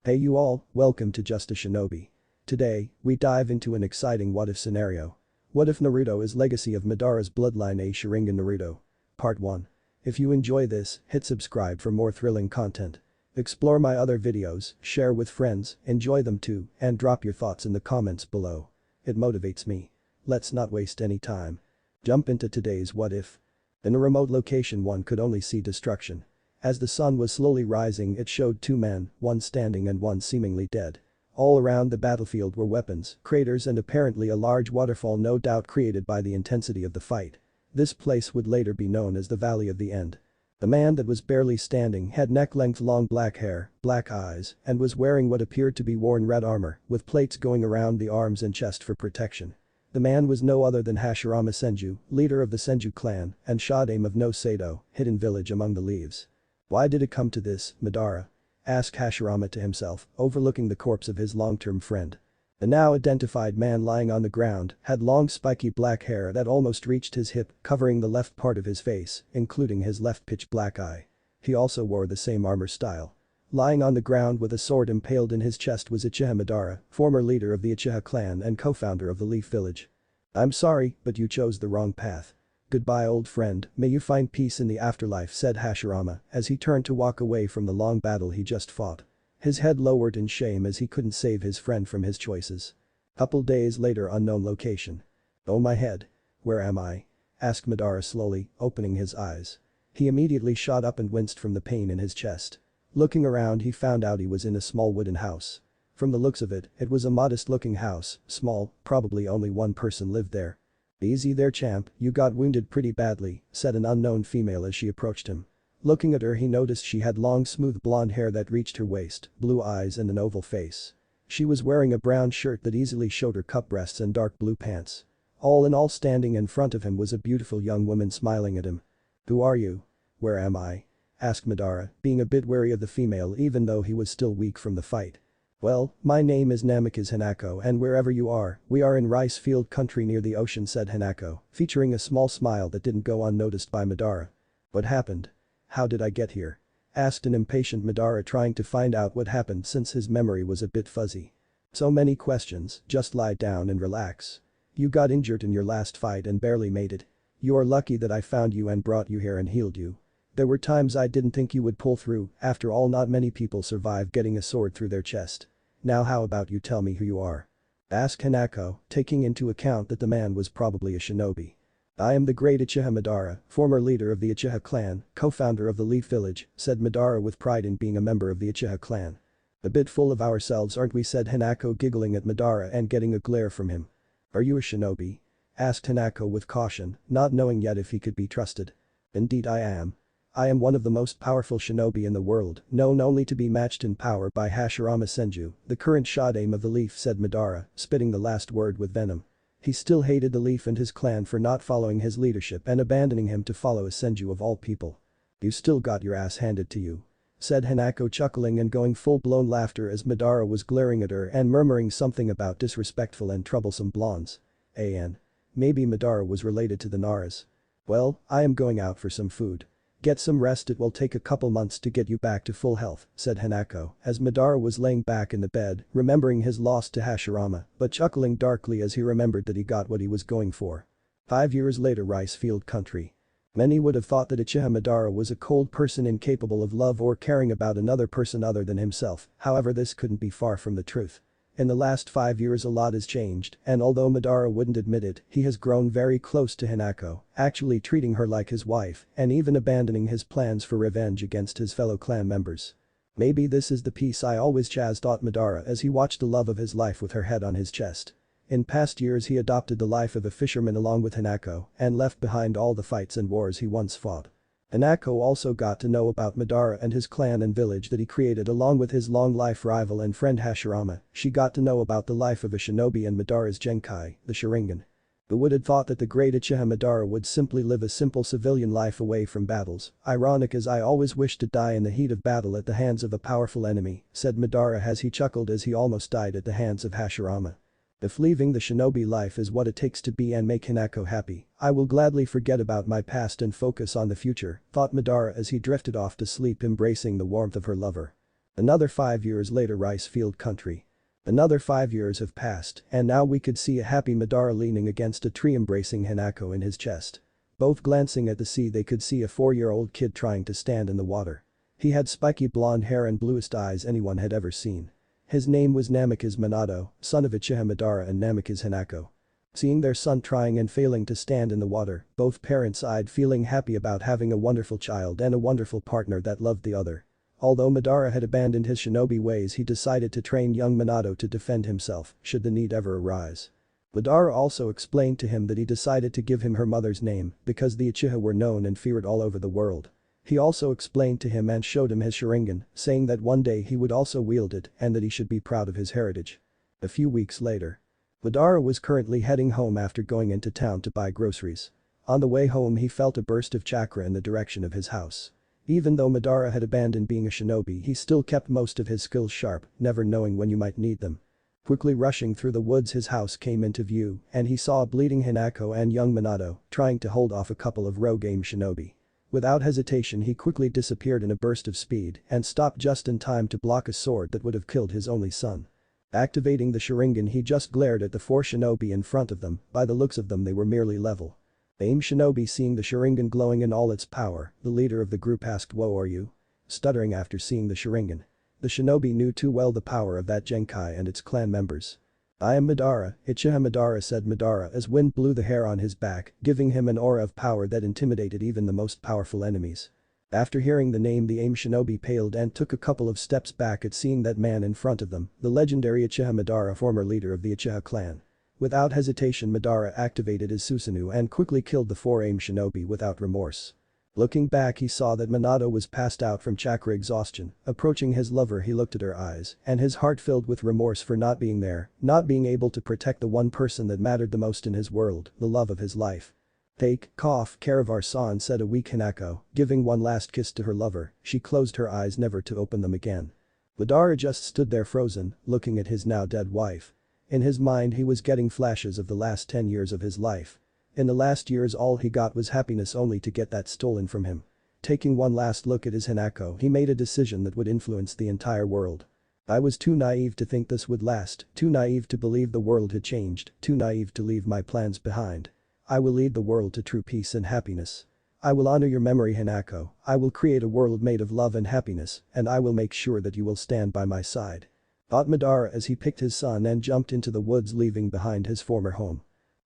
Hey you all, welcome to Just a Shinobi. Today, we dive into an exciting what-if scenario. What if Naruto is legacy of Madara's bloodline a Sharingan Naruto? Part 1. If you enjoy this, hit subscribe for more thrilling content. Explore my other videos, share with friends, enjoy them too, and drop your thoughts in the comments below. It motivates me. Let's not waste any time. Jump into today's what if. In a remote location one could only see destruction. As the sun was slowly rising it showed two men, one standing and one seemingly dead. All around the battlefield were weapons, craters and apparently a large waterfall no doubt created by the intensity of the fight. This place would later be known as the Valley of the End. The man that was barely standing had neck-length long black hair, black eyes, and was wearing what appeared to be worn red armor, with plates going around the arms and chest for protection. The man was no other than Hashirama Senju, leader of the Senju clan, and Shodaime of no Sado, hidden village among the leaves. Why did it come to this, Madara? Asked Hashirama to himself, overlooking the corpse of his long-term friend. The now identified man lying on the ground had long spiky black hair that almost reached his hip, covering the left part of his face, including his left pitch black eye. He also wore the same armor style. Lying on the ground with a sword impaled in his chest was Uchiha Madara, former leader of the Uchiha clan and co-founder of the Leaf Village. I'm sorry, but you chose the wrong path. Goodbye old friend, may you find peace in the afterlife, said Hashirama as he turned to walk away from the long battle he just fought. His head lowered in shame as he couldn't save his friend from his choices. Couple days later, unknown location. Oh my head. Where am I? Asked Madara slowly, opening his eyes. He immediately shot up and winced from the pain in his chest. Looking around he found out he was in a small wooden house. From the looks of it, it was a modest-looking house, small, probably only one person lived there. Easy there champ, you got wounded pretty badly, said an unknown female as she approached him. Looking at her he noticed she had long smooth blonde hair that reached her waist, blue eyes and an oval face. She was wearing a brown shirt that easily showed her cup breasts and dark blue pants. All in all, standing in front of him was a beautiful young woman smiling at him. Who are you? Where am I? Asked Madara, being a bit wary of the female even though he was still weak from the fight. Well, my name is Namikaze Hinako and wherever you are, we are in rice field country near the ocean, said Hinako, featuring a small smile that didn't go unnoticed by Madara. What happened? How did I get here? Asked an impatient Madara, trying to find out what happened since his memory was a bit fuzzy. So many questions, just lie down and relax. You got injured in your last fight and barely made it. You are lucky that I found you and brought you here and healed you. There were times I didn't think you would pull through, after all not many people survive getting a sword through their chest. Now how about you tell me who you are? Asked Hinako, taking into account that the man was probably a shinobi. I am the great Uchiha Madara, former leader of the Uchiha clan, co-founder of the Leaf Village, said Madara with pride in being a member of the Uchiha clan. A bit full of ourselves aren't we, said Hinako, giggling at Madara and getting a glare from him. Are you a shinobi? Asked Hinako with caution, not knowing yet if he could be trusted. Indeed I am. I am one of the most powerful shinobi in the world, known only to be matched in power by Hashirama Senju, the current Shodaime of the Leaf, said Madara, spitting the last word with venom. He still hated the Leaf and his clan for not following his leadership and abandoning him to follow a Senju of all people. You still got your ass handed to you. Said Hinako, chuckling and going full-blown laughter as Madara was glaring at her and murmuring something about disrespectful and troublesome blondes. Maybe Madara was related to the Naras. Well, I am going out for some food. Get some rest, it will take a couple months to get you back to full health, said Hinako as Madara was laying back in the bed, remembering his loss to Hashirama, but chuckling darkly as he remembered that he got what he was going for. 5 years later, rice field country. Many would have thought that Uchiha Madara was a cold person incapable of love or caring about another person other than himself, however this couldn't be far from the truth. In the last 5 years a lot has changed, and although Madara wouldn't admit it, he has grown very close to Hinako, actually treating her like his wife and even abandoning his plans for revenge against his fellow clan members. Maybe this is the peace I always chased, thought Madara as he watched the love of his life with her head on his chest. In past years he adopted the life of a fisherman along with Hinako and left behind all the fights and wars he once fought. Hinako also got to know about Madara and his clan and village that he created along with his long-life rival and friend Hashirama. She got to know about the life of a shinobi and Madara's Genkai, the Sharingan. Who would have thought that the great Uchiha Madara would simply live a simple civilian life away from battles? Ironic, as I always wished to die in the heat of battle at the hands of a powerful enemy, said Madara as he chuckled as he almost died at the hands of Hashirama. If leaving the shinobi life is what it takes to be and make Hinako happy, I will gladly forget about my past and focus on the future, thought Madara as he drifted off to sleep, embracing the warmth of her lover. Another 5 years later, rice field country. Another 5 years have passed, and now we could see a happy Madara leaning against a tree embracing Hinako in his chest. Both glancing at the sea, they could see a 4-year-old kid trying to stand in the water. He had spiky blonde hair and bluest eyes anyone had ever seen. His name was Namikaze Minato, son of Uchiha Madara and Namikaze Hinako. Seeing their son trying and failing to stand in the water, both parents sighed, feeling happy about having a wonderful child and a wonderful partner that loved the other. Although Madara had abandoned his shinobi ways, he decided to train young Minato to defend himself should the need ever arise. Madara also explained to him that he decided to give him her mother's name because the Uchiha were known and feared all over the world. He also explained to him and showed him his Sharingan, saying that one day he would also wield it and that he should be proud of his heritage. A few weeks later. Madara was currently heading home after going into town to buy groceries. On the way home, he felt a burst of chakra in the direction of his house. Even though Madara had abandoned being a shinobi, he still kept most of his skills sharp, never knowing when you might need them. Quickly rushing through the woods, his house came into view and he saw a bleeding Hinako and young Minato trying to hold off a couple of rogue shinobi. Without hesitation, he quickly disappeared in a burst of speed and stopped just in time to block a sword that would have killed his only son. Activating the Sharingan, he just glared at the 4 shinobi in front of them. By the looks of them, they were merely level. Aim Shinobi, seeing the Sharingan glowing in all its power, the leader of the group asked, "Whoa, are you?" Stuttering after seeing the Sharingan. The shinobi knew too well the power of that Genkai and its clan members. "I am Madara, Uchiha Madara," said Madara as wind blew the hair on his back, giving him an aura of power that intimidated even the most powerful enemies. After hearing the name, the aim shinobi paled and took a couple of steps back at seeing that man in front of them, the legendary Uchiha Madara, former leader of the Uchiha clan. Without hesitation, Madara activated his Susanoo and quickly killed the 4 aim shinobi without remorse. Looking back, he saw that Minato was passed out from chakra exhaustion. Approaching his lover, he looked at her eyes and his heart filled with remorse for not being there, not being able to protect the one person that mattered the most in his world, the love of his life. "Take care of our son," said a weak Hinako, giving one last kiss to her lover. She closed her eyes never to open them again. Madara just stood there frozen, looking at his now dead wife. In his mind, he was getting flashes of the last 10 years of his life. In the last years, all he got was happiness, only to get that stolen from him. Taking one last look at his Hinako, he made a decision that would influence the entire world. "I was too naive to think this would last, too naive to believe the world had changed, too naive to leave my plans behind. I will lead the world to true peace and happiness. I will honor your memory, Hinako. I will create a world made of love and happiness, and I will make sure that you will stand by my side," thought Madara as he picked his son and jumped into the woods, leaving behind his former home.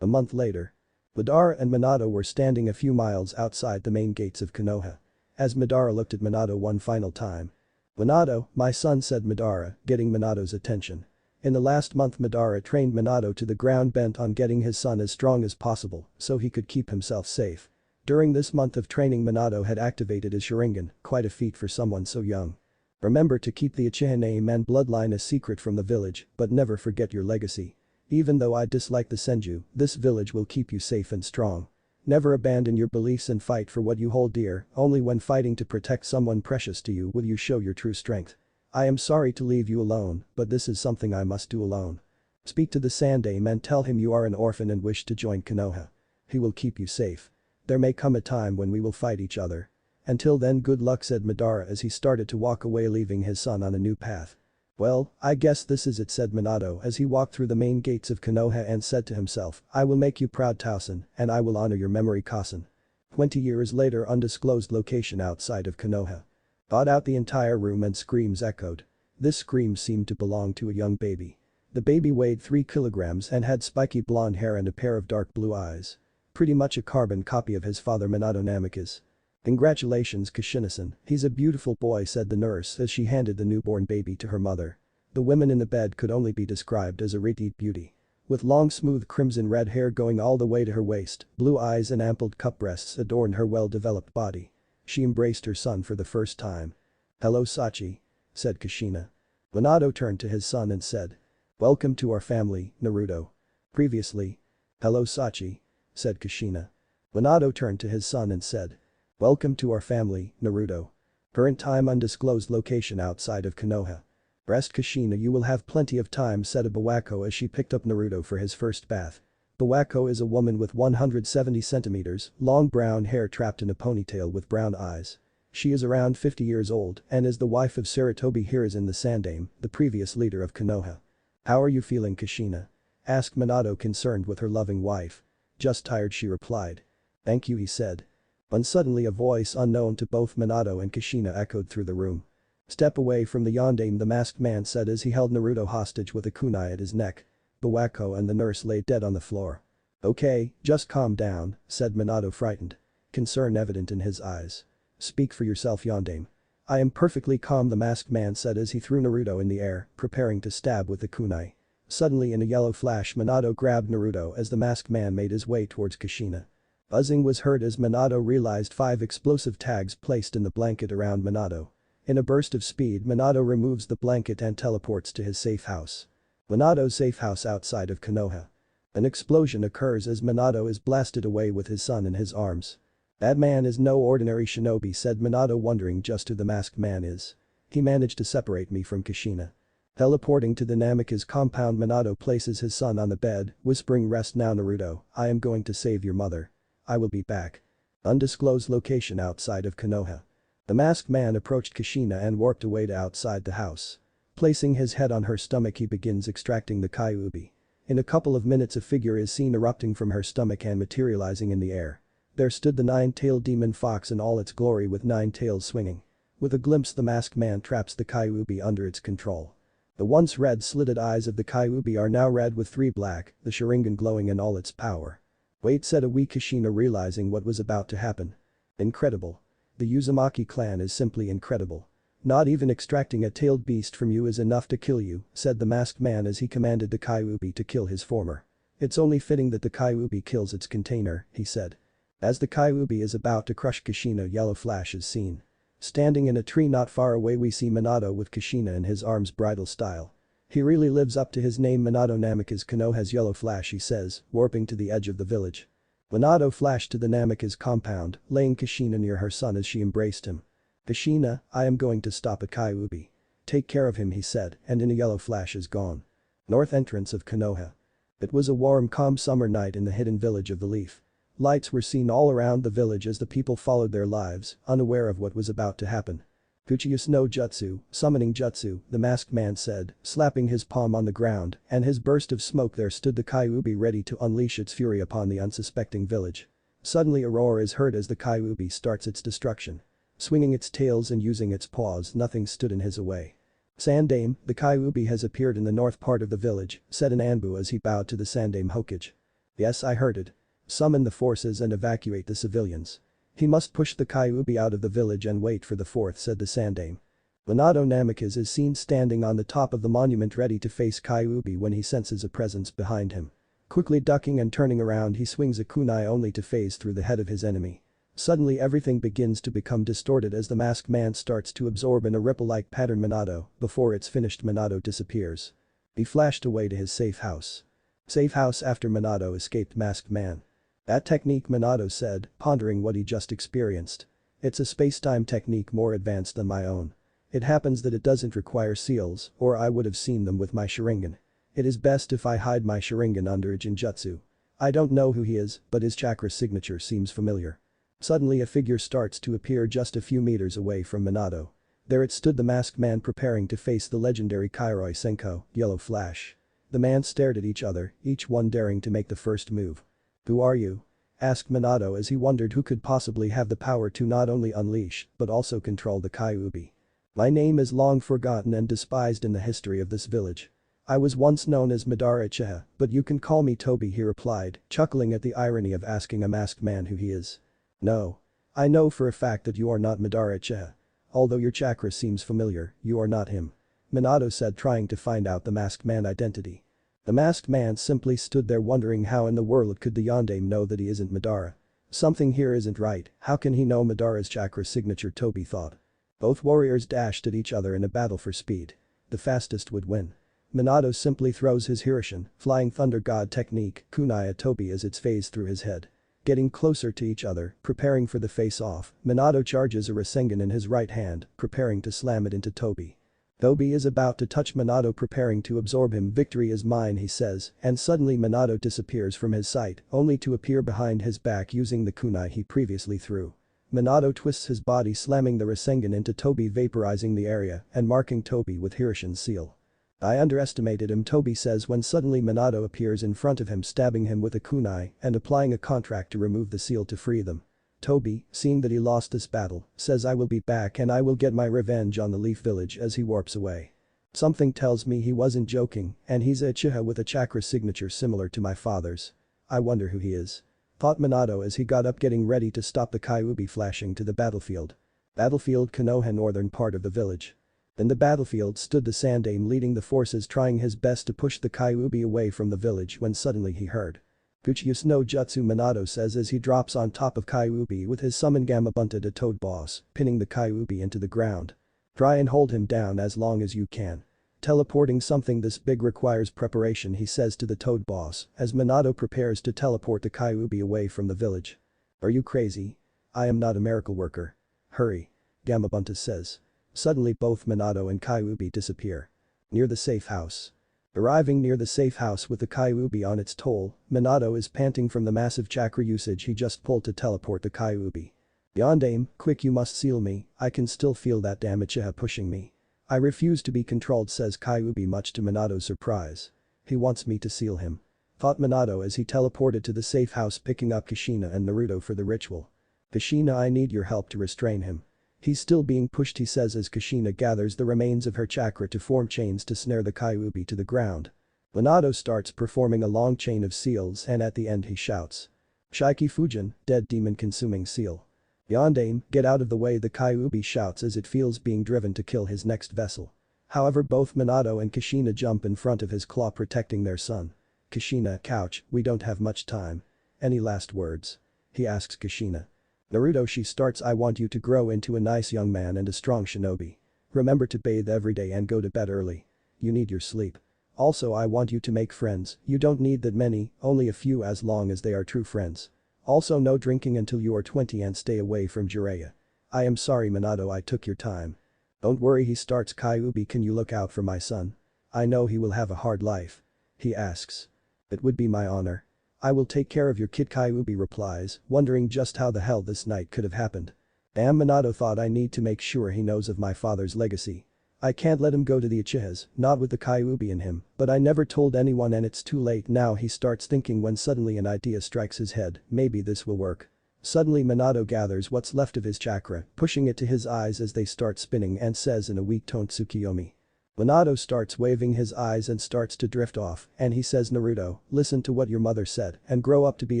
A month later. Madara and Minato were standing a few miles outside the main gates of Konoha. As Madara looked at Minato one final time. "Minato, my son," said Madara, getting Minato's attention. In the last month, Madara trained Minato to the ground, bent on getting his son as strong as possible so he could keep himself safe. During this month of training, Minato had activated his Sharingan, quite a feat for someone so young. "Remember to keep the Uchiha name and bloodline a secret from the village, but never forget your legacy. Even though I dislike the Senju, this village will keep you safe and strong. Never abandon your beliefs and fight for what you hold dear. Only when fighting to protect someone precious to you will you show your true strength. I am sorry to leave you alone, but this is something I must do alone. Speak to the Sandaime and tell him you are an orphan and wish to join Konoha. He will keep you safe. There may come a time when we will fight each other. Until then, good luck," said Madara as he started to walk away, leaving his son on a new path. "Well, I guess this is it," said Minato as he walked through the main gates of Konoha and said to himself, "I will make you proud, Tausen, and I will honor your memory, Kasen." 20 years later, undisclosed location outside of Konoha. Thought out the entire room and screams echoed. This scream seemed to belong to a young baby. The baby weighed 3 kilograms and had spiky blonde hair and a pair of dark blue eyes. Pretty much a carbon copy of his father, Minato Namikaze. "Congratulations, Kushina-san, he's a beautiful boy," said the nurse as she handed the newborn baby to her mother. The woman in the bed could only be described as a radiant beauty. With long smooth crimson red hair going all the way to her waist, blue eyes and ample cup breasts adorned her well-developed body. She embraced her son for the first time. "Hello, Sachi," said Kushina. Minato turned to his son and said, "Welcome to our family, Naruto." Previously. "Hello, Sachi," said Kushina. Minato turned to his son and said, "Welcome to our family, Naruto." Current time, undisclosed location outside of Konoha. "Rest, Kushina, you will have plenty of time," said a Bawako as she picked up Naruto for his first bath. Bawako is a woman with 170 centimeters, long brown hair trapped in a ponytail with brown eyes. She is around 50 years old and is the wife of Sarutobi Hiruzen the Sandaime, the previous leader of Konoha. "How are you feeling, Kushina?" asked Minato, concerned with her loving wife. "Just tired," she replied. "Thank you," he said. When suddenly a voice unknown to both Minato and Kushina echoed through the room. "Step away from the yondaime," the masked man said as he held Naruto hostage with a kunai at his neck. Bawako and the nurse lay dead on the floor. "Okay, just calm down," said Minato, frightened. Concern evident in his eyes. "Speak for yourself, yondaime." "I am perfectly calm," the masked man said as he threw Naruto in the air, preparing to stab with the kunai. Suddenly in a yellow flash Minato grabbed Naruto as the masked man made his way towards Kushina. Buzzing was heard as Minato realized 5 explosive tags placed in the blanket around Minato. In a burst of speed Minato removes the blanket and teleports to his safe house. Minato's safe house outside of Konoha. An explosion occurs as Minato is blasted away with his son in his arms. "That man is no ordinary shinobi," said Minato, wondering just who the masked man is. "He managed to separate me from Kushina." Teleporting to the Namikaze compound, Minato places his son on the bed, whispering, "Rest now, Naruto, I am going to save your mother. I will be back." Undisclosed location outside of Konoha. The masked man approached Kushina and warped away to outside the house. Placing his head on her stomach, he begins extracting the Kyubi. In a couple of minutes a figure is seen erupting from her stomach and materializing in the air. There stood the 9-tailed demon fox in all its glory with 9 tails swinging. With a glimpse the masked man traps the Kyubi under its control. The once red slitted eyes of the Kyubi are now red with 3 black, the Sharingan glowing in all its power. "Wait," said a weak Kushina, realizing what was about to happen. "Incredible. The Uzumaki clan is simply incredible. Not even extracting a tailed beast from you is enough to kill you," said the masked man as he commanded the Kyubi to kill his former. "It's only fitting that the Kyubi kills its container," he said. As the Kyubi is about to crush Kushina, yellow flash is seen. Standing in a tree not far away we see Minato with Kushina in his arms, bridal style. "He really lives up to his name, Minato." "Namikaze Konoha's yellow flash," he says, warping to the edge of the village. Minato flashed to the Namikaze compound, laying Kushina near her son as she embraced him. "Kushina, I am going to stop a Kyubi. Take care of him," he said, and in a yellow flash is gone. North entrance of Konoha. It was a warm, calm summer night in the hidden village of the Leaf. Lights were seen all around the village as the people followed their lives, unaware of what was about to happen. "Uchiha no jutsu, summoning jutsu," the masked man said, slapping his palm on the ground, and his burst of smoke. There stood the Kyubi ready to unleash its fury upon the unsuspecting village. Suddenly a roar is heard as the Kyubi starts its destruction. Swinging its tails and using its paws, nothing stood in his way. "Sandaime, the Kyubi has appeared in the north part of the village," said an Anbu as he bowed to the Sandaime Hokage. "Yes, I heard it. Summon the forces and evacuate the civilians. He must push the Kyubi out of the village and wait for the 4th," said the Sandaime. Minato Namikaze is seen standing on the top of the monument ready to face Kyubi when he senses a presence behind him. Quickly ducking and turning around, he swings a kunai only to phase through the head of his enemy. Suddenly everything begins to become distorted as the masked man starts to absorb in a ripple-like pattern Minato. Before it's finished, Minato disappears. He flashed away to his safe house. Safe house after Minato escaped masked man. "That technique," Minato said, pondering what he just experienced. "It's a space-time technique more advanced than my own. It happens that it doesn't require seals, or I would have seen them with my Sharingan. It is best if I hide my Sharingan under a Jinjutsu. I don't know who he is, but his chakra signature seems familiar." Suddenly a figure starts to appear just a few meters away from Minato. There it stood, the masked man preparing to face the legendary Kairoi Senko, yellow flash. The man stared at each other, each one daring to make the first move. "Who are you?" asked Minato as he wondered who could possibly have the power to not only unleash, but also control the Kyubi. "My name is long forgotten and despised in the history of this village. I was once known as Madara Uchiha, but you can call me Toby," he replied, chuckling at the irony of asking a masked man who he is. "No. I know for a fact that you are not Madara Uchiha. Although your chakra seems familiar, you are not him," Minato said, trying to find out the masked man's identity. The masked man simply stood there wondering how in the world could the yondaime know that he isn't Madara. Something here isn't right. How can he know Madara's chakra signature, Toby thought. Both warriors dashed at each other in a battle for speed. The fastest would win. Minato simply throws his Hiroshin, Flying Thunder God technique, kunai at Toby as it's phased through his head. Getting closer to each other, preparing for the face-off, Minato charges a Rasengan in his right hand, preparing to slam it into Toby. Toby is about to touch Minato, preparing to absorb him. "Victory is mine," he says, and suddenly Minato disappears from his sight, only to appear behind his back using the kunai he previously threw. Minato twists his body, slamming the Rasengan into Toby, vaporizing the area and marking Toby with Hirishin's seal. "I underestimated him," Toby says when suddenly Minato appears in front of him, stabbing him with a kunai and applying a contract to remove the seal to free them. Toby, seeing that he lost this battle, says, "I will be back and I will get my revenge on the Leaf Village," as he warps away. "Something tells me he wasn't joking, and he's a uchiha with a chakra signature similar to my father's. I wonder who he is," thought Minato as he got up, getting ready to stop the Kyubi flashing to the battlefield. Battlefield Konoha, northern part of the village. In the battlefield stood the Sandaime, leading the forces, trying his best to push the Kyubi away from the village when suddenly he heard Uchiha no Jutsu, Minato says as he drops on top of Kyubi with his summon Gamabunta to Toad Boss, pinning the Kyubi into the ground. "Try and hold him down as long as you can. Teleporting something this big requires preparation," he says to the Toad Boss as Minato prepares to teleport the Kyubi away from the village. "Are you crazy? I am not a miracle worker. Hurry," Gamabunta says. Suddenly both Minato and Kyubi disappear. Near the safe house. Arriving near the safe house with the Kyubi on its toll, Minato is panting from the massive chakra usage he just pulled to teleport the Kyubi. "Yondaime, quick, you must seal me, I can still feel that damn uchiha pushing me. I refuse to be controlled," says Kyubi, much to Minato's surprise. "He wants me to seal him," thought Minato as he teleported to the safe house, picking up Kushina and Naruto for the ritual. "Kushina, I need your help to restrain him. He's still being pushed," he says as Kushina gathers the remains of her chakra to form chains to snare the Kyubi to the ground. Minato starts performing a long chain of seals and at the end he shouts, "Shiki Fujin, dead demon consuming seal. Yondaime, get out of the way," the Kyubi shouts as it feels being driven to kill his next vessel. However, both Minato and Kushina jump in front of his claw, protecting their son. "Kushina, couch, we don't have much time. Any last words?" he asks Kushina. "Naruto," she starts, "I want you to grow into a nice young man and a strong shinobi. Remember to bathe every day and go to bed early. You need your sleep. Also, I want you to make friends, you don't need that many, only a few as long as they are true friends. Also, no drinking until you are 20 and stay away from Jiraiya. I am sorry, Minato, I took your time." "Don't worry," he starts. "Kyubi, can you look out for my son? I know he will have a hard life," he asks. "It would be my honor. I will take care of your kid," Kyubi replies, wondering just how the hell this night could have happened. "Damn," Minato thought, "I need to make sure he knows of my father's legacy. I can't let him go to the Uchihas, not with the Kyubi in him, but I never told anyone and it's too late now," he starts thinking when suddenly an idea strikes his head. Maybe this will work. Suddenly Minato gathers what's left of his chakra, pushing it to his eyes as they start spinning, and says in a weak tone, "Tsukiyomi." Minato starts waving his eyes and starts to drift off, and he says, "Naruto, listen to what your mother said and grow up to be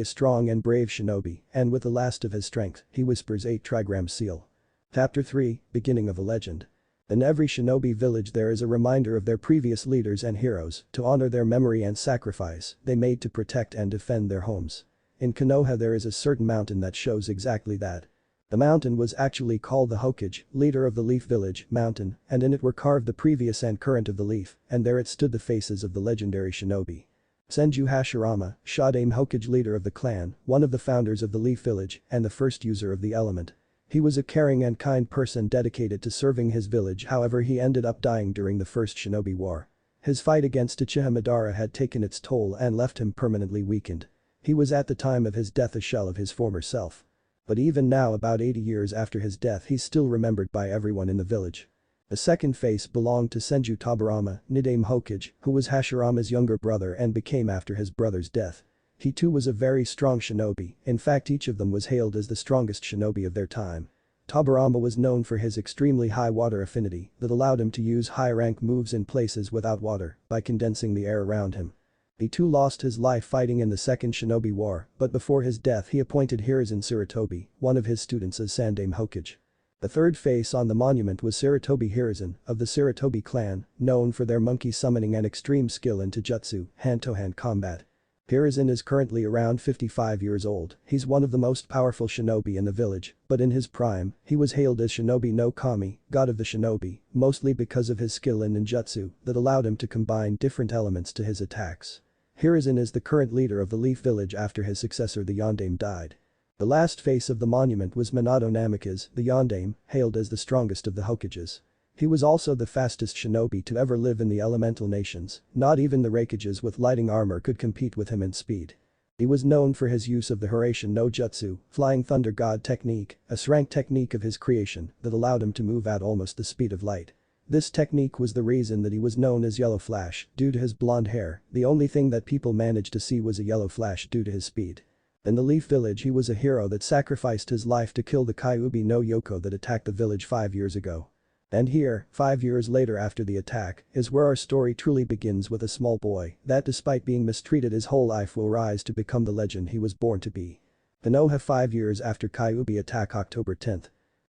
a strong and brave shinobi," and with the last of his strength, he whispers 8 trigram seal. Chapter 3, Beginning of a Legend. In every shinobi village there is a reminder of their previous leaders and heroes to honor their memory and sacrifice they made to protect and defend their homes. In Konoha there is a certain mountain that shows exactly that. The mountain was actually called the Hokage, leader of the Leaf Village, mountain, and in it were carved the previous and current of the Leaf, and there it stood the faces of the legendary shinobi. Senju Hashirama, Shinobi Hokage, leader of the clan, one of the founders of the Leaf Village and the first user of the element. He was a caring and kind person dedicated to serving his village, however he ended up dying during the First Shinobi War. His fight against Uchiha Madara had taken its toll and left him permanently weakened. He was at the time of his death a shell of his former self. But even now, about 80 years after his death, he's still remembered by everyone in the village. The second face belonged to Senju Tabarama, Nidaime Hokage, who was Hashirama's younger brother and became after his brother's death. He too was a very strong shinobi, in fact each of them was hailed as the strongest shinobi of their time. Tabarama was known for his extremely high water affinity that allowed him to use high-rank moves in places without water by condensing the air around him. He too lost his life fighting in the Second Shinobi War, but before his death he appointed Hiruzen Sarutobi, one of his students, as Sandaime Hokage. The third face on the monument was Sarutobi Hiruzen of the Sarutobi clan, known for their monkey summoning and extreme skill in Taijutsu, hand-to-hand combat. Hiruzen is currently around 55 years old, he's one of the most powerful shinobi in the village, but in his prime, he was hailed as Shinobi no Kami, god of the shinobi, mostly because of his skill in ninjutsu that allowed him to combine different elements to his attacks. Hiruzen is the current leader of the Leaf Village after his successor the Yondaime died. The last face of the monument was Minato Namikaze, the Yondaime, hailed as the strongest of the Hokages. He was also the fastest shinobi to ever live in the elemental nations, not even the Raikages with lighting armor could compete with him in speed. He was known for his use of the Hiraishin no Jutsu, Flying Thunder God technique, a rank technique of his creation that allowed him to move at almost the speed of light. This technique was the reason that he was known as Yellow Flash, due to his blonde hair. The only thing that people managed to see was a yellow flash due to his speed. In the Leaf Village he was a hero that sacrificed his life to kill the Kyubi no Yoko that attacked the village 5 years ago. And here, 5 years later after the attack, is where our story truly begins with a small boy that despite being mistreated his whole life will rise to become the legend he was born to be. Konoha 5 years after Kyubi attack October 10th.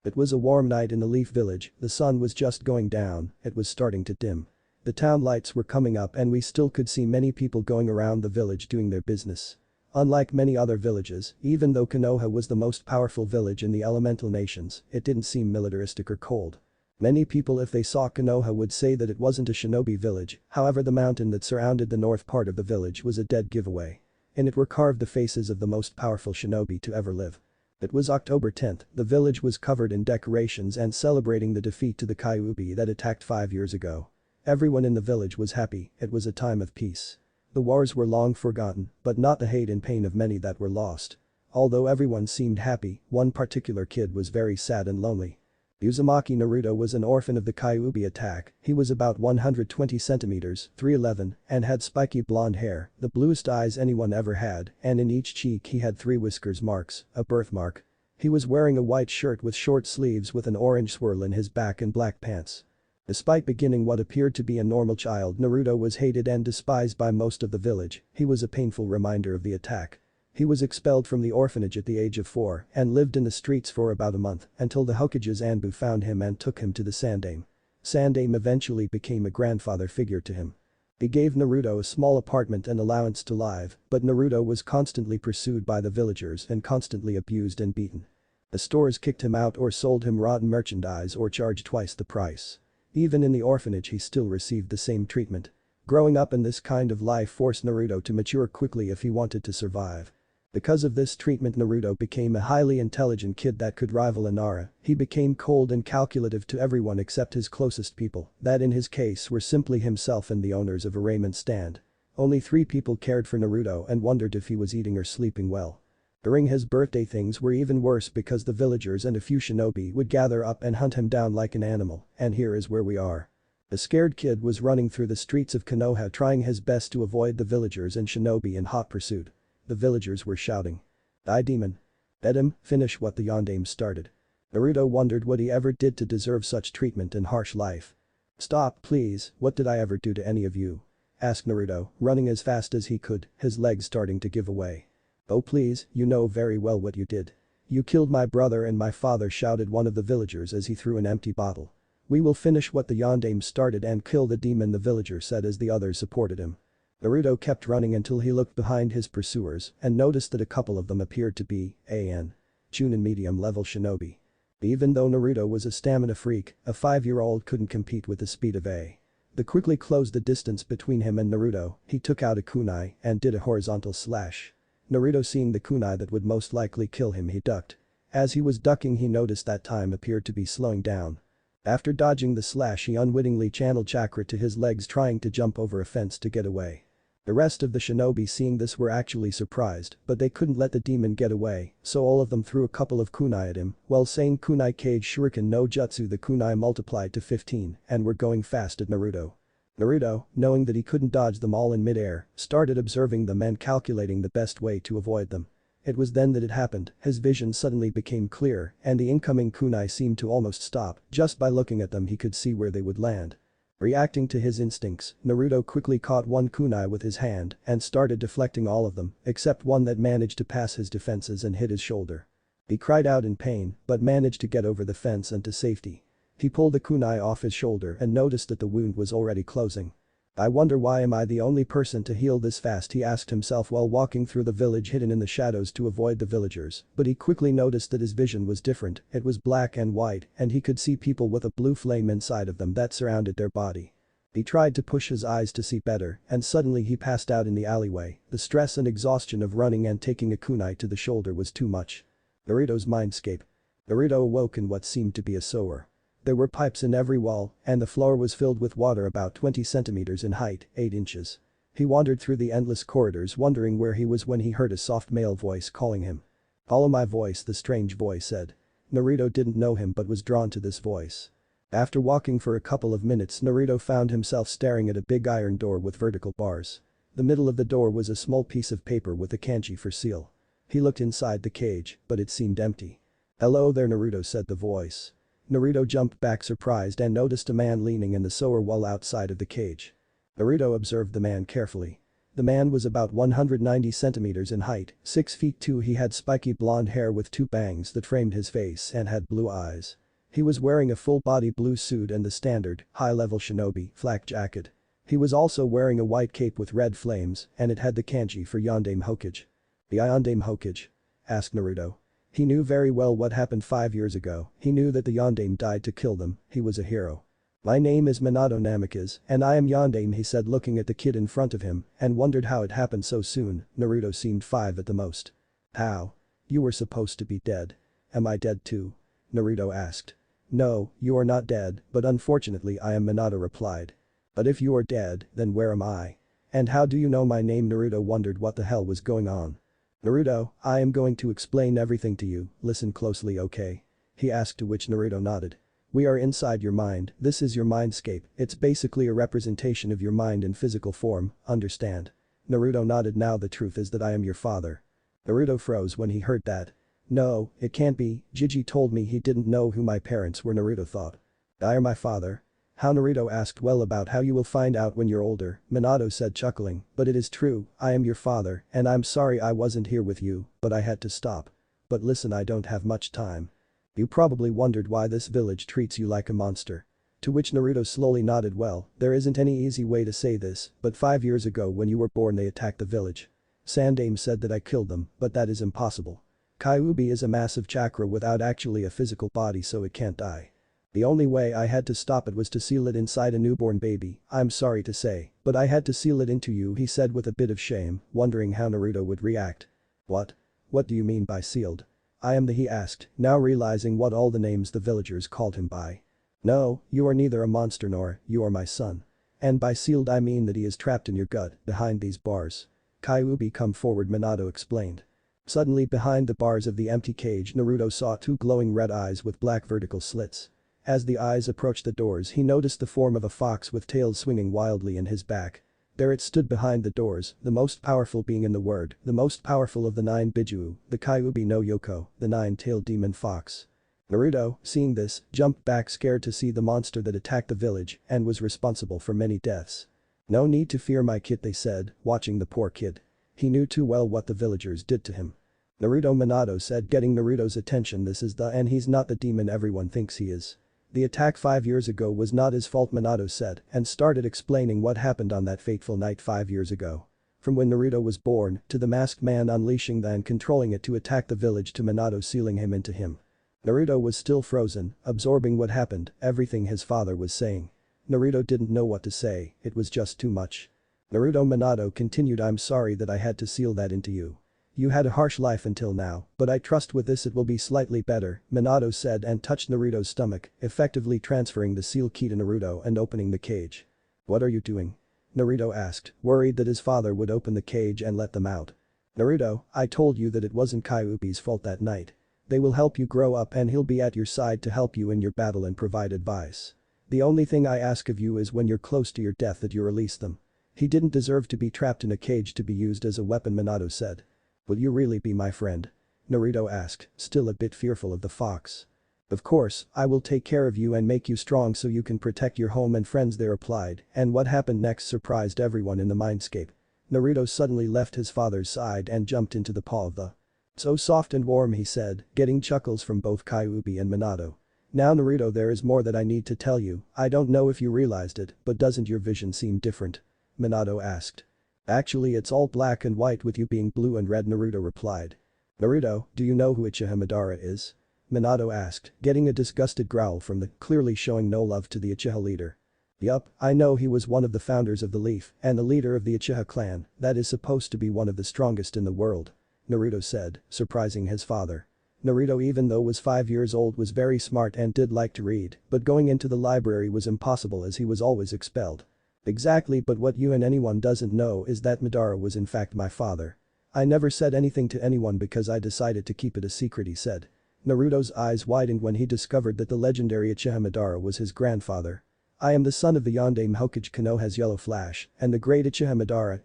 It was a warm night in the Leaf Village, the sun was just going down, it was starting to dim. The town lights were coming up and we still could see many people going around the village doing their business. Unlike many other villages, even though Konoha was the most powerful village in the elemental nations, it didn't seem militaristic or cold. Many people if they saw Konoha would say that it wasn't a shinobi village, however the mountain that surrounded the north part of the village was a dead giveaway. In it were carved the faces of the most powerful shinobi to ever live. It was October 10th, the village was covered in decorations and celebrating the defeat to the Kyubi that attacked 5 years ago. Everyone in the village was happy, it was a time of peace. The wars were long forgotten, but not the hate and pain of many that were lost. Although everyone seemed happy, one particular kid was very sad and lonely. Uzumaki Naruto was an orphan of the Kyubi attack, he was about 120 centimeters, 3'11", and had spiky blonde hair, the bluest eyes anyone ever had, and in each cheek he had 3 whiskers marks, a birthmark. He was wearing a white shirt with short sleeves with an orange swirl in his back and black pants. Despite beginning what appeared to be a normal child, Naruto was hated and despised by most of the village, he was a painful reminder of the attack. He was expelled from the orphanage at the age of 4 and lived in the streets for about a month until the Hokage's Anbu found him and took him to the Sandaime. Sandaime eventually became a grandfather figure to him. He gave Naruto a small apartment and allowance to live, but Naruto was constantly pursued by the villagers and constantly abused and beaten. The stores kicked him out or sold him rotten merchandise or charged twice the price. Even in the orphanage he still received the same treatment. Growing up in this kind of life forced Naruto to mature quickly if he wanted to survive. Because of this treatment Naruto became a highly intelligent kid that could rival Nara. He became cold and calculative to everyone except his closest people, that in his case were simply himself and the owners of a raiment stand. Only 3 people cared for Naruto and wondered if he was eating or sleeping well. During his birthday things were even worse because the villagers and a few shinobi would gather up and hunt him down like an animal, and here is where we are. The scared kid was running through the streets of Konoha trying his best to avoid the villagers and shinobi in hot pursuit. The villagers were shouting. "Die demon. Let him finish what the Yondaime started." Naruto wondered what he ever did to deserve such treatment and harsh life. "Stop please, what did I ever do to any of you?" asked Naruto, running as fast as he could, his legs starting to give away. "Oh please, you know very well what you did. You killed my brother and my father," shouted one of the villagers as he threw an empty bottle. "We will finish what the Yondaime started and kill the demon," the villager said as the others supported him. Naruto kept running until he looked behind his pursuers and noticed that a couple of them appeared to be Chuunin medium-level shinobi. Even though Naruto was a stamina freak, a 5-year-old couldn't compete with the speed of A. They quickly closed the distance between him and Naruto, he took out a kunai and did a horizontal slash. Naruto seeing the kunai that would most likely kill him he ducked. As he was ducking he noticed that time appeared to be slowing down. After dodging the slash he unwittingly channeled chakra to his legs trying to jump over a fence to get away. The rest of the shinobi seeing this were actually surprised, but they couldn't let the demon get away, so all of them threw a couple of kunai at him, while saying kunai cage shuriken no jutsu the kunai multiplied to 15 and were going fast at Naruto. Naruto, knowing that he couldn't dodge them all in midair, started observing them and calculating the best way to avoid them. It was then that it happened, his vision suddenly became clear and the incoming kunai seemed to almost stop, just by looking at them he could see where they would land. Reacting to his instincts, Naruto quickly caught one kunai with his hand and started deflecting all of them, except one that managed to pass his defenses and hit his shoulder. He cried out in pain, but managed to get over the fence and to safety. He pulled the kunai off his shoulder and noticed that the wound was already closing. "I wonder why am I the only person to heal this fast," he asked himself while walking through the village hidden in the shadows to avoid the villagers, but he quickly noticed that his vision was different, it was black and white and he could see people with a blue flame inside of them that surrounded their body. He tried to push his eyes to see better and suddenly he passed out in the alleyway, the stress and exhaustion of running and taking a kunai to the shoulder was too much. Naruto's mindscape. Naruto awoke in what seemed to be a sewer. There were pipes in every wall and the floor was filled with water about 20 centimeters in height, 8 inches. He wandered through the endless corridors wondering where he was when he heard a soft male voice calling him. "Follow my voice," the strange voice said. Naruto didn't know him but was drawn to this voice. After walking for a couple of minutes, Naruto found himself staring at a big iron door with vertical bars. The middle of the door was a small piece of paper with a kanji for seal. He looked inside the cage, but it seemed empty. "Hello there, Naruto," said the voice. Naruto jumped back surprised and noticed a man leaning in the sewer wall outside of the cage. Naruto observed the man carefully. The man was about 190 centimeters in height, 6 feet 2. He had spiky blonde hair with 2 bangs that framed his face and had blue eyes. He was wearing a full-body blue suit and the standard, high-level shinobi, flak jacket. He was also wearing a white cape with red flames, and it had the kanji for Yondaime Hokage. "The Yondaime Hokage?" asked Naruto. He knew very well what happened 5 years ago. He knew that the Yondaime died to kill them. He was a hero. "My name is Minato Namikaze, and I am Yondaime," he said, looking at the kid in front of him and wondered how it happened so soon. Naruto seemed 5 at the most. "How? You were supposed to be dead. Am I dead too?" Naruto asked. "No, you are not dead, but unfortunately I am," Minato replied. "But if you are dead, then where am I? And how do you know my name?" Naruto wondered what the hell was going on. "Naruto, I am going to explain everything to you, listen closely, okay?" he asked, to which Naruto nodded. "We are inside your mind, this is your mindscape, it's basically a representation of your mind in physical form, understand?" Naruto nodded. "Now the truth is that I am your father." Naruto froze when he heard that. "No, it can't be, Gigi told me he didn't know who my parents were," Naruto thought. "I am my father?" "How?" Naruto asked. "Well, about how you will find out when you're older," Minato said, chuckling, "but it is true, I am your father and I'm sorry I wasn't here with you, but I had to stop. But listen, I don't have much time. You probably wondered why this village treats you like a monster." To which Naruto slowly nodded. "Well, there isn't any easy way to say this, but 5 years ago when you were born they attacked the village. Sandaime said that I killed them, but that is impossible. Kyubi is a massive chakra without actually a physical body, so it can't die. The only way I had to stop it was to seal it inside a newborn baby. I'm sorry to say, but I had to seal it into you," he said with a bit of shame, wondering how Naruto would react. "What? What do you mean by sealed?" "I am the," he asked, now realizing what all the names the villagers called him by. "No, you are neither a monster nor, you are my son. And by sealed I mean that he is trapped in your gut, behind these bars." "Kyubi, come forward," Minato explained. Suddenly behind the bars of the empty cage, Naruto saw 2 glowing red eyes with black vertical slits. As the eyes approached the doors, he noticed the form of a fox with tails swinging wildly in his back. There it stood behind the doors, the most powerful being in the world, the most powerful of the 9 Bijuu, the Kyubi no Yoko, the 9-tailed demon fox. Naruto, seeing this, jumped back scared to see the monster that attacked the village and was responsible for many deaths. "No need to fear my kid," they said, watching the poor kid. He knew too well what the villagers did to him. "Naruto," Minato said, getting Naruto's attention, "this is and he's not the demon everyone thinks he is. The attack 5 years ago was not his fault," Minato said and started explaining what happened on that fateful night 5 years ago. From when Naruto was born, to the masked man unleashing the and controlling it to attack the village, to Minato sealing him into him. Naruto was still frozen, absorbing what happened, everything his father was saying. Naruto didn't know what to say, it was just too much. "Naruto," Minato continued, "I'm sorry that I had to seal that into you. You had a harsh life until now, but I trust with this it will be slightly better," Minato said and touched Naruto's stomach, effectively transferring the seal key to Naruto and opening the cage. "What are you doing?" Naruto asked, worried that his father would open the cage and let them out. "Naruto, I told you that it wasn't Kyubi's fault that night. They will help you grow up and he'll be at your side to help you in your battle and provide advice. The only thing I ask of you is when you're close to your death that you release them. He didn't deserve to be trapped in a cage to be used as a weapon," Minato said. "Will you really be my friend?" Naruto asked, still a bit fearful of the fox. "Of course, I will take care of you and make you strong so you can protect your home and friends," they replied, and what happened next surprised everyone in the mindscape. Naruto suddenly left his father's side and jumped into the paw of the "So soft and warm," he said, getting chuckles from both Kyubi and Minato. "Now Naruto, there is more that I need to tell you, I don't know if you realized it, but doesn't your vision seem different?" Minato asked. "Actually it's all black and white with you being blue and red," Naruto replied. "Naruto, do you know who Uchiha Madara is?" Minato asked, getting a disgusted growl from the clearly showing no love to the Uchiha leader. "Yup, I know, he was one of the founders of the Leaf and the leader of the Uchiha clan that is supposed to be one of the strongest in the world," Naruto said, surprising his father. Naruto, even though was 5 years old, was very smart and did like to read, but going into the library was impossible as he was always expelled. Exactly, but what you and anyone doesn't know is that Madara was in fact my father. I never said anything to anyone because I decided to keep it a secret, he said. Naruto's eyes widened when he discovered that the legendary Uchiha Madara was his grandfather. I am the son of the Yondaime Hokage Konoha's Yellow Flash, and the great Uchiha Madara,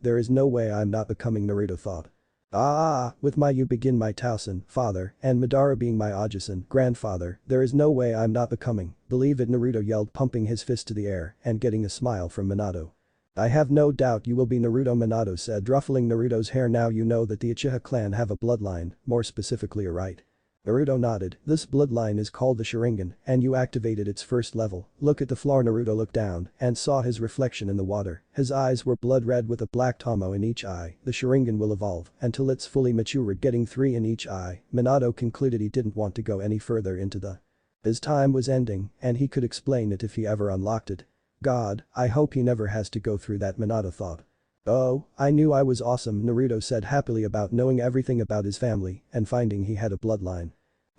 there is no way I'm not becoming, Naruto thought. With my you begin my Tausen, father, and Madara being my Ajusen, grandfather, there is no way I'm not becoming, believe it, Naruto yelled, pumping his fist to the air and getting a smile from Minato. I have no doubt you will be, Naruto, Minato said, ruffling Naruto's hair. Now you know that the Uchiha clan have a bloodline, more specifically a right. Naruto nodded. This bloodline is called the Sharingan, and you activated its first level. Look at the floor. Naruto looked down and saw his reflection in the water. His eyes were blood red with a black tomo in each eye. The Sharingan will evolve until it's fully matured, getting 3 in each eye. Minato concluded he didn't want to go any further into the. His time was ending, and he could explain it if he ever unlocked it. God, I hope he never has to go through that, Minato thought. Oh, I knew I was awesome, Naruto said happily about knowing everything about his family and finding he had a bloodline.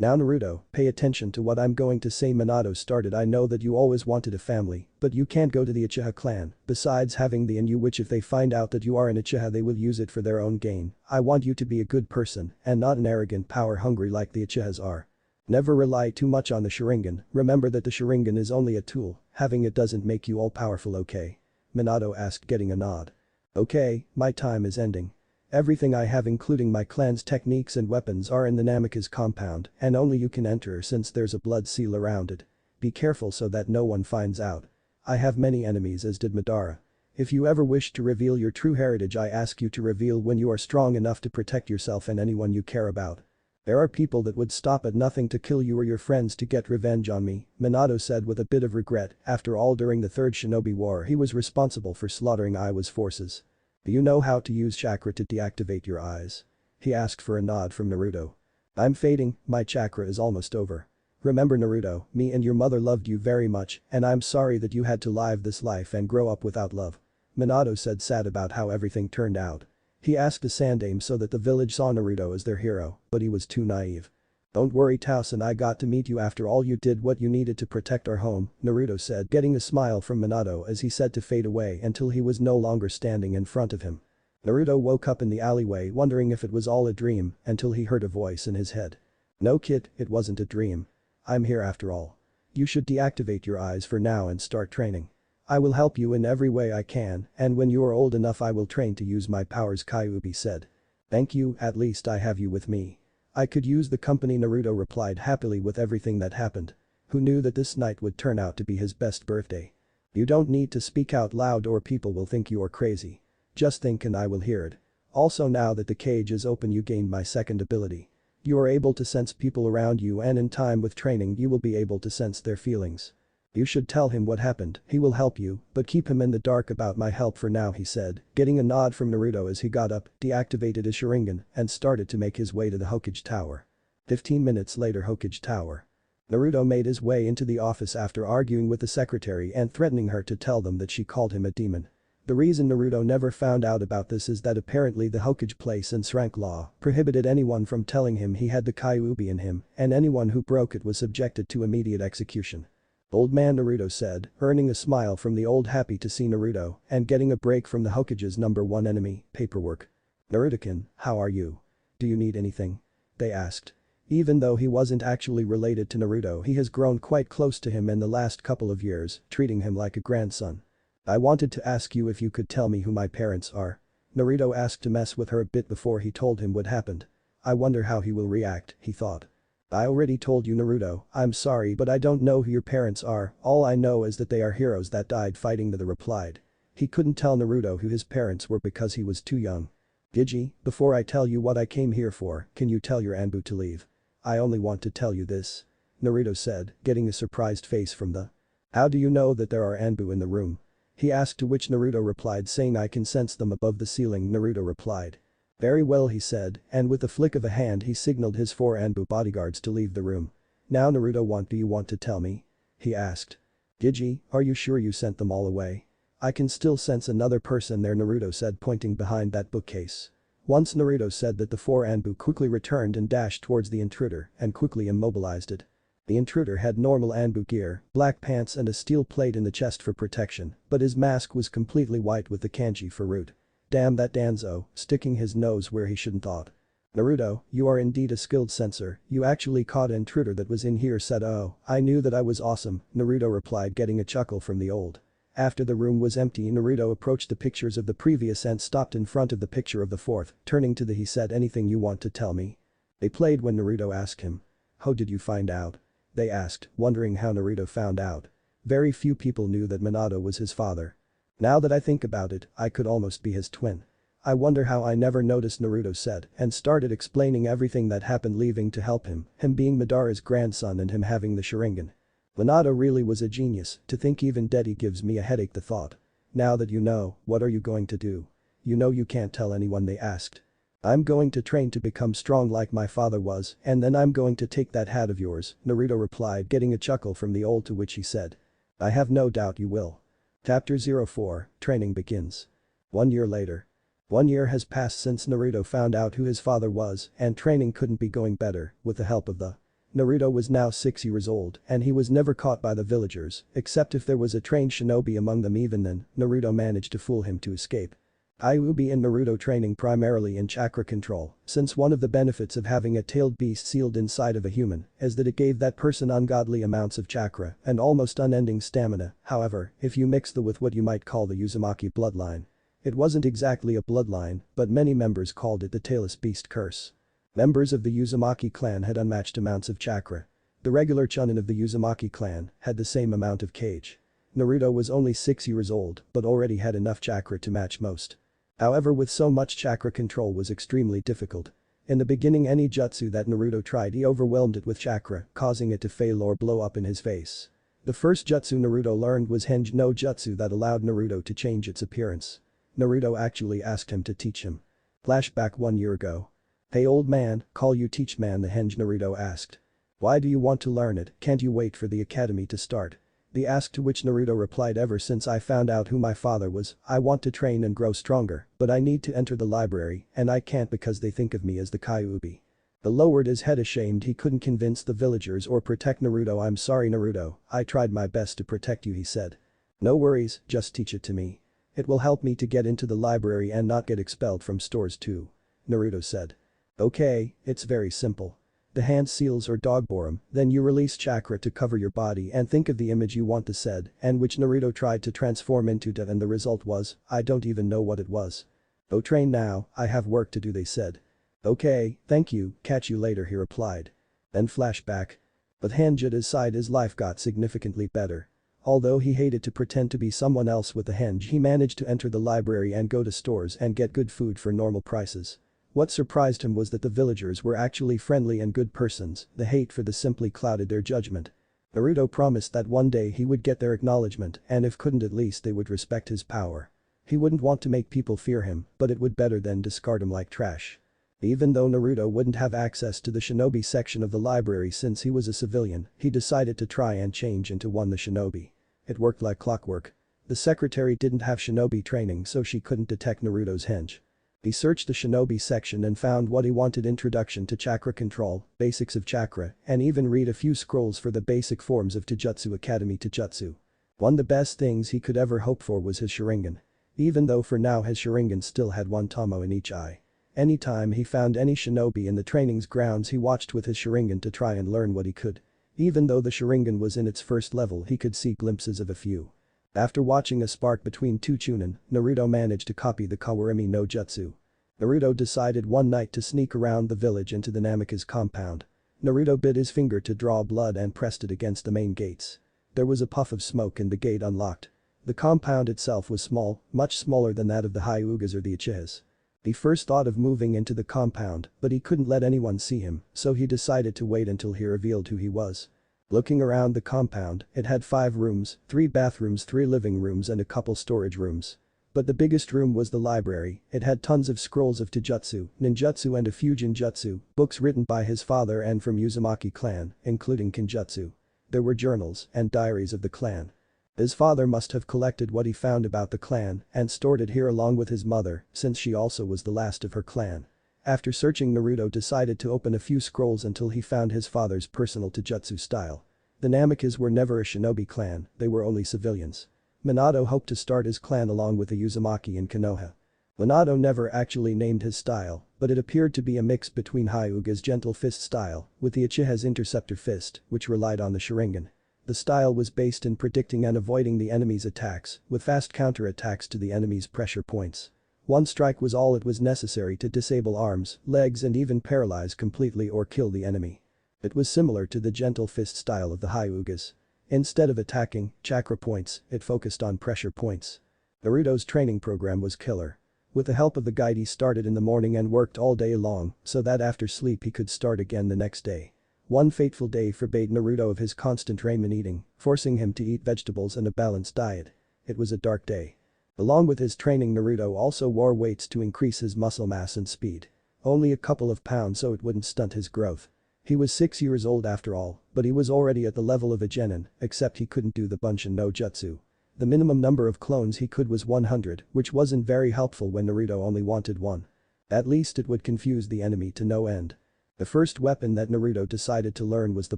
Now Naruto, pay attention to what I'm going to say, Minato started. I know that you always wanted a family, but you can't go to the Uchiha clan, besides having the Inu, which if they find out that you are an Uchiha they will use it for their own gain. I want you to be a good person and not an arrogant power hungry like the Uchihas are. Never rely too much on the Sharingan, remember that the Sharingan is only a tool, having it doesn't make you all powerful, okay? Minato asked, getting a nod. Okay, my time is ending. Everything I have including my clan's techniques and weapons are in the Namikaze compound and only you can enter since there's a blood seal around it. Be careful so that no one finds out. I have many enemies, as did Madara. If you ever wish to reveal your true heritage, I ask you to reveal when you are strong enough to protect yourself and anyone you care about. There are people that would stop at nothing to kill you or your friends to get revenge on me, Minato said with a bit of regret. After all, during the Third Shinobi War he was responsible for slaughtering Iwa's forces. Do you know how to use chakra to deactivate your eyes? He asked for a nod from Naruto. I'm fading, my chakra is almost over. Remember Naruto, me and your mother loved you very much and I'm sorry that you had to live this life and grow up without love. Minato said, sad about how everything turned out. He asked the Sandaime so that the village saw Naruto as their hero, but he was too naive. Don't worry Tausen, I got to meet you after all. You did what you needed to protect our home, Naruto said, getting a smile from Minato as he said to fade away until he was no longer standing in front of him. Naruto woke up in the alleyway wondering if it was all a dream until he heard a voice in his head. No kid, it wasn't a dream. I'm here after all. You should deactivate your eyes for now and start training. I will help you in every way I can, and when you are old enough I will train to use my powers, Kyubi said. Thank you, at least I have you with me. I could use the company, Naruto replied happily with everything that happened. Who knew that this night would turn out to be his best birthday? You don't need to speak out loud or people will think you are crazy. Just think and I will hear it. Also, now that the cage is open you gained my second ability. You are able to sense people around you and in time with training you will be able to sense their feelings. You should tell him what happened, he will help you, but keep him in the dark about my help for now, he said, getting a nod from Naruto as he got up, deactivated his Sharingan, and started to make his way to the Hokage Tower. 15 minutes later, Hokage Tower. Naruto made his way into the office after arguing with the secretary and threatening her to tell them that she called him a demon. The reason Naruto never found out about this is that apparently the Hokage place and rank law prohibited anyone from telling him he had the Kyubi in him, and anyone who broke it was subjected to immediate execution. Old man, Naruto said, earning a smile from the old, happy to see Naruto and getting a break from the Hokage's #1 enemy, paperwork. Naruto-kun, how are you? Do you need anything? They asked. Even though he wasn't actually related to Naruto, he has grown quite close to him in the last couple of years, treating him like a grandson. I wanted to ask you if you could tell me who my parents are. Naruto asked to mess with her a bit before he told him what happened. I wonder how he will react, he thought. I already told you, Naruto, I'm sorry but I don't know who your parents are, all I know is that they are heroes that died fighting, Naruto replied. He couldn't tell Naruto who his parents were because he was too young. Gigi, before I tell you what I came here for, can you tell your Anbu to leave? I only want to tell you this. Naruto said, getting a surprised face from the. How do you know that there are Anbu in the room? He asked, to which Naruto replied saying I can sense them above the ceiling. Naruto replied. Very well, he said, and with a flick of a hand he signaled his 4 Anbu bodyguards to leave the room. Now Naruto, do you want to tell me? He asked. Gigi, are you sure you sent them all away? I can still sense another person there, Naruto said, pointing behind that bookcase. Once Naruto said that the 4 Anbu quickly returned and dashed towards the intruder and quickly immobilized it. The intruder had normal Anbu gear, black pants and a steel plate in the chest for protection, but his mask was completely white with the kanji for root. Damn that Danzo, sticking his nose where he shouldn't thought. Naruto, you are indeed a skilled censor, you actually caught an intruder that was in here said oh, I knew that I was awesome, Naruto replied getting a chuckle from the old. After the room was empty Naruto approached the pictures of the previous and stopped in front of the picture of the fourth, turning to the he said anything you want to tell me. They played when Naruto asked him. How did you find out? They asked, wondering how Naruto found out. Very few people knew that Minato was his father. Now that I think about it, I could almost be his twin. I wonder how I never noticed, Naruto said and started explaining everything that happened leaving to help him being Madara's grandson and him having the Sharingan. Minato really was a genius, to think even Daddy gives me a headache the thought. Now that you know, what are you going to do? You know you can't tell anyone, they asked. I'm going to train to become strong like my father was and then I'm going to take that hat of yours, Naruto replied getting a chuckle from the old to which he said. I have no doubt you will. Chapter 04, Training begins. 1 year later. 1 year has passed since Naruto found out who his father was and training couldn't be going better with the help of the. Naruto was now 6 years old and he was never caught by the villagers except if there was a trained shinobi among them even then, Naruto managed to fool him to escape. Kyubi and Naruto training primarily in chakra control since one of the benefits of having a tailed beast sealed inside of a human is that it gave that person ungodly amounts of chakra and almost unending stamina, however, if you mix the with what you might call the Uzumaki bloodline. It wasn't exactly a bloodline, but many members called it the tailless beast curse. Members of the Uzumaki clan had unmatched amounts of chakra. The regular Chuunin of the Uzumaki clan had the same amount of kage. Naruto was only 6 years old but already had enough chakra to match most. However, with so much chakra control was extremely difficult. In the beginning any jutsu that Naruto tried he overwhelmed it with chakra, causing it to fail or blow up in his face. The first jutsu Naruto learned was Henge no Jutsu that allowed Naruto to change its appearance. Naruto actually asked him to teach him. Flashback 1 year ago. Hey old man, call you teach man, the Henge Naruto asked. Why do you want to learn it, can't you wait for the academy to start? The ask to which Naruto replied ever since I found out who my father was, I want to train and grow stronger, but I need to enter the library and I can't because they think of me as the Kyubi. The lowered his head ashamed he couldn't convince the villagers or protect Naruto. I'm sorry Naruto, I tried my best to protect you, he said. No worries, just teach it to me. It will help me to get into the library and not get expelled from stores too. Naruto said. Okay, it's very simple. The hand seals or dogborum, then you release chakra to cover your body and think of the image you want to said and which Naruto tried to transform into that and the result was, I don't even know what it was. Go train now, I have work to do, they said. Okay, thank you, catch you later, he replied. Then flashback. But Henge at his side his life got significantly better. Although he hated to pretend to be someone else with the Henge he managed to enter the library and go to stores and get good food for normal prices. What surprised him was that the villagers were actually friendly and good persons, the hate for the simply clouded their judgment. Naruto promised that one day he would get their acknowledgement and if couldn't at least they would respect his power. He wouldn't want to make people fear him, but it would better than discard him like trash. Even though Naruto wouldn't have access to the shinobi section of the library since he was a civilian, he decided to try and change into one the shinobi. It worked like clockwork. The secretary didn't have shinobi training so she couldn't detect Naruto's Henge. He searched the shinobi section and found what he wanted: introduction to chakra control, basics of chakra, and even read a few scrolls for the basic forms of Taijutsu Academy Taijutsu. One of the best things he could ever hope for was his Sharingan. Even though for now his Sharingan still had one tomo in each eye. Anytime he found any shinobi in the training's grounds he watched with his Sharingan to try and learn what he could. Even though the Sharingan was in its first level he could see glimpses of a few. After watching a spark between two Chuunin, Naruto managed to copy the Kawarimi no Jutsu. Naruto decided one night to sneak around the village into the Namikaze compound. Naruto bit his finger to draw blood and pressed it against the main gates. There was a puff of smoke and the gate unlocked. The compound itself was small, much smaller than that of the Hyugas or the Uchihas. He first thought of moving into the compound, but he couldn't let anyone see him, so he decided to wait until he revealed who he was. Looking around the compound, it had 5 rooms, 3 bathrooms, 3 living rooms and a couple storage rooms. But the biggest room was the library. It had tons of scrolls of Taijutsu, ninjutsu and a few Genjutsu, books written by his father and from Uzumaki clan, including Kinjutsu. There were journals and diaries of the clan. His father must have collected what he found about the clan and stored it here along with his mother, since she also was the last of her clan. After searching, Naruto decided to open a few scrolls until he found his father's personal taijutsu style. The Namikaze were never a shinobi clan, they were only civilians. Minato hoped to start his clan along with the Uzumaki in Konoha. Minato never actually named his style, but it appeared to be a mix between Hyuga's gentle fist style with the Uchiha's interceptor fist, which relied on the Sharingan. The style was based in predicting and avoiding the enemy's attacks, with fast counter-attacks to the enemy's pressure points. One strike was all it was necessary to disable arms, legs and even paralyze completely or kill the enemy. It was similar to the gentle fist style of the Hyugas. Instead of attacking chakra points, it focused on pressure points. Naruto's training program was killer. With the help of the guide he started in the morning and worked all day long so that after sleep he could start again the next day. One fateful day forbade Naruto of his constant ramen eating, forcing him to eat vegetables and a balanced diet. It was a dark day. Along with his training, Naruto also wore weights to increase his muscle mass and speed. Only a couple of pounds so it wouldn't stunt his growth. He was 6 years old after all, but he was already at the level of a genin, except he couldn't do the Bunshin no Jutsu. The minimum number of clones he could was 100, which wasn't very helpful when Naruto only wanted one. At least it would confuse the enemy to no end. The first weapon that Naruto decided to learn was the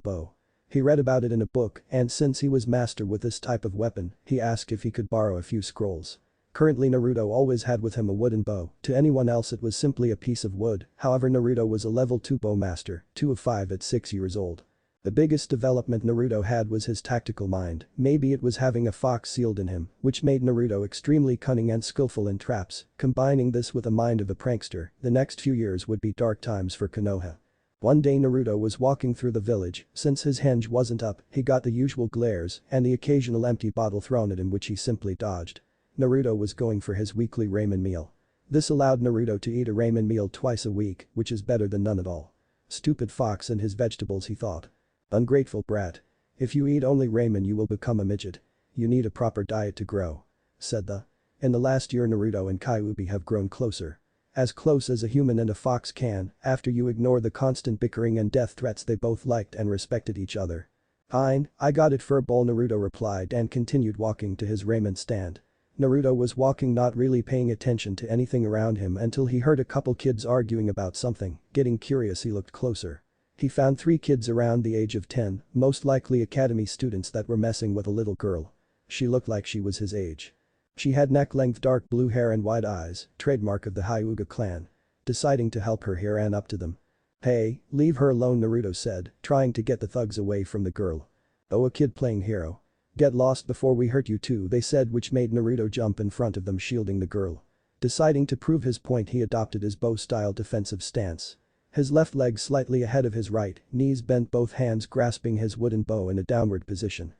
bow. He read about it in a book, and since he was master with this type of weapon, he asked if he could borrow a few scrolls. Currently Naruto always had with him a wooden bow, to anyone else it was simply a piece of wood, however Naruto was a level 2 bow master, 2 of 5 at 6 years old. The biggest development Naruto had was his tactical mind, maybe it was having a fox sealed in him, which made Naruto extremely cunning and skillful in traps. Combining this with the mind of a prankster, the next few years would be dark times for Konoha. One day Naruto was walking through the village, since his henge wasn't up, he got the usual glares and the occasional empty bottle thrown at him which he simply dodged. Naruto was going for his weekly ramen meal. This allowed Naruto to eat a ramen meal twice a week, which is better than none at all. Stupid fox and his vegetables, he thought. Ungrateful brat. If you eat only ramen you will become a midget. You need a proper diet to grow. Said the. In the last year Naruto and Kyubi have grown closer. As close as a human and a fox can, after you ignore the constant bickering and death threats they both liked and respected each other. Fine, I got it furball, Naruto replied and continued walking to his ramen stand. Naruto was walking, not really paying attention to anything around him until he heard a couple kids arguing about something. Getting curious he looked closer. He found 3 kids around the age of 10, most likely academy students that were messing with a little girl. She looked like she was his age. She had neck-length dark blue hair and wide eyes, trademark of the Hyuga clan. Deciding to help her, he ran up to them. Hey, leave her alone, Naruto said, trying to get the thugs away from the girl. Oh, a kid playing hero. Get lost before we hurt you too, they said, which made Naruto jump in front of them, shielding the girl. Deciding to prove his point, he adopted his bow-style defensive stance. His left leg slightly ahead of his right, knees bent, both hands grasping his wooden bow in a downward position.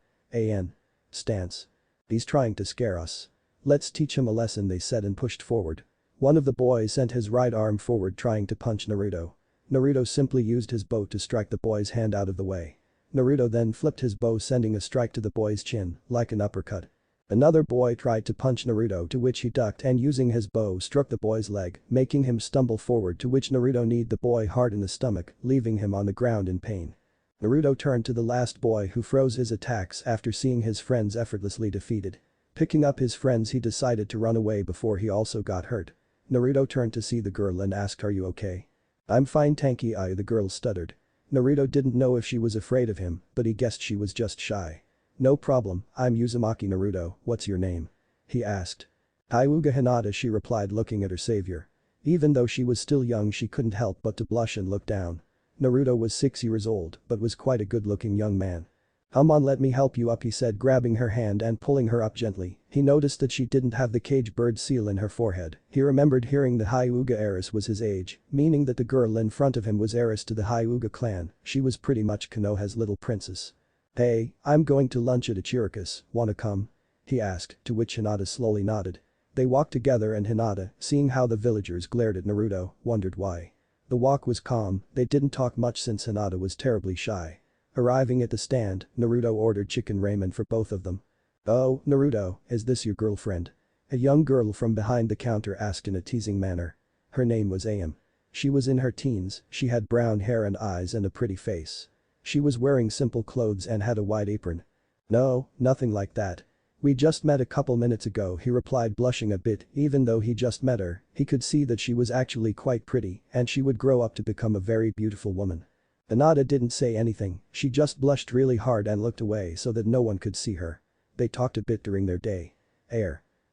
Stance. He's trying to scare us. Let's teach him a lesson, they said, and pushed forward. One of the boys sent his right arm forward trying to punch Naruto. Naruto simply used his bow to strike the boy's hand out of the way. Naruto then flipped his bow, sending a strike to the boy's chin, like an uppercut. Another boy tried to punch Naruto, to which he ducked and using his bow struck the boy's leg, making him stumble forward, to which Naruto kneed the boy hard in the stomach, leaving him on the ground in pain. Naruto turned to the last boy, who froze his attacks after seeing his friends effortlessly defeated. Picking up his friends, he decided to run away before he also got hurt. Naruto turned to see the girl and asked, "Are you okay?" "I'm fine, thank you," the girl stuttered. Naruto didn't know if she was afraid of him, but he guessed she was just shy. "No problem, I'm Uzumaki Naruto, what's your name?" he asked. "Hyuga Hinata," she replied, looking at her savior. Even though she was still young, she couldn't help but to blush and look down. Naruto was 6 years old, but was quite a good-looking young man. "Come on, let me help you up," he said, grabbing her hand and pulling her up gently. He noticed that she didn't have the cage bird seal in her forehead. He remembered hearing the Hyuga heiress was his age, meaning that the girl in front of him was heiress to the Hyuga clan. She was pretty much Konoha's little princess. "Hey, I'm going to lunch at Ichiraku's, wanna come?" he asked, to which Hinata slowly nodded. They walked together and Hinata, seeing how the villagers glared at Naruto, wondered why. The walk was calm, they didn't talk much since Hinata was terribly shy. Arriving at the stand, Naruto ordered chicken ramen for both of them. "Oh, Naruto, is this your girlfriend?" a young girl from behind the counter asked in a teasing manner. Her name was Ayam. She was in her teens, she had brown hair and eyes and a pretty face. She was wearing simple clothes and had a white apron. "No, nothing like that. "We just met a couple minutes ago," he replied, blushing a bit. Even though he just met her, he could see that she was actually quite pretty and she would grow up to become a very beautiful woman. Hinata didn't say anything, she just blushed really hard and looked away so that no one could see her. They talked a bit during their day.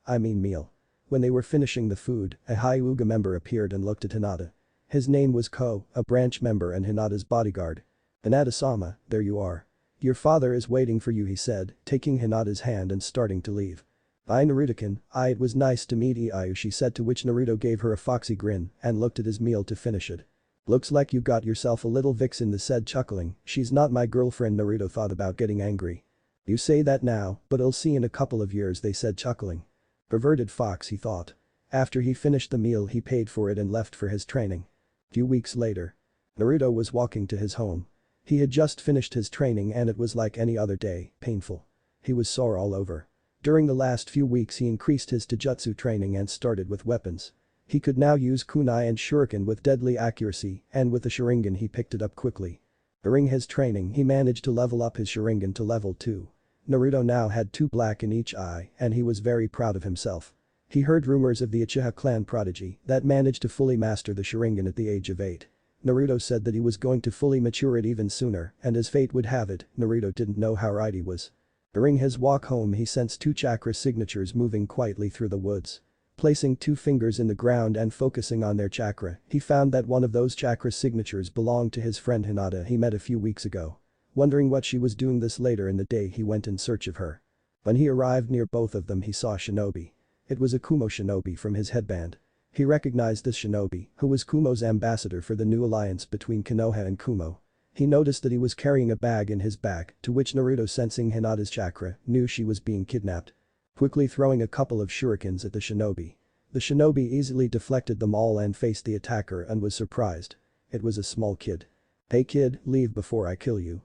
Meal. When they were finishing the food, a Hyuga member appeared and looked at Hinata. His name was Ko, a branch member and Hinata's bodyguard. "Hinata-sama, there you are. Your father is waiting for you," he said, taking Hinata's hand and starting to leave. Naruto-kun, it was nice to meet you," she said, to which Naruto gave her a foxy grin and looked at his meal to finish it. "Looks like you got yourself a little vixen," said, chuckling. "She's not my girlfriend." Naruto thought about getting angry. "You say that now, but I'll see in a couple of years," they said, chuckling. Perverted fox, he thought. After he finished the meal, he paid for it and left for his training. Few weeks later. Naruto was walking to his home. He had just finished his training and it was like any other day, painful. He was sore all over. During the last few weeks he increased his taijutsu training and started with weapons. He could now use kunai and shuriken with deadly accuracy, and with the sharingan he picked it up quickly. During his training he managed to level up his sharingan to level 2. Naruto now had 2 black in each eye and he was very proud of himself. He heard rumors of the Uchiha clan Prodigy that managed to fully master the sharingan at the age of 8. Naruto said that he was going to fully mature it even sooner, and as fate would have it, Naruto didn't know how right he was. During his walk home he sensed 2 chakra signatures moving quietly through the woods. Placing 2 fingers in the ground and focusing on their chakra, he found that one of those chakra signatures belonged to his friend Hinata he met a few weeks ago. Wondering what she was doing this later in the day, he went in search of her. When he arrived near both of them, he saw Shinobi. It was a Kumo Shinobi from his headband. He recognized this Shinobi, who was Kumo's ambassador for the new alliance between Konoha and Kumo. He noticed that he was carrying a bag in his back, to which Naruto, sensing Hinata's chakra, knew she was being kidnapped. Quickly throwing a couple of shurikens at the Shinobi. The Shinobi easily deflected them all and faced the attacker and was surprised. It was a small kid. "Hey kid, leave before I kill you.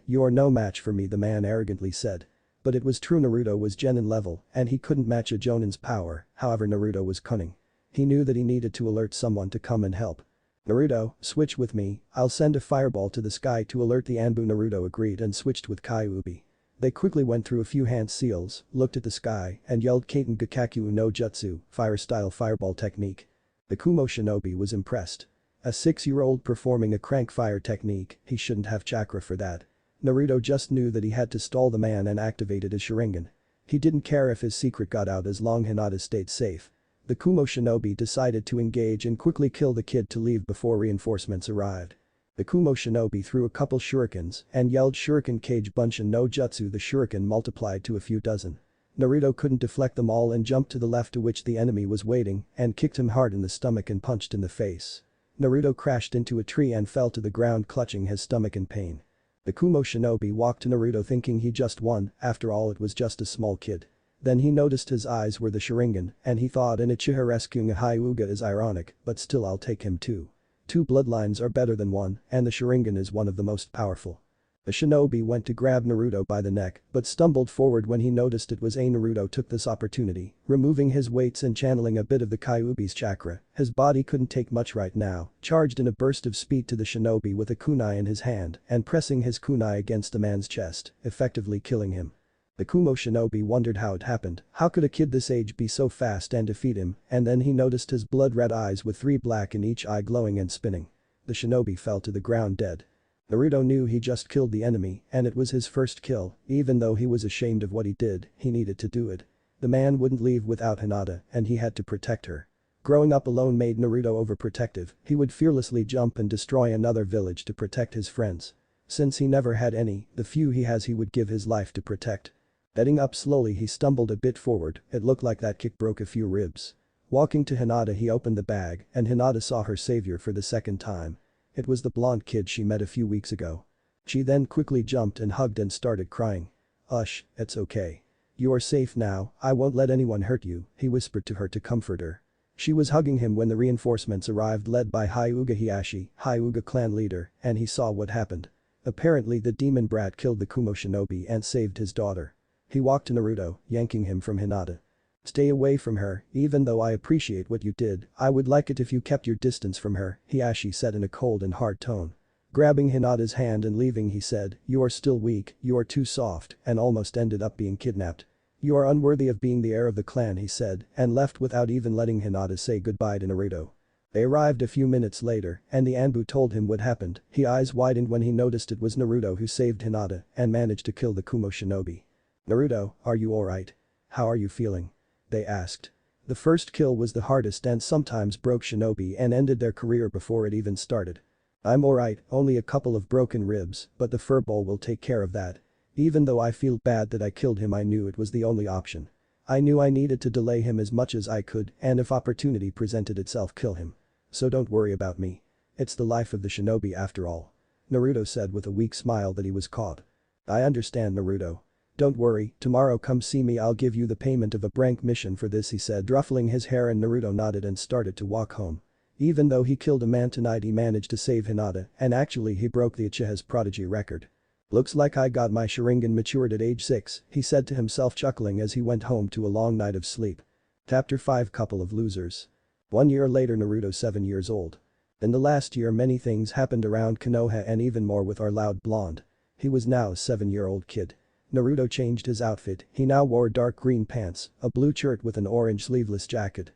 You're no match for me," the man arrogantly said. But it was true, Naruto was genin level and he couldn't match a jonin's power, however Naruto was cunning. He knew that he needed to alert someone to come and help. "Naruto, switch with me, I'll send a fireball to the sky to alert the Anbu." Naruto agreed and switched with Kyubi. They quickly went through a few hand seals, looked at the sky and yelled Kaiten Gakakyu no Jutsu, fire-style fireball technique. The Kumo Shinobi was impressed. A 6-year-old performing a crank fire technique, he shouldn't have chakra for that. Naruto just knew that he had to stall the man and activated his sharingan. He didn't care if his secret got out as long Hinata stayed safe. The Kumo Shinobi decided to engage and quickly kill the kid to leave before reinforcements arrived. The Kumo Shinobi threw a couple shurikens and yelled Shuriken Kage Bunshin no Jutsu. The shuriken multiplied to a few dozen. Naruto couldn't deflect them all and jumped to the left, to which the enemy was waiting, and kicked him hard in the stomach and punched in the face. Naruto crashed into a tree and fell to the ground, clutching his stomach in pain. The Kumo Shinobi walked to Naruto thinking he just won, after all it was just a small kid. Then he noticed his eyes were the sharingan and he thought an Uchiha rescuing a Hyuga is ironic, but still I'll take him too. 2 bloodlines are better than 1 and the sharingan is one of the most powerful. The shinobi went to grab Naruto by the neck but stumbled forward when he noticed it was Naruto took this opportunity, removing his weights and channeling a bit of the Kyubi's chakra. His body couldn't take much right now, charged in a burst of speed to the shinobi with a kunai in his hand and pressing his kunai against the man's chest, effectively killing him. The Kumo shinobi wondered how it happened. How could a kid this age be so fast and defeat him? And then he noticed his blood-red eyes with 3 black in each eye glowing and spinning. The shinobi fell to the ground dead. Naruto knew he just killed the enemy and it was his first kill. Even though he was ashamed of what he did, he needed to do it. The man wouldn't leave without Hinata and he had to protect her. Growing up alone made Naruto overprotective. He would fearlessly jump and destroy another village to protect his friends. Since he never had any, the few he has he would give his life to protect. Getting up slowly, he stumbled a bit forward. It looked like that kick broke a few ribs. Walking to Hinata, he opened the bag and Hinata saw her savior for the second time. It was the blonde kid she met a few weeks ago. She then quickly jumped and hugged and started crying. "Ush, it's okay. You are safe now, I won't let anyone hurt you," he whispered to her to comfort her. She was hugging him when the reinforcements arrived led by Hyuga Hiashi, Hyuga clan leader, and he saw what happened. Apparently the demon brat killed the Kumo shinobi and saved his daughter. He walked to Naruto, yanking him from Hinata. "Stay away from her, even though I appreciate what you did, I would like it if you kept your distance from her," Hiashi said in a cold and hard tone. Grabbing Hinata's hand and leaving, he said, "You are still weak, you are too soft," and almost ended up being kidnapped. "You are unworthy of being the heir of the clan," he said, and left without even letting Hinata say goodbye to Naruto. They arrived a few minutes later, and the Anbu told him what happened. His eyes widened when he noticed it was Naruto who saved Hinata and managed to kill the Kumo shinobi. "Naruto, are you alright? How are you feeling?" they asked. The first kill was the hardest and sometimes broke shinobi and ended their career before it even started. "I'm alright, only a couple of broken ribs, but the furball will take care of that. Even though I feel bad that I killed him, I knew it was the only option. I knew I needed to delay him as much as I could and if opportunity presented itself, kill him. So don't worry about me. It's the life of the shinobi after all," Naruto said with a weak smile that he was caught. "I understand, Naruto. Don't worry, tomorrow come see me, I'll give you the payment of a rank mission for this," he said, ruffling his hair, and Naruto nodded and started to walk home. Even though he killed a man tonight, he managed to save Hinata, and actually he broke the Uchiha's Prodigy record. "Looks like I got my Sharingan matured at age 6, he said to himself, chuckling as he went home to a long night of sleep. Chapter 5 Couple of Losers. 1 year later, Naruto 7 years old. In the last year many things happened around Konoha and even more with our loud blonde. He was now a 7-year-old kid. Naruto changed his outfit, he now wore dark green pants, a blue shirt with an orange sleeveless jacket.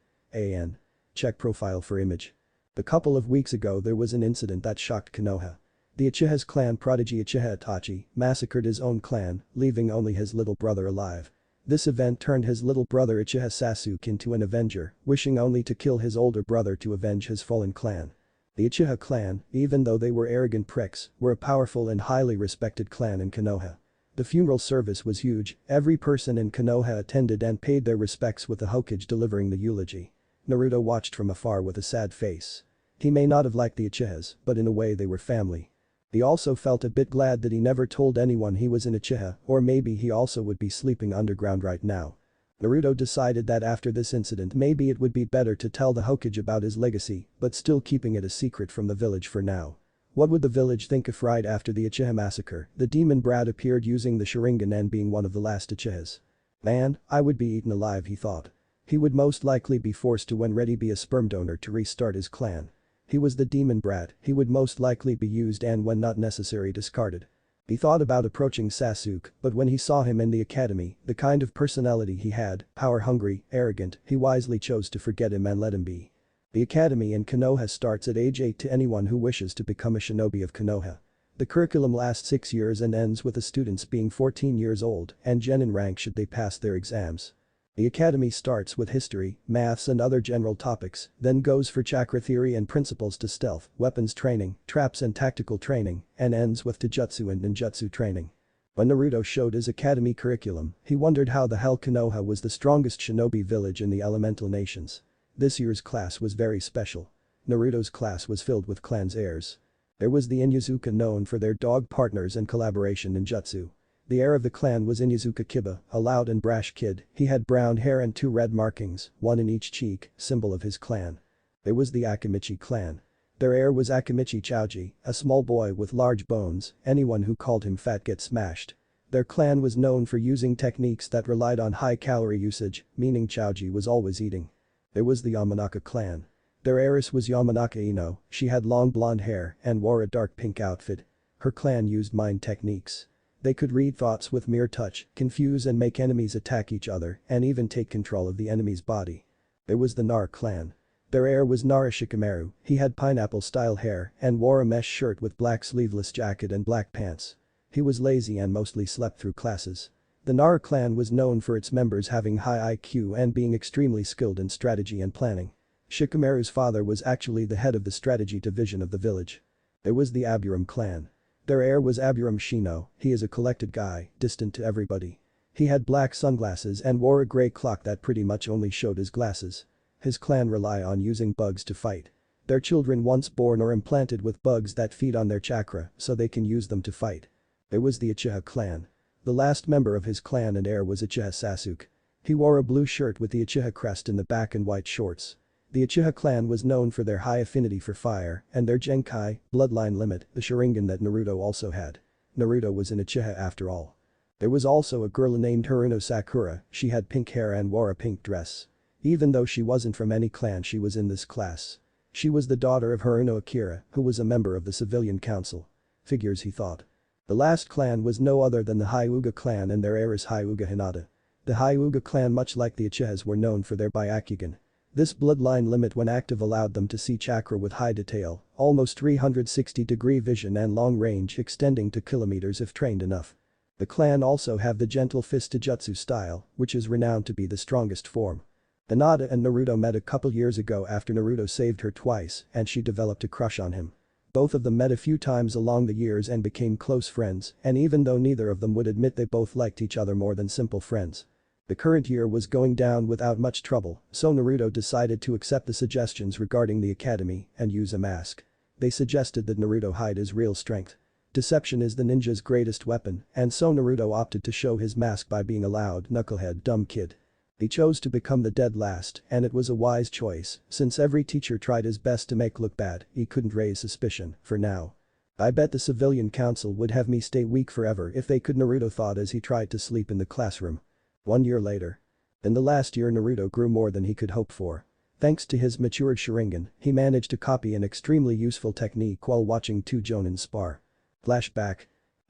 Check profile for image. A couple of weeks ago there was an incident that shocked Konoha. The Uchiha's clan Prodigy Uchiha Itachi massacred his own clan, leaving only his little brother alive. This event turned his little brother Uchiha Sasuke into an avenger, wishing only to kill his older brother to avenge his fallen clan. The Uchiha clan, even though they were arrogant pricks, were a powerful and highly respected clan in Konoha. The funeral service was huge, every person in Konoha attended and paid their respects with the Hokage delivering the eulogy. Naruto watched from afar with a sad face. He may not have liked the Uchihas, but in a way they were family. He also felt a bit glad that he never told anyone he was an Uchiha, or maybe he also would be sleeping underground right now. Naruto decided that after this incident maybe it would be better to tell the Hokage about his legacy, but still keeping it a secret from the village for now. What would the village think if right after the Uchiha massacre, the demon brat appeared using the Sharingan and being one of the last Uchihas? "Man, I would be eaten alive," he thought. He would most likely be forced to when ready be a sperm donor to restart his clan. He was the demon brat, he would most likely be used and when not necessary discarded. He thought about approaching Sasuke, but when he saw him in the academy, the kind of personality he had, power-hungry, arrogant, he wisely chose to forget him and let him be. The academy in Konoha starts at age 8 to anyone who wishes to become a shinobi of Konoha. The curriculum lasts 6 years and ends with the students being 14 years old and genin rank should they pass their exams. The academy starts with history, maths and other general topics, then goes for chakra theory and principles to stealth, weapons training, traps and tactical training, and ends with taijutsu and ninjutsu training. When Naruto showed his academy curriculum, he wondered how the hell Konoha was the strongest shinobi village in the elemental nations. This year's class was very special. Naruto's class was filled with clan's heirs. There was the Inyazuka, known for their dog partners and collaboration in jutsu. The heir of the clan was Inyazuka Kiba, a loud and brash kid. He had brown hair and 2 red markings, one in each cheek, symbol of his clan. There was the Akimichi clan. Their heir was Akimichi Chouji, a small boy with large bones, anyone who called him fat gets smashed. Their clan was known for using techniques that relied on high calorie usage, meaning Chouji was always eating. There was the Yamanaka clan. Their heiress was Yamanaka Ino, she had long blonde hair and wore a dark pink outfit. Her clan used mind techniques. They could read thoughts with mere touch, confuse and make enemies attack each other, and even take control of the enemy's body. There was the Nara clan. Their heir was Nara Shikamaru, he had pineapple-style hair and wore a mesh shirt with black sleeveless jacket and black pants. He was lazy and mostly slept through classes. The Nara clan was known for its members having high IQ and being extremely skilled in strategy and planning. Shikamaru's father was actually the head of the strategy division of the village. There was the Aburam clan. Their heir was Aburam Shino, he is a collected guy, distant to everybody. He had black sunglasses and wore a grey clock that pretty much only showed his glasses. His clan rely on using bugs to fight. Their children once born are implanted with bugs that feed on their chakra so they can use them to fight. There was the Uchiha clan. The last member of his clan and heir was Uchiha Sasuke. He wore a blue shirt with the Uchiha crest in the back and white shorts. The Uchiha clan was known for their high affinity for fire and their Genkai, bloodline limit, the Sharingan that Naruto also had. Naruto was an Uchiha after all. There was also a girl named Haruno Sakura, she had pink hair and wore a pink dress. Even though she wasn't from any clan, she was in this class. She was the daughter of Haruno Akira, who was a member of the civilian council. Figures, he thought. The last clan was no other than the Hyuga clan and their heiress Hyuga Hinata. The Hyuga clan, much like the Uchihas, were known for their Byakugan. This bloodline limit when active allowed them to see chakra with high detail, almost 360-degree vision and long range extending to kilometers if trained enough. The clan also have the gentle fist jutsu style, which is renowned to be the strongest form. Hinata and Naruto met a couple years ago after Naruto saved her twice and she developed a crush on him. Both of them met a few times along the years and became close friends, and even though neither of them would admit, they both liked each other more than simple friends. The current year was going down without much trouble, so Naruto decided to accept the suggestions regarding the academy and use a mask. They suggested that Naruto hide his real strength. Deception is the ninja's greatest weapon, and so Naruto opted to show his mask by being a loud, knucklehead, dumb kid. He chose to become the dead last, and it was a wise choice, since every teacher tried his best to make look bad, he couldn't raise suspicion, for now. I bet the civilian council would have me stay weak forever if they could, Naruto thought as he tried to sleep in the classroom. 1 year later. In the last year Naruto grew more than he could hope for. Thanks to his matured Sharingan, he managed to copy an extremely useful technique while watching two Jonin spar. Flashback.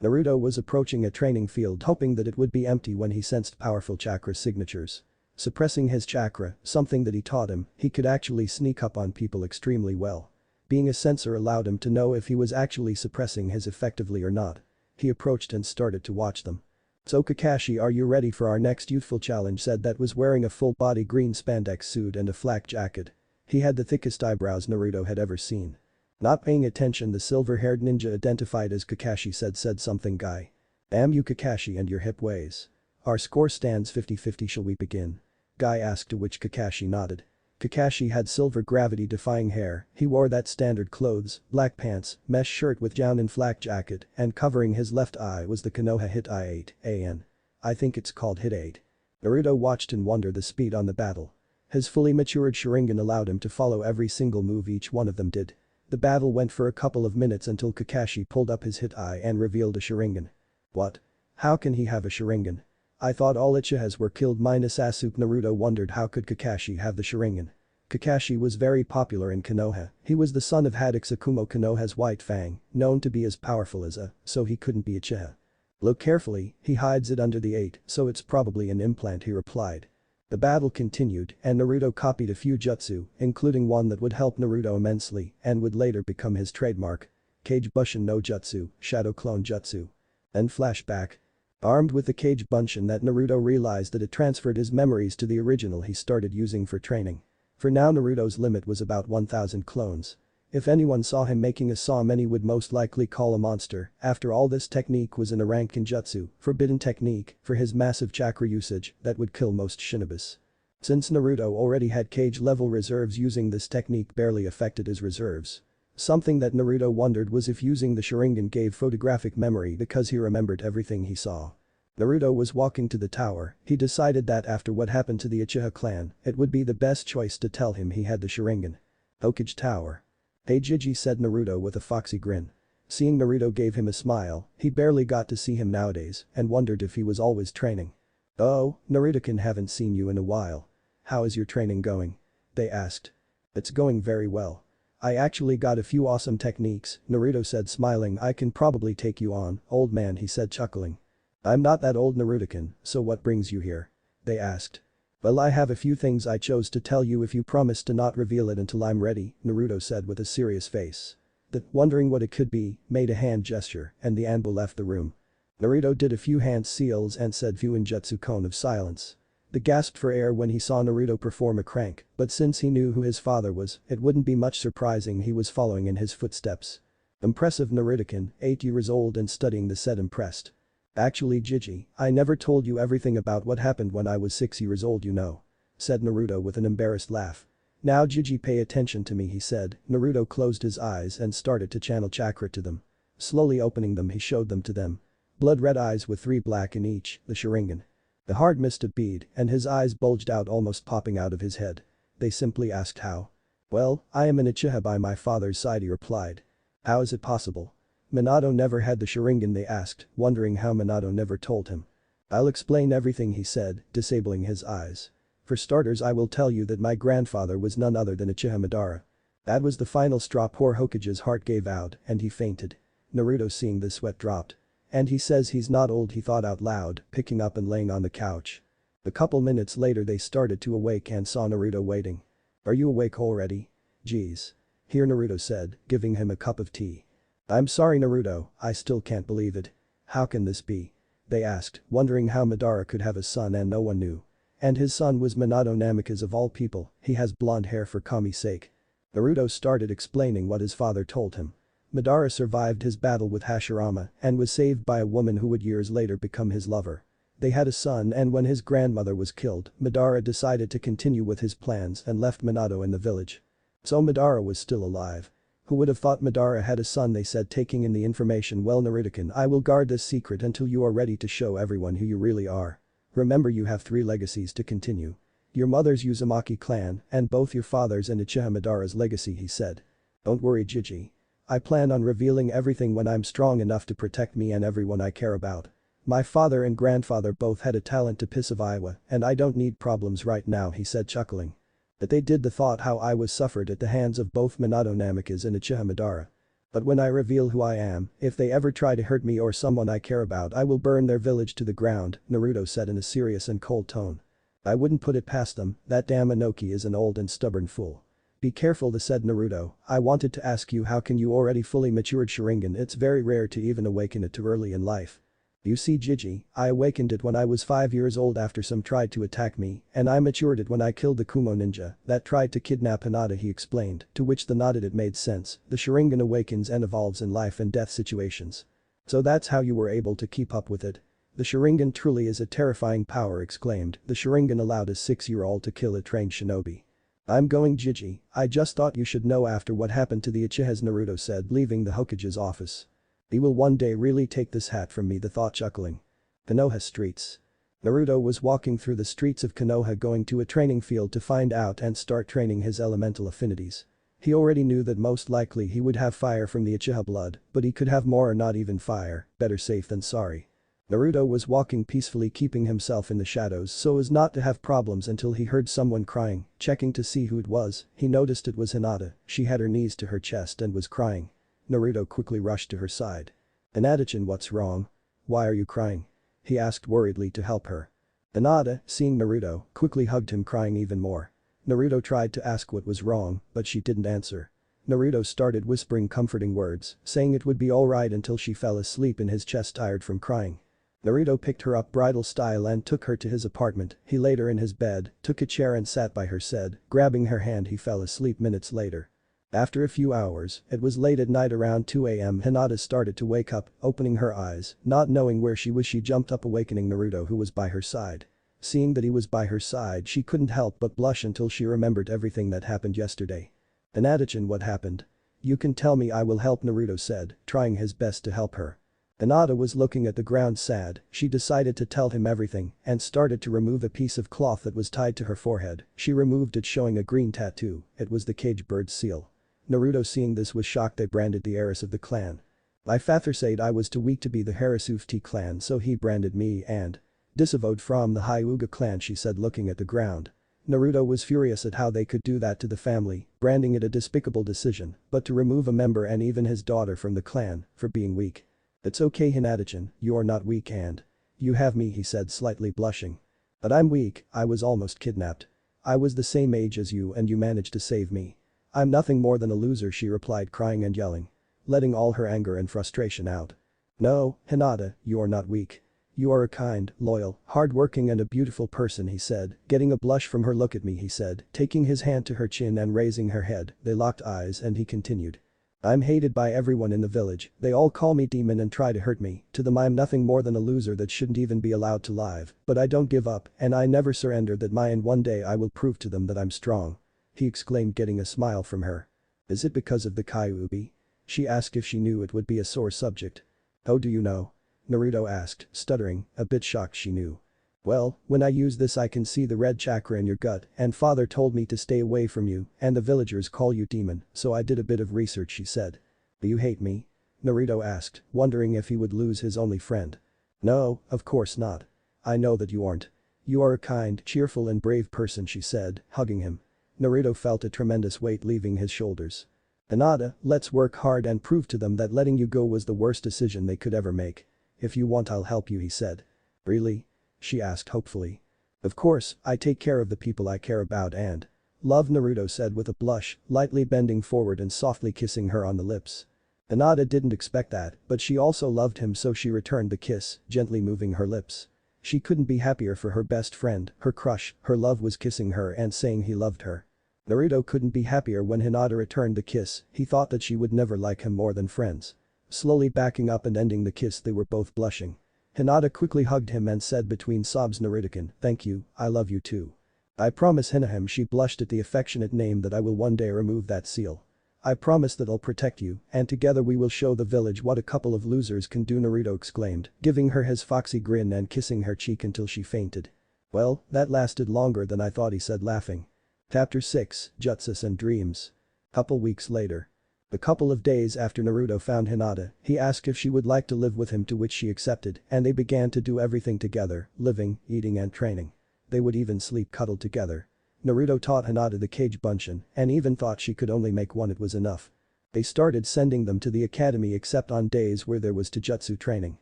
Naruto was approaching a training field hoping that it would be empty when he sensed powerful chakra signatures. Suppressing his chakra, something that he taught him, he could actually sneak up on people extremely well. Being a sensor allowed him to know if he was actually suppressing his effectively or not. He approached and started to watch them. "So Kakashi, are you ready for our next youthful challenge?" said that was wearing a full-body green spandex suit and a flak jacket. He had the thickest eyebrows Naruto had ever seen. Not paying attention, the silver-haired ninja identified as Kakashi said something guy. "Damn you Kakashi and your hip ways. Our score stands 50-50, shall we begin?" Guy asked, to which Kakashi nodded. Kakashi had silver gravity-defying hair, he wore that standard clothes, black pants, mesh shirt with Jounin flak jacket, and covering his left eye was the Konoha hit I-8, AN. I think it's called hit 8. Naruto watched in wonder the speed on the battle. His fully matured Sharingan allowed him to follow every single move each one of them did. The battle went for a couple of minutes until Kakashi pulled up his hit eye and revealed a Sharingan. What? How can he have a Sharingan? I thought all Uchihas were killed minus Sasuke. Naruto wondered how could Kakashi have the Sharingan. Kakashi was very popular in Konoha, he was the son of Haddock Akumo Konoha's White Fang, known to be as powerful as a, so he couldn't be Uchiha. Look carefully, he hides it under the 8, so it's probably an implant, he replied. The battle continued and Naruto copied a few jutsu, including one that would help Naruto immensely and would later become his trademark. Kage Bushin no Jutsu, Shadow Clone Jutsu. Then flashback. Armed with the Kage Bunshin that Naruto realized that it transferred his memories to the original he started using for training. For now Naruto's limit was about 1000 clones. If anyone saw him making a saw, many would most likely call a monster. After all, this technique was in a rank Kenjutsu, forbidden technique, for his massive chakra usage that would kill most shinobis. Since Naruto already had Kage level reserves, using this technique barely affected his reserves. Something that Naruto wondered was if using the Sharingan gave photographic memory because he remembered everything he saw. Naruto was walking to the tower, he decided that after what happened to the Uchiha clan, it would be the best choice to tell him he had the Sharingan. Hokage Tower. "Hey Gigi," said Naruto with a foxy grin. Seeing Naruto gave him a smile, he barely got to see him nowadays and wondered if he was always training. "Oh, Naruto-kun, haven't seen you in a while. How is your training going?" they asked. "It's going very well. I actually got a few awesome techniques," Naruto said smiling. "I can probably take you on, old man," he said chuckling. "I'm not that old, Naruto-kun, so what brings you here?" they asked. "Well, I have a few things I chose to tell you if you promise to not reveal it until I'm ready," Naruto said with a serious face. That, wondering what it could be, made a hand gesture and the Anbu left the room. Naruto did a few hand seals and said Fuinjutsu cone of silence. They gasped for air when he saw Naruto perform a crank, but since he knew who his father was, it wouldn't be much surprising he was following in his footsteps. Impressive, Naruto-kun, 8 years old and studying the set, impressed. "Actually Gigi, I never told you everything about what happened when I was 6 years old, you know," said Naruto with an embarrassed laugh. "Now Gigi, pay attention to me," he said. Naruto closed his eyes and started to channel chakra to them. Slowly opening them, he showed them to them. Blood red eyes with 3 black in each, the Sharingan. The heart missed a bead and his eyes bulged out, almost popping out of his head. They simply asked how. "Well, I am an Uchiha by my father's side," he replied. "How is it possible?" "Minato never had the Sharingan," they asked, wondering how Minato never told him. "I'll explain everything," he said, disabling his eyes. "For starters, I will tell you that my grandfather was none other than Uchiha Madara." That was the final straw. Poor Hokage's heart gave out and he fainted. Naruto, seeing this, sweat dropped. "And he says he's not old," he thought out loud, picking up and laying on the couch. A couple minutes later they started to awake and saw Naruto waiting. "Are you awake already?" "Geez." Here Naruto said, giving him a cup of tea. "I'm sorry Naruto, I still can't believe it. How can this be?" They asked, wondering how Madara could have a son and no one knew. And his son was Minato Namikaze of all people, he has blonde hair for Kami's sake. Naruto started explaining what his father told him. Madara survived his battle with Hashirama and was saved by a woman who would years later become his lover. They had a son and when his grandmother was killed, Madara decided to continue with his plans and left Minato in the village. So Madara was still alive. Who would have thought Madara had a son, they said, taking in the information. "Well Naruto-kun, I will guard this secret until you are ready to show everyone who you really are. Remember you have 3 legacies to continue. Your mother's Uzumaki clan and both your father's and Uchiha Madara's legacy," he said. "Don't worry Gigi. I plan on revealing everything when I'm strong enough to protect me and everyone I care about. My father and grandfather both had a talent to piss of Iowa and I don't need problems right now," he said chuckling. "That they did the thought how I was suffered at the hands of both Minato Namikaze and Uchiha Madara. But when I reveal who I am, if they ever try to hurt me or someone I care about I will burn their village to the ground," Naruto said in a serious and cold tone. "I wouldn't put it past them, that damn Inoki is an old and stubborn fool." "Be careful," said Naruto. "I wanted to ask you how can you already fully matured Sharingan, it's very rare to even awaken it too early in life." "You see Gigi, I awakened it when I was 5 years old after some tried to attack me and I matured it when I killed the Kumo ninja that tried to kidnap Hinata," he explained, to which the nodded it made sense, the Sharingan awakens and evolves in life and death situations. "So that's how you were able to keep up with it. The Sharingan truly is a terrifying power," exclaimed, "the Sharingan allowed a 6-year-old to kill a trained shinobi." "I'm going Gigi, I just thought you should know after what happened to the Uchihas," Naruto said, leaving the Hokage's office. "He will one day really take this hat from me," the thought chuckling. Konoha streets. Naruto was walking through the streets of Konoha going to a training field to find out and start training his elemental affinities. He already knew that most likely he would have fire from the Uchiha blood, but he could have more or not even fire, better safe than sorry. Naruto was walking peacefully keeping himself in the shadows so as not to have problems until he heard someone crying, checking to see who it was, he noticed it was Hinata, she had her knees to her chest and was crying. Naruto quickly rushed to her side. "Hinata-chan, what's wrong? Why are you crying?" he asked worriedly to help her. Hinata, seeing Naruto, quickly hugged him crying even more. Naruto tried to ask what was wrong, but she didn't answer. Naruto started whispering comforting words, saying it would be alright until she fell asleep in his chest tired from crying. Naruto picked her up bridal style and took her to his apartment, he laid her in his bed, took a chair and sat by her side, grabbing her hand he fell asleep minutes later. After a few hours, it was late at night around 2 a.m. Hinata started to wake up, opening her eyes, not knowing where she was she jumped up awakening Naruto who was by her side. Seeing that he was by her side she couldn't help but blush until she remembered everything that happened yesterday. "Hinata-chan, what happened? You can tell me, I will help," Naruto said, trying his best to help her. Hinata was looking at the ground sad, she decided to tell him everything and started to remove a piece of cloth that was tied to her forehead, she removed it showing a green tattoo, it was the cage bird's seal. Naruto seeing this was shocked. They branded the heiress of the clan. "My father said I was too weak to be the heiress of the clan so he branded me and disavowed from the Hyuga clan," she said looking at the ground. Naruto was furious at how they could do that to the family, branding it a despicable decision, but to remove a member and even his daughter from the clan for being weak. "It's okay Hinata-chan, you are not weak and you have me," he said slightly blushing. "But I'm weak, I was almost kidnapped. I was the same age as you and you managed to save me. I'm nothing more than a loser," she replied crying and yelling. Letting all her anger and frustration out. "No, Hinata, you are not weak. You are a kind, loyal, hard-working and a beautiful person," he said, getting a blush from her. "Look at me," he said, taking his hand to her chin and raising her head, they locked eyes and he continued. "I'm hated by everyone in the village, they all call me demon and try to hurt me, to them I'm nothing more than a loser that shouldn't even be allowed to live, but I don't give up and I never surrender that and one day I will prove to them that I'm strong." He exclaimed getting a smile from her. "Is it because of the Kyubi?" She asked if she knew it would be a sore subject. "How do you know?" Naruto asked, stuttering, a bit shocked she knew. "Well, when I use this I can see the red chakra in your gut and father told me to stay away from you and the villagers call you demon, so I did a bit of research," she said. "Do you hate me?" Naruto asked, wondering if he would lose his only friend. "No, of course not. I know that you aren't. You are a kind, cheerful and brave person," she said, hugging him. Naruto felt a tremendous weight leaving his shoulders. "Hinata, let's work hard and prove to them that letting you go was the worst decision they could ever make. If you want I'll help you," he said. "Really?" she asked hopefully. Of course, I take care of the people I care about and love, Naruto said with a blush, lightly bending forward and softly kissing her on the lips. Hinata didn't expect that, but she also loved him, so she returned the kiss, gently moving her lips. She couldn't be happier for her best friend, her crush, her love was kissing her and saying he loved her. Naruto couldn't be happier when Hinata returned the kiss, he thought that she would never like him more than friends. Slowly backing up and ending the kiss, they were both blushing. Hinata quickly hugged him and said between sobs, Naruto-kun, thank you, I love you too. I promise, Hinata. She blushed at the affectionate name, that I will one day remove that seal. I promise that I'll protect you, and together we will show the village what a couple of losers can do, Naruto exclaimed, giving her his foxy grin and kissing her cheek until she fainted. Well, that lasted longer than I thought, he said laughing. Chapter 6, Jutsus and Dreams. Couple weeks later. A couple of days after Naruto found Hinata, he asked if she would like to live with him, to which she accepted, and they began to do everything together, living, eating and training. They would even sleep cuddled together. Naruto taught Hinata the Kage Bunshin and even thought she could only make one, it was enough. They started sending them to the academy except on days where there was taijutsu training.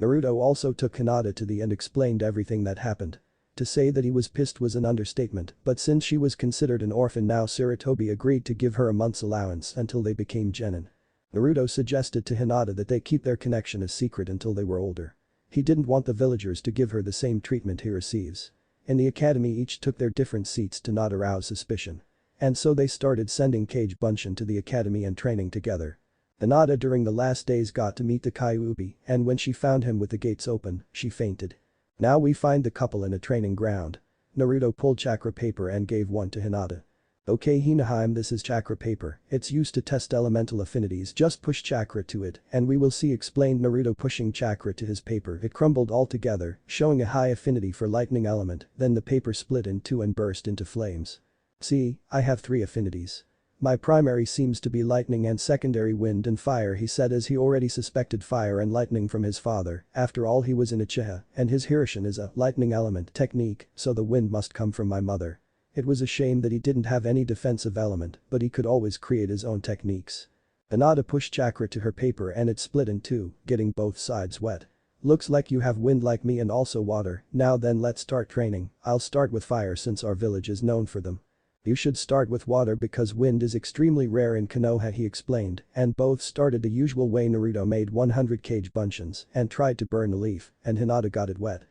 Naruto also took Hinata to the and explained everything that happened. To say that he was pissed was an understatement, but since she was considered an orphan now, Sarutobi agreed to give her a month's allowance until they became genin. Naruto suggested to Hinata that they keep their connection a secret until they were older. He didn't want the villagers to give her the same treatment he receives. In the academy, each took their different seats to not arouse suspicion. And so they started sending Kage Bunshin to the academy and training together. Hinata during the last days got to meet the Kyubi, and when she found him with the gates open, she fainted. Now we find the couple in a training ground. Naruto pulled chakra paper and gave one to Hinata. Okay Hinaheim, this is chakra paper, it's used to test elemental affinities, just push chakra to it and we will see, explained Naruto, pushing chakra to his paper. It crumbled all together, showing a high affinity for lightning element, then the paper split in two and burst into flames. See, I have 3 affinities. My primary seems to be lightning and secondary wind and fire, he said, as he already suspected fire and lightning from his father. After all, he was an uchiha and his Hirishin is a lightning element technique, so the wind must come from my mother. It was a shame that he didn't have any defensive element, but he could always create his own techniques. Hinata pushed chakra to her paper and it split in two, getting both sides wet. Looks like you have wind like me and also water, now then let's start training. I'll start with fire since our village is known for them. You should start with water because wind is extremely rare in Konoha, he explained, and both started the usual way. Naruto made 100 Kage Bunshins and tried to burn a leaf, and Hinata got it wet.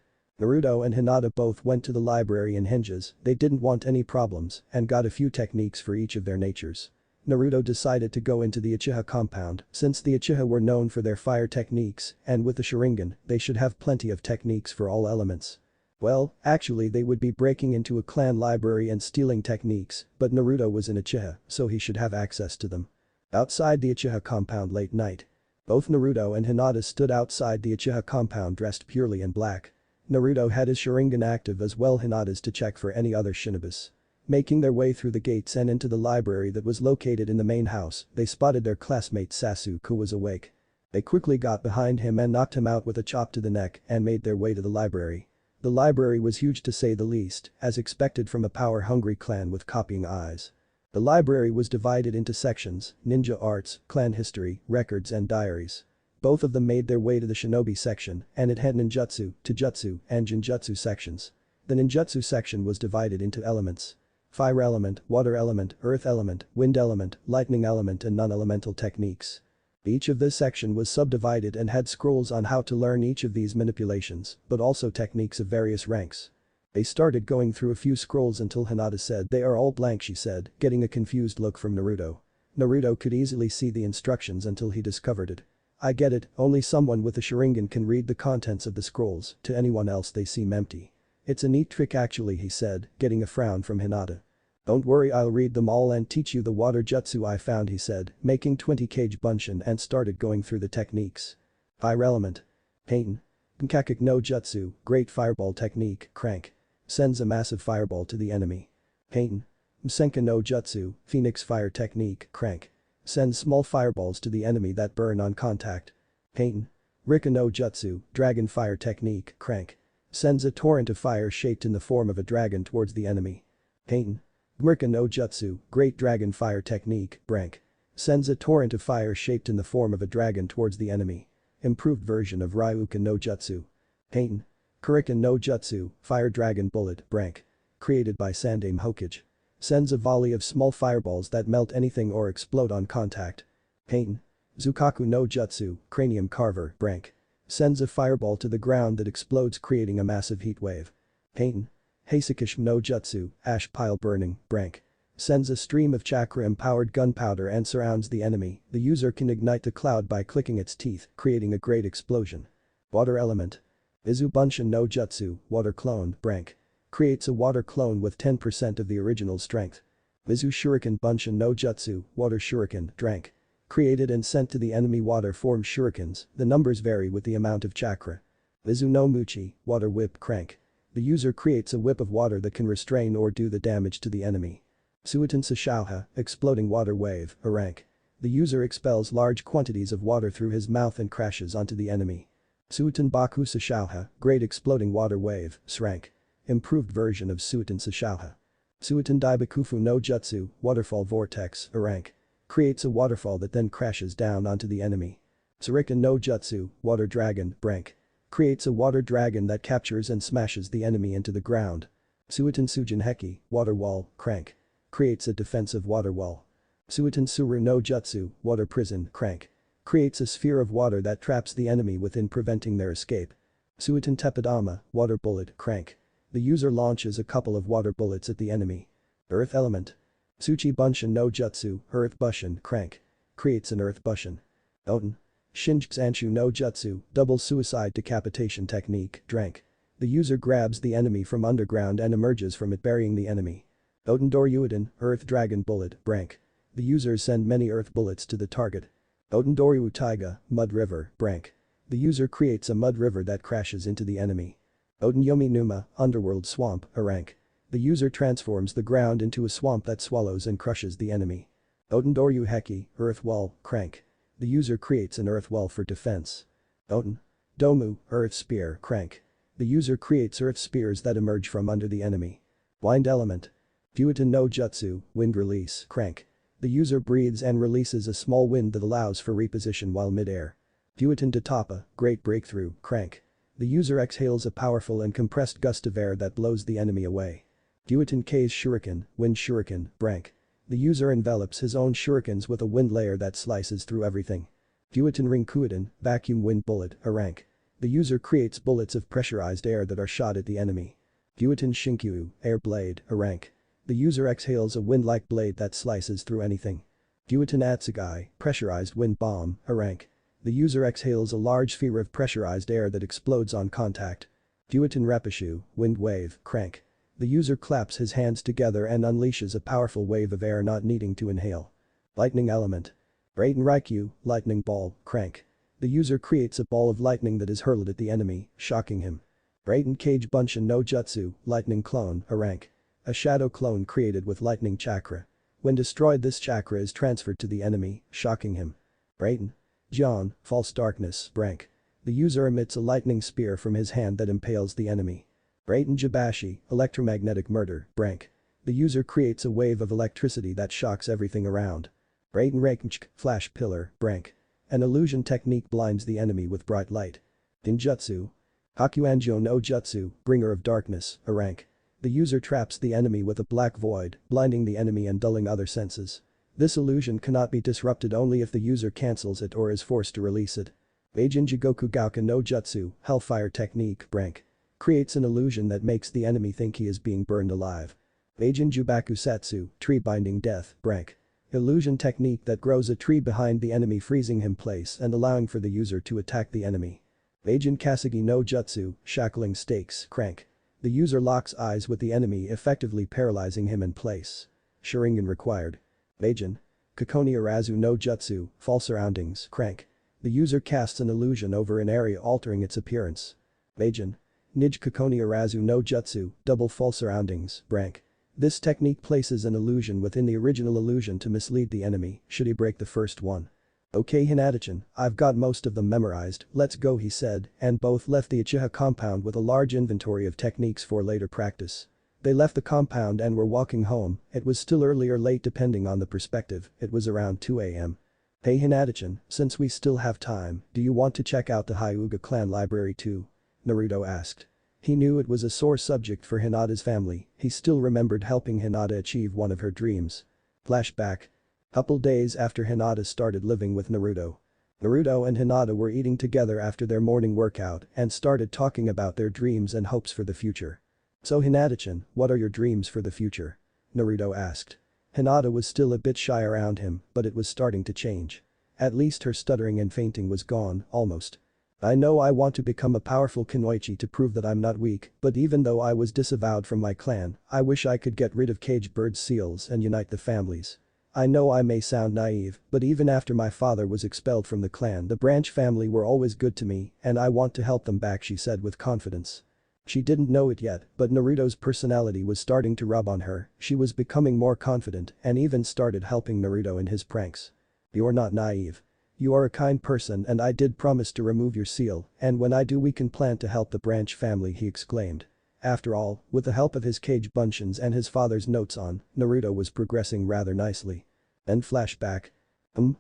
Naruto and Hinata both went to the library in Hinges, they didn't want any problems, and got a few techniques for each of their natures. Naruto decided to go into the Uchiha compound, since the Uchiha were known for their fire techniques, and with the Sharingan, they should have plenty of techniques for all elements. Well, actually they would be breaking into a clan library and stealing techniques, but Naruto was an Uchiha, so he should have access to them. Outside the Uchiha compound late night. Both Naruto and Hinata stood outside the Uchiha compound dressed purely in black. Naruto had his Sharingan active as well, Hinata's to check for any other shinobis. Making their way through the gates and into the library that was located in the main house, they spotted their classmate Sasuke, who was awake. They quickly got behind him and knocked him out with a chop to the neck and made their way to the library. The library was huge to say the least, as expected from a power-hungry clan with copying eyes. The library was divided into sections: ninja arts, clan history, records and diaries. Both of them made their way to the shinobi section, and it had ninjutsu, taijutsu, and genjutsu sections. The ninjutsu section was divided into elements: fire element, water element, earth element, wind element, lightning element and non-elemental techniques. Each of this section was subdivided and had scrolls on how to learn each of these manipulations, but also techniques of various ranks. They started going through a few scrolls until Hinata said, "They are all blank," she said, getting a confused look from Naruto. Naruto could easily see the instructions until he discovered it. "I get it, only someone with a Sharingan can read the contents of the scrolls, to anyone else they seem empty. It's a neat trick actually," he said, getting a frown from Hinata. "Don't worry, I'll read them all and teach you the water jutsu I found," he said, making 20 Kage Bunshin and started going through the techniques. Fire element. Pain. Kankakik no jutsu, great fireball technique, crank. Sends a massive fireball to the enemy. Pain. Senka no jutsu, phoenix fire technique, crank. Sends small fireballs to the enemy that burn on contact. Pain. Rika no jutsu, dragon fire technique, crank. Sends a torrent of fire shaped in the form of a dragon towards the enemy. Pain. Rika no jutsu, great dragon fire technique, brank. Sends a torrent of fire shaped in the form of a dragon towards the enemy. Improved version of Ryuken no jutsu. Pain. Kurikan no Jutsu, Fire Dragon Bullet, Brank. Created by Sandame Hokage. Sends a volley of small fireballs that melt anything or explode on contact. Pain. Zukaku no Jutsu, Cranium Carver, Brank. Sends a fireball to the ground that explodes creating a massive heat wave. Pain. Heisakish no Jutsu, Ash Pile Burning, Brank. Sends a stream of chakra-empowered gunpowder and surrounds the enemy. The user can ignite the cloud by clicking its teeth, creating a great explosion. Water Element. Izu Bunshin no Jutsu, Water Clone, Brank. Creates a water clone with 10% of the original strength. Izu Shuriken Bunshin no Jutsu, Water Shuriken, Drank. Created and sent to the enemy water-formed shurikens, the numbers vary with the amount of chakra. Izu no Muchi, Water Whip, Crank. The user creates a whip of water that can restrain or do the damage to the enemy. Suiten Sashauha, Exploding Water Wave, a rank. The user expels large quantities of water through his mouth and crashes onto the enemy. Suiten Baku Sashauha, Great Exploding Water Wave, Srank. Improved version of Suiten Sashauha. Suiten Daibakufu no Jutsu, Waterfall Vortex, a rank. Creates a waterfall that then crashes down onto the enemy. Tsuriken no Jutsu, Water Dragon, Brank. Creates a water dragon that captures and smashes the enemy into the ground. Suiten Sujin Heki, Water Wall, Crank. Creates a defensive water wall. Suiten Suru no Jutsu, Water Prison, Crank. Creates a sphere of water that traps the enemy within preventing their escape. Suiten Tepidama, Water Bullet, Crank. The user launches a couple of water bullets at the enemy. Earth Element. Tsuchi Bunshin no Jutsu, Earth Bushin, Crank. Creates an Earth Bushin. Oten. Shinjitsu no Jutsu, Double Suicide Decapitation Technique, Drank. The user grabs the enemy from underground and emerges from it burying the enemy. Oten Doryuiden, Earth Dragon Bullet, Brank. The users send many earth bullets to the target. Oten Doryu Taiga, Mud River, Brank. The user creates a mud river that crashes into the enemy. Oten Yomi Numa, Underworld Swamp, a rank. The user transforms the ground into a swamp that swallows and crushes the enemy. Oten Doryu Heki, Earth Wall, Crank. The user creates an earth wall for defense. Oten. Domu, Earth Spear, Crank. The user creates earth spears that emerge from under the enemy. Wind Element. Fuiten no Jutsu, Wind Release, Crank. The user breathes and releases a small wind that allows for reposition while mid-air. Fuiten Tatapa, Great Breakthrough, Crank. The user exhales a powerful and compressed gust of air that blows the enemy away. Fuiten K's Shuriken, Wind Shuriken, Brank. The user envelops his own shurikens with a wind layer that slices through everything. Fuiten Rinkuiden, Vacuum Wind Bullet, a rank. The user creates bullets of pressurized air that are shot at the enemy. Fuiten Shinkyu, Air Blade, a rank. The user exhales a wind-like blade that slices through anything. Fuiten Atsugai, Pressurized Wind Bomb, a rank. The user exhales a large sphere of pressurized air that explodes on contact. Fuiten Repashu, Wind Wave, Crank. The user claps his hands together and unleashes a powerful wave of air not needing to inhale. Lightning Element. Raiden Raikyu, Lightning Ball, Crank. The user creates a ball of lightning that is hurled at the enemy, shocking him. Raiden Cage Bunshin no Jutsu, Lightning Clone, a rank. A shadow clone created with lightning chakra. When destroyed, this chakra is transferred to the enemy, shocking him. Raiden. John, False Darkness, Brank. The user emits a lightning spear from his hand that impales the enemy. Raiden Jibashi, Electromagnetic Murder, Brank. The user creates a wave of electricity that shocks everything around. Raiden Reikmchk, Flash Pillar, Brank. An illusion technique blinds the enemy with bright light. Ninjutsu. Hakuanjo no Jutsu, Bringer of Darkness, a rank. The user traps the enemy with a black void, blinding the enemy and dulling other senses. This illusion cannot be disrupted only if the user cancels it or is forced to release it. Meijin Jigoku Gauka no Jutsu, Hellfire Technique, Brank. Creates an illusion that makes the enemy think he is being burned alive. Meijin Jubaku Satsu, Tree Binding Death, Brank. Illusion technique that grows a tree behind the enemy, freezing him place and allowing for the user to attack the enemy. Meijin Kasagi no Jutsu, Shackling Stakes, Crank. The user locks eyes with the enemy, effectively paralyzing him in place. Sharingan required. Meijin. Kokoni Arazu no Jutsu, False Surroundings, Crank. The user casts an illusion over an area, altering its appearance. Meijin. Nij Kokoni Arazu no Jutsu, Double False Surroundings, Brank. This technique places an illusion within the original illusion to mislead the enemy, should he break the first one. Okay Hinata-chan, I've got most of them memorized, let's go, he said, and both left the Uchiha compound with a large inventory of techniques for later practice. They left the compound and were walking home. It was still early or late depending on the perspective. It was around 2 a.m. Hey Hinata-chan, since we still have time, do you want to check out the Hyuga clan library too? Naruto asked. He knew it was a sore subject for Hinata's family, he still remembered helping Hinata achieve one of her dreams. Flashback. Couple days after Hinata started living with Naruto. Naruto and Hinata were eating together after their morning workout and started talking about their dreams and hopes for the future. "So Hinata-chan, what are your dreams for the future?" Naruto asked. Hinata was still a bit shy around him, but it was starting to change. At least her stuttering and fainting was gone, almost. "I know I want to become a powerful kunoichi to prove that I'm not weak, but even though I was disavowed from my clan, I wish I could get rid of caged bird seals and unite the families. I know I may sound naive, but even after my father was expelled from the clan, the branch family were always good to me, and I want to help them back," she said with confidence. She didn't know it yet, but Naruto's personality was starting to rub on her, she was becoming more confident and even started helping Naruto in his pranks. "You're not naive. You are a kind person and I did promise to remove your seal, and when I do we can plan to help the branch family," he exclaimed. After all, with the help of his cage bunshin and his father's notes on, Naruto was progressing rather nicely. Then flashback.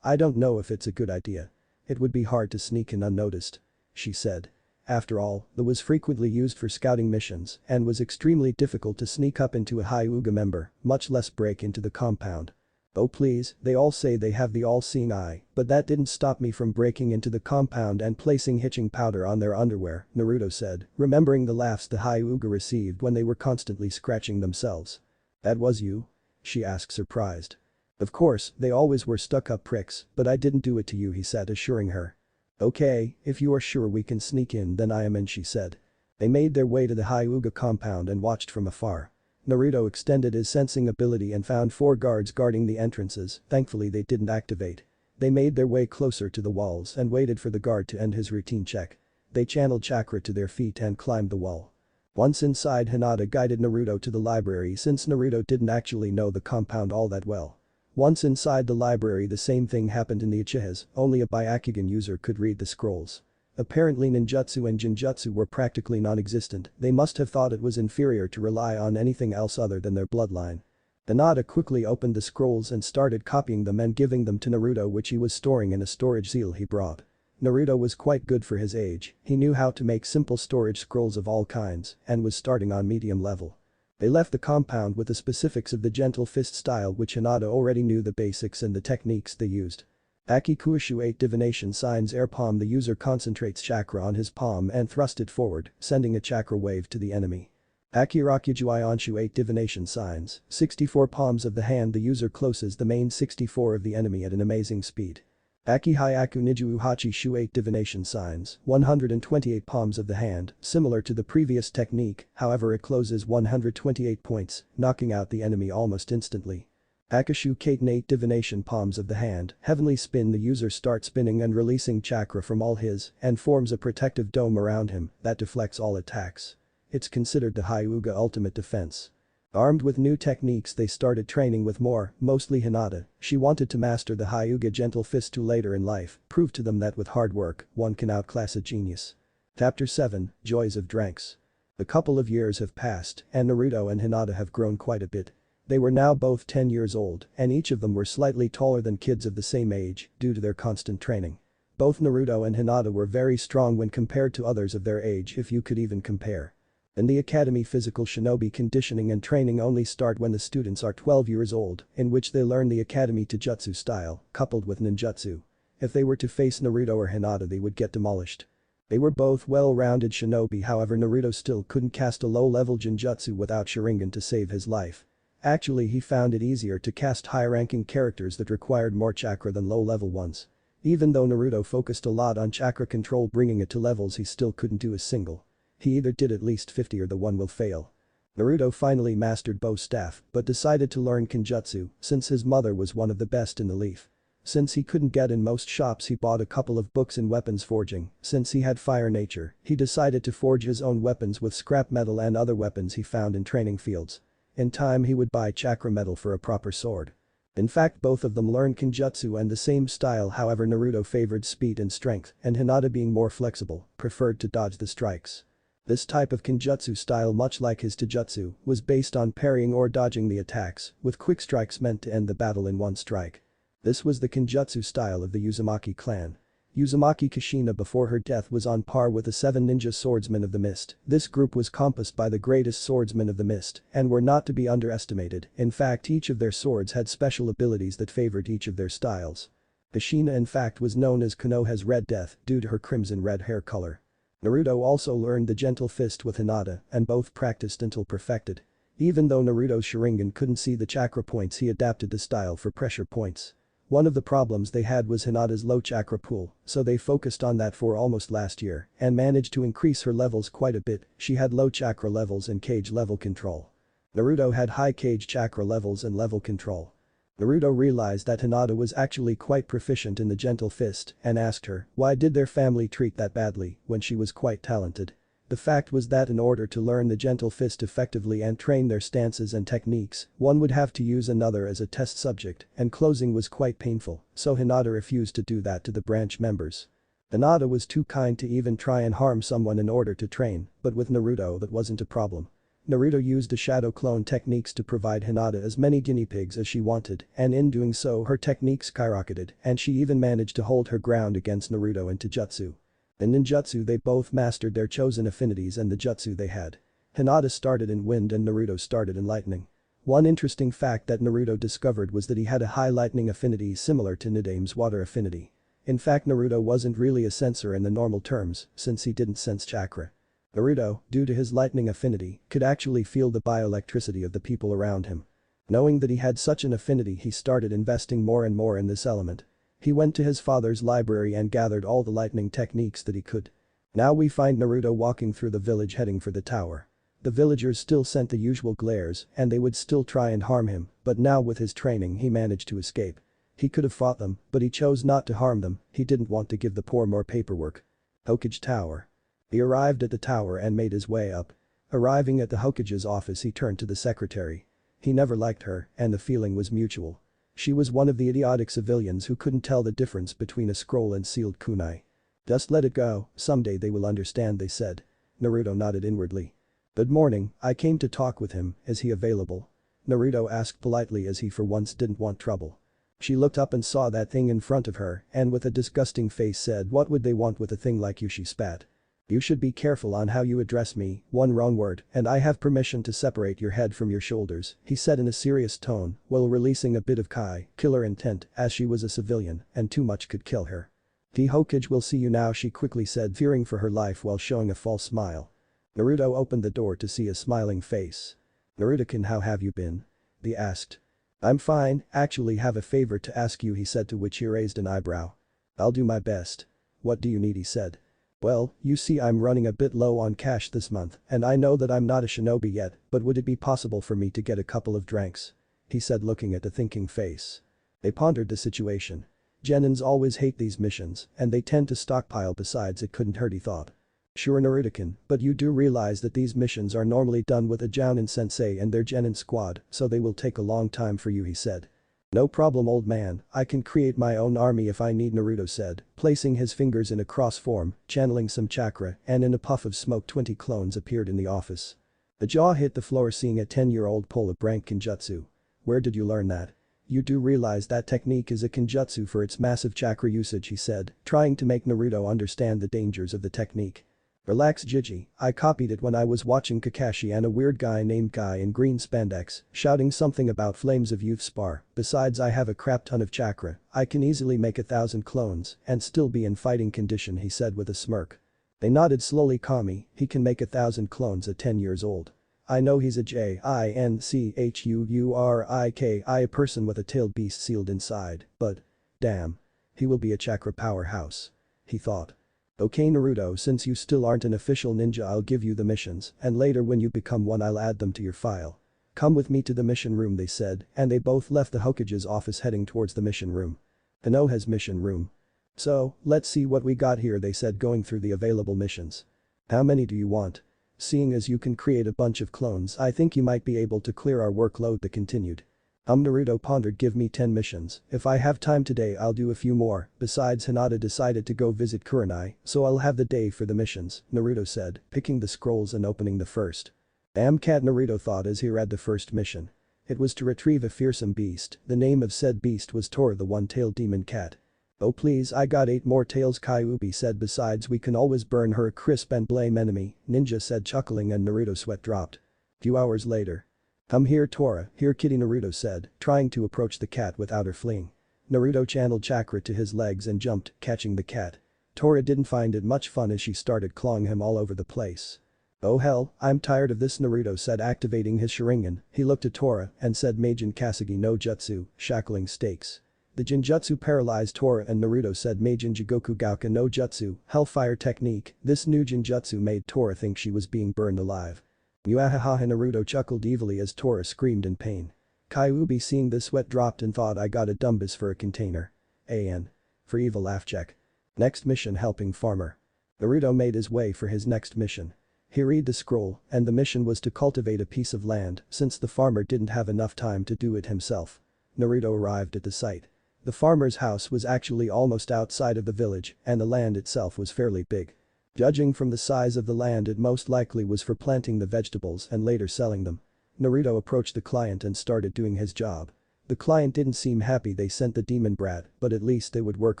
I don't know if it's a good idea. It would be hard to sneak in unnoticed," she said. After all, the was frequently used for scouting missions and was extremely difficult to sneak up into a Hyuga member, much less break into the compound. "Oh please, they all say they have the all-seeing eye, but that didn't stop me from breaking into the compound and placing hitching powder on their underwear," Naruto said, remembering the laughs the Hyuga received when they were constantly scratching themselves. "That was you?" she asked surprised. "Of course, they always were stuck-up pricks, but I didn't do it to you," he said, assuring her. "Okay, if you are sure we can sneak in then I am in," she said. They made their way to the Hyuga compound and watched from afar. Naruto extended his sensing ability and found 4 guards guarding the entrances, thankfully they didn't activate. They made their way closer to the walls and waited for the guard to end his routine check. They channeled chakra to their feet and climbed the wall. Once inside, Hinata guided Naruto to the library since Naruto didn't actually know the compound all that well. Once inside the library, the same thing happened in the uchihas, only a Byakugan user could read the scrolls. Apparently ninjutsu and jinjutsu were practically non-existent, they must have thought it was inferior to rely on anything else other than their bloodline. Hinata quickly opened the scrolls and started copying them and giving them to Naruto, which he was storing in a storage seal he brought. Naruto was quite good for his age, he knew how to make simple storage scrolls of all kinds and was starting on medium level. They left the compound with the specifics of the gentle fist style, which Hinata already knew the basics and the techniques they used. Aki Kuishu 8 divination signs air palm. The user concentrates chakra on his palm and thrust it forward, sending a chakra wave to the enemy. Aki Rakuju Onshu 8 divination signs, 64 palms of the hand. The user closes the main 64 of the enemy at an amazing speed. Aki Hyaku Niju Uhachi Shu 8 divination signs, 128 palms of the hand, similar to the previous technique, however it closes 128 points, knocking out the enemy almost instantly. Akashu Katen 8 divination palms of the hand, heavenly spin. The user starts spinning and releasing chakra from all his and forms a protective dome around him that deflects all attacks. It's considered the Hyuga ultimate defense. Armed with new techniques, they started training with more, mostly Hinata. She wanted to master the Hyuga gentle fist to later in life, prove to them that with hard work, one can outclass a genius. Chapter 7, Joys of Dranks. A couple of years have passed and Naruto and Hinata have grown quite a bit. They were now both 10 years old and each of them were slightly taller than kids of the same age due to their constant training. Both Naruto and Hinata were very strong when compared to others of their age, if you could even compare. In the academy, physical shinobi conditioning and training only start when the students are 12 years old, in which they learn the academy taijutsu style, coupled with ninjutsu. If they were to face Naruto or Hinata, they would get demolished. They were both well-rounded shinobi, however Naruto still couldn't cast a low-level jinjutsu without Sharingan to save his life. Actually, he found it easier to cast high-ranking characters that required more chakra than low-level ones. Even though Naruto focused a lot on chakra control, bringing it to levels he still couldn't do a single. He either did at least 50 or the one will fail. Naruto finally mastered bow staff but decided to learn kenjutsu since his mother was one of the best in the leaf. Since he couldn't get in most shops, he bought a couple of books in weapons forging. Since he had fire nature, he decided to forge his own weapons with scrap metal and other weapons he found in training fields. In time he would buy chakra metal for a proper sword. In fact, both of them learned kenjutsu and the same style, however Naruto favored speed and strength and Hinata, being more flexible, preferred to dodge the strikes. This type of kenjutsu style, much like his taijutsu, was based on parrying or dodging the attacks, with quick strikes meant to end the battle in one strike. This was the kenjutsu style of the Uzumaki clan. Uzumaki Kushina before her death was on par with the 7 ninja swordsmen of the mist. This group was compassed by the greatest swordsmen of the mist and were not to be underestimated. In fact, each of their swords had special abilities that favored each of their styles. Kushina in fact was known as Konoha's Red Death due to her crimson red hair color. Naruto also learned the gentle fist with Hinata and both practiced until perfected. Even though Naruto's Sharingan couldn't see the chakra points, he adapted the style for pressure points. One of the problems they had was Hinata's low chakra pool, so they focused on that for almost last year and managed to increase her levels quite a bit. She had low chakra levels and cage level control. Naruto had high cage chakra levels and level control. Naruto realized that Hinata was actually quite proficient in the gentle fist and asked her why did their family treat that badly when she was quite talented. The fact was that in order to learn the gentle fist effectively and train their stances and techniques, one would have to use another as a test subject and closing was quite painful, so Hinata refused to do that to the branch members. Hinata was too kind to even try and harm someone in order to train, but with Naruto that wasn't a problem. Naruto used the shadow clone techniques to provide Hinata as many guinea pigs as she wanted, and in doing so her techniques skyrocketed and she even managed to hold her ground against Naruto in Taijutsu. In ninjutsu they both mastered their chosen affinities and the jutsu they had. Hinata started in wind and Naruto started in lightning. One interesting fact that Naruto discovered was that he had a high lightning affinity similar to Nidame's water affinity. In fact, Naruto wasn't really a sensor in the normal terms since he didn't sense chakra. Naruto, due to his lightning affinity, could actually feel the bioelectricity of the people around him. Knowing that he had such an affinity, he started investing more and more in this element. He went to his father's library and gathered all the lightning techniques that he could. Now we find Naruto walking through the village heading for the tower. The villagers still sent the usual glares and they would still try and harm him, but now with his training he managed to escape. He could have fought them, but he chose not to harm them. He didn't want to give the poor more paperwork. Hokage Tower. He arrived at the tower and made his way up. Arriving at the Hokage's office, he turned to the secretary. He never liked her and the feeling was mutual. She was one of the idiotic civilians who couldn't tell the difference between a scroll and sealed kunai. Just let it go, someday they will understand, they said. Naruto nodded inwardly. Good morning, I came to talk with him, is he available? Naruto asked politely as he for once didn't want trouble. She looked up and saw that thing in front of her and with a disgusting face said, what would they want with a thing like you? She spat. You should be careful on how you address me, one wrong word and I have permission to separate your head from your shoulders, he said in a serious tone while releasing a bit of killer intent as she was a civilian and too much could kill her. The Hokage will see you now, she quickly said, fearing for her life while showing a false smile. Naruto opened the door to see a smiling face. Naruto-kun, how have you been? He asked. I'm fine, actually have a favor to ask you, he said, to which he raised an eyebrow. I'll do my best. What do you need, he said. Well, you see I'm running a bit low on cash this month and I know that I'm not a shinobi yet, but would it be possible for me to get a couple of drinks? He said looking at the thinking face. They pondered the situation. Genins always hate these missions and they tend to stockpile, besides it couldn't hurt, he thought. Sure Naruto-kun, but you do realize that these missions are normally done with a Jounin sensei and their genin squad, so they will take a long time for you, he said. No problem, old man, I can create my own army if I need, Naruto said, placing his fingers in a cross form, channeling some chakra, and in a puff of smoke 20 clones appeared in the office. The jaw hit the floor seeing a 10-year-old pull a branch kinjutsu. Where did you learn that? You do realize that technique is a kinjutsu for its massive chakra usage, he said, trying to make Naruto understand the dangers of the technique. Relax, Jiji, I copied it when I was watching Kakashi and a weird guy named Guy in green spandex shouting something about flames of youth spar, besides I have a crap ton of chakra, I can easily make 1,000 clones and still be in fighting condition, he said with a smirk. They nodded slowly. Kami, he can make 1,000 clones at 10 years old. I know he's a Jinchuuriki, a person with a tailed beast sealed inside, but damn. He will be a chakra powerhouse. He thought. Okay Naruto, since you still aren't an official ninja, I'll give you the missions and later when you become one I'll add them to your file. Come with me to the mission room, they said, and they both left the Hokage's office heading towards the mission room. Konoha's mission room. So, let's see what we got here, they said, going through the available missions. How many do you want? Seeing as you can create a bunch of clones, I think you might be able to clear our workload, they continued. Naruto pondered. Give me 10 missions, if I have time today I'll do a few more, besides Hinata decided to go visit Kurenai, so I'll have the day for the missions, Naruto said, picking the scrolls and opening the first. Damn cat, Naruto thought as he read the first mission. It was to retrieve a fearsome beast, the name of said beast was Tor, the one-tailed demon cat. "Oh please, I got 8 more tails," Kyubi said. "Besides, we can always burn her crisp and blame enemy," Ninja said, chuckling, and Naruto's sweat dropped. Few hours later. "Come here, Tora, here kitty," Naruto said, trying to approach the cat without her fleeing. Naruto channeled chakra to his legs and jumped, catching the cat. Tora didn't find it much fun as she started clawing him all over the place. "Oh hell, I'm tired of this," Naruto said, activating his Sharingan. He looked at Tora and said, "Meijin Kasagi no Jutsu, shackling stakes." The Jinjutsu paralyzed Tora, and Naruto said, "Meijin Jigoku Gauka no Jutsu, hellfire technique." This new Jinjutsu made Tora think she was being burned alive. Muahaha, Naruto chuckled evilly as Tora screamed in pain. Kyubi, seeing this, sweat dropped and thought, "I got a dumbus for a container. AN. For evil laugh check." Next mission, helping farmer. Naruto made his way for his next mission. He read the scroll, and the mission was to cultivate a piece of land since the farmer didn't have enough time to do it himself. Naruto arrived at the site. The farmer's house was actually almost outside of the village, and the land itself was fairly big. Judging from the size of the land, it most likely was for planting the vegetables and later selling them. Naruto approached the client and started doing his job. The client didn't seem happy they sent the demon brat, but at least it would work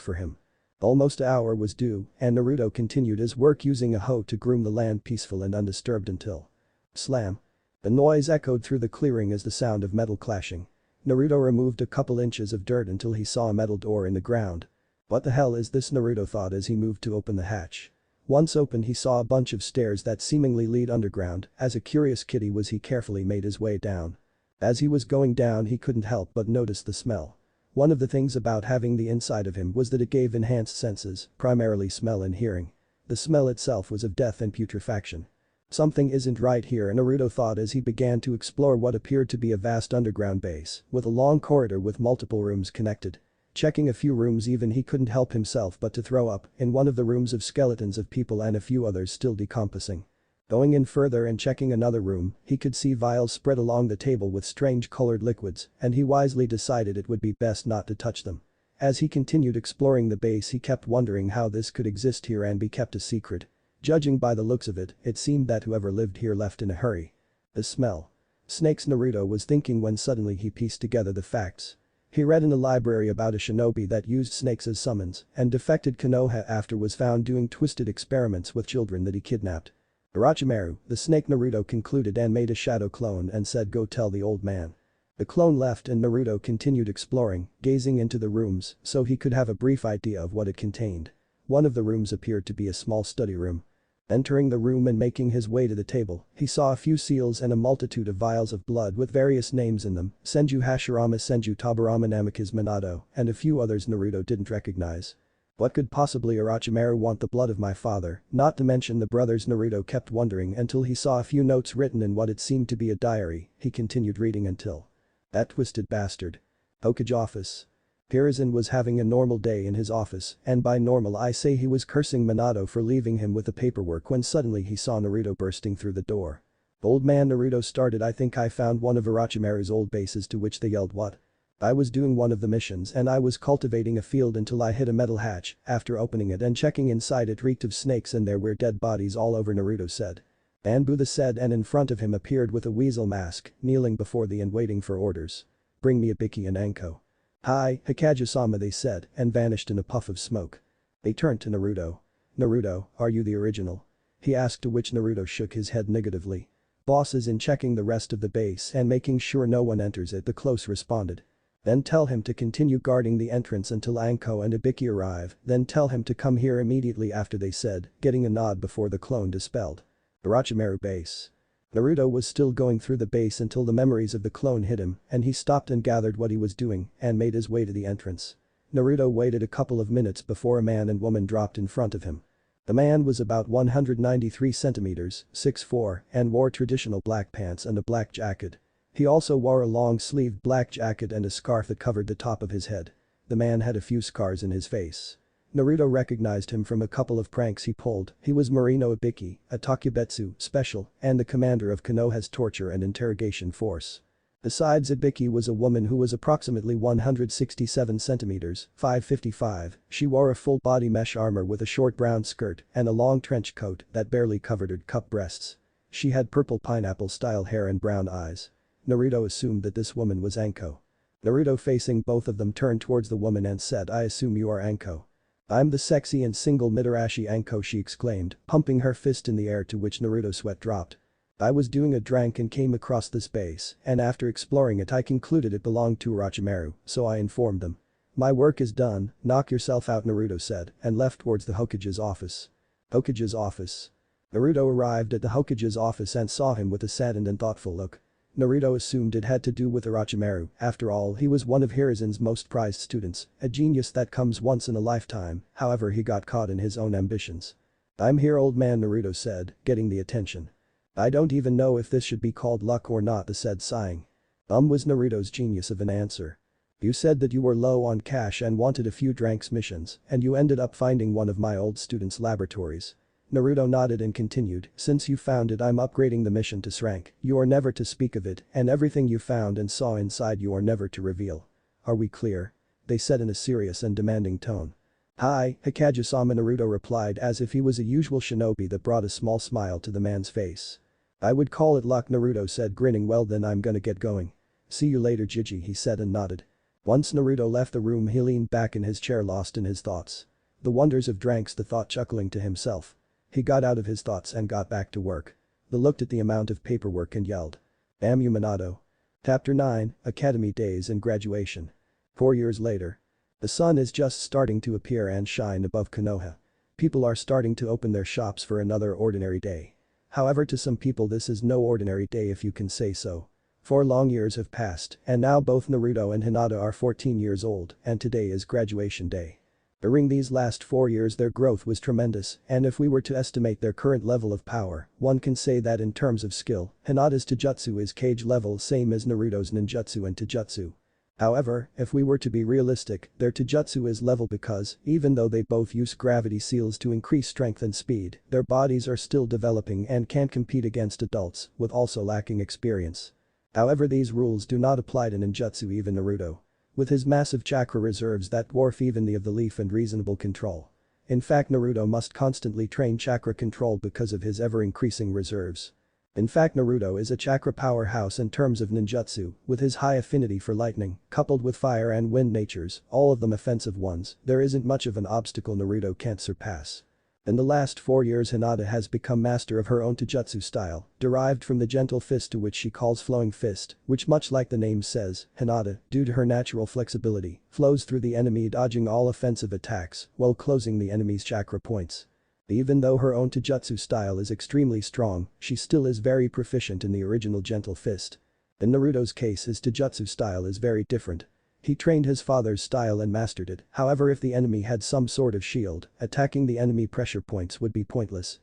for him. Almost an hour was due, and Naruto continued his work using a hoe to groom the land peaceful and undisturbed until slam. The noise echoed through the clearing as the sound of metal clashing. Naruto removed a couple inches of dirt until he saw a metal door in the ground. "What the hell is this?" Naruto thought as he moved to open the hatch. Once open, he saw a bunch of stairs that seemingly lead underground. As a curious kitty he carefully made his way down. As he was going down, he couldn't help but notice the smell. One of the things about having the inside of him was that it gave enhanced senses, primarily smell and hearing. The smell itself was of death and putrefaction. Something isn't right here, Naruto thought as he began to explore what appeared to be a vast underground base with a long corridor with multiple rooms connected. Checking a few rooms even, he couldn't help himself but to throw up in one of the rooms of skeletons of people and a few others still decomposing. Going in further and checking another room, he could see vials spread along the table with strange colored liquids, and he wisely decided it would be best not to touch them. As he continued exploring the base, he kept wondering how this could exist here and be kept a secret. Judging by the looks of it, it seemed that whoever lived here left in a hurry. The smell. Snakes, Naruto was thinking when suddenly he pieced together the facts. He read in the library about a shinobi that used snakes as summons and defected Konoha after was found doing twisted experiments with children that he kidnapped. Orochimaru, the snake, Naruto concluded, and made a shadow clone and said, "Go tell the old man." The clone left and Naruto continued exploring, gazing into the rooms so he could have a brief idea of what it contained. One of the rooms appeared to be a small study room. Entering the room and making his way to the table, he saw a few seals and a multitude of vials of blood with various names in them: Senju Hashirama, Senju Tabarama, Namikaze Minato, and a few others Naruto didn't recognize. What could possibly Orochimaru want the blood of my father, not to mention the brothers? Naruto kept wondering until he saw a few notes written in what it seemed to be a diary. He continued reading until that twisted bastard. Hokage office. Hiruzen was having a normal day in his office, and by normal I say he was cursing Minato for leaving him with the paperwork when suddenly he saw Naruto bursting through the door. "Old man," Naruto started, "I think I found one of Orochimaru's old bases," to which they yelled, "What?" "I was doing one of the missions and I was cultivating a field until I hit a metal hatch. After opening it and checking inside, it reeked of snakes and there were dead bodies all over," Naruto said. Anbuda said, and in front of him appeared with a weasel mask, kneeling before the and waiting for orders. "Bring me Ibiki and Anko." "Hi, Hokage-sama," they said, and vanished in a puff of smoke. They turned to Naruto. "Naruto, are you the original?" he asked, to which Naruto shook his head negatively. "Boss is in checking the rest of the base and making sure no one enters it," the close responded. "Then tell him to continue guarding the entrance until Anko and Ibiki arrive, then tell him to come here immediately after," they said, getting a nod before the clone dispelled. Orochimaru base. Naruto was still going through the base until the memories of the clone hit him and he stopped and gathered what he was doing and made his way to the entrance. Naruto waited a couple of minutes before a man and woman dropped in front of him. The man was about 193 centimeters, 6'4", and wore traditional black pants and a black jacket. He also wore a long-sleeved black jacket and a scarf that covered the top of his head. The man had a few scars in his face. Naruto recognized him from a couple of pranks he pulled. He was Marino Ibiki, a Takubetsu special, and the commander of Konoha's torture and interrogation force. Besides, Ibiki was a woman who was approximately 167 centimeters, 5'55". She wore a full-body mesh armor with a short brown skirt and a long trench coat that barely covered her cup breasts. She had purple pineapple-style hair and brown eyes. Naruto assumed that this woman was Anko. Naruto facing both of them turned towards the woman and said, "I assume you are Anko." "I'm the sexy and single Mitarashi Anko," she exclaimed, pumping her fist in the air, to which Naruto's sweat dropped. "I was doing a drank and came across this base, and after exploring it I concluded it belonged to Orochimaru, so I informed them. My work is done, knock yourself out," Naruto said, and left towards the Hokage's office. Hokage's office. Naruto arrived at the Hokage's office and saw him with a saddened and thoughtful look. Naruto assumed it had to do with Orochimaru, after all he was one of Hiruzen's most prized students, a genius that comes once in a lifetime, however he got caught in his own ambitions. "I'm here, old man," Naruto said, getting the attention. "I don't even know if this should be called luck or not," said sighing. Was Naruto's genius of an answer. "You said that you were low on cash and wanted a few dranks missions, and you ended up finding one of my old students' laboratories." Naruto nodded and continued, "Since you found it, I'm upgrading the mission to rank. You are never to speak of it, and everything you found and saw inside you are never to reveal. Are we clear?" they said in a serious and demanding tone. "Hi, Hokage-sama," Naruto replied as if he was a usual shinobi that brought a small smile to the man's face. "I would call it luck," Naruto said, grinning. "Well then, I'm gonna get going. See you later, Gigi," he said and nodded. Once Naruto left the room, he leaned back in his chair, lost in his thoughts. The wonders of dranks, the thought, chuckling to himself. He got out of his thoughts and got back to work. He looked at the amount of paperwork and yelled. "Damn you, Minato." Chapter 9, Academy Days and Graduation. 4 years later. The sun is just starting to appear and shine above Konoha. People are starting to open their shops for another ordinary day. However, to some people this is no ordinary day, if you can say so. 4 long years have passed, and now both Naruto and Hinata are 14 years old, and today is graduation day. During these last 4 years their growth was tremendous, and if we were to estimate their current level of power, one can say that in terms of skill, Hinata's Taijutsu is Kage level, same as Naruto's ninjutsu and Taijutsu. However, if we were to be realistic, their Taijutsu is level because, even though they both use gravity seals to increase strength and speed, their bodies are still developing and can't compete against adults, with also lacking experience. However, these rules do not apply to ninjutsu. Even Naruto, with his massive chakra reserves that dwarf even the of the leaf and reasonable control. In fact, Naruto must constantly train chakra control because of his ever-increasing reserves. In fact, Naruto is a chakra powerhouse in terms of ninjutsu, with his high affinity for lightning, coupled with fire and wind natures, all of them offensive ones. There isn't much of an obstacle Naruto can't surpass. In the last 4 years, Hinata has become master of her own Taijutsu style, derived from the gentle fist, to which she calls flowing fist, which, much like the name says, Hinata, due to her natural flexibility, flows through the enemy, dodging all offensive attacks while closing the enemy's chakra points. Even though her own Taijutsu style is extremely strong, she still is very proficient in the original gentle fist. In Naruto's case, his Taijutsu style is very different. He trained his father's style and mastered it. However, if the enemy had some sort of shield, attacking the enemy pressure points would be pointless,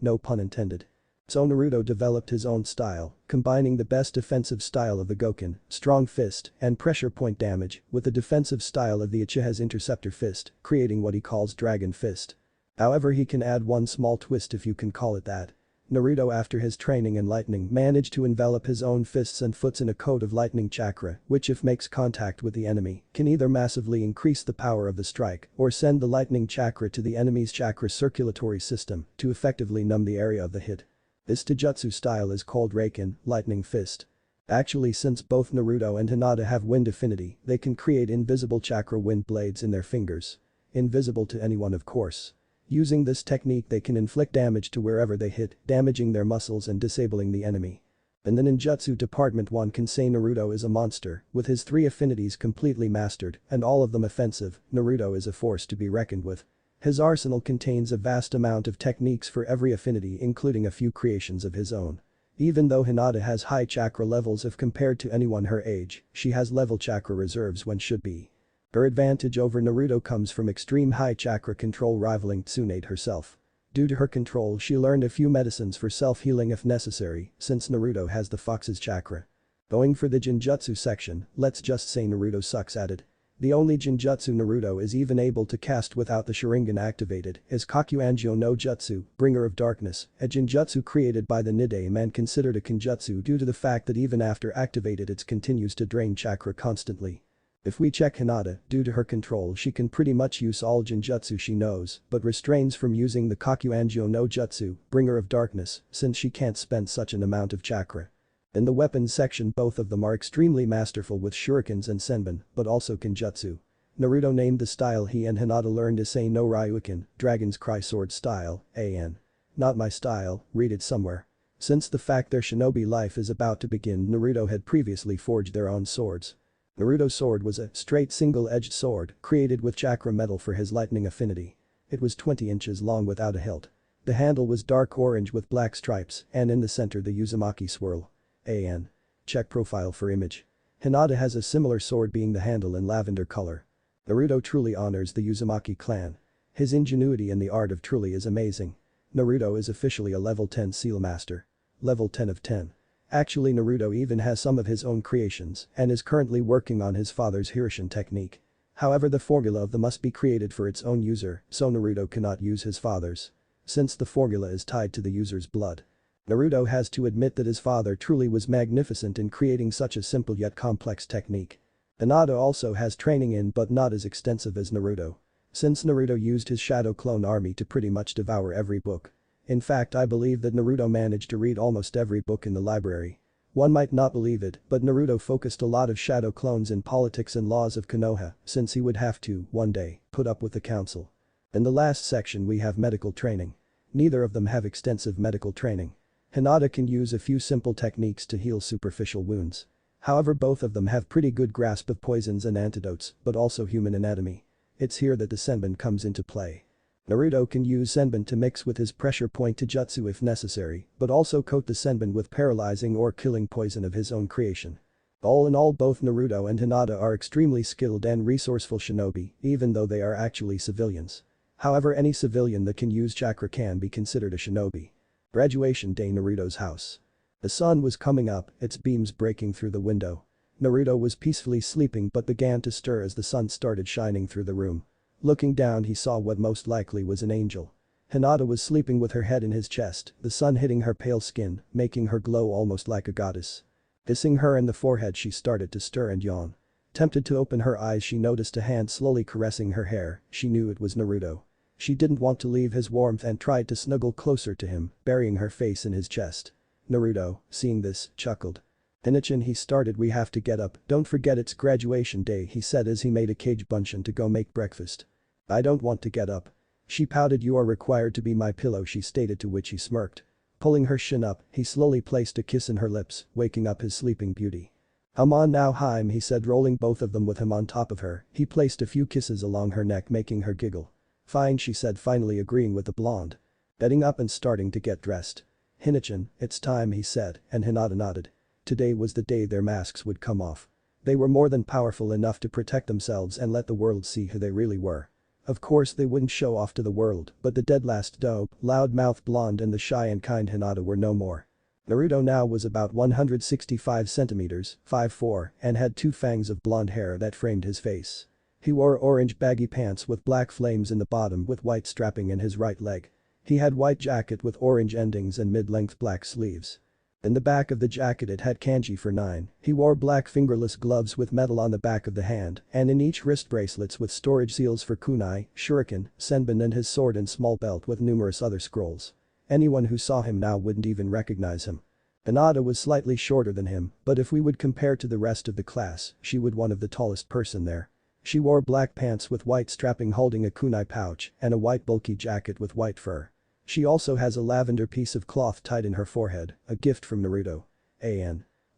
no pun intended. So Naruto developed his own style, combining the best defensive style of the Goken, strong fist, and pressure point damage, with the defensive style of the Uchiha's interceptor fist, creating what he calls Dragon Fist. However, he can add one small twist, if you can call it that. Naruto, after his training in lightning, managed to envelop his own fists and foots in a coat of lightning chakra, which if makes contact with the enemy, can either massively increase the power of the strike or send the lightning chakra to the enemy's chakra circulatory system to effectively numb the area of the hit. This Taijutsu style is called Raken, Lightning Fist. Actually, since both Naruto and Hinata have wind affinity, they can create invisible chakra wind blades in their fingers. Invisible to anyone, of course. Using this technique they can inflict damage to wherever they hit, damaging their muscles and disabling the enemy. In the ninjutsu department, one can say Naruto is a monster, with his 3 affinities completely mastered, and all of them offensive. Naruto is a force to be reckoned with. His arsenal contains a vast amount of techniques for every affinity, including a few creations of his own. Even though Hinata has high chakra levels if compared to anyone her age, she has level chakra reserves when should be. Her advantage over Naruto comes from extreme high chakra control, rivaling Tsunade herself. Due to her control, she learned a few medicines for self-healing if necessary, since Naruto has the fox's chakra. Going for the Jinjutsu section, let's just say Naruto sucks at it. The only Jinjutsu Naruto is even able to cast without the Sharingan activated is Kakuangyo no Jutsu, Bringer of Darkness, a Jinjutsu created by the Nidaime and considered a Kinjutsu due to the fact that even after activated it continues to drain chakra constantly. If we check Hinata, due to her control she can pretty much use all Jinjutsu she knows, but restrains from using the Kakuangyo no Jutsu, Bringer of Darkness, since she can't spend such an amount of chakra. In the weapons section both of them are extremely masterful with shurikens and senbon, but also kenjutsu. Naruto named the style he and Hinata learned Issei no Ryukin, Dragon's Cry sword style, an. Not my style, read it somewhere. Since the fact their shinobi life is about to begin, Naruto had previously forged their own swords. Naruto's sword was a straight single-edged sword created with chakra metal for his lightning affinity. It was 20 inches long without a hilt. The handle was dark orange with black stripes and in the center the Uzumaki swirl. An. Check profile for image. Hinata has a similar sword being the handle in lavender color. Naruto truly honors the Uzumaki clan. His ingenuity in the art of truly is amazing. Naruto is officially a level 10 seal master. Level 10 of 10. Actually Naruto even has some of his own creations and is currently working on his father's Hirishin technique. However, the formula of the must be created for its own user, so Naruto cannot use his father's. Since the formula is tied to the user's blood. Naruto has to admit that his father truly was magnificent in creating such a simple yet complex technique. Hinata also has training in but not as extensive as Naruto. Since Naruto used his shadow clone army to pretty much devour every book. In fact, I believe that Naruto managed to read almost every book in the library. One might not believe it, but Naruto focused a lot of shadow clones in politics and laws of Konoha since he would have to, one day, put up with the council. In the last section we have medical training. Neither of them have extensive medical training. Hinata can use a few simple techniques to heal superficial wounds. However, both of them have pretty good grasp of poisons and antidotes, but also human anatomy. It's here that the senbon comes into play. Naruto can use senbon to mix with his pressure point jutsu if necessary, but also coat the senbon with paralyzing or killing poison of his own creation. All in all, both Naruto and Hinata are extremely skilled and resourceful shinobi, even though they are actually civilians. However, any civilian that can use chakra can be considered a shinobi. Graduation day, Naruto's house. The sun was coming up, its beams breaking through the window. Naruto was peacefully sleeping but began to stir as the sun started shining through the room. Looking down he saw what most likely was an angel. Hinata was sleeping with her head in his chest, the sun hitting her pale skin, making her glow almost like a goddess. Kissing her in the forehead she started to stir and yawn. Tempted to open her eyes she noticed a hand slowly caressing her hair, she knew it was Naruto. She didn't want to leave his warmth and tried to snuggle closer to him, burying her face in his chest. Naruto, seeing this, chuckled. Hinata, he started, we have to get up, don't forget it's graduation day, he said as he made a cage bunshin to go make breakfast. I don't want to get up. She pouted, you are required to be my pillow, she stated, to which he smirked. Pulling her chin up, he slowly placed a kiss in her lips, waking up his sleeping beauty. Come on now, Haim, he said, rolling both of them with him on top of her, he placed a few kisses along her neck making her giggle. Fine, she said, finally agreeing with the blonde. Getting up and starting to get dressed. Hinata, it's time, he said, and Hinata nodded. Today was the day their masks would come off. They were more than powerful enough to protect themselves and let the world see who they really were. Of course they wouldn't show off to the world, but the dead last dope, loud-mouthed blonde and the shy and kind Hinata were no more. Naruto now was about 165 centimeters, 5'4", and had two fangs of blonde hair that framed his face. He wore orange baggy pants with black flames in the bottom with white strapping in his right leg. He had white jacket with orange endings and mid-length black sleeves. In the back of the jacket it had kanji for 9, he wore black fingerless gloves with metal on the back of the hand and in each wrist bracelets with storage seals for kunai, shuriken, senbon and his sword and small belt with numerous other scrolls. Anyone who saw him now wouldn't even recognize him. Hinata was slightly shorter than him, but if we would compare to the rest of the class, she would one of the tallest person there. She wore black pants with white strapping holding a kunai pouch and a white bulky jacket with white fur. She also has a lavender piece of cloth tied in her forehead, a gift from Naruto.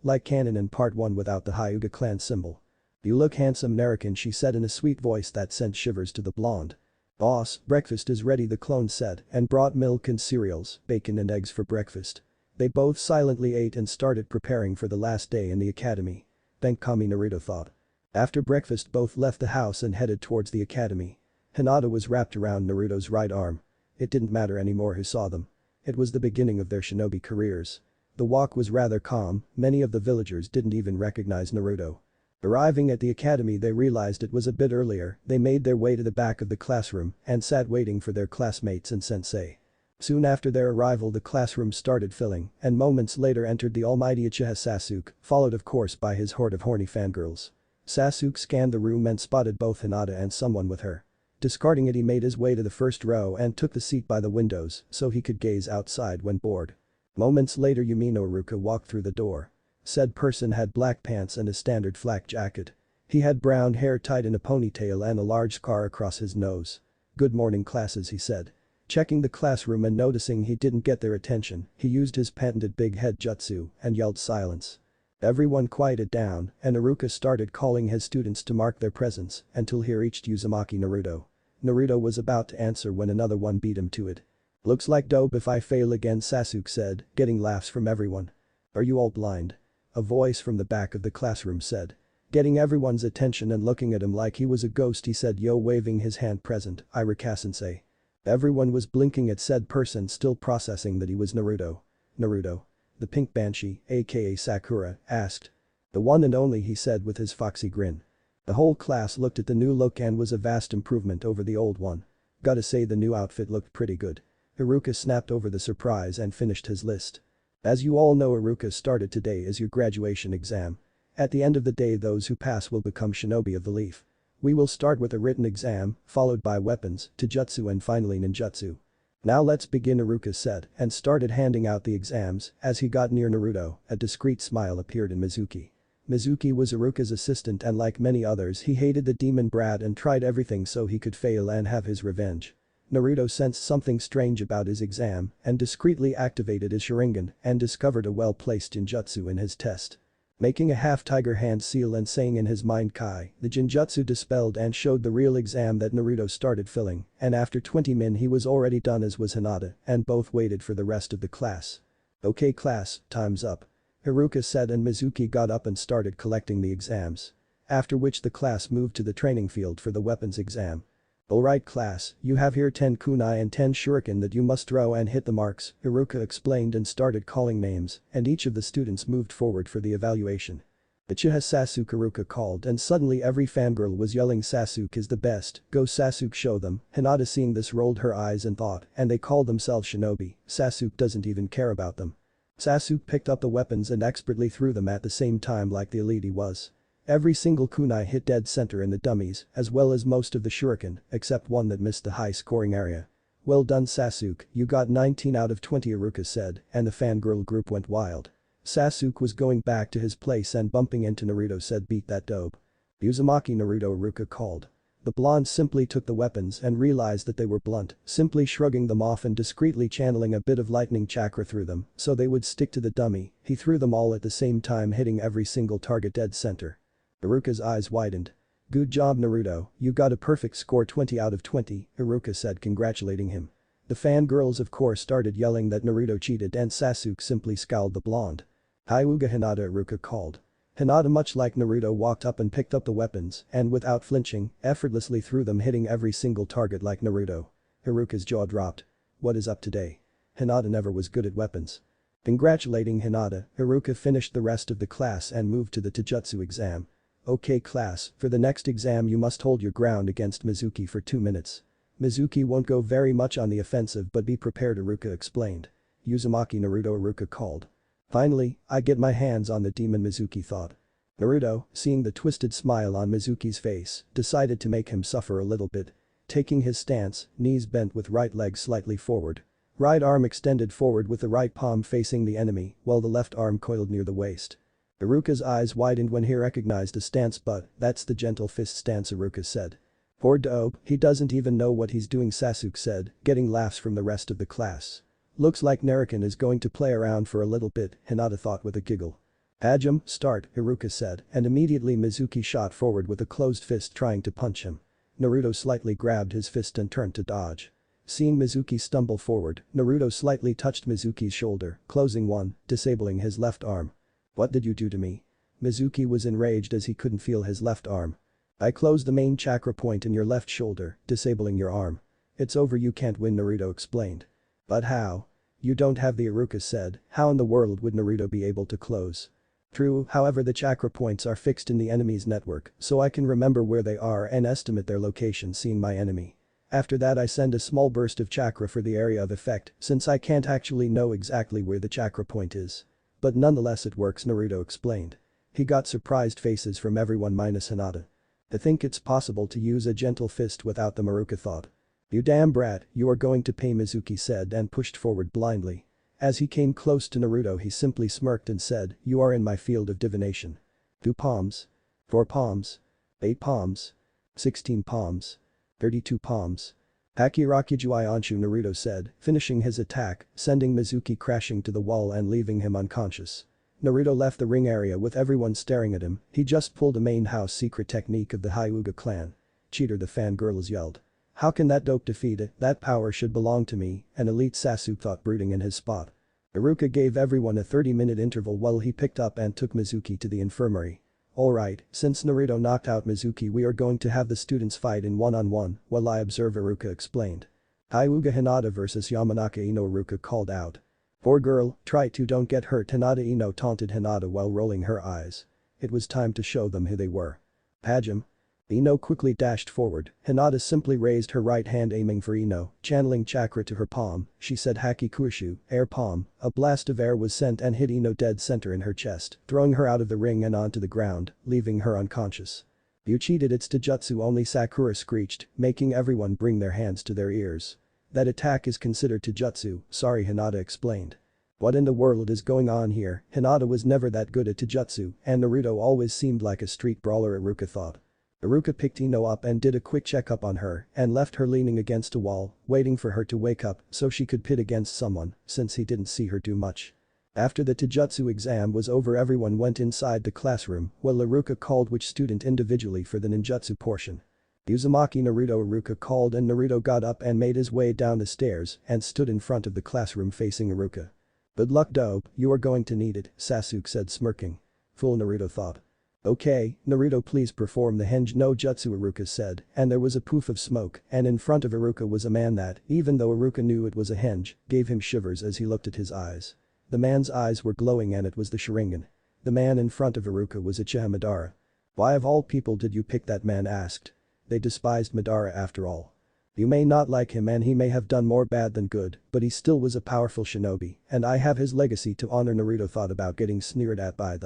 Like canon in part 1 without the Hyuga clan symbol. You look handsome, American, she said in a sweet voice that sent shivers to the blonde. Boss, breakfast is ready, the clone said and brought milk and cereals, bacon and eggs for breakfast. They both silently ate and started preparing for the last day in the academy. Thank Kami, Naruto thought. After breakfast both left the house and headed towards the academy. Hinata was wrapped around Naruto's right arm. It didn't matter anymore who saw them. It was the beginning of their shinobi careers. The walk was rather calm, many of the villagers didn't even recognize Naruto. Arriving at the academy they realized it was a bit earlier, they made their way to the back of the classroom and sat waiting for their classmates and sensei. Soon after their arrival the classroom started filling and moments later entered the almighty Uchiha Sasuke, followed of course by his horde of horny fangirls. Sasuke scanned the room and spotted both Hinata and someone with her. Discarding it he made his way to the first row and took the seat by the windows so he could gaze outside when bored. Moments later Yumi no Iruka walked through the door. Said person had black pants and a standard flak jacket. He had brown hair tied in a ponytail and a large scar across his nose. "Good morning classes," he said. Checking the classroom and noticing he didn't get their attention, he used his patented big head jutsu and yelled silence. Everyone quieted down and Iruka started calling his students to mark their presence until he reached Uzumaki Naruto. Naruto was about to answer when another one beat him to it. "Looks like dope if I fail again," Sasuke said, getting laughs from everyone. "Are you all blind?" A voice from the back of the classroom said. Getting everyone's attention and looking at him like he was a ghost, he said, "Yo," waving his hand present, "Iruka-sensei." Everyone was blinking at said person, still processing that he was Naruto. "Naruto? The pink banshee, aka Sakura, asked. "The one and only," he said with his foxy grin. The whole class looked at the new look and was a vast improvement over the old one. "Gotta say the new outfit looked pretty good." Iruka snapped over the surprise and finished his list. "As you all know, Iruka, started today is your graduation exam. At the end of the day, those who pass will become Shinobi of the Leaf. We will start with a written exam, followed by weapons, taijutsu and finally ninjutsu. Now let's begin," Iruka said and started handing out the exams. As he got near Naruto, a discreet smile appeared in Mizuki. Mizuki was Iruka's assistant and like many others he hated the demon brat and tried everything so he could fail and have his revenge. Naruto sensed something strange about his exam and discreetly activated his Sharingan and discovered a well-placed ninjutsu in his test. Making a half-tiger hand seal and saying in his mind Kai, the Jinjutsu dispelled and showed the real exam that Naruto started filling, and after 20 min he was already done, as was Hinata, and both waited for the rest of the class. "Okay class, time's up," Iruka said and Mizuki got up and started collecting the exams. After which the class moved to the training field for the weapons exam. "Alright class, you have here 10 kunai and 10 shuriken that you must throw and hit the marks," Iruka explained and started calling names, and each of the students moved forward for the evaluation. "Uchiha Sasuke," Iruka called and suddenly every fangirl was yelling, "Sasuke is the best, go Sasuke, show them." Hinata seeing this rolled her eyes and thought, "And they call themselves Shinobi, Sasuke doesn't even care about them." Sasuke picked up the weapons and expertly threw them at the same time like the elite he was. Every single kunai hit dead center in the dummies, as well as most of the shuriken, except one that missed the high scoring area. "Well done Sasuke, you got 19 out of 20, Iruka said, and the fangirl group went wild. Sasuke was going back to his place and bumping into Naruto said, "Beat that dope." "Uzumaki Naruto," Iruka called. The blonde simply took the weapons and realized that they were blunt, simply shrugging them off and discreetly channeling a bit of lightning chakra through them so they would stick to the dummy. He threw them all at the same time, hitting every single target dead center. Iruka's eyes widened. "Good job Naruto, you got a perfect score, 20 out of 20, Iruka said, congratulating him. The fangirls of course started yelling that Naruto cheated and Sasuke simply scowled the blonde. "Hyuga Hinata," Iruka called. Hinata, much like Naruto, walked up and picked up the weapons and without flinching, effortlessly threw them, hitting every single target like Naruto. Iruka's jaw dropped. "What is up today? Hinata never was good at weapons." Congratulating Hinata, Iruka finished the rest of the class and moved to the taijutsu exam. "Okay class, for the next exam you must hold your ground against Mizuki for 2 minutes. Mizuki won't go very much on the offensive, but be prepared," Iruka explained. "Uzumaki Naruto," Iruka called. "Finally, I get my hands on the demon," Mizuki thought. Naruto, seeing the twisted smile on Mizuki's face, decided to make him suffer a little bit. Taking his stance, knees bent with right leg slightly forward. Right arm extended forward with the right palm facing the enemy while the left arm coiled near the waist. Iruka's eyes widened when he recognized a stance, but that's the gentle fist stance, Iruka said. "Poor dope, he doesn't even know what he's doing," Sasuke said, getting laughs from the rest of the class. "Looks like Naruto is going to play around for a little bit," Hinata thought with a giggle. "Hajime, start," Iruka said, and immediately Mizuki shot forward with a closed fist trying to punch him. Naruto slightly grabbed his fist and turned to dodge. Seeing Mizuki stumble forward, Naruto slightly touched Mizuki's shoulder, closing one, disabling his left arm. "What did you do to me?" Mizuki was enraged as he couldn't feel his left arm. "I closed the main chakra point in your left shoulder, disabling your arm. It's over, you can't win," Naruto explained. "But how? You don't have the," Iruka said. "How in the world would Naruto be able to close?" "True, however the chakra points are fixed in the enemy's network, so I can remember where they are and estimate their location seeing my enemy. After that I send a small burst of chakra for the area of effect since I can't actually know exactly where the chakra point is. But nonetheless it works," Naruto explained. He got surprised faces from everyone minus Hinata. "I think it's possible to use a gentle fist without them," Iruka thought. "You damn brat, you are going to pay," Mizuki said and pushed forward blindly. As he came close to Naruto he simply smirked and said, "You are in my field of divination." 2 palms. 4 palms. 8 palms. 16 palms. 32 palms. Hakirakujuai Anshu, Naruto said, finishing his attack, sending Mizuki crashing to the wall and leaving him unconscious. Naruto left the ring area with everyone staring at him, he just pulled a main house secret technique of the Hyuga clan. Cheater, the fangirls yelled. How can that dope defeat it, that power should belong to me, an elite Sasuke thought, brooding in his spot. Iruka gave everyone a 30-minute interval while he picked up and took Mizuki to the infirmary. Alright, since Naruto knocked out Mizuki we are going to have the students fight in one-on-one, while I observe, Iruka explained. Hyuga Hinata vs Yamanaka Ino, Iruka called out. Poor girl, try to don't get hurt, Hinata Ino taunted Hinata while rolling her eyes. It was time to show them who they were. Hajime. Ino quickly dashed forward, Hinata simply raised her right hand aiming for Ino, channeling chakra to her palm, she said Haki Kushu, air palm, a blast of air was sent and hit Ino dead center in her chest, throwing her out of the ring and onto the ground, leaving her unconscious. You cheated, it's Taijutsu only, Sakura screeched, making everyone bring their hands to their ears. That attack is considered Taijutsu, sorry, Hinata explained. What in the world is going on here, Hinata was never that good at Taijutsu and Naruto always seemed like a street brawler, Iruka thought. Iruka picked Ino up and did a quick checkup on her and left her leaning against a wall, waiting for her to wake up so she could pit against someone since he didn't see her do much. After the Taijutsu exam was over everyone went inside the classroom while Iruka called which student individually for the ninjutsu portion. Uzumaki Naruto, Iruka called and Naruto got up and made his way down the stairs and stood in front of the classroom facing Iruka. Good luck, dope, you are going to need it, Sasuke said smirking. Fool, Naruto thought. Okay, Naruto, please perform the Henj no Jutsu, Iruka said, and there was a poof of smoke and in front of Iruka was a man that, even though Iruka knew it was a Henj, gave him shivers as he looked at his eyes. The man's eyes were glowing and it was the Sharingan. The man in front of Iruka was Uchiha Madara. Why of all people did you pick that, man asked. They despised Madara after all. You may not like him and he may have done more bad than good, but he still was a powerful shinobi, and I have his legacy to honor, Naruto thought about getting sneered at by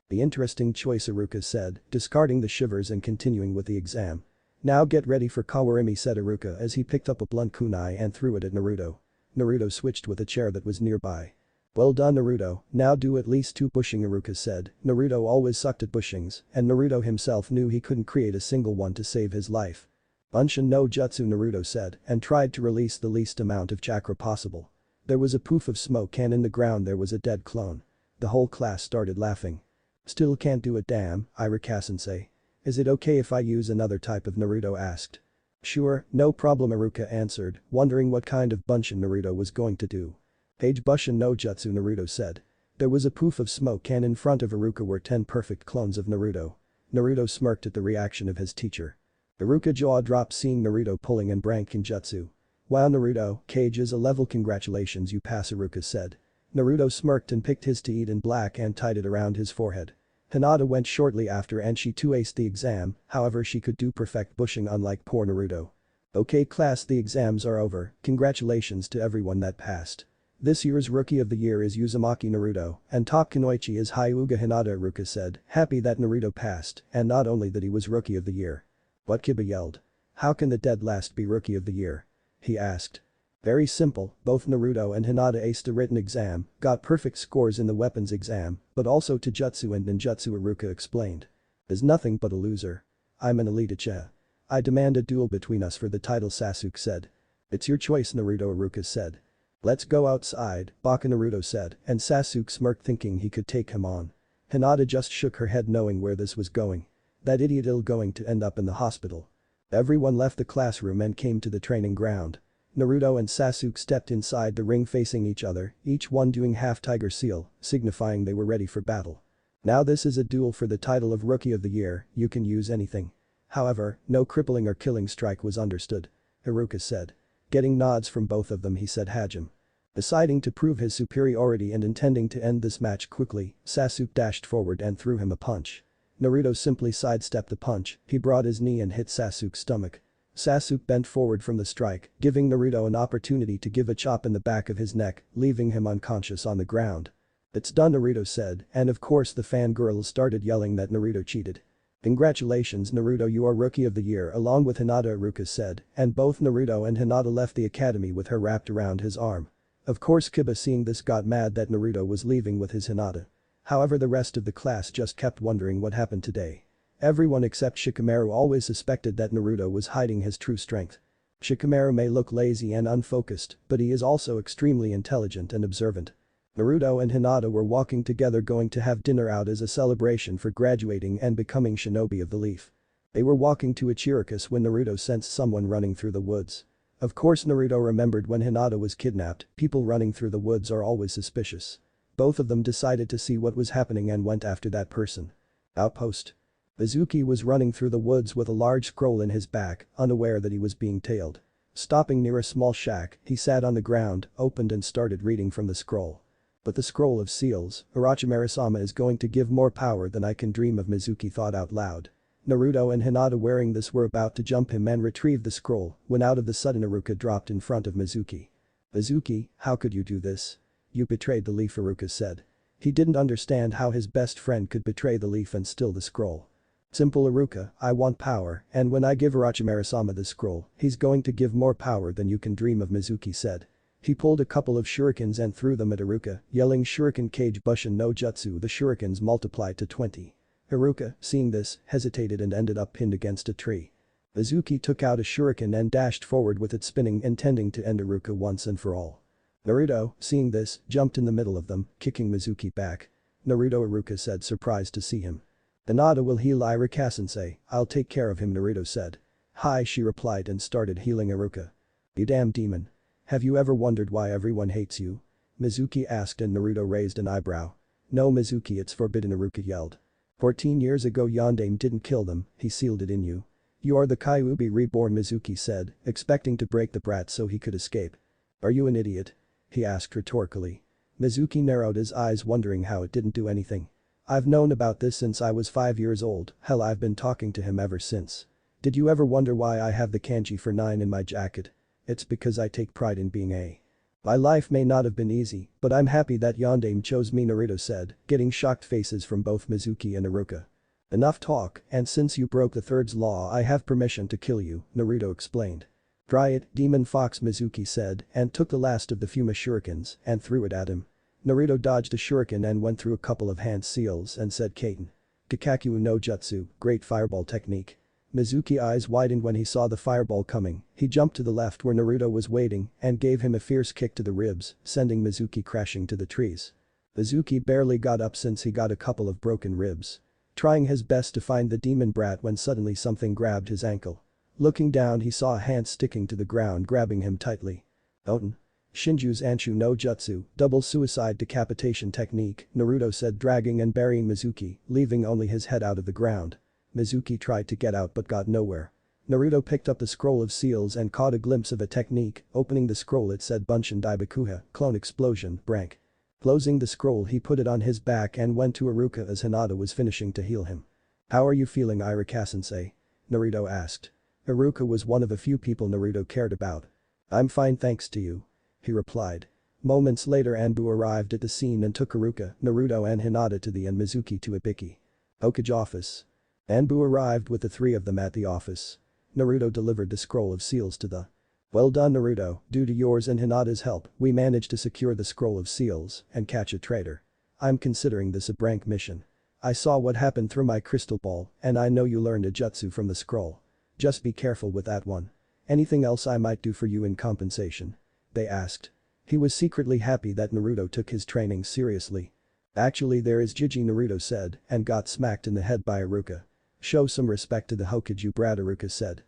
the interesting choice, Iruka said, discarding the shivers and continuing with the exam. Now get ready for Kawarimi, said Iruka as he picked up a blunt kunai and threw it at Naruto. Naruto switched with a chair that was nearby. Well done, Naruto, now do at least 2 pushing, Iruka said. Naruto always sucked at pushings and Naruto himself knew he couldn't create a single one to save his life. Bunshin no Jutsu, Naruto said and tried to release the least amount of chakra possible. There was a poof of smoke and in the ground there was a dead clone. The whole class started laughing. Still can't do it, damn, Iruka-sensei. Is it okay if I use another type of, Naruto asked. Sure, no problem, Iruka answered, wondering what kind of Bunshin Naruto was going to do. Page Bushin no Jutsu, Naruto said. There was a poof of smoke and in front of Iruka were 10 perfect clones of Naruto. Naruto smirked at the reaction of his teacher. Iruka jaw dropped seeing Naruto pulling and branking jutsu. Wow, Naruto, Kage is a level, congratulations, you pass, Iruka said. Naruto smirked and picked his teeth in black and tied it around his forehead. Hinata went shortly after and she too aced the exam, however she could do perfect bushing unlike poor Naruto. Okay class, the exams are over, congratulations to everyone that passed. This year's Rookie of the Year is Uzumaki Naruto and top Kunoichi is Hyuga Hinata, Iruka said, happy that Naruto passed and not only that he was Rookie of the Year. What, Kiba yelled. How can the dead last be Rookie of the Year? He asked. Very simple, both Naruto and Hinata aced the written exam, got perfect scores in the weapons exam, but also Taijutsu and Ninjutsu, Iruka explained. Is nothing but a loser. I'm an elite Uchiha. I demand a duel between us for the title, Sasuke said. It's your choice, Naruto, Iruka said. Let's go outside, Baka, Naruto said, and Sasuke smirked thinking he could take him on. Hinata just shook her head knowing where this was going. That idiot is going to end up in the hospital. Everyone left the classroom and came to the training ground. Naruto and Sasuke stepped inside the ring facing each other, each one doing half tiger seal, signifying they were ready for battle. Now this is a duel for the title of Rookie of the Year, you can use anything. However, no crippling or killing strike was understood. Iruka said. Getting nods from both of them, he said Hajime. Deciding to prove his superiority and intending to end this match quickly, Sasuke dashed forward and threw him a punch. Naruto simply sidestepped the punch, he brought his knee and hit Sasuke's stomach. Sasuke bent forward from the strike, giving Naruto an opportunity to give a chop in the back of his neck, leaving him unconscious on the ground. It's done, Naruto said, and of course the fangirls started yelling that Naruto cheated. Congratulations, Naruto, you are Rookie of the Year along with Hinata, Iruka said, and both Naruto and Hinata left the academy with her wrapped around his arm. Of course Kiba seeing this got mad that Naruto was leaving with his Hinata. However the rest of the class just kept wondering what happened today. Everyone except Shikamaru always suspected that Naruto was hiding his true strength. Shikamaru may look lazy and unfocused, but he is also extremely intelligent and observant. Naruto and Hinata were walking together going to have dinner out as a celebration for graduating and becoming Shinobi of the Leaf. They were walking to Ichiricus when Naruto sensed someone running through the woods. Of course Naruto remembered when Hinata was kidnapped, people running through the woods are always suspicious. Both of them decided to see what was happening and went after that person. Outpost. Mizuki was running through the woods with a large scroll in his back, unaware that he was being tailed. Stopping near a small shack, he sat on the ground, opened and started reading from the scroll. But the scroll of seals, Orochimaru-sama is going to give more power than I can dream of, Mizuki thought out loud. Naruto and Hinata wearing this were about to jump him and retrieve the scroll when out of the sudden Iruka dropped in front of Mizuki. Mizuki, how could you do this? You betrayed the leaf, Iruka said. He didn't understand how his best friend could betray the leaf and steal the scroll. Simple, Iruka, I want power, and when I give Orochimaru-sama the scroll, he's going to give more power than you can dream of, Mizuki said. He pulled a couple of shurikens and threw them at Iruka, yelling shuriken kage bushin no jutsu. The shurikens multiplied to 20. Iruka, seeing this, hesitated and ended up pinned against a tree. Mizuki took out a shuriken and dashed forward with it spinning, intending to end Iruka once and for all. Naruto, seeing this, jumped in the middle of them, kicking Mizuki back. Naruto, Iruka said, surprised to see him. Hinata will heal Iruka-sensei, I'll take care of him, Naruto said. Hi, she replied and started healing Iruka. You damn demon. Have you ever wondered why everyone hates you? Mizuki asked and Naruto raised an eyebrow. No, Mizuki, it's forbidden, Iruka yelled. 14 years ago Yondaime didn't kill them, he sealed it in you. You are the Kyubi reborn, Mizuki said, expecting to break the brat so he could escape. Are you an idiot? He asked rhetorically. Mizuki narrowed his eyes wondering how it didn't do anything. I've known about this since I was 5 years old, hell I've been talking to him ever since. Did you ever wonder why I have the kanji for 9 in my jacket? It's because I take pride in being a. My life may not have been easy, but I'm happy that Yondaime chose me, Naruto said, getting shocked faces from both Mizuki and Iruka. Enough talk, and since you broke the third's law I have permission to kill you, Naruto explained. Try it, demon fox, Mizuki said and took the last of the Fuma shurikens and threw it at him. Naruto dodged a shuriken and went through a couple of hand seals and said Kaiten. Kikaku no jutsu, great fireball technique. Mizuki eyes widened when he saw the fireball coming, he jumped to the left where Naruto was waiting and gave him a fierce kick to the ribs, sending Mizuki crashing to the trees. Mizuki barely got up since he got a couple of broken ribs. Trying his best to find the demon brat when suddenly something grabbed his ankle. Looking down he saw a hand sticking to the ground grabbing him tightly. Oten. Shinju's Anshu no Jutsu, double suicide decapitation technique, Naruto said dragging and burying Mizuki, leaving only his head out of the ground. Mizuki tried to get out but got nowhere. Naruto picked up the scroll of seals and caught a glimpse of a technique, opening the scroll it said Bunshin Daibakuha, clone explosion, brank. Closing the scroll he put it on his back and went to Iruka as Hinata was finishing to heal him. How are you feeling, Iruka-sensei? Naruto asked. Iruka was one of a few people Naruto cared about. I'm fine thanks to you. He replied. Moments later Anbu arrived at the scene and took Iruka, Naruto and Hinata to the and Mizuki to Ibiki. Hokage office. Anbu arrived with the three of them at the office. Naruto delivered the scroll of seals to the. Well done, Naruto, due to yours and Hinata's help, we managed to secure the scroll of seals and catch a traitor. I'm considering this a prank mission. I saw what happened through my crystal ball and I know you learned a jutsu from the scroll. Just be careful with that one. Anything else I might do for you in compensation? They asked. He was secretly happy that Naruto took his training seriously. Actually there is Jiji, Naruto said and got smacked in the head by Iruka. Show some respect to the Hokage, you brat, Iruka said.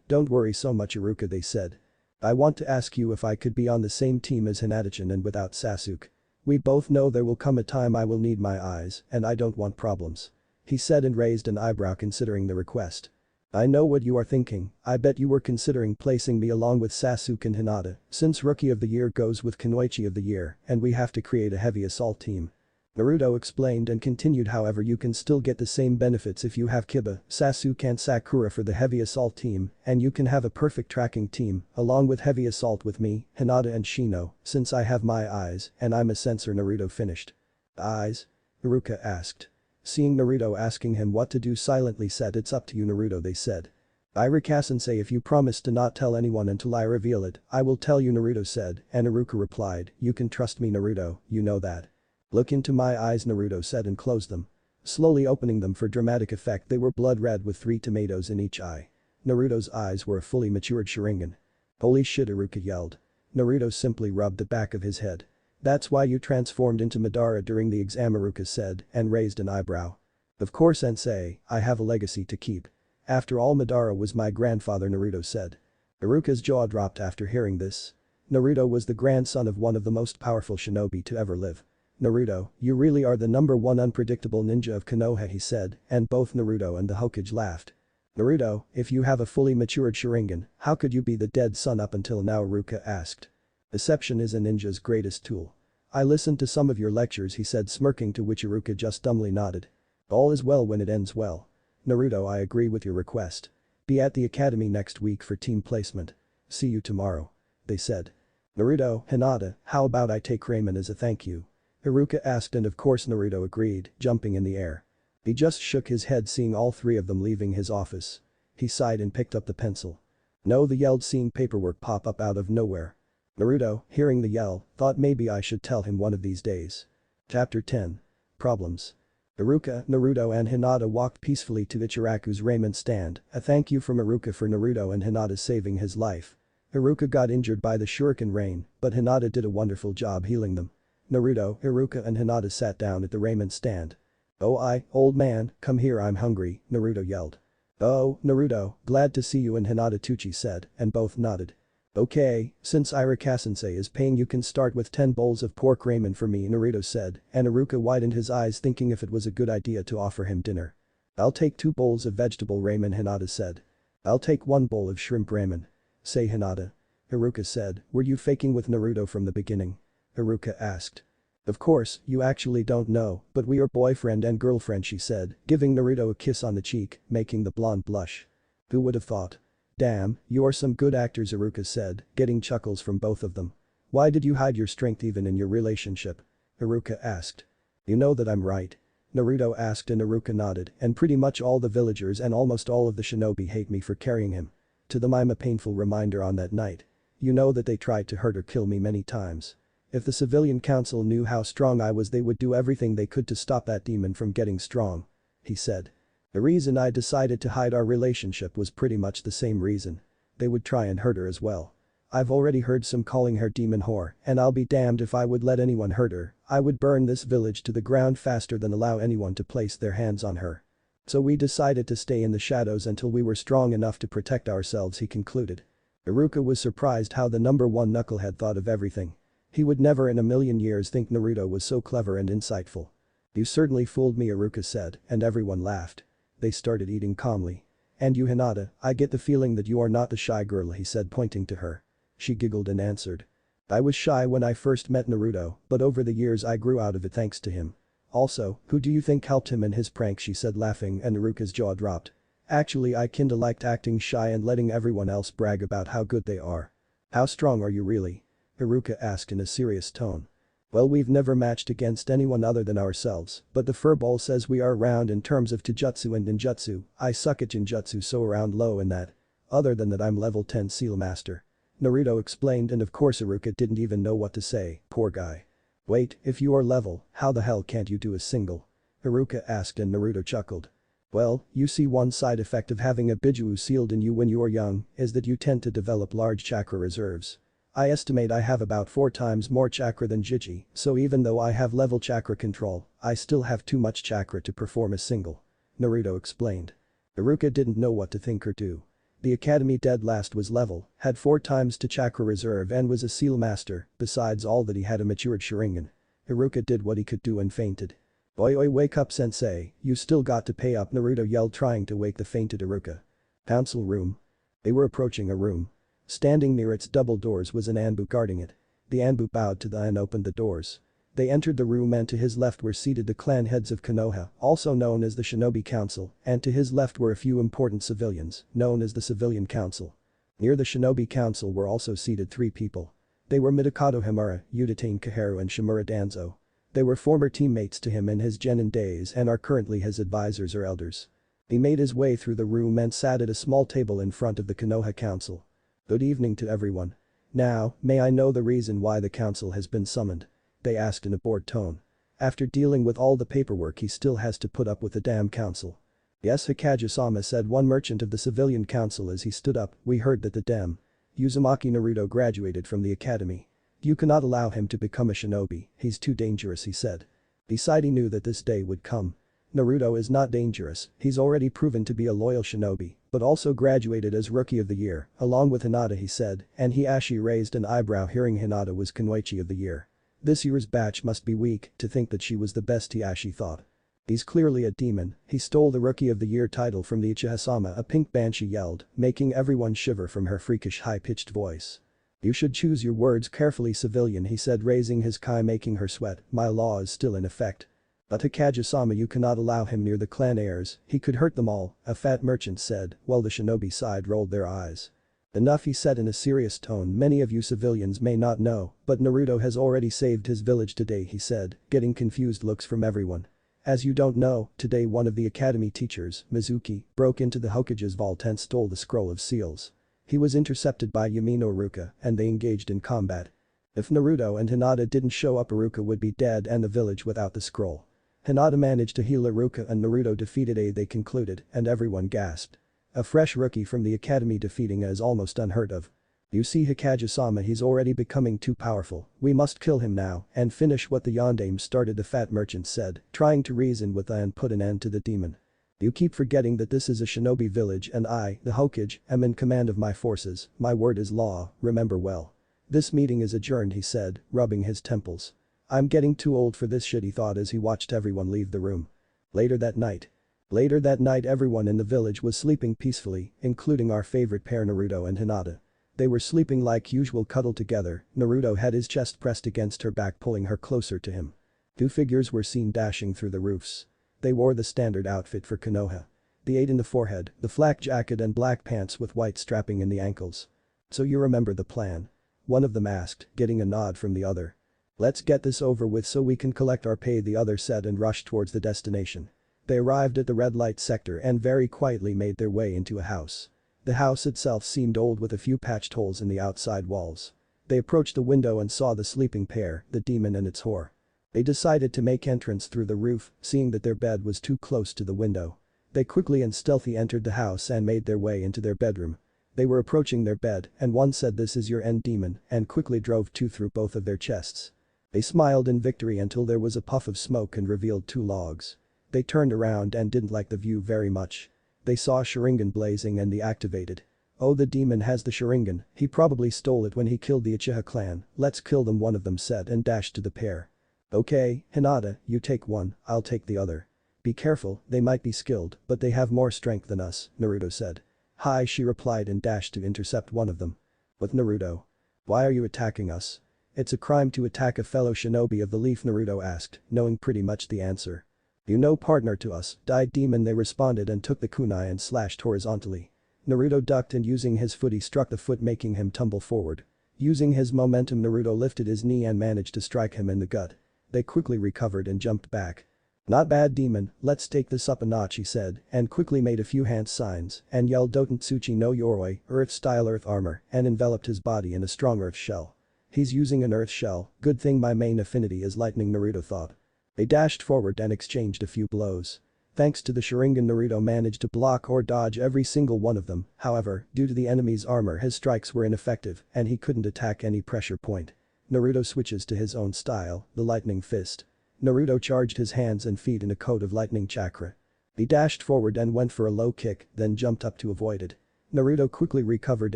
Don't worry so much, Iruka, they said. I want to ask you if I could be on the same team as Hinata-chan and without Sasuke. We both know there will come a time I will need my eyes and I don't want problems. He said and raised an eyebrow considering the request. I know what you are thinking, I bet you were considering placing me along with Sasuke and Hinata, since Rookie of the Year goes with Kunoichi of the Year and we have to create a heavy assault team. Naruto explained and continued, however you can still get the same benefits if you have Kiba, Sasuke and Sakura for the heavy assault team and you can have a perfect tracking team along with heavy assault with me, Hinata and Shino, since I have my eyes and I'm a sensor. Naruto finished. Eyes? Iruka asked. Seeing Naruto asking him what to do silently said it's up to you, Naruto, they said. Irika-sensei, if you promise to not tell anyone until I reveal it, I will tell you, Naruto said, and Iruka replied, you can trust me, Naruto, you know that. Look into my eyes, Naruto said, and closed them. Slowly opening them for dramatic effect, they were blood red with 3 tomatoes in each eye. Naruto's eyes were a fully matured Sharingan. Holy shit, Iruka yelled. Naruto simply rubbed the back of his head. That's why you transformed into Madara during the exam, Iruka said, and raised an eyebrow. Of course, sensei, I have a legacy to keep. After all, Madara was my grandfather, Naruto said. Iruka's jaw dropped after hearing this. Naruto was the grandson of one of the most powerful shinobi to ever live. Naruto, you really are the #1 unpredictable ninja of Konoha, he said, and both Naruto and the Hokage laughed. Naruto, if you have a fully matured Sharingan, how could you be the dead son up until now, Iruka asked. Deception is a ninja's greatest tool. I listened to some of your lectures, he said, smirking, to which Iruka just dumbly nodded. All is well when it ends well. Naruto, I agree with your request. Be at the academy next week for team placement. See you tomorrow. They said. Naruto, Hinata, how about I take ramen as a thank you? Iruka asked, and of course Naruto agreed, jumping in the air. He just shook his head seeing all 3 of them leaving his office. He sighed and picked up the pencil. No, the yelled, seeing paperwork pop up out of nowhere. Naruto, hearing the yell, thought maybe I should tell him one of these days. Chapter 10. Problems. Iruka, Naruto and Hinata walked peacefully to Ichiraku's ramen stand, a thank you from Iruka for Naruto and Hinata saving his life. Iruka got injured by the shuriken rain, but Hinata did a wonderful job healing them. Naruto, Iruka and Hinata sat down at the ramen stand. Oh, old man, come here, I'm hungry, Naruto yelled. Oh, Naruto, glad to see you, and Hinata Tucci said, and both nodded. Okay, since Irika-sensei is paying, you can start with 10 bowls of pork ramen for me, Naruto said, and Iruka widened his eyes thinking if it was a good idea to offer him dinner. I'll take 2 bowls of vegetable ramen, Hinata said. I'll take 1 bowl of shrimp ramen. Say, Hinata. Iruka said, were you faking with Naruto from the beginning? Iruka asked. Of course, you actually don't know, but we are boyfriend and girlfriend, she said, giving Naruto a kiss on the cheek, making the blonde blush. Who would have thought? Damn, you are some good actors, Iruka said, getting chuckles from both of them. Why did you hide your strength even in your relationship? Iruka asked. You know that I'm right. Naruto asked, and Iruka nodded, and pretty much all the villagers and almost all of the shinobi hate me for carrying him. To them I'm a painful reminder on that night. You know that they tried to hurt or kill me many times. If the civilian council knew how strong I was, they would do everything they could to stop that demon from getting strong. He said. The reason I decided to hide our relationship was pretty much the same reason. They would try and hurt her as well. I've already heard some calling her demon whore, and I'll be damned if I would let anyone hurt her. I would burn this village to the ground faster than allow anyone to place their hands on her. So we decided to stay in the shadows until we were strong enough to protect ourselves, he concluded. Iruka was surprised how the #1 knucklehead thought of everything. He would never in a million years think Naruto was so clever and insightful. You certainly fooled me, Iruka said, and everyone laughed. They started eating calmly. And you, Hinata, I get the feeling that you are not the shy girl, he said, pointing to her. She giggled and answered. I was shy when I first met Naruto, but over the years I grew out of it thanks to him. Also, who do you think helped him in his prank, she said, laughing, and Iruka's jaw dropped. Actually, I kinda liked acting shy and letting everyone else brag about how good they are. How strong are you really? Iruka asked in a serious tone. Well, we've never matched against anyone other than ourselves, but the furball says we are around in terms of Taijutsu and Ninjutsu. I suck at Jinjutsu, so around low in that. Other than that, I'm level 10 seal master. Naruto explained, and of course Iruka didn't even know what to say, poor guy. Wait, if you are level, how the hell can't you do a single? Iruka asked, and Naruto chuckled. Well, you see, one side effect of having a Bijuu sealed in you when you are young is that you tend to develop large chakra reserves. I estimate I have about 4 times more chakra than Jiji, so even though I have level chakra control, I still have too much chakra to perform a single. Naruto explained. Iruka didn't know what to think or do. The academy dead last was level, had 4 times to chakra reserve and was a seal master, besides all that he had a matured Sharingan. Iruka did what he could do and fainted. Oi, wake up, sensei, you still got to pay up, Naruto yelled, trying to wake the fainted Iruka. Council room. They were approaching a room. Standing near its double doors was an Anbu guarding it. The Anbu bowed to the and opened the doors. They entered the room, and to his left were seated the clan heads of Konoha, also known as the Shinobi Council, and to his left were a few important civilians, known as the Civilian Council. Near the Shinobi Council were also seated 3 people. They were Midokado Himura, Udatain Kaharu, and Shimura Danzo. They were former teammates to him in his genin days and are currently his advisors or elders. He made his way through the room and sat at a small table in front of the Konoha Council. Good evening to everyone. Now, may I know the reason why the council has been summoned? They asked in a bored tone. After dealing with all the paperwork he still has to put up with the damn council. Yes, Hokage-sama, said one merchant of the civilian council as he stood up. We heard that the Dem. Uzumaki Naruto graduated from the academy. You cannot allow him to become a shinobi, he's too dangerous, he said. Besides, he knew that this day would come. Naruto is not dangerous, he's already proven to be a loyal shinobi, but also graduated as Rookie of the Year, along with Hinata, he said, and Hiashi raised an eyebrow hearing Hinata was Kunoichi of the Year. This year's batch must be weak to think that she was the best, Hiashi thought. He's clearly a demon, he stole the Rookie of the Year title from the Uchiha-sama, a pink banshee yelled, making everyone shiver from her freakish high-pitched voice. You should choose your words carefully, civilian, he said, raising his kai making her sweat. My law is still in effect. But Hokage-sama, you cannot allow him near the clan heirs, he could hurt them all, a fat merchant said, while the shinobi side rolled their eyes. Enough, he said in a serious tone, many of you civilians may not know, but Naruto has already saved his village today, he said, getting confused looks from everyone. As you don't know, today one of the academy teachers, Mizuki, broke into the Hokage's vault and stole the scroll of seals. He was intercepted by Yamino Iruka and they engaged in combat. If Naruto and Hinata didn't show up, Iruka would be dead and the village without the scroll. Hinata managed to heal Iruka and Naruto defeated A, they concluded, and everyone gasped. A fresh rookie from the academy defeating A is almost unheard of. You see, Hokage-sama, he's already becoming too powerful, we must kill him now and finish what the Yondaime started, the fat merchant said, trying to reason with A and put an end to the demon. You keep forgetting that this is a shinobi village and I, the Hokage, am in command of my forces, my word is law, remember well. This meeting is adjourned, he said, rubbing his temples. I'm getting too old for this shit, he thought as he watched everyone leave the room. Later that night, everyone in the village was sleeping peacefully, including our favorite pair Naruto and Hinata. They were sleeping like usual, cuddled together. Naruto had his chest pressed against her back, pulling her closer to him. Two figures were seen dashing through the roofs. They wore the standard outfit for Konoha. The 8 in the forehead, the flak jacket and black pants with white strapping in the ankles. So you remember the plan? One of them asked, getting a nod from the other. Let's get this over with so we can collect our pay, the other said and rushed towards the destination. They arrived at the red light sector and very quietly made their way into a house. The house itself seemed old with a few patched holes in the outside walls. They approached the window and saw the sleeping pair, the demon and its whore. They decided to make entrance through the roof, seeing that their bed was too close to the window. They quickly and stealthy entered the house and made their way into their bedroom. They were approaching their bed and one said, "This is your end, demon," and quickly drove two through both of their chests. They smiled in victory until there was a puff of smoke and revealed two logs. They turned around and didn't like the view very much. They saw a Sharingan blazing and they activated. Oh, the demon has the Sharingan, he probably stole it when he killed the Uchiha clan, let's kill them, one of them said and dashed to the pair. Okay, Hinata, you take one, I'll take the other. Be careful, they might be skilled, but they have more strength than us, Naruto said. Hi, she replied and dashed to intercept one of them. With Naruto. Why are you attacking us? It's a crime to attack a fellow shinobi of the leaf, Naruto asked, knowing pretty much the answer. You know, partner to us, died demon, they responded and took the kunai and slashed horizontally. Naruto ducked and using his foot he struck the foot, making him tumble forward. Using his momentum, Naruto lifted his knee and managed to strike him in the gut. They quickly recovered and jumped back. Not bad, demon, let's take this up a notch, he said and quickly made a few hand signs and yelled Dotentsuchi no Yoroi, earth-style earth armor, and enveloped his body in a strong earth shell. He's using an earth shell, good thing my main affinity is lightning, Naruto thought. They dashed forward and exchanged a few blows. Thanks to the Sharingan, Naruto managed to block or dodge every single one of them, however, due to the enemy's armor his strikes were ineffective and he couldn't attack any pressure point. Naruto switches to his own style, the lightning fist. Naruto charged his hands and feet in a coat of lightning chakra. He dashed forward and went for a low kick, then jumped up to avoid it. Naruto quickly recovered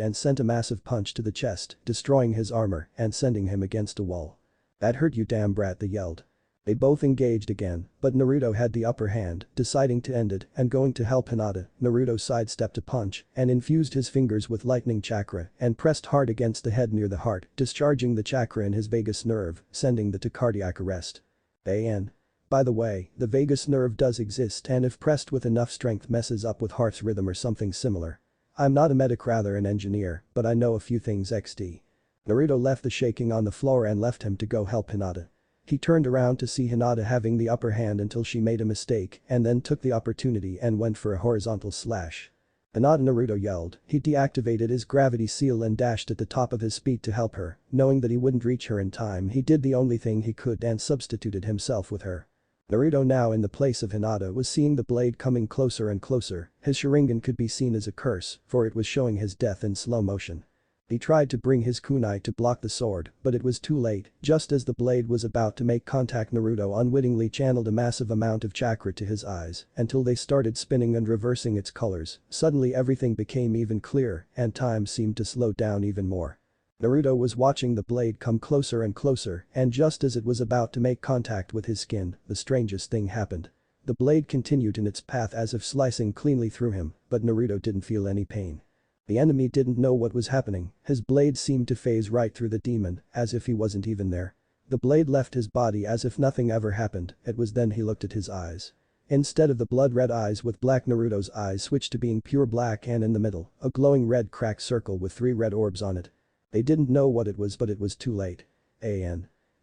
and sent a massive punch to the chest, destroying his armor and sending him against a wall. That hurt, you damn brat, they yelled. They both engaged again, but Naruto had the upper hand, deciding to end it and going to help Hinata. Naruto sidestepped a punch and infused his fingers with lightning chakra and pressed hard against the head near the heart, discharging the chakra in his vagus nerve, sending the to cardiac arrest. By the way, the vagus nerve does exist and if pressed with enough strength messes up with heart's rhythm or something similar. I'm not a medic, rather an engineer, but I know a few things XD. Naruto left the shaking on the floor and left him to go help Hinata. He turned around to see Hinata having the upper hand until she made a mistake and then took the opportunity and went for a horizontal slash. Hinata. Naruto yelled. He deactivated his gravity seal and dashed at the top of his speed to help her, knowing that he wouldn't reach her in time. He did the only thing he could and substituted himself with her. Naruto, now in the place of Hinata, was seeing the blade coming closer and closer. His Sharingan could be seen as a curse, for it was showing his death in slow motion. He tried to bring his kunai to block the sword, but it was too late. Just as the blade was about to make contact, Naruto unwittingly channeled a massive amount of chakra to his eyes until they started spinning and reversing its colors. Suddenly everything became even clearer and time seemed to slow down even more. Naruto was watching the blade come closer and closer, and just as it was about to make contact with his skin, the strangest thing happened. The blade continued in its path as if slicing cleanly through him, but Naruto didn't feel any pain. The enemy didn't know what was happening. His blade seemed to phase right through the demon, as if he wasn't even there. The blade left his body as if nothing ever happened. It was then he looked at his eyes. Instead of the blood-red eyes with black, Naruto's eyes switched to being pure black, and in the middle, a glowing red cracked circle with 3 red orbs on it. They didn't know what it was, but it was too late.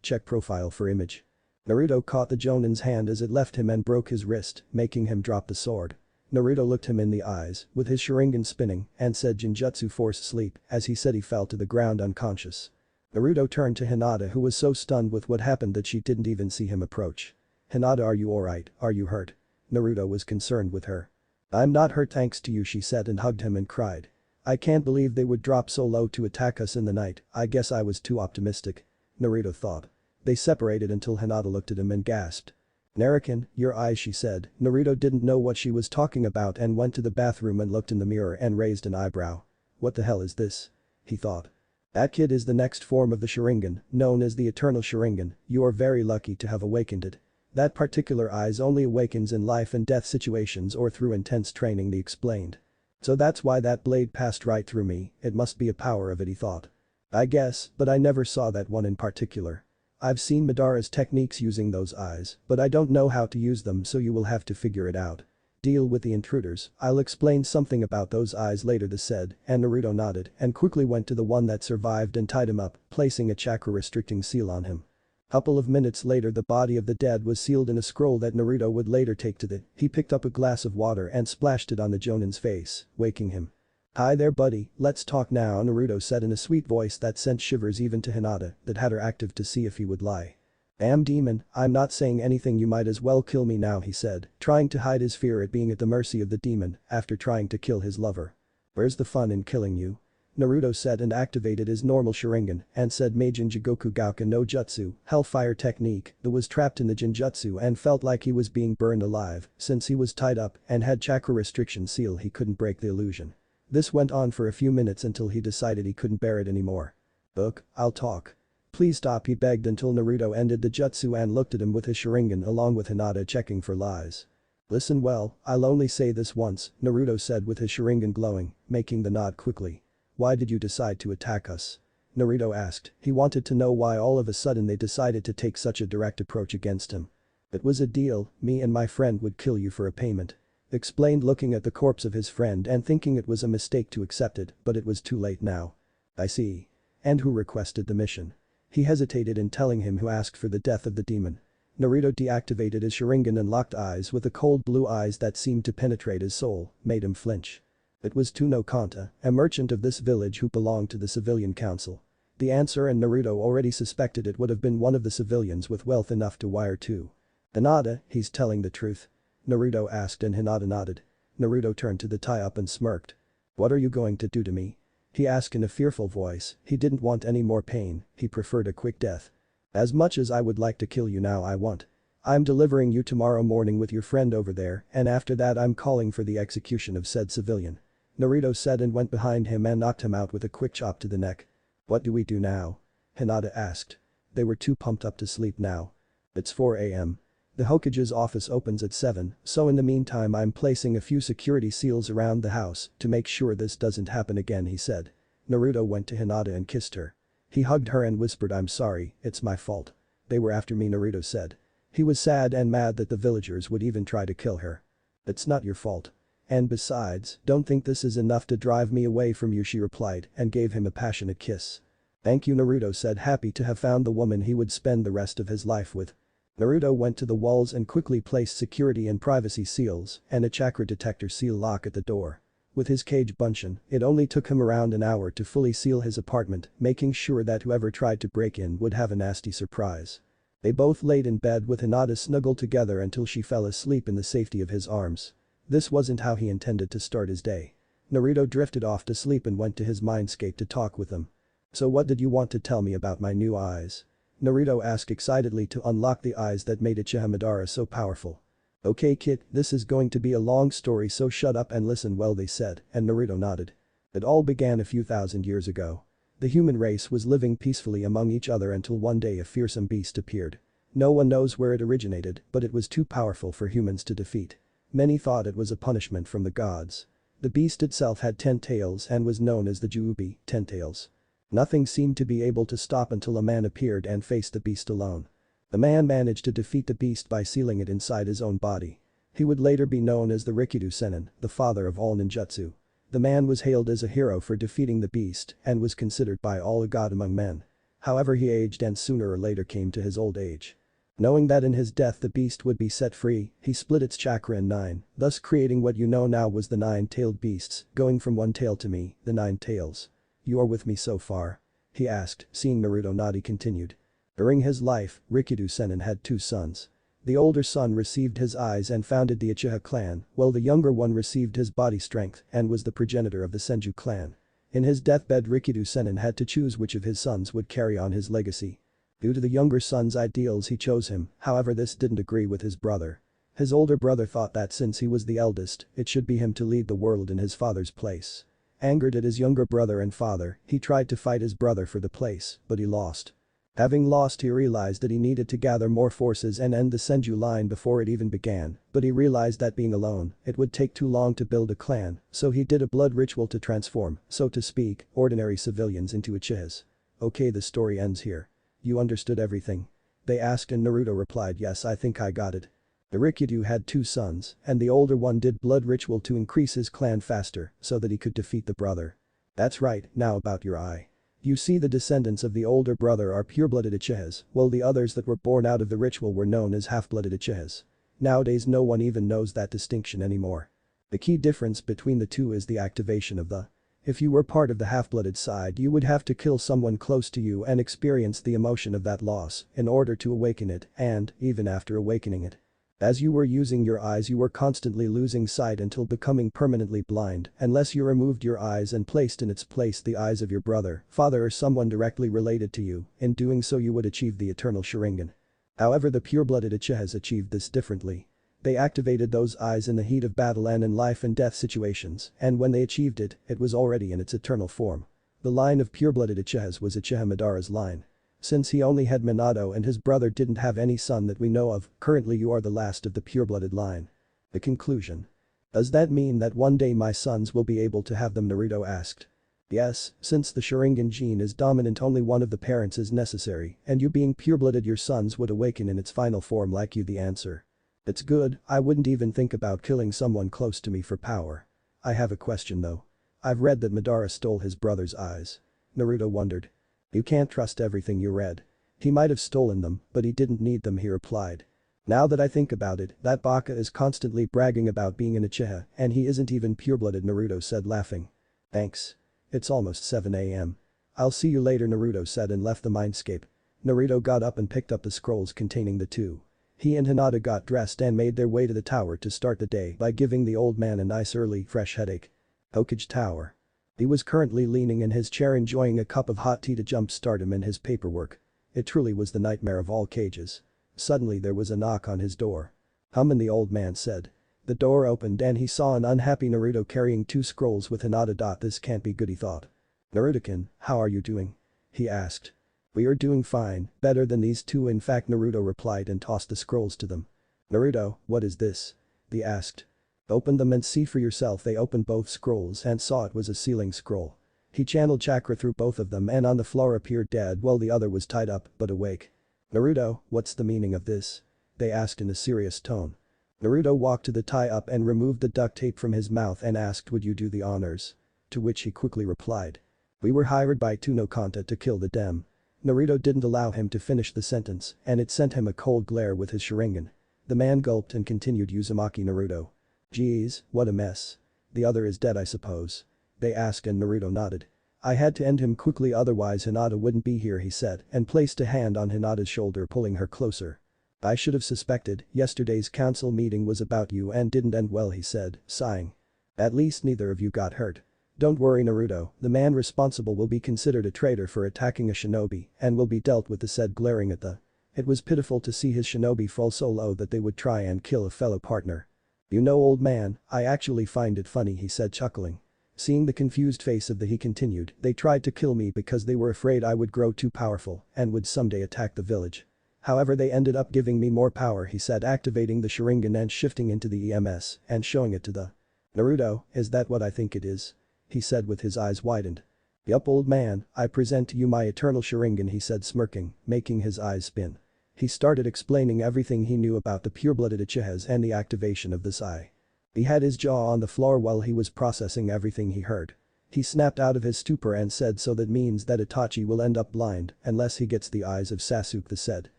Check profile for image. Naruto caught the Jonin's hand as it left him and broke his wrist, making him drop the sword. Naruto looked him in the eyes, with his Sharingan spinning, and said Jinjutsu force sleep, as he said he fell to the ground unconscious. Naruto turned to Hinata, who was so stunned with what happened that she didn't even see him approach. Hinata, are you alright? Are you hurt? Naruto was concerned with her. I'm not hurt thanks to you, she said and hugged him and cried. I can't believe they would drop so low to attack us in the night. I guess I was too optimistic. Naruto thought. They separated until Hinata looked at him and gasped. Narukin, your eyes, she said. Naruto didn't know what she was talking about and went to the bathroom and looked in the mirror and raised an eyebrow. What the hell is this? He thought. That kid is the next form of the Sharingan, known as the Eternal Sharingan. You are very lucky to have awakened it. That particular eyes only awakens in life and death situations or through intense training, he explained. So that's why that blade passed right through me. It must be a power of it, he thought. I guess, but I never saw that one in particular. I've seen Madara's techniques using those eyes, but I don't know how to use them, so you will have to figure it out. Deal with the intruders. I'll explain something about those eyes later, they said, and Naruto nodded and quickly went to the one that survived and tied him up, placing a chakra restricting seal on him. Couple of minutes later, the body of the dead was sealed in a scroll that Naruto would later take to the. He picked up a glass of water and splashed it on the Jonin's face, waking him. Hi there buddy, let's talk now, Naruto said in a sweet voice that sent shivers even to Hinata, that had her active to see if he would lie. Damn demon, I'm not saying anything, you might as well kill me now, he said, trying to hide his fear at being at the mercy of the demon after trying to kill his lover. Where's the fun in killing you? Naruto said and activated his normal Sharingan and said Meijin Jigoku Gauken no Jutsu, Hellfire technique, that was trapped in the Jinjutsu and felt like he was being burned alive since he was tied up and had chakra restriction seal. He couldn't break the illusion. This went on for a few minutes until he decided he couldn't bear it anymore. Look, I'll talk. Please stop, he begged until Naruto ended the jutsu and looked at him with his Sharingan along with Hinata checking for lies. Listen well, I'll only say this once, Naruto said with his Sharingan glowing, making the nod quickly. Why did you decide to attack us? Naruto asked. He wanted to know why all of a sudden they decided to take such a direct approach against him. It was a deal, me and my friend would kill you for a payment. Explained, looking at the corpse of his friend and thinking it was a mistake to accept it, but it was too late now. I see. And who requested the mission? He hesitated in telling him who asked for the death of the demon. Naruto deactivated his Sharingan and locked eyes with the cold blue eyes that seemed to penetrate his soul, made him flinch. It was Tuno Kanta, a merchant of this village who belonged to the civilian council. The answer, and Naruto already suspected it would have been one of the civilians with wealth enough to wire to. Hinata, he's telling the truth? Naruto asked and Hinata nodded. Naruto turned to the tie-up and smirked. What are you going to do to me? He asked in a fearful voice. He didn't want any more pain, he preferred a quick death. As much as I would like to kill you now, I won't. I'm delivering you tomorrow morning with your friend over there, and after that I'm calling for the execution of said civilian. Naruto said and went behind him and knocked him out with a quick chop to the neck. What do we do now? Hinata asked. They were too pumped up to sleep now. It's 4 a.m. The Hokage's office opens at 7, so in the meantime I'm placing a few security seals around the house to make sure this doesn't happen again, he said. Naruto went to Hinata and kissed her. He hugged her and whispered, I'm sorry, it's my fault. They were after me, Naruto said. He was sad and mad that the villagers would even try to kill her. It's not your fault. And besides, don't think this is enough to drive me away from you, she replied and gave him a passionate kiss. "Thank you," Naruto said, happy to have found the woman he would spend the rest of his life with. Naruto went to the walls and quickly placed security and privacy seals and a chakra detector seal lock at the door. With his cage bunshin, it only took him around an hour to fully seal his apartment, making sure that whoever tried to break in would have a nasty surprise. They both laid in bed with Hinata snuggled together until she fell asleep in the safety of his arms. This wasn't how he intended to start his day. Naruto drifted off to sleep and went to his mindscape to talk with him. "So what did you want to tell me about my new eyes?" Naruto asked excitedly to unlock the eyes that made Uchiha Madara so powerful. "Okay kid, this is going to be a long story so shut up and listen well," they said, and Naruto nodded. It all began a few thousand years ago. The human race was living peacefully among each other until one day a fearsome beast appeared. No one knows where it originated, but it was too powerful for humans to defeat. Many thought it was a punishment from the gods. The beast itself had 10 tails and was known as the Chuunin, 10 tails. Nothing seemed to be able to stop until a man appeared and faced the beast alone. The man managed to defeat the beast by sealing it inside his own body. He would later be known as the Rikudo Sennin, the father of all ninjutsu. The man was hailed as a hero for defeating the beast and was considered by all a god among men. However, he aged and sooner or later came to his old age. Knowing that in his death the beast would be set free, he split its chakra in 9, thus creating what you know now was the 9-tailed beasts, going from one tail to me, the 9 tails. "You are with me so far?" he asked, seeing Naruto nod. He continued. During his life, Rikudo Sennin had 2 sons. The older son received his eyes and founded the Uchiha clan, while the younger one received his body strength and was the progenitor of the Senju clan. In his deathbed, Rikudo Sennin had to choose which of his sons would carry on his legacy. Due to the younger son's ideals, he chose him, however this didn't agree with his brother. His older brother thought that since he was the eldest, it should be him to lead the world in his father's place. Angered at his younger brother and father, he tried to fight his brother for the place, but he lost. Having lost, he realized that he needed to gather more forces and end the Senju line before it even began, but he realized that being alone, it would take too long to build a clan, so he did a blood ritual to transform, so to speak, ordinary civilians into Uchihas. "Okay, the story ends here. You understood everything?" they asked, and Naruto replied, "Yes, I think I got it." The Rikudo had 2 sons, and the older one did blood ritual to increase his clan faster so that he could defeat the brother. "That's right, now about your eye. You see, the descendants of the older brother are pure-blooded Uchihas, while the others that were born out of the ritual were known as half-blooded Uchihas. Nowadays no one even knows that distinction anymore. The key difference between the two is the activation of the. If you were part of the half-blooded side, you would have to kill someone close to you and experience the emotion of that loss in order to awaken it, and, even after awakening it. As you were using your eyes, you were constantly losing sight until becoming permanently blind unless you removed your eyes and placed in its place the eyes of your brother, father or someone directly related to you. In doing so you would achieve the eternal Sharingan. However, the pure-blooded Uchihas achieved this differently. They activated those eyes in the heat of battle and in life and death situations, and when they achieved it, it was already in its eternal form. The line of pure-blooded Uchihas was Uchiha Madara's line. Since he only had Minato and his brother didn't have any son that we know of, currently you are the last of the pure-blooded line. The conclusion. Does that mean that one day my sons will be able to have them? Naruto asked. Yes, since the Sharingan gene is dominant, only one of the parents is necessary, and you being pure-blooded, your sons would awaken in its final form like you. The answer. It's good, I wouldn't even think about killing someone close to me for power. I have a question though. I've read that Madara stole his brother's eyes. Naruto wondered. You can't trust everything you read. He might have stolen them, but he didn't need them, he replied. Now that I think about it, that Baka is constantly bragging about being an Uchiha, and he isn't even pure-blooded, Naruto said, laughing. Thanks. It's almost 7 a.m. I'll see you later, Naruto said and left the mindscape. Naruto got up and picked up the scrolls containing the 2. He and Hinata got dressed and made their way to the tower to start the day by giving the old man a nice early, fresh headache. Hokage Tower. He was currently leaning in his chair enjoying a cup of hot tea to jumpstart him in his paperwork. It truly was the nightmare of all cages. Suddenly there was a knock on his door. "Come in," the old man said. The door opened and he saw an unhappy Naruto carrying 2 scrolls with Hinata. This can't be good, he thought. "Naruto-kun, how are you doing?" he asked. "We are doing fine, better than these 2 in fact," Naruto replied and tossed the scrolls to them. "Naruto, what is this?" they asked. "Open them and see for yourself." They opened both scrolls and saw it was a sealing scroll. He channeled chakra through both of them and on the floor appeared dead while the other was tied up but awake. "Naruto, what's the meaning of this?" they asked in a serious tone. Naruto walked to the tie-up and removed the duct tape from his mouth and asked, "Would you do the honors?" To which he quickly replied. We were hired by Kanta to kill the Dem. Naruto didn't allow him to finish the sentence and it sent him a cold glare with his Sharingan. The man gulped and continued Uzumaki Naruto. Geez, what a mess. The other is dead I suppose. They asked and Naruto nodded. I had to end him quickly otherwise Hinata wouldn't be here he said and placed a hand on Hinata's shoulder pulling her closer. I should have suspected, yesterday's council meeting was about you and didn't end well he said, sighing. At least neither of you got hurt. Don't worry Naruto, the man responsible will be considered a traitor for attacking a shinobi and will be dealt with the said glaring at the. It was pitiful to see his shinobi fall so low that they would try and kill a fellow partner. You know old man, I actually find it funny he said chuckling. Seeing the confused face of the he continued, they tried to kill me because they were afraid I would grow too powerful and would someday attack the village. However they ended up giving me more power he said activating the Sharingan and shifting into the EMS and showing it to the. Naruto, is that what I think it is? He said with his eyes widened. Yup old man, I present to you my eternal Sharingan he said smirking, making his eyes spin. He started explaining everything he knew about the pure-blooded uchihas and the activation of this eye. He had his jaw on the floor while he was processing everything he heard. He snapped out of his stupor and said so that means that Itachi will end up blind unless he gets the eyes of Sasuke the said.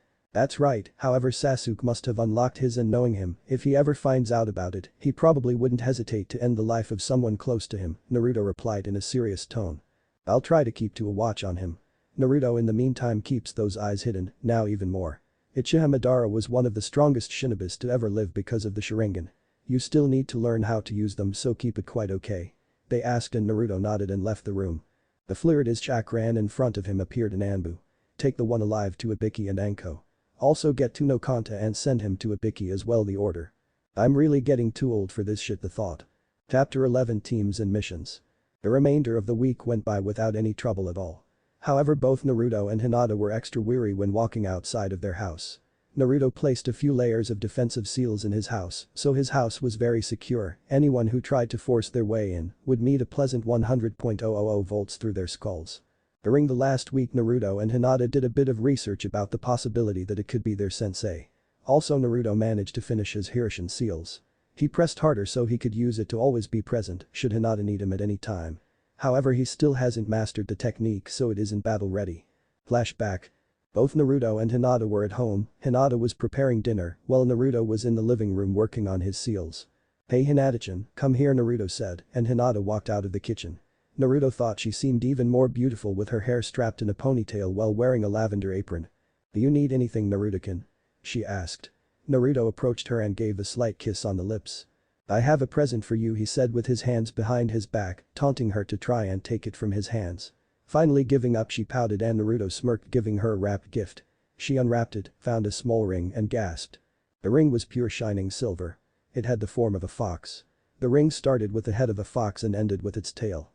That's right, however Sasuke must have unlocked his and knowing him, if he ever finds out about it, he probably wouldn't hesitate to end the life of someone close to him, Naruto replied in a serious tone. I'll try to keep to a watch on him. Naruto in the meantime keeps those eyes hidden, now even more. Uchiha Madara was one of the strongest shinobis to ever live because of the Sharingan. You still need to learn how to use them so keep it quite okay. They asked and Naruto nodded and left the room. The flirt his chakra and in front of him appeared an Anbu. Take the one alive to Ibiki and Anko. Also get to Kanta and send him to Ibiki as well the order. I'm really getting too old for this shit the thought. Chapter 11 Teams and Missions. The remainder of the week went by without any trouble at all. However both Naruto and Hinata were extra weary when walking outside of their house. Naruto placed a few layers of defensive seals in his house, so his house was very secure, anyone who tried to force their way in would meet a pleasant 100.000 volts through their skulls. During the last week Naruto and Hinata did a bit of research about the possibility that it could be their sensei. Also Naruto managed to finish his Hirishin seals. He pressed harder so he could use it to always be present should Hinata need him at any time. However he still hasn't mastered the technique so it isn't battle ready. Flashback. Both Naruto and Hinata were at home, Hinata was preparing dinner while Naruto was in the living room working on his seals. Hey Hinata-chan, come here Naruto said and Hinata walked out of the kitchen. Naruto thought she seemed even more beautiful with her hair strapped in a ponytail while wearing a lavender apron. Do you need anything Naruto-kun? She asked. Naruto approached her and gave a slight kiss on the lips. I have a present for you he said with his hands behind his back, taunting her to try and take it from his hands. Finally giving up she pouted and Naruto smirked giving her a wrapped gift. She unwrapped it, found a small ring and gasped. The ring was pure shining silver. It had the form of a fox. The ring started with the head of a fox and ended with its tail.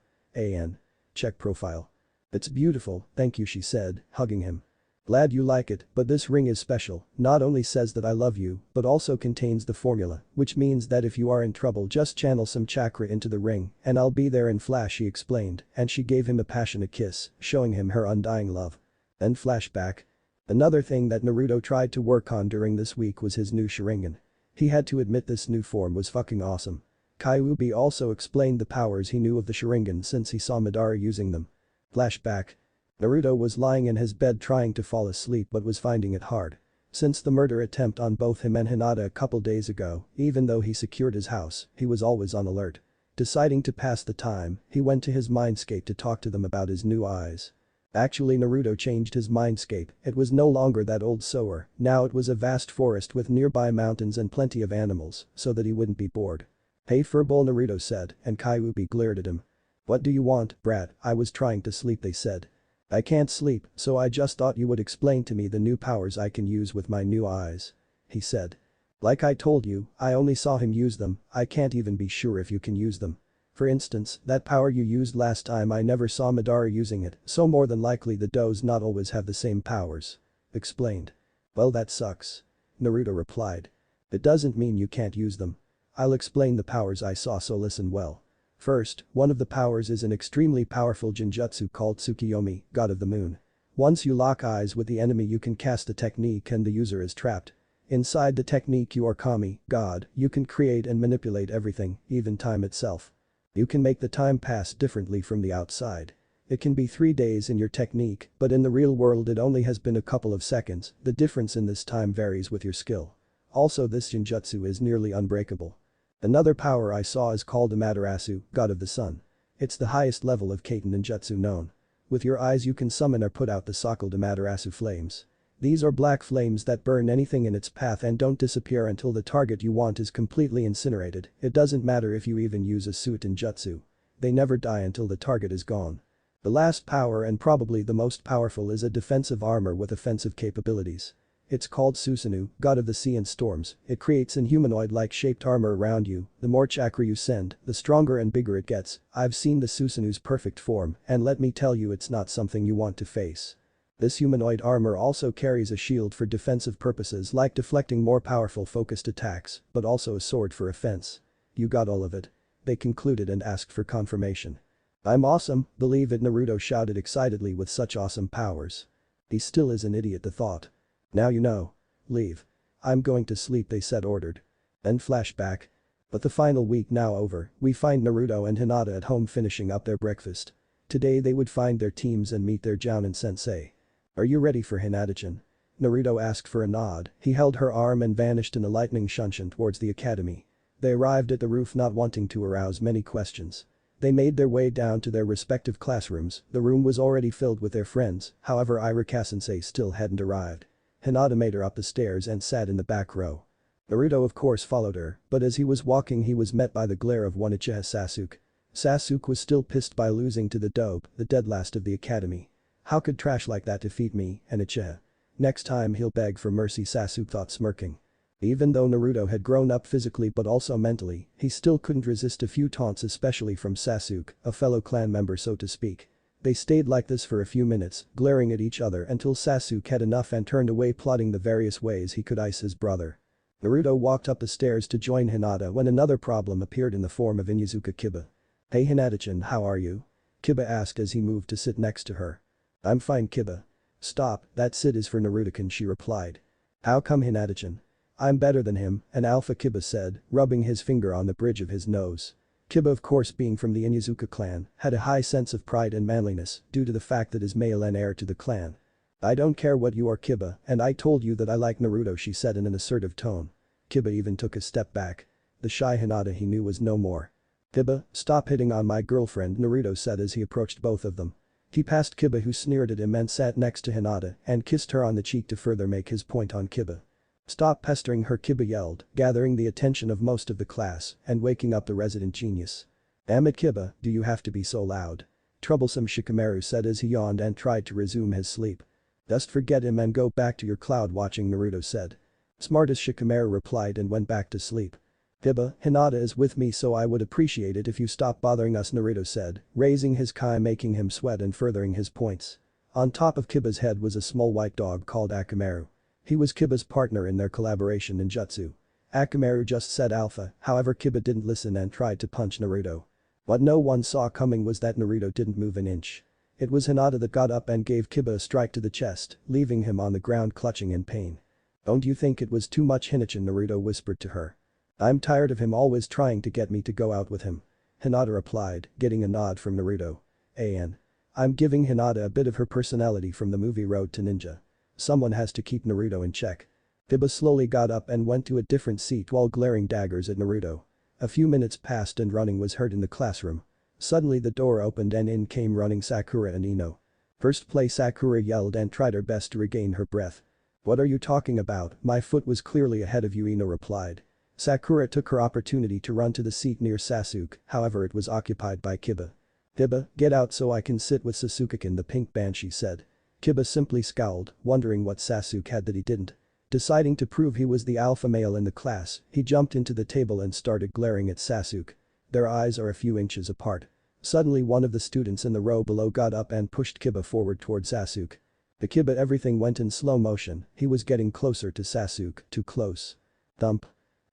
Check profile. It's beautiful, thank you she said, hugging him. Glad you like it, but this ring is special, not only says that I love you, but also contains the formula, which means that if you are in trouble just channel some chakra into the ring and I'll be there in flash she explained and she gave him a passionate kiss, showing him her undying love. Then flashback. Another thing that Naruto tried to work on during this week was his new Sharingan. He had to admit this new form was fucking awesome. Kyubi also explained the powers he knew of the Sharingan since he saw Madara using them. Flashback. Naruto was lying in his bed trying to fall asleep but was finding it hard. Since the murder attempt on both him and Hinata a couple days ago, even though he secured his house, he was always on alert. Deciding to pass the time, he went to his mindscape to talk to them about his new eyes. Actually Naruto changed his mindscape, it was no longer that old sewer, now it was a vast forest with nearby mountains and plenty of animals, so that he wouldn't be bored. Hey furball Naruto said, and Kyubi glared at him. What do you want, brat, I was trying to sleep they said. I can't sleep, so I just thought you would explain to me the new powers I can use with my new eyes. He said. Like I told you, I only saw him use them, I can't even be sure if you can use them. For instance, that power you used last time I never saw Madara using it, so more than likely the does not always have the same powers. Explained. Well that sucks. Naruto replied. It doesn't mean you can't use them. I'll explain the powers I saw so listen well. First, one of the powers is an extremely powerful genjutsu called Tsukiyomi, God of the Moon. Once you lock eyes with the enemy you can cast a technique and the user is trapped. Inside the technique you are Kami, God, you can create and manipulate everything, even time itself. You can make the time pass differently from the outside. It can be 3 days in your technique, but in the real world it only has been a couple of seconds, the difference in this time varies with your skill. Also this Shinjutsu is nearly unbreakable. Another power I saw is called Amaterasu, God of the Sun. It's the highest level of Kaiten ninjutsu known. With your eyes you can summon or put out the so-called Amaterasu flames. These are black flames that burn anything in its path and don't disappear until the target you want is completely incinerated. It doesn't matter if you even use a Suiten jutsu. They never die until the target is gone. The last power and probably the most powerful is a defensive armor with offensive capabilities. It's called Susanoo, God of the Sea and Storms. It creates an humanoid-like shaped armor around you. The more chakra you send, the stronger and bigger it gets. I've seen the Susanoo's perfect form, and let me tell you it's not something you want to face. This humanoid armor also carries a shield for defensive purposes like deflecting more powerful focused attacks, but also a sword for offense. You got all of it. They concluded and asked for confirmation. I'm awesome, believe it, Naruto shouted excitedly with such awesome powers. He still is an idiot, the thought. Now you know. Leave. I'm going to sleep, they said ordered. Then flashback. But the final week now over, we find Naruto and Hinata at home finishing up their breakfast. Today they would find their teams and meet their Jounin sensei. Are you ready for Hinata-chan? Naruto asked for a nod, he held her arm and vanished in a lightning shunshin towards the academy. They arrived at the roof not wanting to arouse many questions. They made their way down to their respective classrooms, the room was already filled with their friends, however Iruka-sensei still hadn't arrived. Hinata made her up the stairs and sat in the back row. Naruto of course followed her, but as he was walking he was met by the glare of one uchiha Sasuke. Sasuke was still pissed by losing to the dope, the dead last of the academy. How could trash like that defeat me, an uchiha? Next time he'll beg for mercy, Sasuke thought smirking. Even though Naruto had grown up physically but also mentally, he still couldn't resist a few taunts, especially from Sasuke, a fellow clan member so to speak. They stayed like this for a few minutes, glaring at each other until Sasuke had enough and turned away, plotting the various ways he could ice his brother. Naruto walked up the stairs to join Hinata when another problem appeared in the form of Inuzuka Kiba. Hey Hinata-chan, how are you? Kiba asked as he moved to sit next to her. I'm fine, Kiba. Stop, that sit is for Naruto-kun, she replied. How come, Hinata-chan? I'm better than him, an alpha, Kiba said, rubbing his finger on the bridge of his nose. Kiba, of course being from the Inuzuka clan, had a high sense of pride and manliness due to the fact that his male and heir to the clan. I don't care what you are, Kiba, and I told you that I like Naruto, she said in an assertive tone. Kiba even took a step back. The shy Hinata he knew was no more. Kiba, stop hitting on my girlfriend, Naruto said as he approached both of them. He passed Kiba, who sneered at him and sat next to Hinata and kissed her on the cheek to further make his point on Kiba. Stop pestering her, Kiba yelled, gathering the attention of most of the class and waking up the resident genius. Damn it, Kiba, do you have to be so loud? Troublesome, Shikamaru said as he yawned and tried to resume his sleep. Just forget him and go back to your cloud watching, Naruto said. Smartest, Shikamaru replied and went back to sleep. Kiba, Hinata is with me, so I would appreciate it if you stop bothering us, Naruto said, raising his kai making him sweat and furthering his points. On top of Kiba's head was a small white dog called Akamaru. He was Kiba's partner in their collaboration in jutsu. Akamaru just said alpha, however Kiba didn't listen and tried to punch Naruto. What no one saw coming was that Naruto didn't move an inch. It was Hinata that got up and gave Kiba a strike to the chest, leaving him on the ground clutching in pain. Don't you think it was too much, Hinata? Naruto whispered to her. I'm tired of him always trying to get me to go out with him. Hinata replied, getting a nod from Naruto. I'm giving Hinata a bit of her personality from the movie Road to Ninja. Someone has to keep Naruto in check. Kiba slowly got up and went to a different seat while glaring daggers at Naruto. A few minutes passed and running was heard in the classroom. Suddenly the door opened and in came running Sakura and Ino. First play, Sakura yelled and tried her best to regain her breath. What are you talking about? My foot was clearly ahead of you, Ino replied. Sakura took her opportunity to run to the seat near Sasuke, however it was occupied by Kiba. Kiba, get out so I can sit with Sasuke-kun, the pink banshee said. Kiba simply scowled, wondering what Sasuke had that he didn't. Deciding to prove he was the alpha male in the class, he jumped into the table and started glaring at Sasuke. Their eyes are a few inches apart. Suddenly one of the students in the row below got up and pushed Kiba forward toward Sasuke. To Kiba everything went in slow motion, he was getting closer to Sasuke, too close. Thump.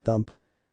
Thump.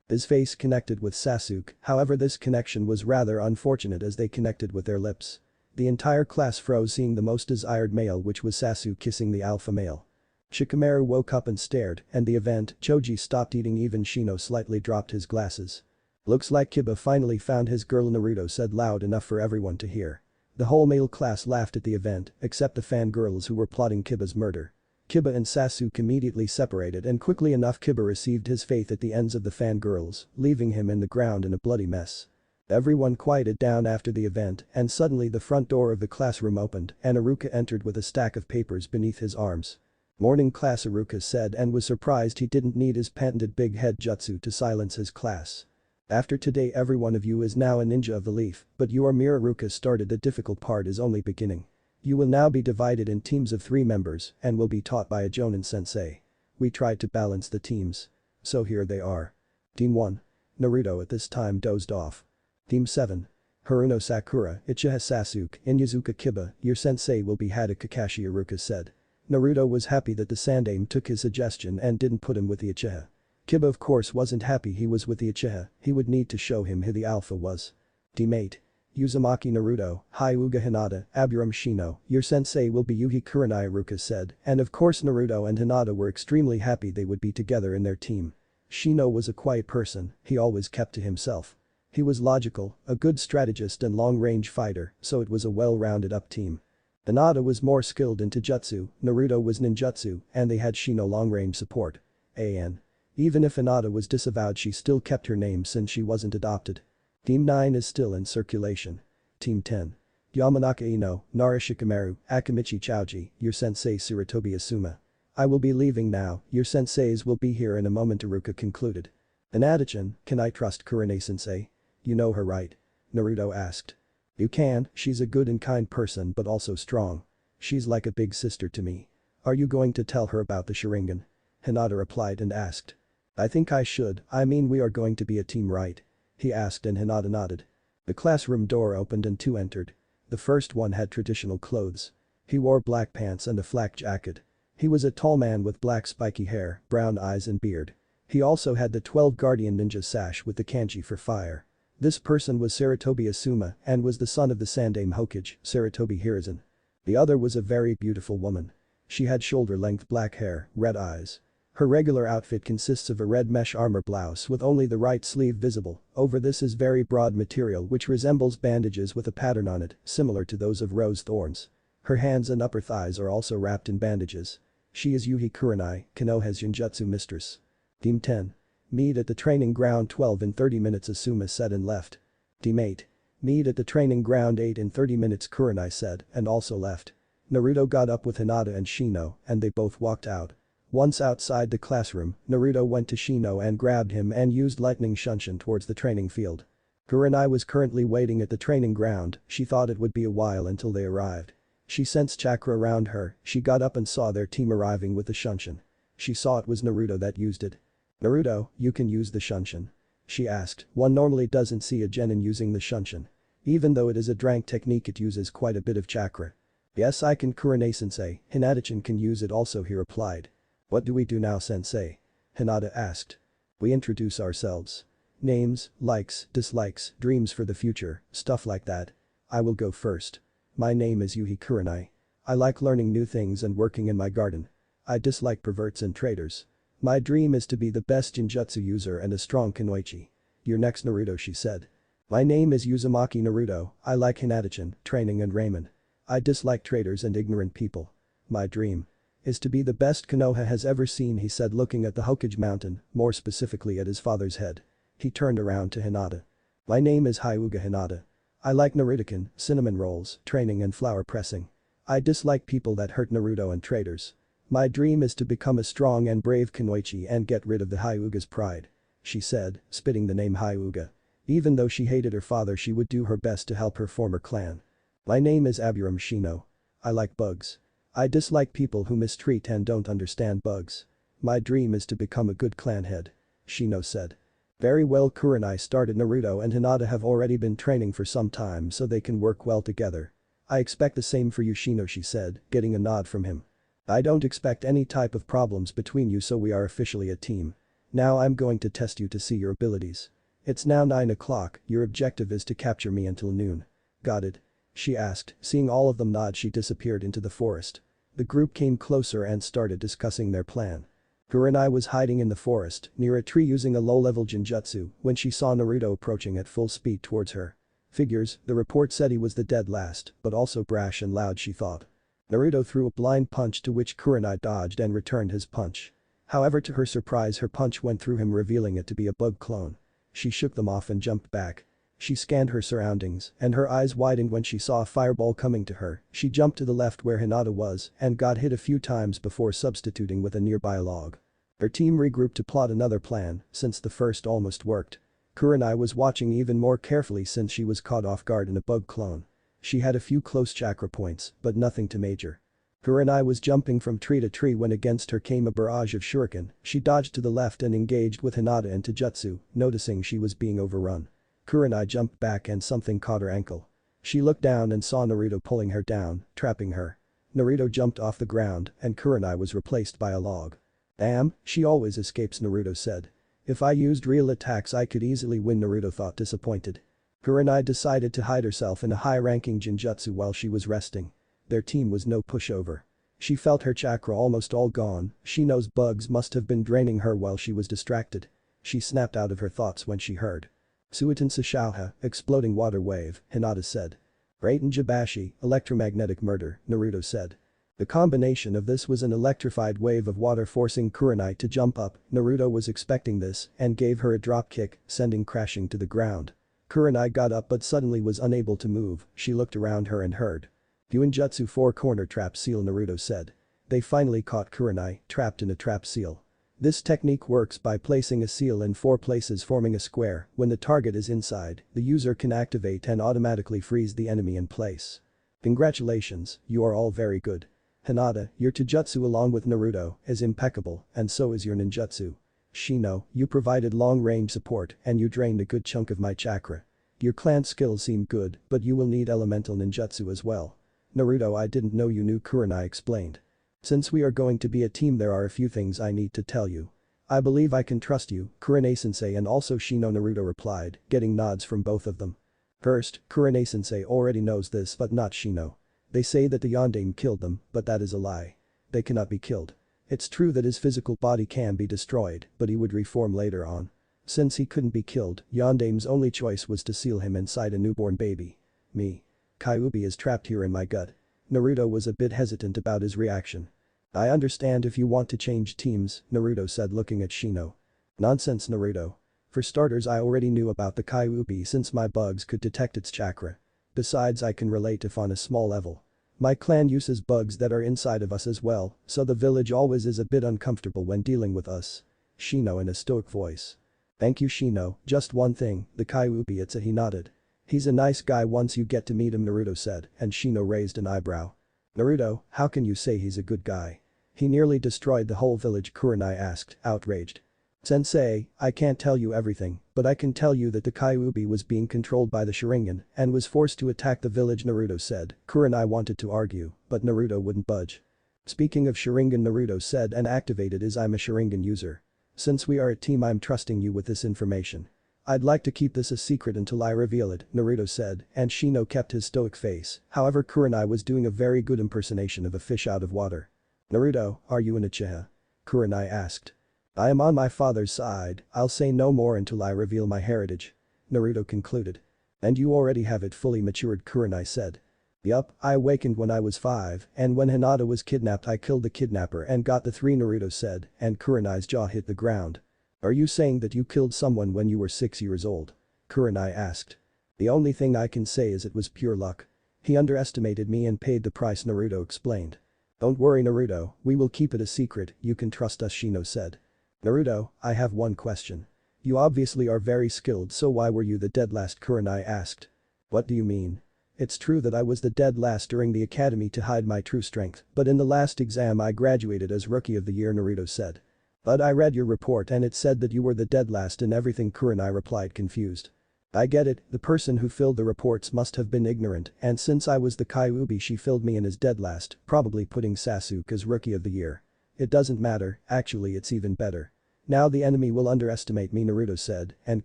His face connected with Sasuke, however this connection was rather unfortunate as they connected with their lips. The entire class froze seeing the most desired male, which was Sasuke kissing the alpha male. Shikamaru woke up and stared, and the event, Choji stopped eating, even Shino slightly dropped his glasses. Looks like Kiba finally found his girl, Naruto said loud enough for everyone to hear. The whole male class laughed at the event, except the fangirls who were plotting Kiba's murder. Kiba and Sasuke immediately separated and quickly enough Kiba received his fate at the ends of the fangirls, leaving him in the ground in a bloody mess. Everyone quieted down after the event and suddenly the front door of the classroom opened and Iruka entered with a stack of papers beneath his arms. "Morning class," Iruka said and was surprised he didn't need his patented big head jutsu to silence his class. "After today every one of you is now a ninja of the leaf, but you are mere." Iruka started. "The difficult part is only beginning. You will now be divided in teams of 3 members and will be taught by a Jonin sensei. We tried to balance the teams. So here they are. Team 1. Naruto at this time dozed off. Team 7. Haruno Sakura, Uchiha Sasuke, Inyazuka Kiba, your sensei will be Hada Kakashi," Iruka said. Naruto was happy that the Sandaime took his suggestion and didn't put him with the Uchiha. Kiba of course wasn't happy he was with the Uchiha, he would need to show him who the alpha was. Team 8. Uzumaki Naruto, Hyuga Hinata, Aburame Shino, your sensei will be Yuhi Kurenai, Iruka said, and of course Naruto and Hinata were extremely happy they would be together in their team. Shino was a quiet person, he always kept to himself. He was logical, a good strategist and long-range fighter, so it was a well-rounded up team. Hinata was more skilled in Taijutsu, Naruto was ninjutsu, and they had Shino long-range support. Even if Hinata was disavowed she still kept her name since she wasn't adopted. Team 9 is still in circulation. Team 10. Yamanaka Ino, Nara Shikamaru, Akamichi Chouji, your sensei Sarutobi Asuma. I will be leaving now, your senseis will be here in a moment, Iruka concluded. Hinata-chan, can I trust Kurane-sensei? You know her right? Naruto asked. You can, she's a good and kind person but also strong. She's like a big sister to me. Are you going to tell her about the Sharingan? Hinata replied and asked. I think I should, I mean we are going to be a team, right? He asked and Hinata nodded. The classroom door opened and 2 entered. The first one had traditional clothes. He wore black pants and a flak jacket. He was a tall man with black spiky hair, brown eyes and beard. He also had the 12 Guardian Ninja sash with the kanji for fire. This person was Sarutobi Asuma and was the son of the Sandaime Hokage, Sarutobi Hiruzen. The other was a very beautiful woman. She had shoulder-length black hair, red eyes. Her regular outfit consists of a red mesh armor blouse with only the right sleeve visible, over this is very broad material which resembles bandages with a pattern on it, similar to those of rose thorns. Her hands and upper thighs are also wrapped in bandages. She is Yuhi Kurenai, Konoha's Genjutsu mistress. Team 10. Meet at the training ground 12 in 30 minutes, Asuma said and left. Team 8. Meet at the training ground 8 in 30 minutes, Kurenai said and also left. Naruto got up with Hinata and Shino and they both walked out. Once outside the classroom, Naruto went to Shino and grabbed him and used lightning shunshin towards the training field. Kurenai was currently waiting at the training ground, she thought it would be a while until they arrived. She sensed chakra around her, she got up and saw their team arriving with the shunshin. She saw it was Naruto that used it. Naruto, you can use the shunshin? She asked, one normally doesn't see a genin using the shunshin. Even though it is a drank technique it uses quite a bit of chakra. Yes I can, Kurenai-sensei, Hinata-chan can use it also, he replied. What do we do now, sensei? Hinata asked. We introduce ourselves. Names, likes, dislikes, dreams for the future, stuff like that. I will go first. My name is Yuhi Kurenai. I like learning new things and working in my garden. I dislike perverts and traitors. My dream is to be the best Genjutsu user and a strong kunoichi. You're next, Naruto, she said. My name is Uzumaki Naruto, I like Hinata-chan, training and ramen. I dislike traitors and ignorant people. My dream is to be the best Konoha has ever seen, he said looking at the Hokage mountain, more specifically at his father's head. He turned around to Hinata. My name is Hyuga Hinata. I like Naruto-kun, cinnamon rolls, training and flower pressing. I dislike people that hurt Naruto and traitors. My dream is to become a strong and brave kunoichi and get rid of the Hyuga's pride. She said, spitting the name Hyuga. Even though she hated her father she would do her best to help her former clan. My name is Aburame Shino. I like bugs. I dislike people who mistreat and don't understand bugs. My dream is to become a good clan head. Shino said. Very well, Kurenai started. Naruto and Hinata have already been training for some time so they can work well together. I expect the same for you, Shino, she said, getting a nod from him. I don't expect any type of problems between you, so we are officially a team. Now I'm going to test you to see your abilities. It's now 9 o'clock, your objective is to capture me until noon. Got it? She asked, seeing all of them nod she disappeared into the forest. The group came closer and started discussing their plan. Kurenai was hiding in the forest, near a tree using a low-level genjutsu, when she saw Naruto approaching at full speed towards her. Figures, the report said he was the dead last, but also brash and loud she thought. Naruto threw a blind punch to which Kurenai dodged and returned his punch. However, to her surprise, her punch went through him, revealing it to be a bug clone. She shook them off and jumped back. She scanned her surroundings, and her eyes widened when she saw a fireball coming to her. She jumped to the left where Hinata was and got hit a few times before substituting with a nearby log. Her team regrouped to plot another plan, since the first almost worked. Kurenai was watching even more carefully since she was caught off guard in a bug clone. She had a few close chakra points, but nothing too major. Kurenai was jumping from tree to tree when against her came a barrage of shuriken. She dodged to the left and engaged with Hinata and Taijutsu, noticing she was being overrun. Kurenai jumped back and something caught her ankle. She looked down and saw Naruto pulling her down, trapping her. Naruto jumped off the ground and Kurenai was replaced by a log. Damn, she always escapes, Naruto said. If I used real attacks I could easily win, Naruto thought, disappointed. Kurenai decided to hide herself in a high-ranking genjutsu while she was resting. Their team was no pushover. She felt her chakra almost all gone. Shino's bugs must have been draining her while she was distracted. She snapped out of her thoughts when she heard Suiten Sashauha, exploding water wave, Hinata said. Raiten Jibashi, electromagnetic murder, Naruto said. The combination of this was an electrified wave of water forcing Kurenai to jump up. Naruto was expecting this and gave her a drop kick, sending crashing to the ground. Kurenai got up but suddenly was unable to move. She looked around her and heard Yuinjutsu 4-corner trap seal, Naruto said. They finally caught Kurenai, trapped in a trap seal. This technique works by placing a seal in 4 places forming a square. When the target is inside, the user can activate and automatically freeze the enemy in place. Congratulations, you are all very good. Hinata, your taijutsu along with Naruto is impeccable and so is your ninjutsu. Shino, you provided long-range support and you drained a good chunk of my chakra. Your clan skills seem good, but you will need elemental ninjutsu as well. Naruto, I didn't know you knew, Kurenai explained. Since we are going to be a team, there are a few things I need to tell you. I believe I can trust you, Kurenai-sensei and also Shino, Naruto replied, getting nods from both of them. First, Kurenai-sensei already knows this but not Shino. They say that the Yondaime killed them, but that is a lie. They cannot be killed. It's true that his physical body can be destroyed, but he would reform later on. Since he couldn't be killed, Yondaime's only choice was to seal him inside a newborn baby. Me. Kyubi is trapped here in my gut. Naruto was a bit hesitant about his reaction. I understand if you want to change teams, Naruto said, looking at Shino. Nonsense, Naruto. For starters, I already knew about the Kyubi since my bugs could detect its chakra. Besides, I can relate if on a small level. My clan uses bugs that are inside of us as well, so the village always is a bit uncomfortable when dealing with us. Shino in a stoic voice. Thank you, Shino, just one thing, the Kyubi, it's a, he nodded. He's a nice guy once you get to meet him, Naruto said, and Shino raised an eyebrow. Naruto, how can you say he's a good guy? He nearly destroyed the whole village, Kurenai asked, outraged. Sensei, I can't tell you everything, but I can tell you that the Kyubi was being controlled by the Sharingan and was forced to attack the village, Naruto said. Kurenai wanted to argue, but Naruto wouldn't budge. Speaking of Sharingan, Naruto said, and activated his I'm a Sharingan user. Since we are a team, I'm trusting you with this information. I'd like to keep this a secret until I reveal it, Naruto said, and Shino kept his stoic face. However, Kurenai was doing a very good impersonation of a fish out of water. Naruto, are you an uchiha? Kurenai asked. I am on my father's side, I'll say no more until I reveal my heritage. Naruto concluded. And you already have it fully matured, Kurenai said. Yup, I awakened when I was 5, and when Hinata was kidnapped I killed the kidnapper and got the 3, Naruto said, and Kurenai's jaw hit the ground. Are you saying that you killed someone when you were 6 years old? Kurenai asked. The only thing I can say is it was pure luck. He underestimated me and paid the price, Naruto explained. Don't worry, Naruto, we will keep it a secret, you can trust us, Shino said. Naruto, I have one question. You obviously are very skilled, so why were you the dead last? Kurenai asked. What do you mean? It's true that I was the dead last during the academy to hide my true strength, but in the last exam I graduated as Rookie of the Year, Naruto said. But I read your report and it said that you were the dead last in everything, Kurenai replied, confused. I get it, the person who filled the reports must have been ignorant, and since I was the Kyubi she filled me in as dead last, probably putting Sasuke as Rookie of the Year. It doesn't matter, actually it's even better. Now the enemy will underestimate me, Naruto said, and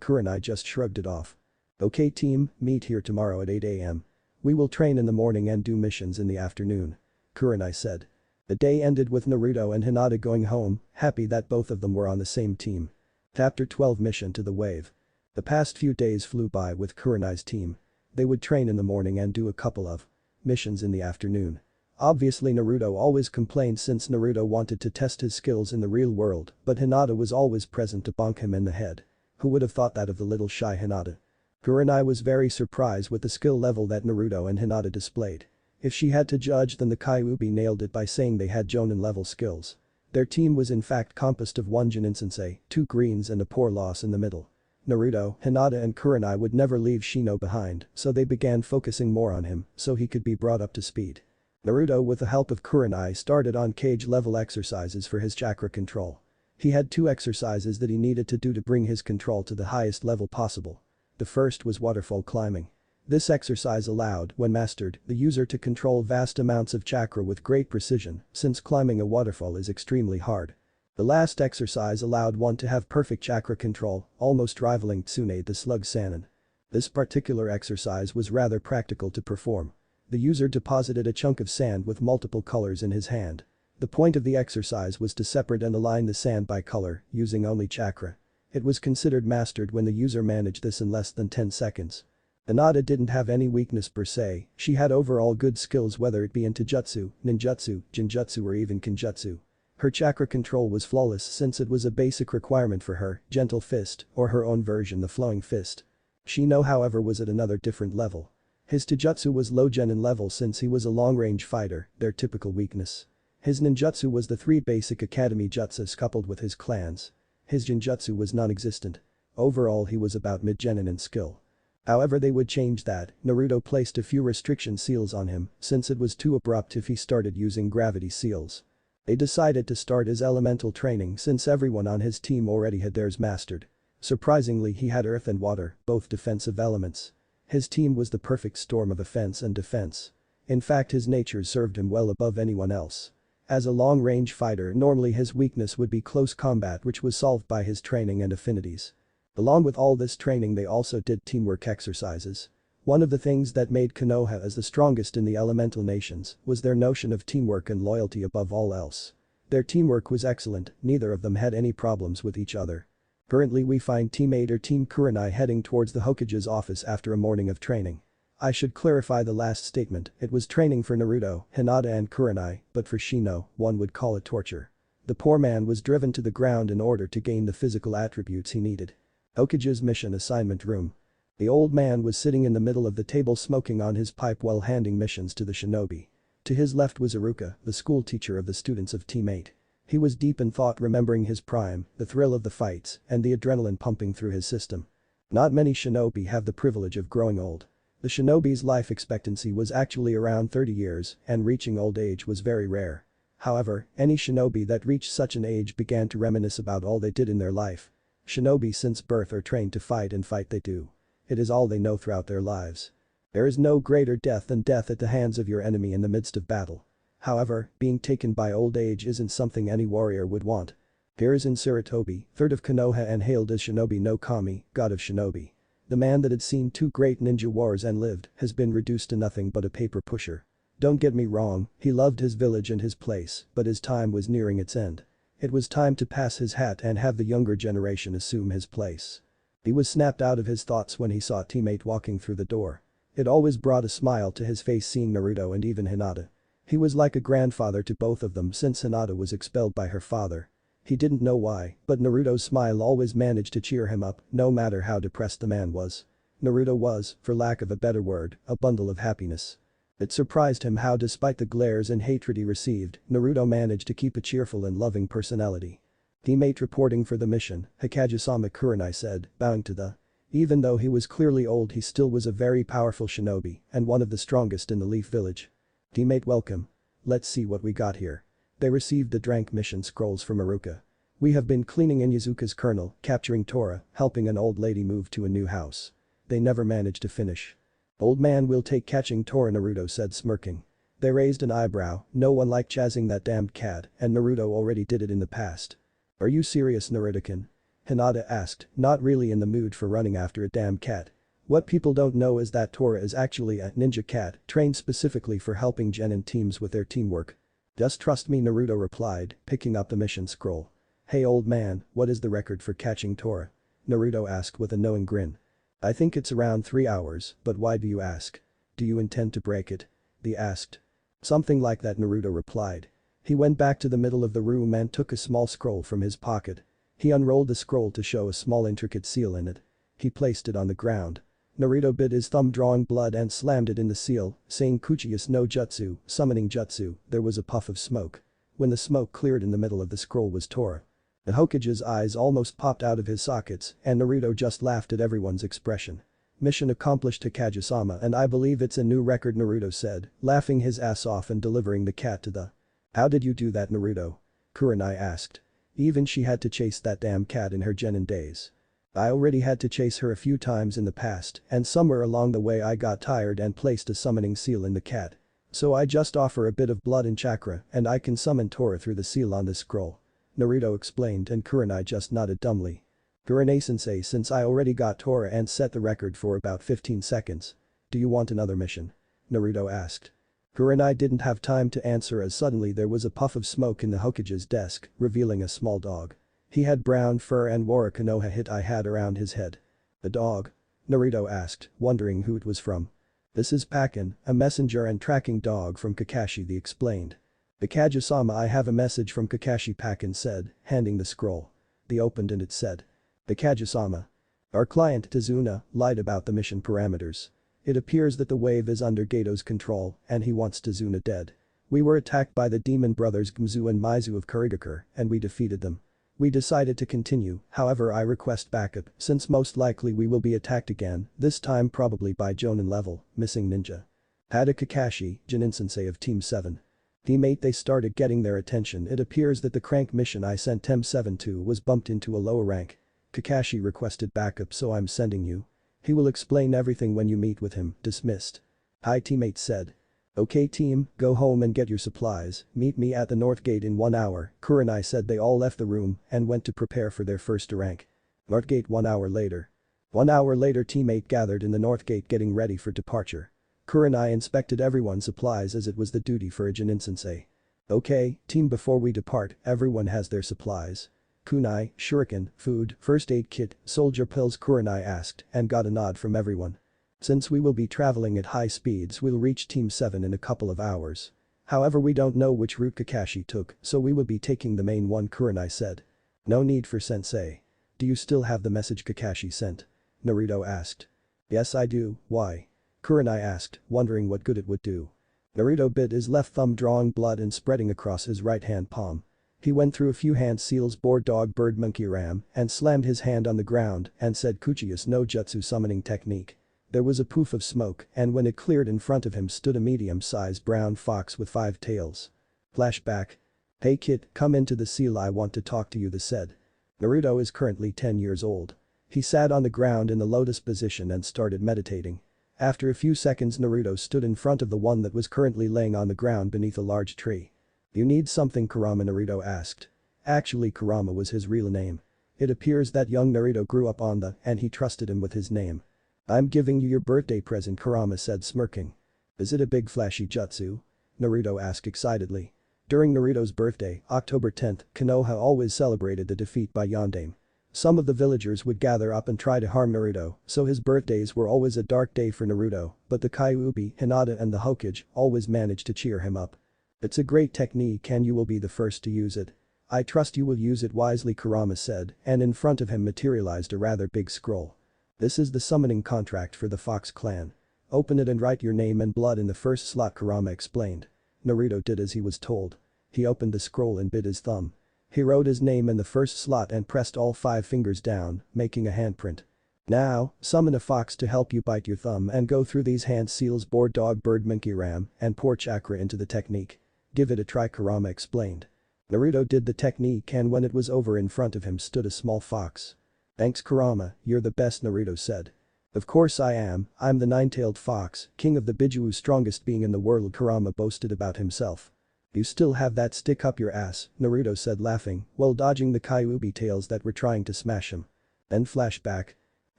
Kurenai just shrugged it off. Okay team, meet here tomorrow at 8 AM. We will train in the morning and do missions in the afternoon. Kurenai said. The day ended with Naruto and Hinata going home, happy that both of them were on the same team. Chapter 12 Mission to the Wave. The past few days flew by with Kurenai's team. They would train in the morning and do a couple of missions in the afternoon. Obviously Naruto always complained since Naruto wanted to test his skills in the real world, but Hinata was always present to bonk him in the head. Who would have thought that of the little shy Hinata? Kurenai was very surprised with the skill level that Naruto and Hinata displayed. If she had to judge, then the Kyubi nailed it by saying they had Jonin level skills. Their team was in fact composed of one Jonin sensei, 2 greens and a poor loss in the middle. Naruto, Hinata and Kurenai would never leave Shino behind, so they began focusing more on him so he could be brought up to speed. Naruto, with the help of Kurenai, started on cage level exercises for his chakra control. He had 2 exercises that he needed to do to bring his control to the highest level possible. The first was waterfall climbing. This exercise allowed, when mastered, the user to control vast amounts of chakra with great precision, since climbing a waterfall is extremely hard. The last exercise allowed one to have perfect chakra control, almost rivaling Tsunade the Slug Sannin. This particular exercise was rather practical to perform. The user deposited a chunk of sand with multiple colors in his hand. The point of the exercise was to separate and align the sand by color, using only chakra. It was considered mastered when the user managed this in less than 10 seconds. Hinata didn't have any weakness per se, she had overall good skills, whether it be in Taijutsu, Ninjutsu, Genjutsu or even Kenjutsu. Her chakra control was flawless since it was a basic requirement for her, Gentle Fist, or her own version, the Flowing Fist. Shino, however, was at another different level. His Taijutsu was low genin level since he was a long-range fighter, their typical weakness. His ninjutsu was the 3 basic academy jutsus coupled with his clans. His genjutsu was non-existent. Overall he was about mid-genin in skill. However, they would change that. Naruto placed a few restriction seals on him since it was too abrupt if he started using gravity seals. They decided to start his elemental training since everyone on his team already had theirs mastered. Surprisingly, he had earth and water, both defensive elements. His team was the perfect storm of offense and defense. In fact, his nature served him well above anyone else. As a long-range fighter, normally his weakness would be close combat, which was solved by his training and affinities. Along with all this training, they also did teamwork exercises. One of the things that made Konoha as the strongest in the elemental nations was their notion of teamwork and loyalty above all else. Their teamwork was excellent, neither of them had any problems with each other. Currently we find Team 8 or Team Kurenai heading towards the Hokage's office after a morning of training. I should clarify the last statement, it was training for Naruto, Hinata and Kurenai, but for Shino, one would call it torture. The poor man was driven to the ground in order to gain the physical attributes he needed. Hokage's mission assignment room. The old man was sitting in the middle of the table smoking on his pipe while handing missions to the shinobi. To his left was Iruka, the school teacher of the students of Team 8. He was deep in thought, remembering his prime, the thrill of the fights, and the adrenaline pumping through his system. Not many shinobi have the privilege of growing old. The shinobi's life expectancy was actually around 30 years, and reaching old age was very rare. However, any shinobi that reached such an age began to reminisce about all they did in their life. Shinobi since birth are trained to fight, and fight they do. It is all they know throughout their lives. There is no greater death than death at the hands of your enemy in the midst of battle. However, being taken by old age isn't something any warrior would want. Here is in Sarutobi, third of Konoha and hailed as Shinobi no Kami, god of shinobi. The man that had seen 2 great ninja wars and lived has been reduced to nothing but a paper pusher. Don't get me wrong, he loved his village and his place, but his time was nearing its end. It was time to pass his hat and have the younger generation assume his place. He was snapped out of his thoughts when he saw a teammate walking through the door. It always brought a smile to his face seeing Naruto and even Hinata. He was like a grandfather to both of them since Hinata was expelled by her father. He didn't know why, but Naruto's smile always managed to cheer him up, no matter how depressed the man was. Naruto was, for lack of a better word, a bundle of happiness. It surprised him how, despite the glares and hatred he received, Naruto managed to keep a cheerful and loving personality. Teammate reporting for the mission, Hokage-sama, Kurenai said, bowing to the. Even though he was clearly old, he still was a very powerful shinobi and one of the strongest in the Leaf Village. Teammate, welcome. Let's see what we got here. They received the drank mission scrolls from Iruka. We have been cleaning Inyazuka's kernel, capturing Tora, helping an old lady move to a new house. They never managed to finish. Old man will take catching Tora, Naruto said, smirking. They raised an eyebrow, no one liked chasing that damned cat, and Naruto already did it in the past. Are you serious, Naruto-kun? Hinata asked, not really in the mood for running after a damn cat. What people don't know is that Tora is actually a ninja cat trained specifically for helping genin teams with their teamwork. Just trust me, Naruto replied, picking up the mission scroll. Hey old man, what is the record for catching Tora? Naruto asked with a knowing grin. I think it's around 3 hours, but why do you ask? Do you intend to break it? They asked. Something like that, Naruto replied. He went back to the middle of the room and took a small scroll from his pocket. He unrolled the scroll to show a small intricate seal in it. He placed it on the ground. Naruto bit his thumb drawing blood and slammed it in the seal, saying Kuchius no Jutsu, summoning jutsu. There was a puff of smoke. When the smoke cleared, in the middle of the scroll was Tora. The Hokage's eyes almost popped out of his sockets and Naruto just laughed at everyone's expression. Mission accomplished, Hokage-sama, and I believe it's a new record, Naruto said, laughing his ass off and delivering the cat to the. How did you do that, Naruto? Kurenai asked. Even she had to chase that damn cat in her genin days. I already had to chase her a few times in the past and somewhere along the way I got tired and placed a summoning seal in the cat. So I just offer a bit of blood and chakra and I can summon Tora through the seal on this scroll. Naruto explained and Kurenai just nodded dumbly. Kurenai-sensei, since I already got Tora and set the record for about 15 seconds. Do you want another mission? Naruto asked. Kurenai didn't have time to answer as suddenly there was a puff of smoke in the Hokage's desk, revealing a small dog. He had brown fur and wore a Konoha hat around his head. A dog? Naruto asked, wondering who it was from. This is Pakin, a messenger and tracking dog from Kakashi, they explained. Hokage-sama, I have a message from Kakashi, Pakin said, handing the scroll. They opened and it said. Hokage-sama. Our client Tazuna lied about the mission parameters. It appears that the wave is under Gato's control and he wants Tazuna dead. We were attacked by the demon brothers Gumzu and Maizu of Kurigakure and we defeated them. We decided to continue, however I request backup since most likely we will be attacked again, this time probably by Jonin level, missing ninja. Hada Kakashi, Jonin-sensei of Team 7. Teammate, they started getting their attention. It appears that the crank mission I sent Team 7 to was bumped into a lower rank. Kakashi requested backup, so I'm sending you. He will explain everything when you meet with him, dismissed. Hi, teammate said. Okay team, go home and get your supplies, meet me at the north gate in 1 hour, Kurenai said. They all left the room and went to prepare for their first rank. North gate 1 hour later. 1 hour later, teammate gathered in the north gate getting ready for departure. Kurenai inspected everyone's supplies as it was the duty for a Jonin-sensei. Okay, team, before we depart, everyone has their supplies. Kunai, shuriken, food, first aid kit, soldier pills, Kurenai asked and got a nod from everyone. Since we will be traveling at high speeds, we'll reach Team 7 in a couple of hours. However, we don't know which route Kakashi took, so we will be taking the main one, Kurenai said. No need for sensei. Do you still have the message Kakashi sent? Naruto asked. Yes, I do. Why? Kurenai asked, wondering what good it would do. Naruto bit his left thumb, drawing blood and spreading across his right hand palm. He went through a few hand seals, board dog bird monkey ram, and slammed his hand on the ground and said Kuchius no Jutsu summoning technique. There was a poof of smoke and when it cleared, in front of him stood a medium-sized brown fox with 5 tails. Flashback. Hey kid, come into the seal, I want to talk to you, they said. Naruto is currently 10 years old. He sat on the ground in the lotus position and started meditating. After a few seconds, Naruto stood in front of the one that was currently laying on the ground beneath a large tree. You need something, Kurama? Naruto asked. Actually, Kurama was his real name. It appears that young Naruto grew up on the and he trusted him with his name. I'm giving you your birthday present, Kurama said, smirking. Is it a big flashy jutsu? Naruto asked excitedly. During Naruto's birthday, October 10th, Konoha always celebrated the defeat by Yondaime. Some of the villagers would gather up and try to harm Naruto, so his birthdays were always a dark day for Naruto, but the Kyubi, Hinata and the Hokage always managed to cheer him up. It's a great technique and you will be the first to use it. I trust you will use it wisely, Kurama said, and in front of him materialized a rather big scroll. This is the summoning contract for the Fox clan. Open it and write your name and blood in the first slot, Kurama explained. Naruto did as he was told. He opened the scroll and bit his thumb. He wrote his name in the first slot and pressed all 5 fingers down, making a handprint. Now, summon a fox to help you bite your thumb and go through these hand seals, board dog bird monkey ram, and pour chakra into the technique. Give it a try, Kurama explained. Naruto did the technique and when it was over, in front of him stood a small fox. Thanks, Kurama, you're the best, Naruto said. Of course I am, I'm the 9-tailed fox, king of the Bijuu, strongest being in the world, Kurama boasted about himself. You still have that stick up your ass, Naruto said, laughing, while dodging the Kyubi tails that were trying to smash him. Then flashback.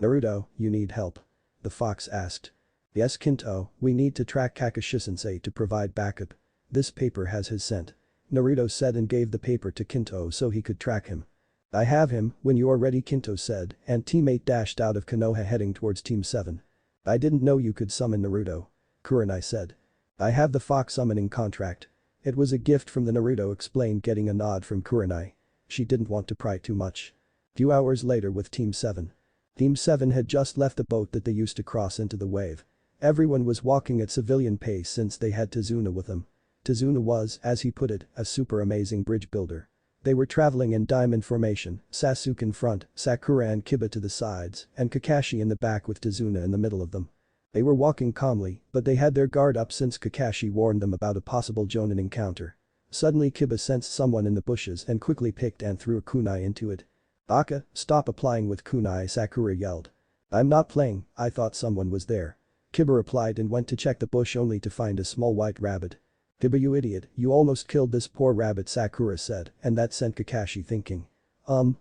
Naruto, you need help? The fox asked. Yes, Kinto, we need to track Kakashi-sensei to provide backup. This paper has his scent. Naruto said and gave the paper to Kinto so he could track him. "I have him, when you are ready," Kinto said, and teammate dashed out of Konoha heading towards Team 7. "I didn't know you could summon Naruto," Kurenai said. "I have the fox summoning contract." "It was a gift from the Naruto," explained, getting a nod from Kurenai. She didn't want to pry too much. Few hours later with Team 7. Team 7 had just left the boat that they used to cross into the wave. Everyone was walking at civilian pace since they had Tazuna with them. Tazuna was, as he put it, a super amazing bridge builder. They were traveling in diamond formation, Sasuke in front, Sakura and Kiba to the sides, and Kakashi in the back with Tazuna in the middle of them. They were walking calmly, but they had their guard up since Kakashi warned them about a possible Jonin encounter. Suddenly Kiba sensed someone in the bushes and quickly picked and threw a kunai into it. "Aka, stop applying with kunai," Sakura yelled. "I'm not playing, I thought someone was there." Kiba replied and went to check the bush only to find a small white rabbit. "Kiba, you idiot, you almost killed this poor rabbit," Sakura said, and that sent Kakashi thinking.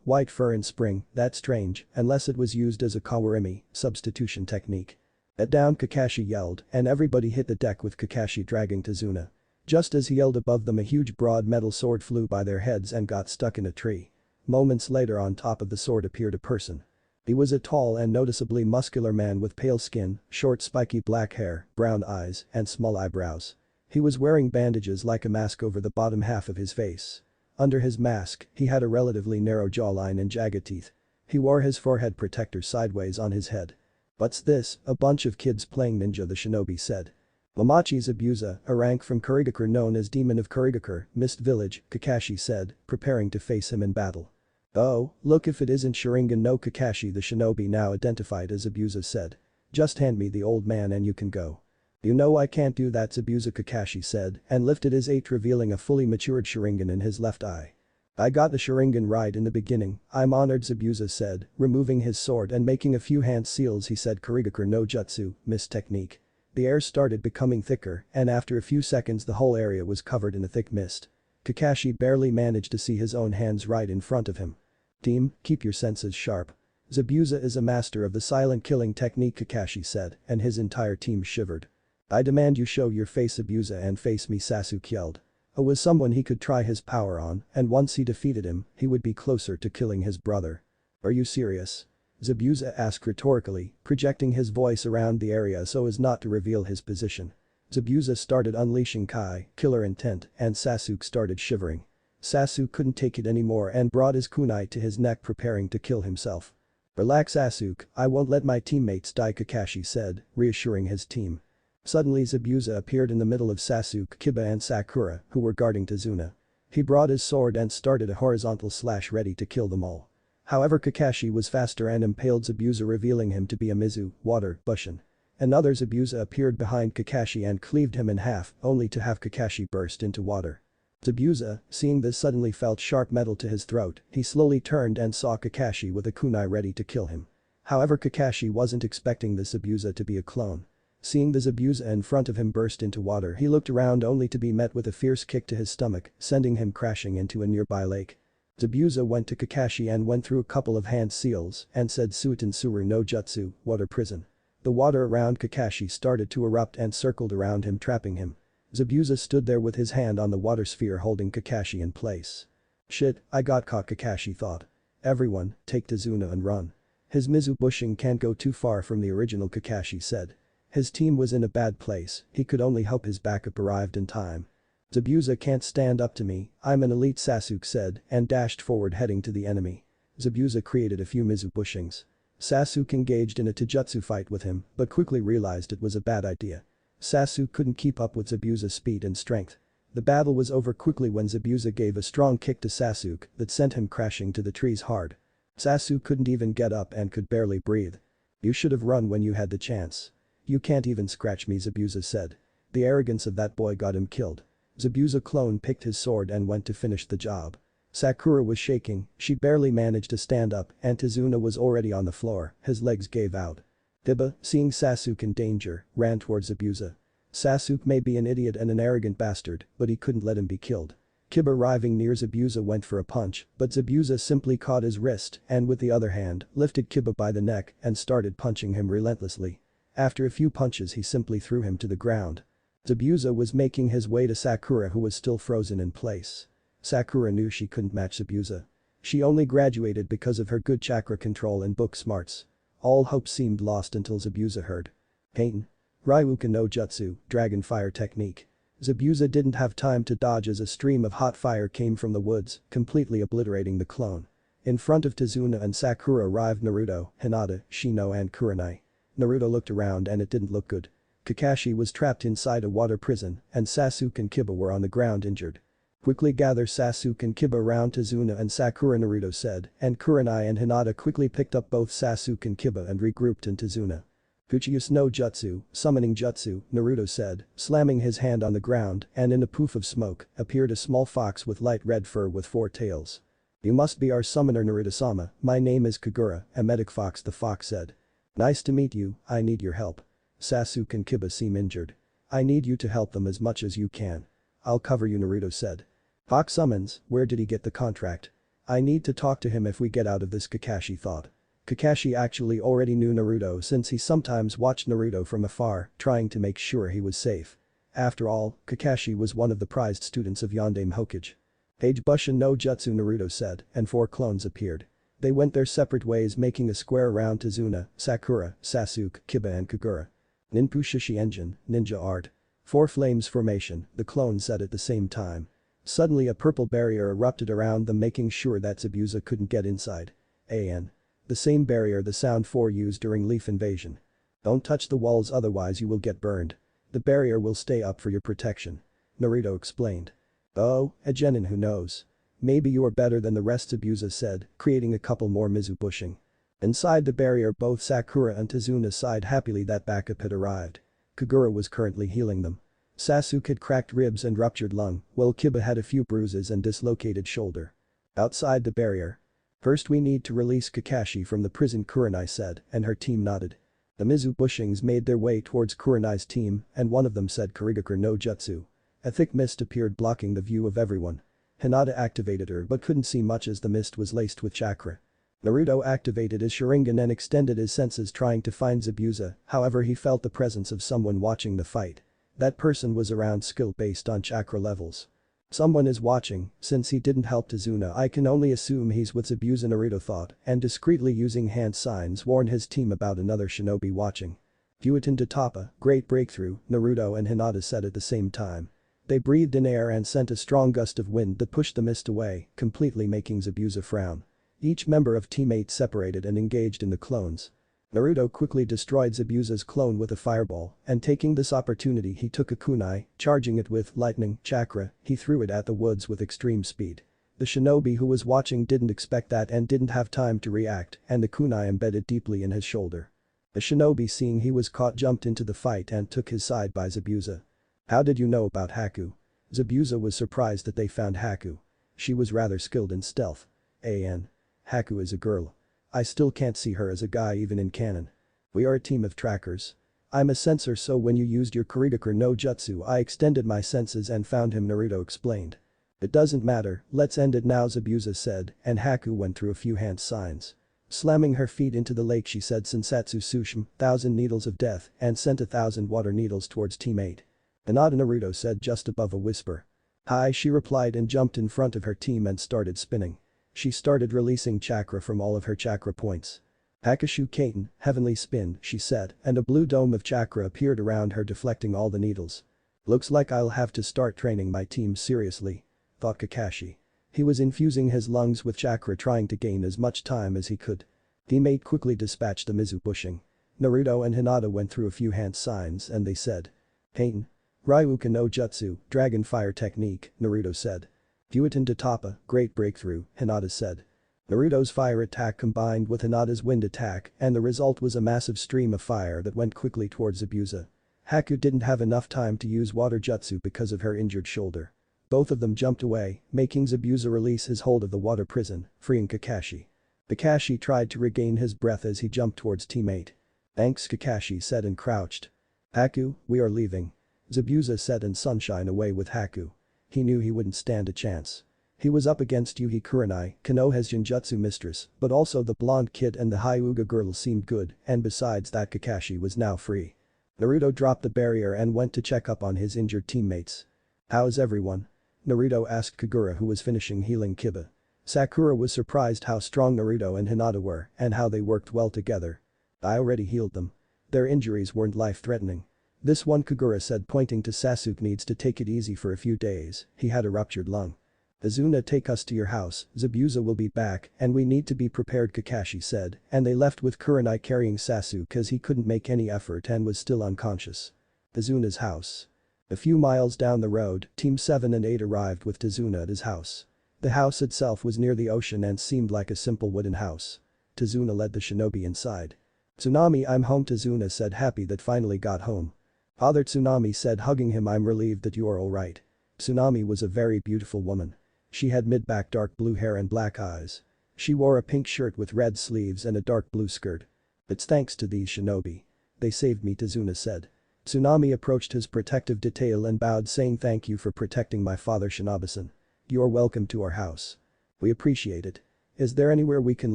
White fur in spring, that's strange, unless it was used as a kawarimi, substitution technique." "Get down," Kakashi yelled, and everybody hit the deck with Kakashi dragging Tazuna. Just as he yelled above them, a huge broad metal sword flew by their heads and got stuck in a tree. Moments later, on top of the sword appeared a person. He was a tall and noticeably muscular man with pale skin, short spiky black hair, brown eyes, and small eyebrows. He was wearing bandages like a mask over the bottom half of his face. Under his mask, he had a relatively narrow jawline and jagged teeth. He wore his forehead protector sideways on his head. "What's this, a bunch of kids playing ninja?" the shinobi said. "Mamachi's Abusa, a rank from Kurigakure known as Demon of Kurigakure, Mist Village," Kakashi said, preparing to face him in battle. "Oh, look, if it isn't Sharingan no Kakashi," the shinobi now identified as Abusa said. "Just hand me the old man and you can go." "You know I can't do that, Zabuza," Kakashi said and lifted his 8 revealing a fully matured Sharingan in his left eye. "I got the Sharingan right in the beginning, I'm honored," Zabuza said, removing his sword and making a few hand seals. He said, "Kurigakure no Jutsu, mist technique." The air started becoming thicker and after a few seconds the whole area was covered in a thick mist. Kakashi barely managed to see his own hands right in front of him. "Team, keep your senses sharp. Zabuza is a master of the silent killing technique," Kakashi said, and his entire team shivered. "I demand you show your face, Abusa, and face me," Sasuke yelled. Was someone he could try his power on, and once he defeated him, he would be closer to killing his brother. "Are you serious?" Zabuza asked rhetorically, projecting his voice around the area so as not to reveal his position. Zabuza started unleashing Kai, killer intent, and Sasuke started shivering. Sasuke couldn't take it anymore and brought his kunai to his neck, preparing to kill himself. "Relax, Sasuke, I won't let my teammates die," Kakashi said, reassuring his team. Suddenly Zabuza appeared in the middle of Sasuke, Kiba and Sakura, who were guarding Tazuna. He brought his sword and started a horizontal slash ready to kill them all. However, Kakashi was faster and impaled Zabuza, revealing him to be a Mizu, water, Bushin. Another Zabuza appeared behind Kakashi and cleaved him in half, only to have Kakashi burst into water. Zabuza, seeing this, suddenly felt sharp metal to his throat. He slowly turned and saw Kakashi with a kunai ready to kill him. However, Kakashi wasn't expecting this Zabuza to be a clone. Seeing the Zabuza in front of him burst into water, he looked around only to be met with a fierce kick to his stomach, sending him crashing into a nearby lake. Zabuza went to Kakashi and went through a couple of hand seals and said, "Suiten Suru no Jutsu, water prison." The water around Kakashi started to erupt and circled around him, trapping him. Zabuza stood there with his hand on the water sphere holding Kakashi in place. "Shit, I got caught," Kakashi thought. "Everyone, take Tazuna and run. His Mizu Bushin can't go too far from the original," Kakashi said. His team was in a bad place, he could only hope his backup arrived in time. "Zabuza can't stand up to me, I'm an elite," Sasuke said and dashed forward heading to the enemy. Zabuza created a few Mizu Bushings. Sasuke engaged in a taijutsu fight with him but quickly realized it was a bad idea. Sasuke couldn't keep up with Zabuza's speed and strength. The battle was over quickly when Zabuza gave a strong kick to Sasuke that sent him crashing to the trees hard. Sasuke couldn't even get up and could barely breathe. "You should have run when you had the chance. You can't even scratch me," Zabuza said. The arrogance of that boy got him killed. Zabuza clone picked his sword and went to finish the job. Sakura was shaking, she barely managed to stand up and Tazuna was already on the floor, his legs gave out. Kiba, seeing Sasuke in danger, ran towards Zabuza. Sasuke may be an idiot and an arrogant bastard, but he couldn't let him be killed. Kiba, arriving near Zabuza, went for a punch, but Zabuza simply caught his wrist and with the other hand, lifted Kiba by the neck and started punching him relentlessly. After a few punches he simply threw him to the ground. Zabuza was making his way to Sakura, who was still frozen in place. Sakura knew she couldn't match Zabuza. She only graduated because of her good chakra control and book smarts. All hope seemed lost until Zabuza heard. Pain. Ryuka no Jutsu, Dragon Fire Technique. Zabuza didn't have time to dodge as a stream of hot fire came from the woods, completely obliterating the clone. In front of Tazuna and Sakura arrived Naruto, Hinata, Shino and Kurenai. Naruto looked around and it didn't look good. Kakashi was trapped inside a water prison and Sasuke and Kiba were on the ground injured. Quickly gather Sasuke and Kiba around Tazuna and Sakura, Naruto said, and Kurenai and Hinata quickly picked up both Sasuke and Kiba and regrouped in Tazuna. Uchiha no Jutsu, summoning jutsu, Naruto said, slamming his hand on the ground, and in a poof of smoke, appeared a small fox with light red fur with 4 tails. You must be our summoner, Naruto-sama, my name is Kagura, a medic fox, the fox said. Nice to meet you, I need your help. Sasuke and Kiba seem injured. I need you to help them as much as you can. I'll cover you, Naruto said. Fox summons, where did he get the contract? I need to talk to him if we get out of this, Kakashi thought. Kakashi actually already knew Naruto since he sometimes watched Naruto from afar, trying to make sure he was safe. After all, Kakashi was one of the prized students of Yondaime Hokage. Page Bushin no Jutsu, Naruto said, and 4 clones appeared. They went their separate ways, making a square around Tazuna, Sakura, Sasuke, Kiba and Kagura. Ninpu Shishi Engine, Ninja Art. 4 flames formation, the clones said at the same time. Suddenly a purple barrier erupted around them, making sure that Zabuza couldn't get inside. AN. The same barrier the Sound 4 used during Leaf Invasion. Don't touch the walls, otherwise you will get burned. The barrier will stay up for your protection. Naruto explained. Oh, a genin, who knows? Maybe you are better than the rest, Zabuza said, creating a couple more Mizu bushing. Inside the barrier, both Sakura and Tazuna sighed happily that backup had arrived. Kagura was currently healing them. Sasuke had cracked ribs and ruptured lung, while Kiba had a few bruises and dislocated shoulder. Outside the barrier. First we need to release Kakashi from the prison, Kurenai said, and her team nodded. The Mizu bushings made their way towards Kurenai's team and one of them said Kurigakure no Jutsu. A thick mist appeared blocking the view of everyone. Hinata activated her but couldn't see much as the mist was laced with chakra. Naruto activated his Sharingan and extended his senses trying to find Zabuza, however he felt the presence of someone watching the fight. That person was around skill based on chakra levels. Someone is watching, since he didn't help Tazuna I can only assume he's with Zabuza, Naruto thought, and discreetly using hand signs warned his team about another shinobi watching. Fuetin to Toppa, great breakthrough, Naruto and Hinata said at the same time. They breathed in air and sent a strong gust of wind that pushed the mist away, completely making Zabuza frown. Each member of Team 8 separated and engaged in the clones. Naruto quickly destroyed Zabuza's clone with a fireball, and taking this opportunity he took a kunai, charging it with lightning chakra, he threw it at the woods with extreme speed. The shinobi who was watching didn't expect that and didn't have time to react, and the kunai embedded deeply in his shoulder. The shinobi, seeing he was caught, jumped into the fight and took his side by Zabuza. How did you know about Haku? Zabuza was surprised that they found Haku. She was rather skilled in stealth. Haku is a girl. I still can't see her as a guy even in canon. We are a team of trackers. I'm a sensor, so when you used your Kurigakure no Jutsu I extended my senses and found him, Naruto explained. It doesn't matter, let's end it now, Zabuza said, and Haku went through a few hand signs. Slamming her feet into the lake she said Sensatsu Sushim, 1,000 needles of death, and sent 1,000 water needles towards Team 8. Hinata, Naruto said just above a whisper. Hi, she replied and jumped in front of her team and started spinning. She started releasing chakra from all of her chakra points. Hakashu Kaiten, heavenly spin, she said, and a blue dome of chakra appeared around her deflecting all the needles. Looks like I'll have to start training my team seriously, thought Kakashi. He was infusing his lungs with chakra trying to gain as much time as he could. Teammate quickly dispatched the Mizu bushing. Naruto and Hinata went through a few hand signs and they said. Kaiten. Ryuka no Jutsu, Dragon Fire Technique, Naruto said. Fuetin to Toppa, great breakthrough, Hinata said. Naruto's fire attack combined with Hinata's wind attack and the result was a massive stream of fire that went quickly towards Zabuza. Haku didn't have enough time to use water jutsu because of her injured shoulder. Both of them jumped away, making Zabuza release his hold of the water prison, freeing Kakashi. Kakashi tried to regain his breath as he jumped towards teammate. Thanks, Kakashi said and crouched. Haku, we are leaving. Zabuza said and sunshine away with Haku. He knew he wouldn't stand a chance. He was up against Yuhi Kurenai, Konoha's Genjutsu mistress, but also the blonde kid and the Hyuga girl seemed good, and besides that Kakashi was now free. Naruto dropped the barrier and went to check up on his injured teammates. How's everyone? Naruto asked Kagura who was finishing healing Kiba. Sakura was surprised how strong Naruto and Hinata were and how they worked well together. I already healed them. Their injuries weren't life-threatening. This one, Kagura said, pointing to Sasuke, needs to take it easy for a few days, he had a ruptured lung. Azuna, take us to your house, Zabuza will be back and we need to be prepared, Kakashi said, and they left with Kurenai carrying Sasuke as he couldn't make any effort and was still unconscious. Azuna's house. A few miles down the road, Team 7 and 8 arrived with Tazuna at his house. The house itself was near the ocean and seemed like a simple wooden house. Tazuna led the shinobi inside. Tsunami, I'm home, Tazuna said, happy that finally got home. Father, Tsunami said, hugging him, I'm relieved that you are alright. Tsunami was a very beautiful woman. She had mid-back dark blue hair and black eyes. She wore a pink shirt with red sleeves and a dark blue skirt. It's thanks to these shinobi. They saved me, Tazuna said. Tsunami approached his protective detail and bowed, saying, thank you for protecting my father, Shinobi-san. You're welcome to our house. We appreciate it. Is there anywhere we can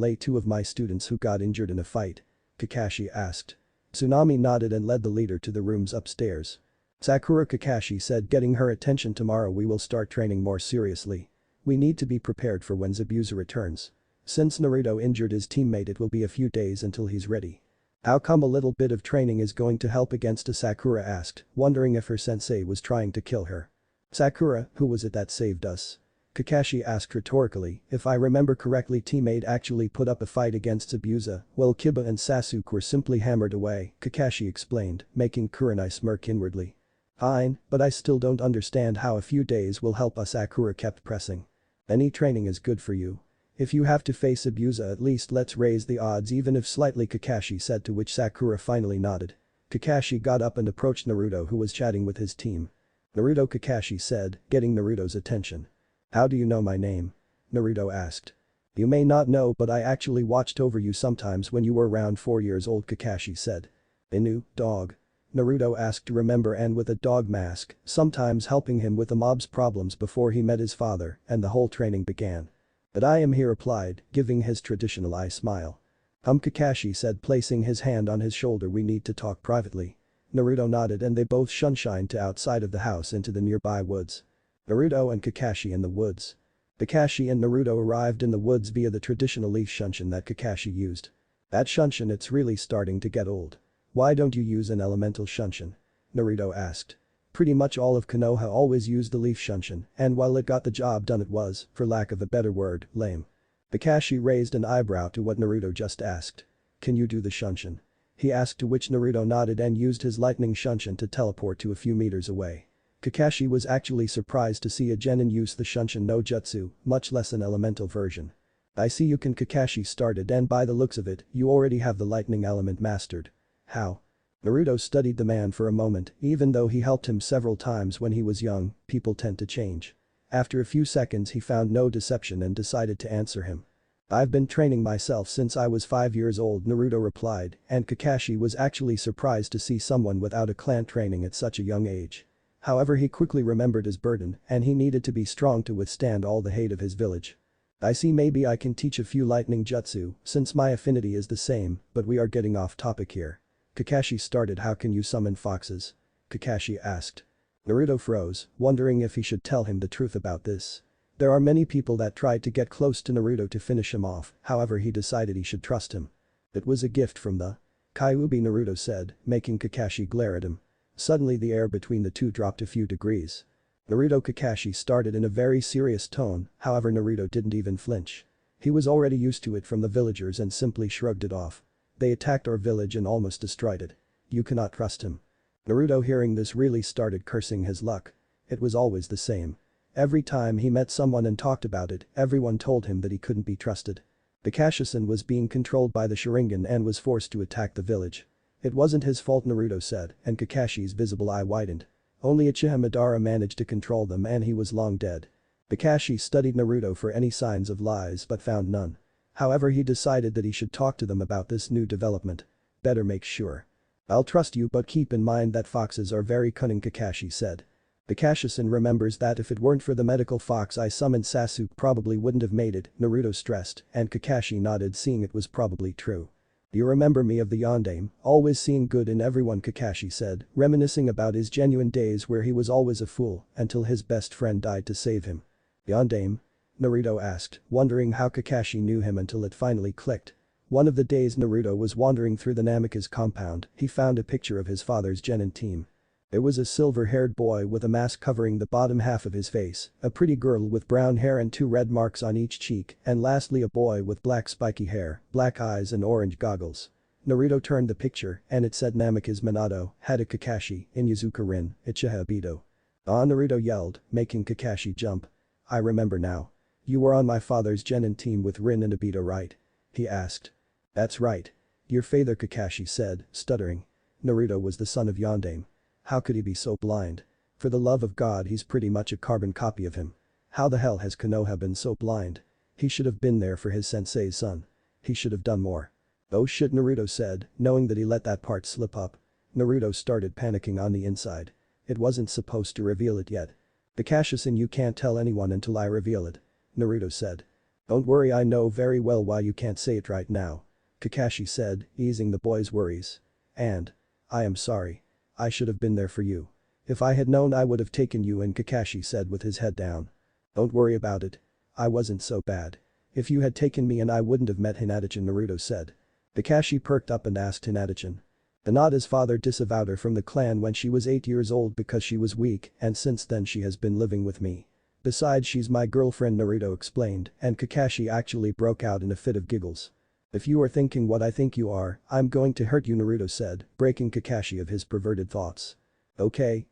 lay two of my students who got injured in a fight? Kakashi asked. Tsunami nodded and led the leader to the rooms upstairs. Sakura, Kakashi said, getting her attention, tomorrow we will start training more seriously. We need to be prepared for when Zabuza returns. Since Naruto injured his teammate, it will be a few days until he's ready. How come a little bit of training is going to help against a, Sakura asked, wondering if her sensei was trying to kill her. Sakura, who was it that saved us? Kakashi asked rhetorically, if I remember correctly, teammate actually put up a fight against Zabuza, while Kiba and Sasuke were simply hammered away, Kakashi explained, making Kurenai smirk inwardly. Fine, but I still don't understand how a few days will help us, Sakura kept pressing. Any training is good for you. If you have to face Zabuza, at least let's raise the odds even if slightly, Kakashi said, to which Sakura finally nodded. Kakashi got up and approached Naruto, who was chatting with his team. Naruto, Kakashi said, getting Naruto's attention. How do you know my name? Naruto asked. You may not know, but I actually watched over you sometimes when you were around 4 years old, Kakashi said. Inu, dog? Naruto asked to remember, and with a dog mask, sometimes helping him with the mob's problems before he met his father and the whole training began. But I am, he replied, giving his traditional eye smile. Kakashi said, placing his hand on his shoulder, we need to talk privately. Naruto nodded and they both shunshined to outside of the house into the nearby woods. Naruto and Kakashi in the woods. Kakashi and Naruto arrived in the woods via the traditional leaf shunshin that Kakashi used. That shunshin, it's really starting to get old. Why don't you use an elemental shunshin? Naruto asked. Pretty much all of Konoha always used the leaf shunshin, and while it got the job done, it was, for lack of a better word, lame. Kakashi raised an eyebrow to what Naruto just asked. Can you do the shunshin? He asked, to which Naruto nodded and used his lightning shunshin to teleport to a few meters away. Kakashi was actually surprised to see a genin use the shunshin no jutsu, much less an elemental version. I see you can, Kakashi started, and by the looks of it, you already have the lightning element mastered. How? Naruto studied the man for a moment. Even though he helped him several times when he was young, people tend to change. After a few seconds he found no deception and decided to answer him. I've been training myself since I was 5 years old, Naruto replied, and Kakashi was actually surprised to see someone without a clan training at such a young age. However, he quickly remembered his burden and he needed to be strong to withstand all the hate of his village. I see, maybe I can teach a few lightning jutsu since my affinity is the same, but we are getting off topic here. Kakashi started. How can you summon foxes? Kakashi asked. Naruto froze, wondering if he should tell him the truth about this. There are many people that tried to get close to Naruto to finish him off, however he decided he should trust him. It was a gift from the Kyubi, Naruto said, making Kakashi glare at him. Suddenly the air between the two dropped a few degrees. Naruto, Kakashi started in a very serious tone, however Naruto didn't even flinch. He was already used to it from the villagers and simply shrugged it off. They attacked our village and almost destroyed it. You cannot trust him. Naruto, hearing this, really started cursing his luck. It was always the same. Every time he met someone and talked about it, everyone told him that he couldn't be trusted. Kakashi-san was being controlled by the Sharingan and was forced to attack the village. It wasn't his fault, Naruto said, and Kakashi's visible eye widened. Only Uchiha Madara managed to control them and he was long dead. Kakashi studied Naruto for any signs of lies but found none. However, he decided that he should talk to them about this new development. Better make sure. I'll trust you, but keep in mind that foxes are very cunning, Kakashi said. Kakashi-san remembers that if it weren't for the medical fox I summoned, Sasuke probably wouldn't have made it, Naruto stressed, and Kakashi nodded, seeing it was probably true. Do you remember me of the Yondaime, always seeing good in everyone, Kakashi said, reminiscing about his genuine days where he was always a fool until his best friend died to save him. Yondaime? Naruto asked, wondering how Kakashi knew him until it finally clicked. One of the days Naruto was wandering through the Namikaze compound, he found a picture of his father's genin team. It was a silver-haired boy with a mask covering the bottom half of his face, a pretty girl with brown hair and 2 red marks on each cheek, and lastly a boy with black spiky hair, black eyes and orange goggles. Naruto turned the picture and it said Namikaze Minato, Hada Kakashi, Inyazuka Rin, Uchiha Obito. Ah, Naruto yelled, making Kakashi jump. I remember now. You were on my father's genin team with Rin and Obito, right? He asked. That's right. Your father, Kakashi said, stuttering. Naruto was the son of Yondaime. How could he be so blind? For the love of God, he's pretty much a carbon copy of him. How the hell has Konoha been so blind? He should have been there for his sensei's son. He should have done more. Oh shit, Naruto said, knowing that he let that part slip up. Naruto started panicking on the inside. It wasn't supposed to reveal it yet. Kakashi-san, you can't tell anyone until I reveal it. Naruto said. Don't worry, I know very well why you can't say it right now. Kakashi said, easing the boy's worries. And. I am sorry. I should have been there for you. If I had known I would have taken you in, Kakashi said with his head down. Don't worry about it. I wasn't so bad. If you had taken me and I wouldn't have met Hinata-chan, Naruto said. Kakashi perked up and asked Hinata-chan. Hinata's father disavowed her from the clan when she was 8 years old because she was weak, and since then she has been living with me. Besides, she's my girlfriend, Naruto explained, and Kakashi actually broke out in a fit of giggles. If you are thinking what I think you are, I'm going to hurt you, Naruto said, breaking Kakashi of his perverted thoughts. Okay.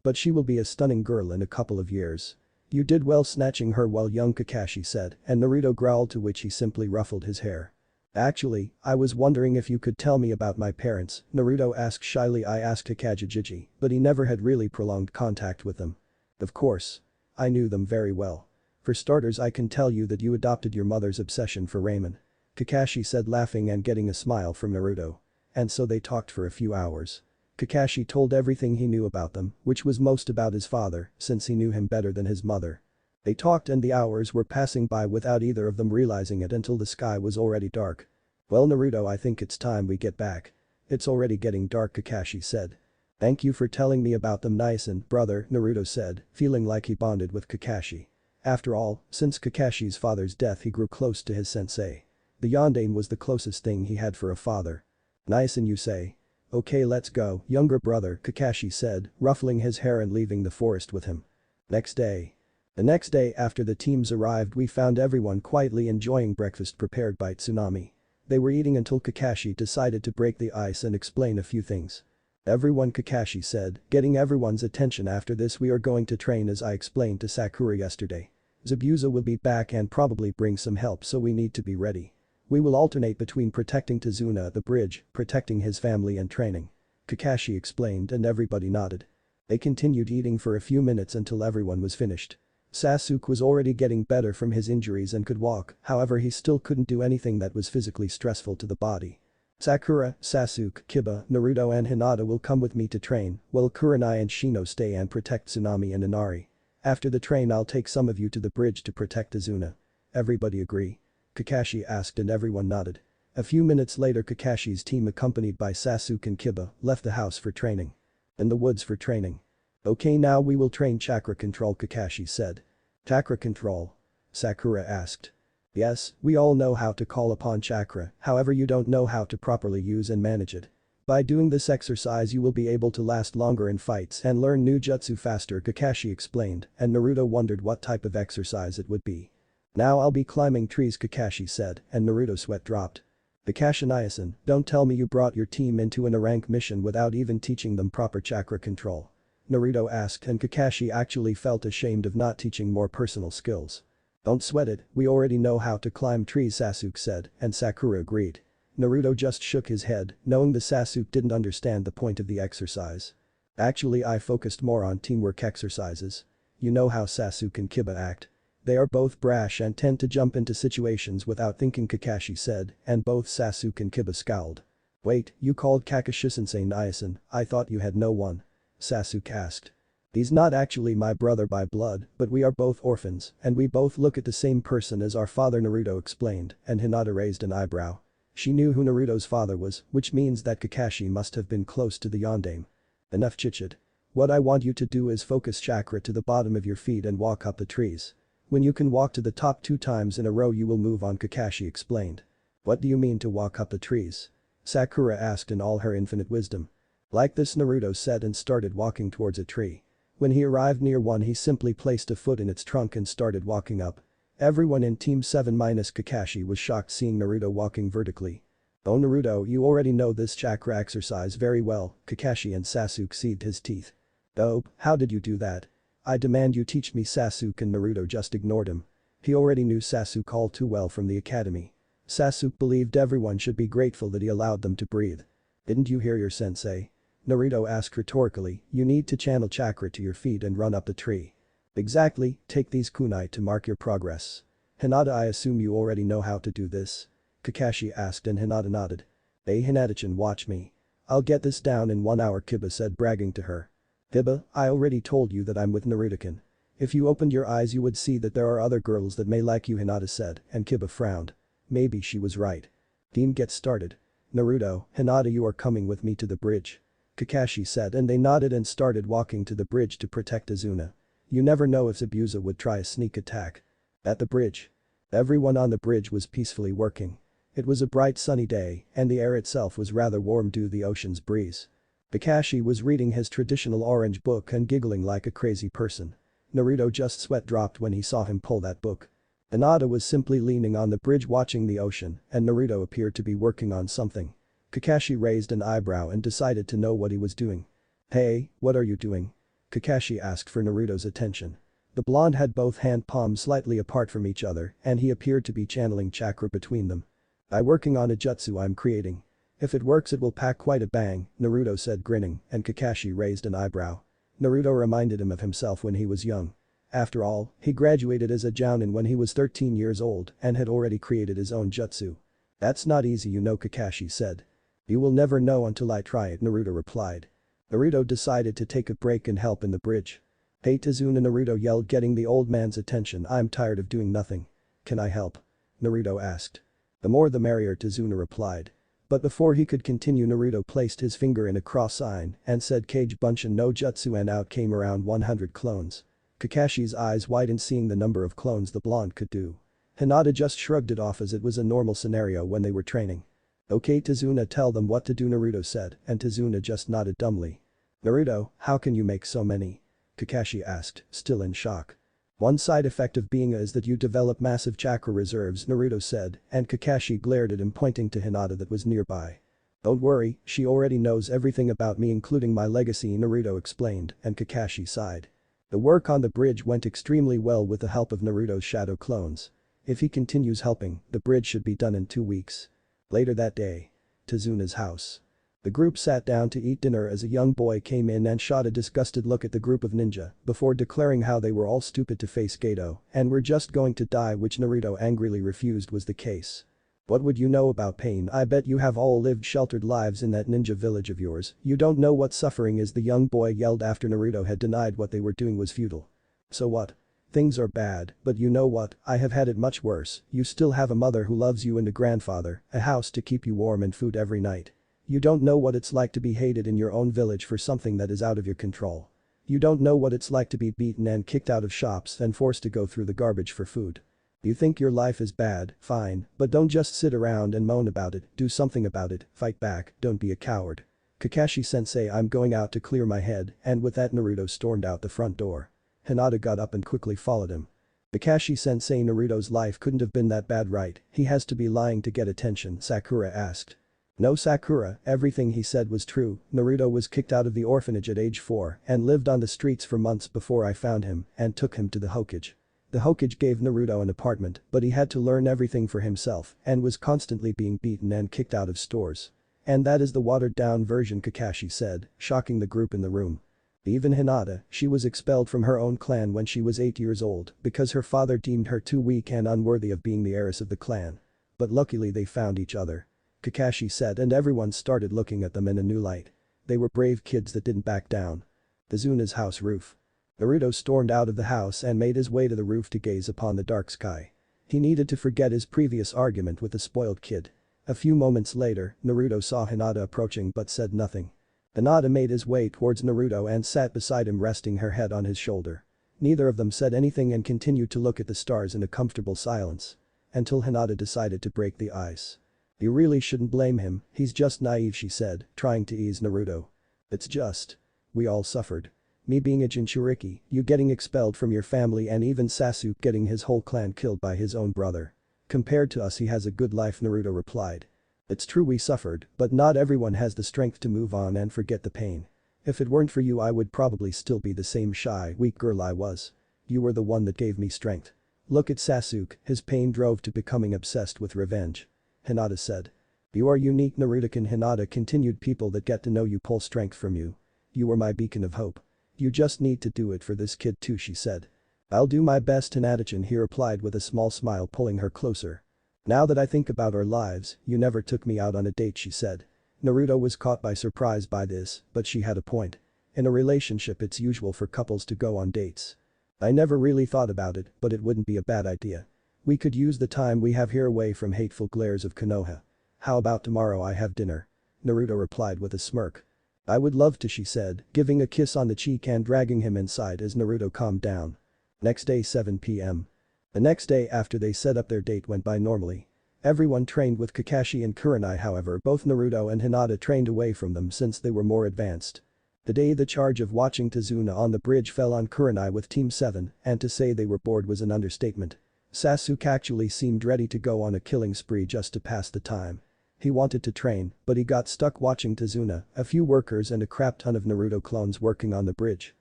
But she will be a stunning girl in a couple of years. You did well snatching her while young, Kakashi said, and Naruto growled, to which he simply ruffled his hair. Actually, I was wondering if you could tell me about my parents, Naruto asked shyly. I asked Hokage, but he never had really prolonged contact with them. Of course. I knew them very well. For starters, I can tell you that you adopted your mother's obsession for ramen. Kakashi said, laughing and getting a smile from Naruto. And so they talked for a few hours. Kakashi told everything he knew about them, which was most about his father, since he knew him better than his mother. They talked and the hours were passing by without either of them realizing it until the sky was already dark. Well, Naruto, I think it's time we get back. It's already getting dark, Kakashi said. Thank you for telling me about them, Nice-san, brother, Naruto said, feeling like he bonded with Kakashi. After all, since Kakashi's father's death he grew close to his sensei. The Yondaime was the closest thing he had for a father. Nice-san, you say? Okay, let's go, younger brother, Kakashi said, ruffling his hair and leaving the forest with him. Next day. The next day after the teams arrived, we found everyone quietly enjoying breakfast prepared by Tsunami. They were eating until Kakashi decided to break the ice and explain a few things. Everyone, Kakashi said, getting everyone's attention. After this we are going to train as I explained to Sakura yesterday. Zabuza will be back and probably bring some help, so we need to be ready. We will alternate between protecting Tazuna at the bridge, protecting his family and training. Kakashi explained and everybody nodded. They continued eating for a few minutes until everyone was finished. Sasuke was already getting better from his injuries and could walk, however he still couldn't do anything that was physically stressful to the body. Sakura, Sasuke, Kiba, Naruto and Hinata will come with me to train, while Kurenai and Shino stay and protect Tsunami and Inari. After the train I'll take some of you to the bridge to protect Azuna. Everybody agree? Kakashi asked and everyone nodded. A few minutes later Kakashi's team accompanied by Sasuke and Kiba left the house for training. In the woods for training. Okay, now we will train chakra control, Kakashi said. Chakra control? Sakura asked. Yes, we all know how to call upon chakra, however you don't know how to properly use and manage it. By doing this exercise you will be able to last longer in fights and learn new jutsu faster, Kakashi explained, and Naruto wondered what type of exercise it would be. Now I'll be climbing trees, Kakashi said, and Naruto's sweat dropped. Kakashi-san, don't tell me you brought your team into an A-rank mission without even teaching them proper chakra control. Naruto asked, and Kakashi actually felt ashamed of not teaching more personal skills. Don't sweat it, we already know how to climb trees, Sasuke said, and Sakura agreed. Naruto just shook his head, knowing the Sasuke didn't understand the point of the exercise. Actually, I focused more on teamwork exercises. You know how Sasuke and Kiba act. They are both brash and tend to jump into situations without thinking, Kakashi said, and both Sasuke and Kiba scowled. Wait, you called Kakashi-sensei Naya-san, I thought you had no one. Sasuke asked. He's not actually my brother by blood, but we are both orphans, and we both look at the same person as our father, Naruto explained, and Hinata raised an eyebrow. She knew who Naruto's father was, which means that Kakashi must have been close to the Yondaime. Enough chit-chat. What I want you to do is focus chakra to the bottom of your feet and walk up the trees. When you can walk to the top 2 times in a row you will move on, Kakashi explained. What do you mean to walk up the trees? Sakura asked in all her infinite wisdom. Like this, Naruto said and started walking towards a tree. When he arrived near one he simply placed a foot in its trunk and started walking up. Everyone in Team 7 minus Kakashi was shocked seeing Naruto walking vertically. Oh Naruto, you already know this chakra exercise very well, Kakashi and Sasuke seethed his teeth. Oh, how did you do that? I demand you teach me, Sasuke, and Naruto just ignored him. He already knew Sasuke all too well from the academy. Sasuke believed everyone should be grateful that he allowed them to breathe. Didn't you hear your sensei? Naruto asked rhetorically, you need to channel chakra to your feet and run up the tree. Exactly, take these kunai to mark your progress. Hinata, I assume you already know how to do this? Kakashi asked and Hinata nodded. Hey Hinata-chan, watch me. I'll get this down in 1 hour, Kiba said, bragging to her. Kiba, I already told you that I'm with Naruto-kun. If you opened your eyes you would see that there are other girls that may like you, Hinata said, and Kiba frowned. Maybe she was right. Team, get started. Naruto, Hinata, you are coming with me to the bridge. Kakashi said, and they nodded and started walking to the bridge to protect Izuna. You never know if Zabuza would try a sneak attack. At the bridge. Everyone on the bridge was peacefully working. It was a bright sunny day, and the air itself was rather warm due to the ocean's breeze. Kakashi was reading his traditional orange book and giggling like a crazy person. Naruto just sweat dropped when he saw him pull that book. Hinata was simply leaning on the bridge watching the ocean, and Naruto appeared to be working on something. Kakashi raised an eyebrow and decided to know what he was doing. Hey, what are you doing? Kakashi asked for Naruto's attention. The blonde had both hand palms slightly apart from each other and he appeared to be channeling chakra between them. I'm working on a jutsu I'm creating. If it works it will pack quite a bang, Naruto said grinning, and Kakashi raised an eyebrow. Naruto reminded him of himself when he was young. After all, he graduated as a jounin when he was 13 years old and had already created his own jutsu. That's not easy, you know, Kakashi said. You will never know until I try it, Naruto replied. Naruto decided to take a break and help in the bridge. Hey Tazuna, Naruto yelled, getting the old man's attention. I'm tired of doing nothing. Can I help? Naruto asked. The more the merrier, Tazuna replied. But before he could continue, Naruto placed his finger in a cross sign and said Kage Bunshin no Jutsu, and out came around 100 clones. Kakashi's eyes widened seeing the number of clones the blonde could do. Hinata just shrugged it off as it was a normal scenario when they were training. Okay Tazuna, tell them what to do, Naruto said, and Tazuna just nodded dumbly. Naruto, how can you make so many? Kakashi asked, still in shock. One side effect of being a is that you develop massive chakra reserves, Naruto said, and Kakashi glared at him, pointing to Hinata that was nearby. Don't worry, she already knows everything about me including my legacy, Naruto explained, and Kakashi sighed. The work on the bridge went extremely well with the help of Naruto's shadow clones. If he continues helping, the bridge should be done in 2 weeks. Later that day. Tazuna's house. The group sat down to eat dinner as a young boy came in and shot a disgusted look at the group of ninja before declaring how they were all stupid to face Gato and were just going to die, which Naruto angrily refused was the case. What would you know about pain? I bet you have all lived sheltered lives in that ninja village of yours. You don't know what suffering is, the young boy yelled after Naruto had denied what they were doing was futile. So what? Things are bad, but you know what, I have had it much worse. You still have a mother who loves you and a grandfather, a house to keep you warm and food every night. You don't know what it's like to be hated in your own village for something that is out of your control. You don't know what it's like to be beaten and kicked out of shops and forced to go through the garbage for food. You think your life is bad, fine, but don't just sit around and moan about it, do something about it, fight back, don't be a coward. Kakashi-sensei, I'm going out to clear my head, and with that Naruto stormed out the front door. Hinata got up and quickly followed him. Kakashi-sensei, Naruto's life couldn't have been that bad, right? He has to be lying to get attention, Sakura asked. No Sakura, everything he said was true. Naruto was kicked out of the orphanage at age 4 and lived on the streets for months before I found him and took him to the Hokage. The Hokage gave Naruto an apartment, but he had to learn everything for himself and was constantly being beaten and kicked out of stores. And that is the watered down version, Kakashi said, shocking the group in the room. Even Hinata, she was expelled from her own clan when she was 8 years old because her father deemed her too weak and unworthy of being the heiress of the clan. But luckily they found each other. Kakashi said, and everyone started looking at them in a new light. They were brave kids that didn't back down. Tazuna's house roof. Naruto stormed out of the house and made his way to the roof to gaze upon the dark sky. He needed to forget his previous argument with the spoiled kid. A few moments later, Naruto saw Hinata approaching but said nothing. Hinata made his way towards Naruto and sat beside him, resting her head on his shoulder. Neither of them said anything and continued to look at the stars in a comfortable silence. Until Hinata decided to break the ice. "You really shouldn't blame him, he's just naive," she said, trying to ease Naruto. "It's just. We all suffered. Me being a Jinchuriki, you getting expelled from your family and even Sasuke getting his whole clan killed by his own brother. Compared to us he has a good life," Naruto replied. "It's true we suffered, but not everyone has the strength to move on and forget the pain. If it weren't for you I would probably still be the same shy, weak girl I was. You were the one that gave me strength. Look at Sasuke, his pain drove to becoming obsessed with revenge." Hinata said. "You are unique, Naruto-kun." Hinata continued. "People that get to know you pull strength from you. You were my beacon of hope. You just need to do it for this kid too," she said. "I'll do my best, Hinata-chan," he replied with a small smile, pulling her closer. "Now that I think about our lives, you never took me out on a date," she said. Naruto was caught by surprise by this, but she had a point. In a relationship it's usual for couples to go on dates. "I never really thought about it, but it wouldn't be a bad idea. We could use the time we have here away from hateful glares of Konoha. How about tomorrow I have dinner?" Naruto replied with a smirk. "I would love to," she said, giving a kiss on the cheek and dragging him inside as Naruto calmed down. Next day 7 p.m. The next day after they set up their date went by normally. Everyone trained with Kakashi and Kurenai, however both Naruto and Hinata trained away from them since they were more advanced. The day the charge of watching Tazuna on the bridge fell on Kurenai with Team 7, and to say they were bored was an understatement. Sasuke actually seemed ready to go on a killing spree just to pass the time. He wanted to train, but he got stuck watching Tazuna, a few workers and a crap ton of Naruto clones working on the bridge.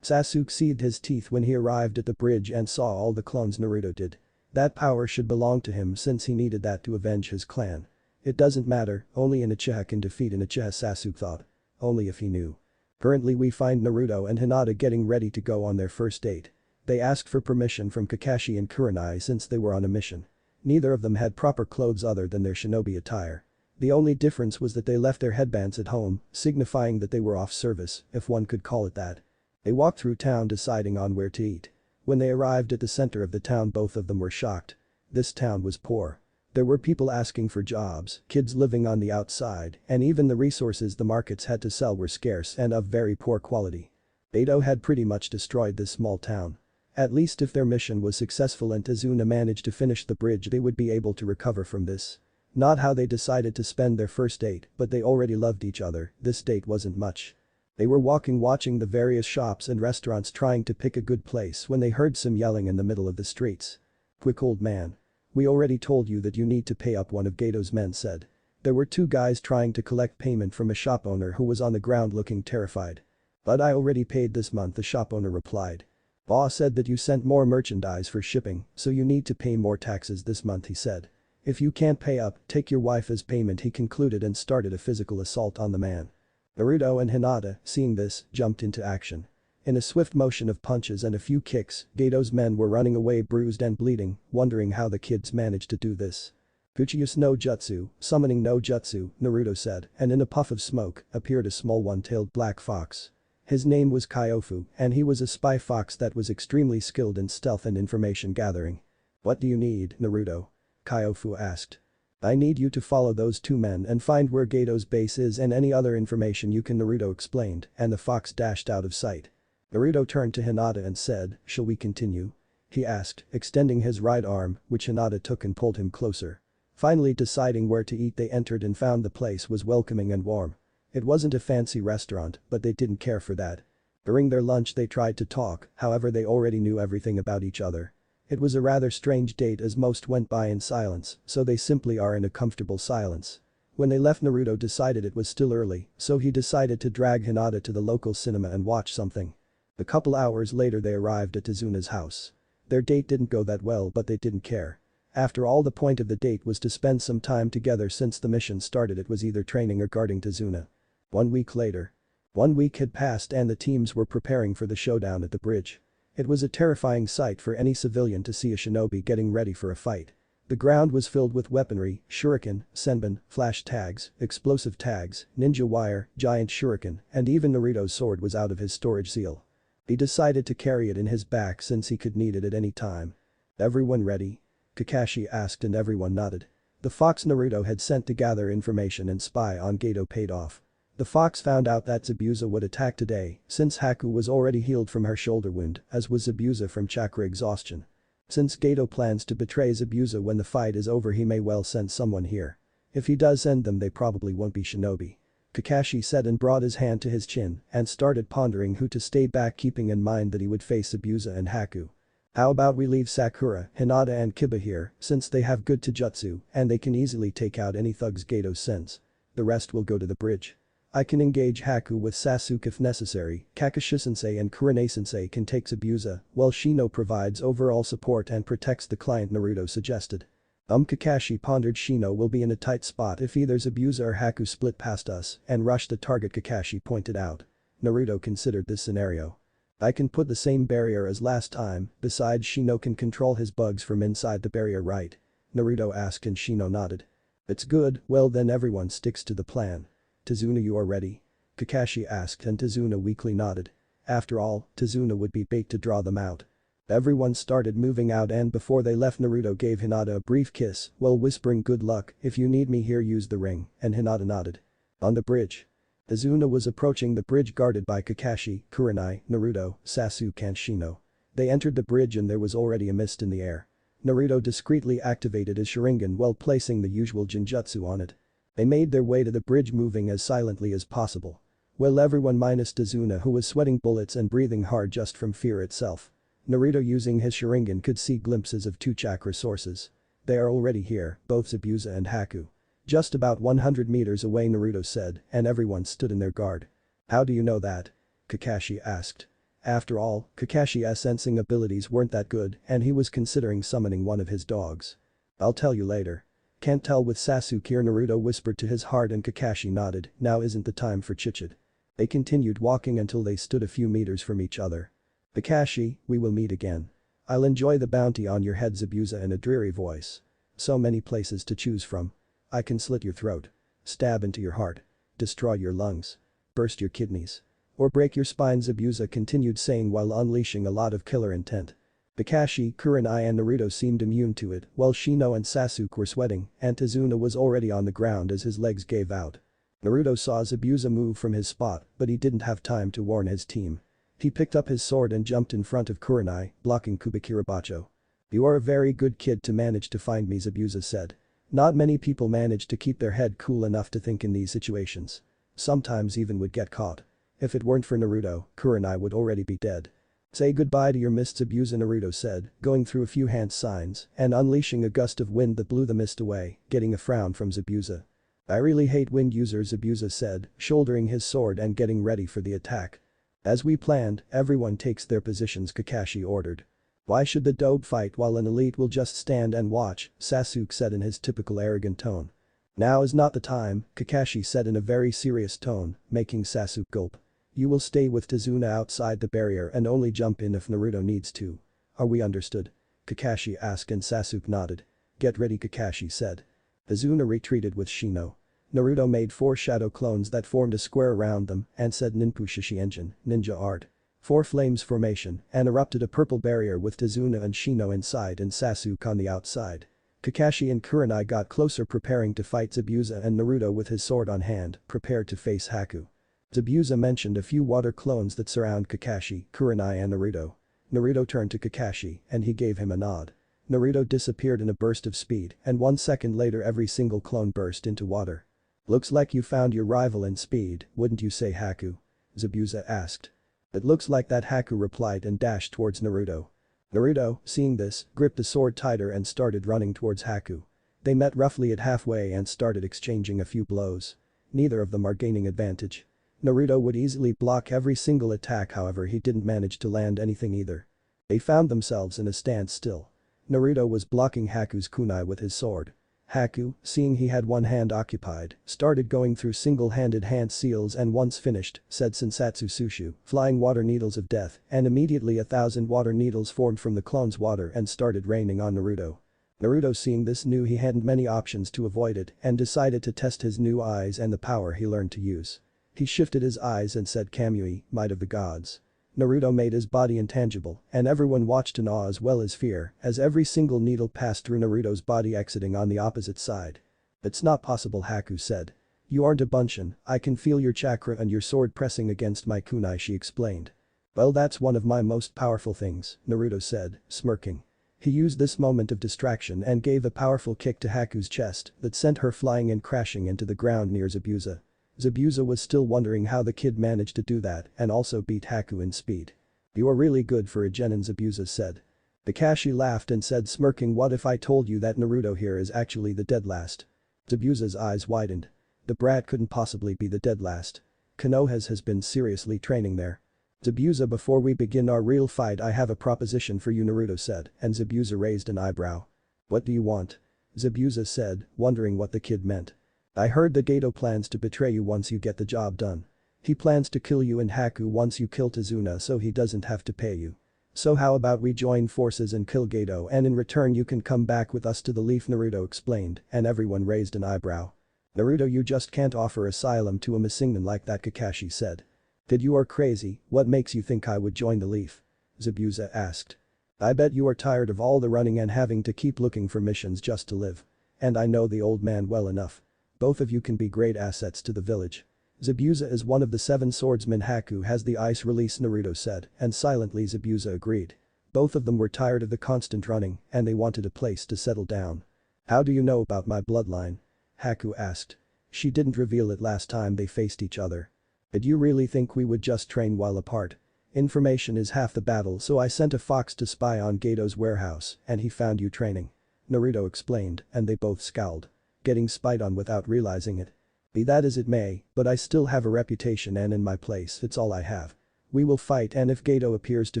Sasuke seethed his teeth when he arrived at the bridge and saw all the clones Naruto did. That power should belong to him since he needed that to avenge his clan. It doesn't matter, only an uchiha can defeat an uchiha, Sasuke thought. Only if he knew. Currently we find Naruto and Hinata getting ready to go on their first date. They asked for permission from Kakashi and Kurenai since they were on a mission. Neither of them had proper clothes other than their shinobi attire. The only difference was that they left their headbands at home, signifying that they were off service, if one could call it that. They walked through town deciding on where to eat. When they arrived at the center of the town both of them were shocked. This town was poor. There were people asking for jobs, kids living on the outside, and even the resources the markets had to sell were scarce and of very poor quality. Beto had pretty much destroyed this small town. At least if their mission was successful and Tazuna managed to finish the bridge they would be able to recover from this. Not how they decided to spend their first date, but they already loved each other, this date wasn't much. They were walking watching the various shops and restaurants trying to pick a good place when they heard some yelling in the middle of the streets. "Quick, old man. We already told you that you need to pay up," one of Gato's men said. There were two guys trying to collect payment from a shop owner who was on the ground looking terrified. "But I already paid this month," the shop owner replied. "Boss said that you sent more merchandise for shipping, so you need to pay more taxes this month," he said. "If you can't pay up, take your wife as payment," he concluded and started a physical assault on the man. Naruto and Hinata, seeing this, jumped into action. In a swift motion of punches and a few kicks, Gato's men were running away bruised and bleeding, wondering how the kids managed to do this. "Uchiha no jutsu, summoning no jutsu," Naruto said, and in a puff of smoke, appeared a small one-tailed black fox. His name was Kyofu, and he was a spy fox that was extremely skilled in stealth and information gathering. "What do you need, Naruto?" Kyofu asked. "I need you to follow those two men and find where Gato's base is and any other information you can," Naruto explained, and the fox dashed out of sight. Naruto turned to Hinata and said, "Shall we continue?" he asked, extending his right arm, which Hinata took and pulled him closer. Finally deciding where to eat they entered and found the place was welcoming and warm. It wasn't a fancy restaurant, but they didn't care for that. During their lunch they tried to talk, however they already knew everything about each other. It was a rather strange date as most went by in silence, so they simply are in a comfortable silence. When they left Naruto decided it was still early, so he decided to drag Hinata to the local cinema and watch something. A couple hours later they arrived at Tazuna's house. Their date didn't go that well but they didn't care. After all the point of the date was to spend some time together since the mission started it was either training or guarding Tazuna. 1 week later. 1 week had passed and the teams were preparing for the showdown at the bridge. It was a terrifying sight for any civilian to see a shinobi getting ready for a fight. The ground was filled with weaponry, shuriken, senbon, flash tags, explosive tags, ninja wire, giant shuriken, and even Naruto's sword was out of his storage seal. He decided to carry it in his back since he could need it at any time. "Everyone ready?" Kakashi asked and everyone nodded. The fox Naruto had sent to gather information and spy on Gato paid off. The fox found out that Zabuza would attack today since Haku was already healed from her shoulder wound, as was Zabuza from chakra exhaustion. Since Gato plans to betray Zabuza when the fight is over, he may well send someone here. If he does send them, they probably won't be Shinobi. Kakashi said and brought his hand to his chin and started pondering who to stay back, keeping in mind that he would face Zabuza and Haku. How about we leave Sakura, Hinata and Kiba here since they have good taijutsu and they can easily take out any thugs Gato sends. The rest will go to the bridge. I can engage Haku with Sasuke if necessary, Kakashi-sensei and Kurane-sensei can take Zabuza, while Shino provides overall support and protects the client, Naruto suggested. Kakashi pondered. Shino will be in a tight spot if either Zabuza or Haku split past us and rush the target, Kakashi pointed out. Naruto considered this scenario. I can put the same barrier as last time, besides Shino can control his bugs from inside the barrier, right? Naruto asked and Shino nodded. It's good, well then everyone sticks to the plan. Tazuna, you are ready? Kakashi asked and Tazuna weakly nodded. After all, Tazuna would be bait to draw them out. Everyone started moving out and before they left, Naruto gave Hinata a brief kiss while whispering, good luck, if you need me here use the ring, and Hinata nodded. On the bridge. Tazuna was approaching the bridge guarded by Kakashi, Kurenai, Naruto, Sasuke and Shino. They entered the bridge and there was already a mist in the air. Naruto discreetly activated his Sharingan while placing the usual Genjutsu on it. They made their way to the bridge moving as silently as possible. Well, everyone minus Tazuna, who was sweating bullets and breathing hard just from fear itself. Naruto using his Sharingan could see glimpses of two chakra sources. They are already here, both Zabuza and Haku. Just about 100 meters away, Naruto said, and everyone stood in their guard. How do you know that? Kakashi asked. After all, Kakashi's sensing abilities weren't that good and he was considering summoning one of his dogs. I'll tell you later. Can't tell with Sasuke here, Naruto whispered to his heart and Kakashi nodded. Now isn't the time for chit-chat. They continued walking until they stood a few meters from each other. Kakashi, we will meet again. I'll enjoy the bounty on your head, Zabuza in a dreary voice. So many places to choose from. I can slit your throat. Stab into your heart. Destroy your lungs. Burst your kidneys. Or break your spine, Zabuza continued saying while unleashing a lot of killer intent. Kakashi, Kurenai and Naruto seemed immune to it while Shino and Sasuke were sweating and Tazuna was already on the ground as his legs gave out. Naruto saw Zabuza move from his spot but he didn't have time to warn his team. He picked up his sword and jumped in front of Kurenai, blocking Kubikirabacho. You are a very good kid to manage to find me, Zabuza said. Not many people manage to keep their head cool enough to think in these situations. Sometimes even would get caught. If it weren't for Naruto, Kurenai would already be dead. Say goodbye to your mist, Zabuza, Naruto said, going through a few hand signs and unleashing a gust of wind that blew the mist away, getting a frown from Zabuza. I really hate wind users, Zabuza said, shouldering his sword and getting ready for the attack. As we planned, everyone takes their positions, Kakashi ordered. Why should the dope fight while an elite will just stand and watch, Sasuke said in his typical arrogant tone. Now is not the time, Kakashi said in a very serious tone, making Sasuke gulp. You will stay with Tazuna outside the barrier and only jump in if Naruto needs to. Are we understood? Kakashi asked and Sasuke nodded. Get ready, Kakashi said. Tazuna retreated with Shino. Naruto made 4 shadow clones that formed a square around them and said Ninpu Shishi Engine, ninja art. 4 flames formation and erupted a purple barrier with Tazuna and Shino inside and Sasuke on the outside. Kakashi and Kurenai got closer preparing to fight Zabuza and Naruto with his sword on hand, prepared to face Haku. Zabuza mentioned a few water clones that surround Kakashi, Kurenai and Naruto. Naruto turned to Kakashi and he gave him a nod. Naruto disappeared in a burst of speed and 1 second later every single clone burst into water. Looks like you found your rival in speed, wouldn't you say, Haku? Zabuza asked. It looks like that, Haku replied and dashed towards Naruto. Naruto, seeing this, gripped the sword tighter and started running towards Haku. They met roughly at halfway and started exchanging a few blows. Neither of them are gaining advantage. Naruto would easily block every single attack, however he didn't manage to land anything either. They found themselves in a standstill. Naruto was blocking Haku's kunai with his sword. Haku, seeing he had one hand occupied, started going through single-handed hand seals and once finished, said Sensatsu Sushu, flying water needles of death, and immediately 1,000 water needles formed from the clone's water and started raining on Naruto. Naruto, seeing this, knew he hadn't many options to avoid it and decided to test his new eyes and the power he learned to use. He shifted his eyes and said Kamui, might of the gods. Naruto made his body intangible and everyone watched in awe as well as fear as every single needle passed through Naruto's body exiting on the opposite side. It's not possible, Haku said. You aren't a bunshin, I can feel your chakra and your sword pressing against my kunai, she explained. Well, that's one of my most powerful things, Naruto said, smirking. He used this moment of distraction and gave a powerful kick to Haku's chest that sent her flying and crashing into the ground near Zabuza. Zabuza was still wondering how the kid managed to do that and also beat Haku in speed. You are really good for a genin, Zabuza said. Kakashi laughed and said, smirking, what if I told you that Naruto here is actually the dead last? Zabuza's eyes widened. The brat couldn't possibly be the dead last. Konoha has been seriously training there. Zabuza, before we begin our real fight, I have a proposition for you, Naruto said, and Zabuza raised an eyebrow. What do you want? Zabuza said, wondering what the kid meant. I heard that Gato plans to betray you once you get the job done. He plans to kill you and Haku once you kill Tazuna so he doesn't have to pay you. So how about we join forces and kill Gato, and in return you can come back with us to the Leaf, Naruto explained, and everyone raised an eyebrow. Naruto, you just can't offer asylum to a Missingman like that, Kakashi said. Kid, you are crazy, what makes you think I would join the Leaf? Zabuza asked. I bet you are tired of all the running and having to keep looking for missions just to live. And I know the old man well enough. Both of you can be great assets to the village. Zabuza is one of the 7 swordsmen Haku has the ice release, Naruto said, and silently Zabuza agreed. Both of them were tired of the constant running and they wanted a place to settle down. How do you know about my bloodline? Haku asked. She didn't reveal it last time they faced each other. Did you really think we would just train while apart? Information is half the battle, so I sent a fox to spy on Gato's warehouse and he found you training. Naruto explained, and they both scowled. Getting spied on without realizing it. Be that as it may, but I still have a reputation and in my place it's all I have. We will fight, and if Gato appears to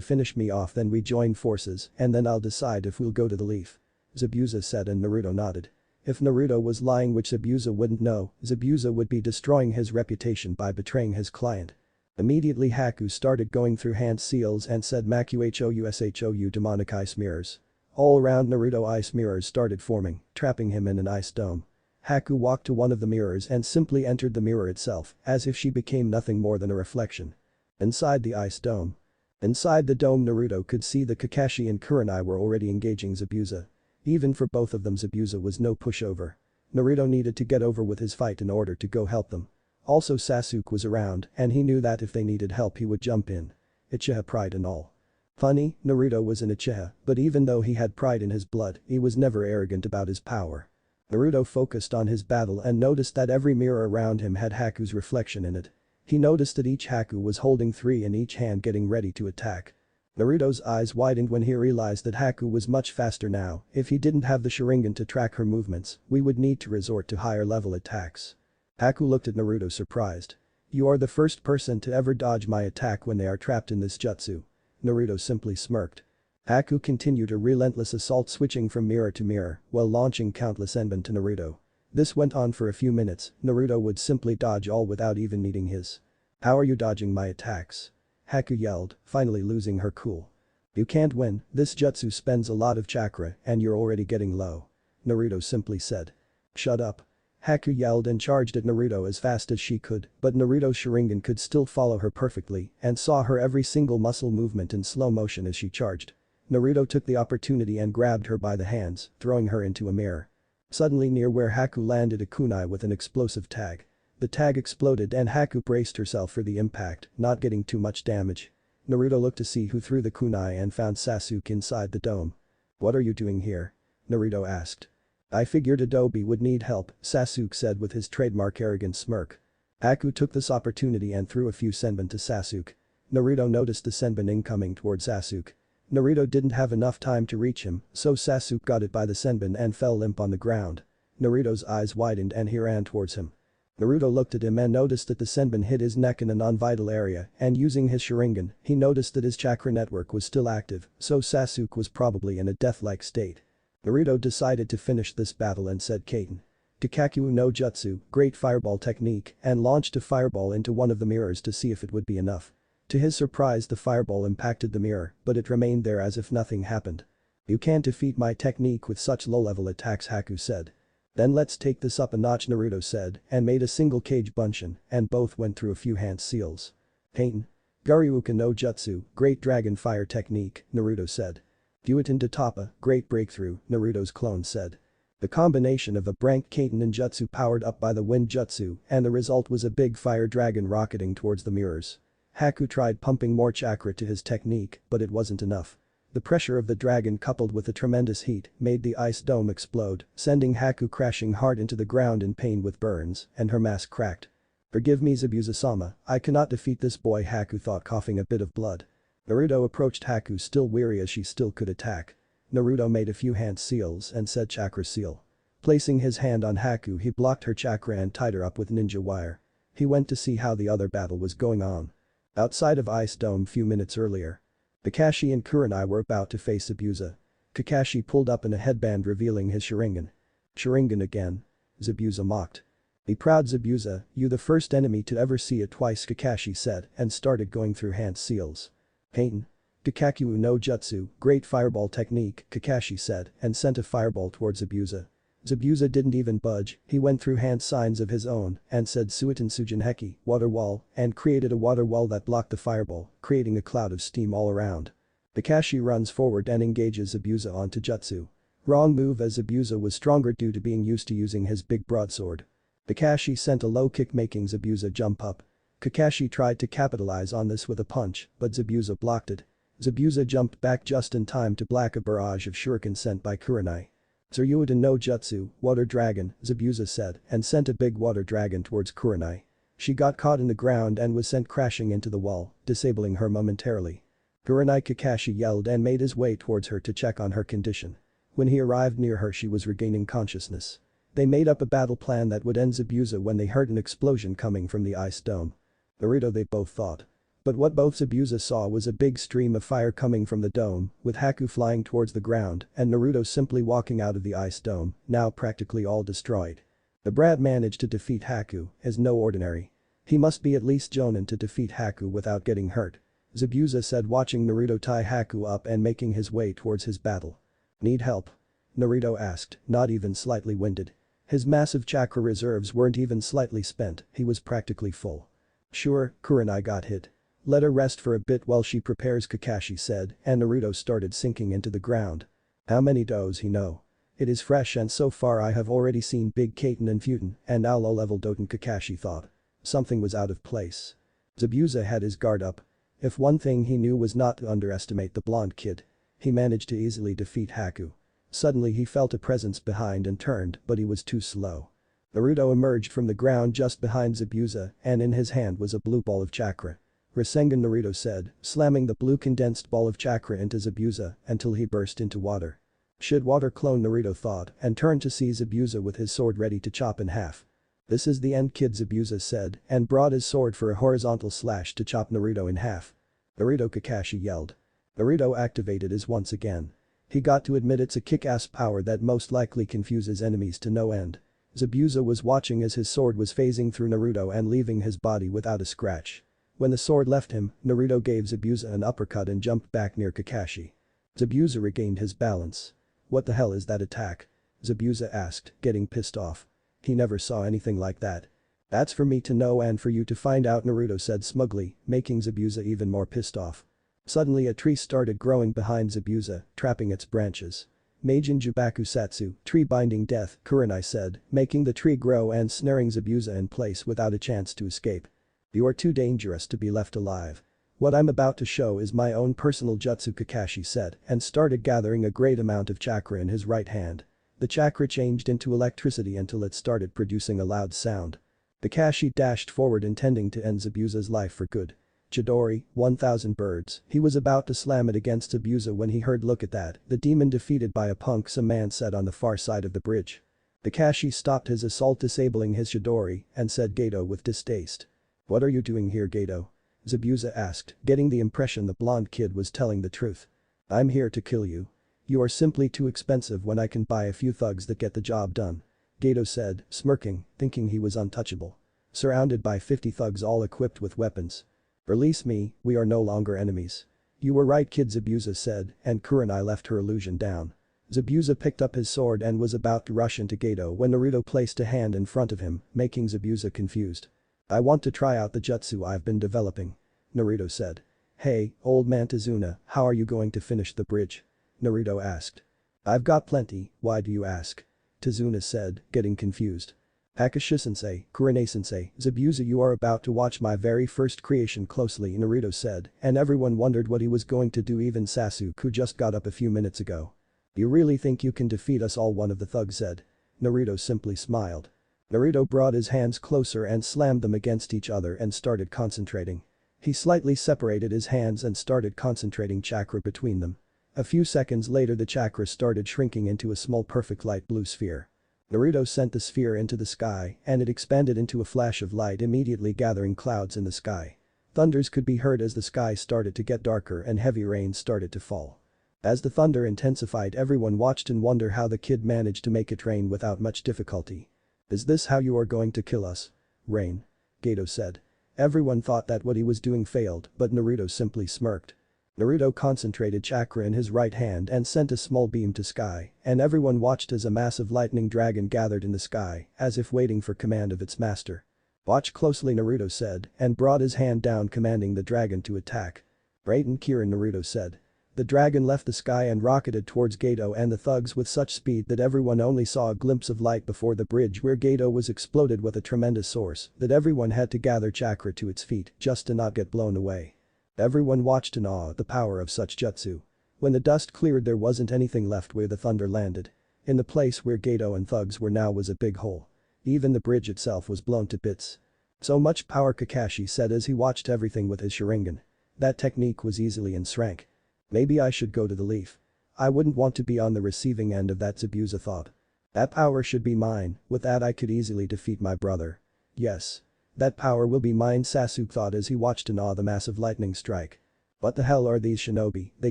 finish me off then we join forces and then I'll decide if we'll go to the Leaf. Zabuza said, and Naruto nodded. If Naruto was lying, which Zabuza wouldn't know, Zabuza would be destroying his reputation by betraying his client. Immediately Haku started going through hand seals and said Makuhoushou demonic ice mirrors. All around Naruto ice mirrors started forming, trapping him in an ice dome. Haku walked to one of the mirrors and simply entered the mirror itself, as if she became nothing more than a reflection. Inside the ice dome. Inside the dome, Naruto could see that Kakashi and Kurenai were already engaging Zabuza. Even for both of them, Zabuza was no pushover. Naruto needed to get over with his fight in order to go help them. Also Sasuke was around and he knew that if they needed help he would jump in. Uchiha pride and all. Funny, Naruto was an Uchiha, but even though he had pride in his blood, he was never arrogant about his power. Naruto focused on his battle and noticed that every mirror around him had Haku's reflection in it. He noticed that each Haku was holding 3 in each hand, getting ready to attack. Naruto's eyes widened when he realized that Haku was much faster now. If he didn't have the Sharingan to track her movements, we would need to resort to higher level attacks. Haku looked at Naruto surprised. You are the first person to ever dodge my attack when they are trapped in this jutsu. Naruto simply smirked. Haku continued a relentless assault, switching from mirror to mirror while launching countless Enban to Naruto. This went on for a few minutes. Naruto would simply dodge all without even needing his. How are you dodging my attacks? Haku yelled, finally losing her cool. You can't win, this jutsu spends a lot of chakra and you're already getting low. Naruto simply said. Shut up. Haku yelled and charged at Naruto as fast as she could, but Naruto's Sharingan could still follow her perfectly and saw her every single muscle movement in slow motion as she charged. Naruto took the opportunity and grabbed her by the hands, throwing her into a mirror. Suddenly, near where Haku landed a kunai with an explosive tag. The tag exploded and Haku braced herself for the impact, not getting too much damage. Naruto looked to see who threw the kunai and found Sasuke inside the dome. What are you doing here? Naruto asked. I figured Adobe would need help, Sasuke said with his trademark arrogant smirk. Haku took this opportunity and threw a few senbon to Sasuke. Naruto noticed the senbon incoming towards Sasuke. Naruto didn't have enough time to reach him, so Sasuke got it by the senbon and fell limp on the ground. Naruto's eyes widened and he ran towards him. Naruto looked at him and noticed that the senbon hit his neck in a non-vital area, and using his Sharingan, he noticed that his chakra network was still active, so Sasuke was probably in a death-like state. Naruto decided to finish this battle and said Kaiten. Kakaku no Jutsu, great fireball technique, and launched a fireball into one of the mirrors to see if it would be enough. To his surprise, the fireball impacted the mirror, but it remained there as if nothing happened. You can't defeat my technique with such low-level attacks, Haku said. Then let's take this up a notch, Naruto said, and made a single cage bunshin, and both went through a few hand seals. Kaiten. Garyuka no Jutsu, great dragon fire technique, Naruto said. Do it into Toppa, great breakthrough, Naruto's clone said. The combination of a brank Kaiten ninjutsu powered up by the wind jutsu and the result was a big fire dragon rocketing towards the mirrors. Haku tried pumping more chakra to his technique but it wasn't enough. The pressure of the dragon coupled with the tremendous heat made the ice dome explode, sending Haku crashing hard into the ground in pain with burns, and her mask cracked. "Forgive me Zabuza-sama, I cannot defeat this boy," Haku thought, coughing a bit of blood. Naruto approached Haku, still weary as she still could attack. Naruto made a few hand seals and said chakra seal. Placing his hand on Haku, he blocked her chakra and tied her up with ninja wire. He went to see how the other battle was going on. Outside of Ice Dome few minutes earlier. Kakashi and Kurenai were about to face Zabuza. Kakashi pulled up in a headband revealing his Sharingan. "Sharingan again?" Zabuza mocked. "Be proud Zabuza, you the first enemy to ever see it twice," Kakashi said and started going through hand seals. "Kaiten. Kakaku no Jutsu, great fireball technique," Kakashi said and sent a fireball towards Zabuza. Zabuza didn't even budge, he went through hand signs of his own and said Suiten Sujinheki, water wall, and created a water wall that blocked the fireball, creating a cloud of steam all around. Kakashi runs forward and engages Zabuza onto Jutsu. Wrong move as Zabuza was stronger due to being used to using his big broadsword. Kakashi sent a low kick making Zabuza jump up. Kakashi tried to capitalize on this with a punch, but Zabuza blocked it. Zabuza jumped back just in time to block a barrage of shuriken sent by Kurenai. "Tsuryuuten no Jutsu, water dragon," Zabuza said and sent a big water dragon towards Kurenai. She got caught in the ground and was sent crashing into the wall, disabling her momentarily. Kurenai Kakashi yelled and made his way towards her to check on her condition. When he arrived near her she was regaining consciousness. They made up a battle plan that would end Zabuza when they heard an explosion coming from the ice dome. Naruto, they both thought. But what both Zabuza saw was a big stream of fire coming from the dome, with Haku flying towards the ground and Naruto simply walking out of the ice dome, now practically all destroyed. The brat managed to defeat Haku, as no ordinary. He must be at least Jonin to defeat Haku without getting hurt. Zabuza said watching Naruto tie Haku up and making his way towards his battle. "Need help?" Naruto asked, not even slightly winded. His massive chakra reserves weren't even slightly spent, he was practically full. "Sure," Kurenai got hit. "Let her rest for a bit while she prepares," Kakashi said and Naruto started sinking into the ground. "How many does he know? It is fresh and so far I have already seen big Kaiten and Futen and now low-level Doten," Kakashi thought. Something was out of place. Zabuza had his guard up. If one thing he knew was not to underestimate the blonde kid. He managed to easily defeat Haku. Suddenly he felt a presence behind and turned but he was too slow. Naruto emerged from the ground just behind Zabuza and in his hand was a blue ball of chakra. "Rasengan," Naruto said, slamming the blue condensed ball of chakra into Zabuza until he burst into water. "Should water clone," Naruto thought and turned to see Zabuza with his sword ready to chop in half. "This is the end, kid," Zabuza said and brought his sword for a horizontal slash to chop Naruto in half. "Naruto," Kakashi yelled. Naruto activated his once again. He got to admit it's a kick-ass power that most likely confuses enemies to no end. Zabuza was watching as his sword was phasing through Naruto and leaving his body without a scratch. When the sword left him, Naruto gave Zabuza an uppercut and jumped back near Kakashi. Zabuza regained his balance. "What the hell is that attack?" Zabuza asked, getting pissed off. He never saw anything like that. "That's for me to know and for you to find out," Naruto said smugly, making Zabuza even more pissed off. Suddenly a tree started growing behind Zabuza, trapping its branches. "Meijin Jubaku Satsu, tree binding death," Kurenai said, making the tree grow and snaring Zabuza in place without a chance to escape. "You are too dangerous to be left alive. What I'm about to show is my own personal jutsu," Kakashi said and started gathering a great amount of chakra in his right hand. The chakra changed into electricity until it started producing a loud sound. Kakashi dashed forward intending to end Zabuza's life for good. "Chidori, 1000 birds," he was about to slam it against Zabuza when he heard, "Look at that, the demon defeated by a punk," some man said on the far side of the bridge. Kakashi stopped his assault disabling his Chidori and said Gato with distaste. "What are you doing here, Gato?" Zabuza asked, getting the impression the blonde kid was telling the truth. "I'm here to kill you. You are simply too expensive when I can buy a few thugs that get the job done," Gato said, smirking, thinking he was untouchable. "Surrounded by 50 thugs all equipped with weapons. Release me, we are no longer enemies." "You were right, kid," Zabuza said and Kurenai left her illusion down. Zabuza picked up his sword and was about to rush into Gato when Naruto placed a hand in front of him, making Zabuza confused. "I want to try out the jutsu I've been developing," Naruto said. "Hey, old man Tazuna, how are you going to finish the bridge?" Naruto asked. "I've got plenty, why do you ask?" Tazuna said, getting confused. Kakashi-sensei, Kurine-sensei, Zabuza, you are about to watch my very first creation closely, Naruto said, and everyone wondered what he was going to do, even Sasuke, who just got up a few minutes ago. You really think you can defeat us all, one of the thugs said. Naruto simply smiled. Naruto brought his hands closer and slammed them against each other and started concentrating. He slightly separated his hands and started concentrating chakra between them. A few seconds later the chakra started shrinking into a small perfect light blue sphere. Naruto sent the sphere into the sky and it expanded into a flash of light, immediately gathering clouds in the sky. Thunders could be heard as the sky started to get darker and heavy rain started to fall. As the thunder intensified, everyone watched and wondered how the kid managed to make it rain without much difficulty. Is this how you are going to kill us? Rain. Gato said. Everyone thought that what he was doing failed, but Naruto simply smirked. Naruto concentrated chakra in his right hand and sent a small beam to sky, and everyone watched as a massive lightning dragon gathered in the sky, as if waiting for command of its master. Watch closely, Naruto said, and brought his hand down commanding the dragon to attack. Raiden Kirin, Naruto said. The dragon left the sky and rocketed towards Gato and the thugs with such speed that everyone only saw a glimpse of light before the bridge where Gato was exploded with a tremendous source that everyone had to gather chakra to its feet just to not get blown away. Everyone watched in awe at the power of such jutsu. When the dust cleared, there wasn't anything left where the thunder landed. In the place where Gato and thugs were now was a big hole. Even the bridge itself was blown to bits. So much power, Kakashi said as he watched everything with his Sharingan. That technique was easily in rank. Maybe I should go to the leaf. I wouldn't want to be on the receiving end of that, Zabuza thought. That power should be mine, with that I could easily defeat my brother. Yes. That power will be mine, Sasuke thought as he watched in awe the massive lightning strike. What the hell are these shinobi, they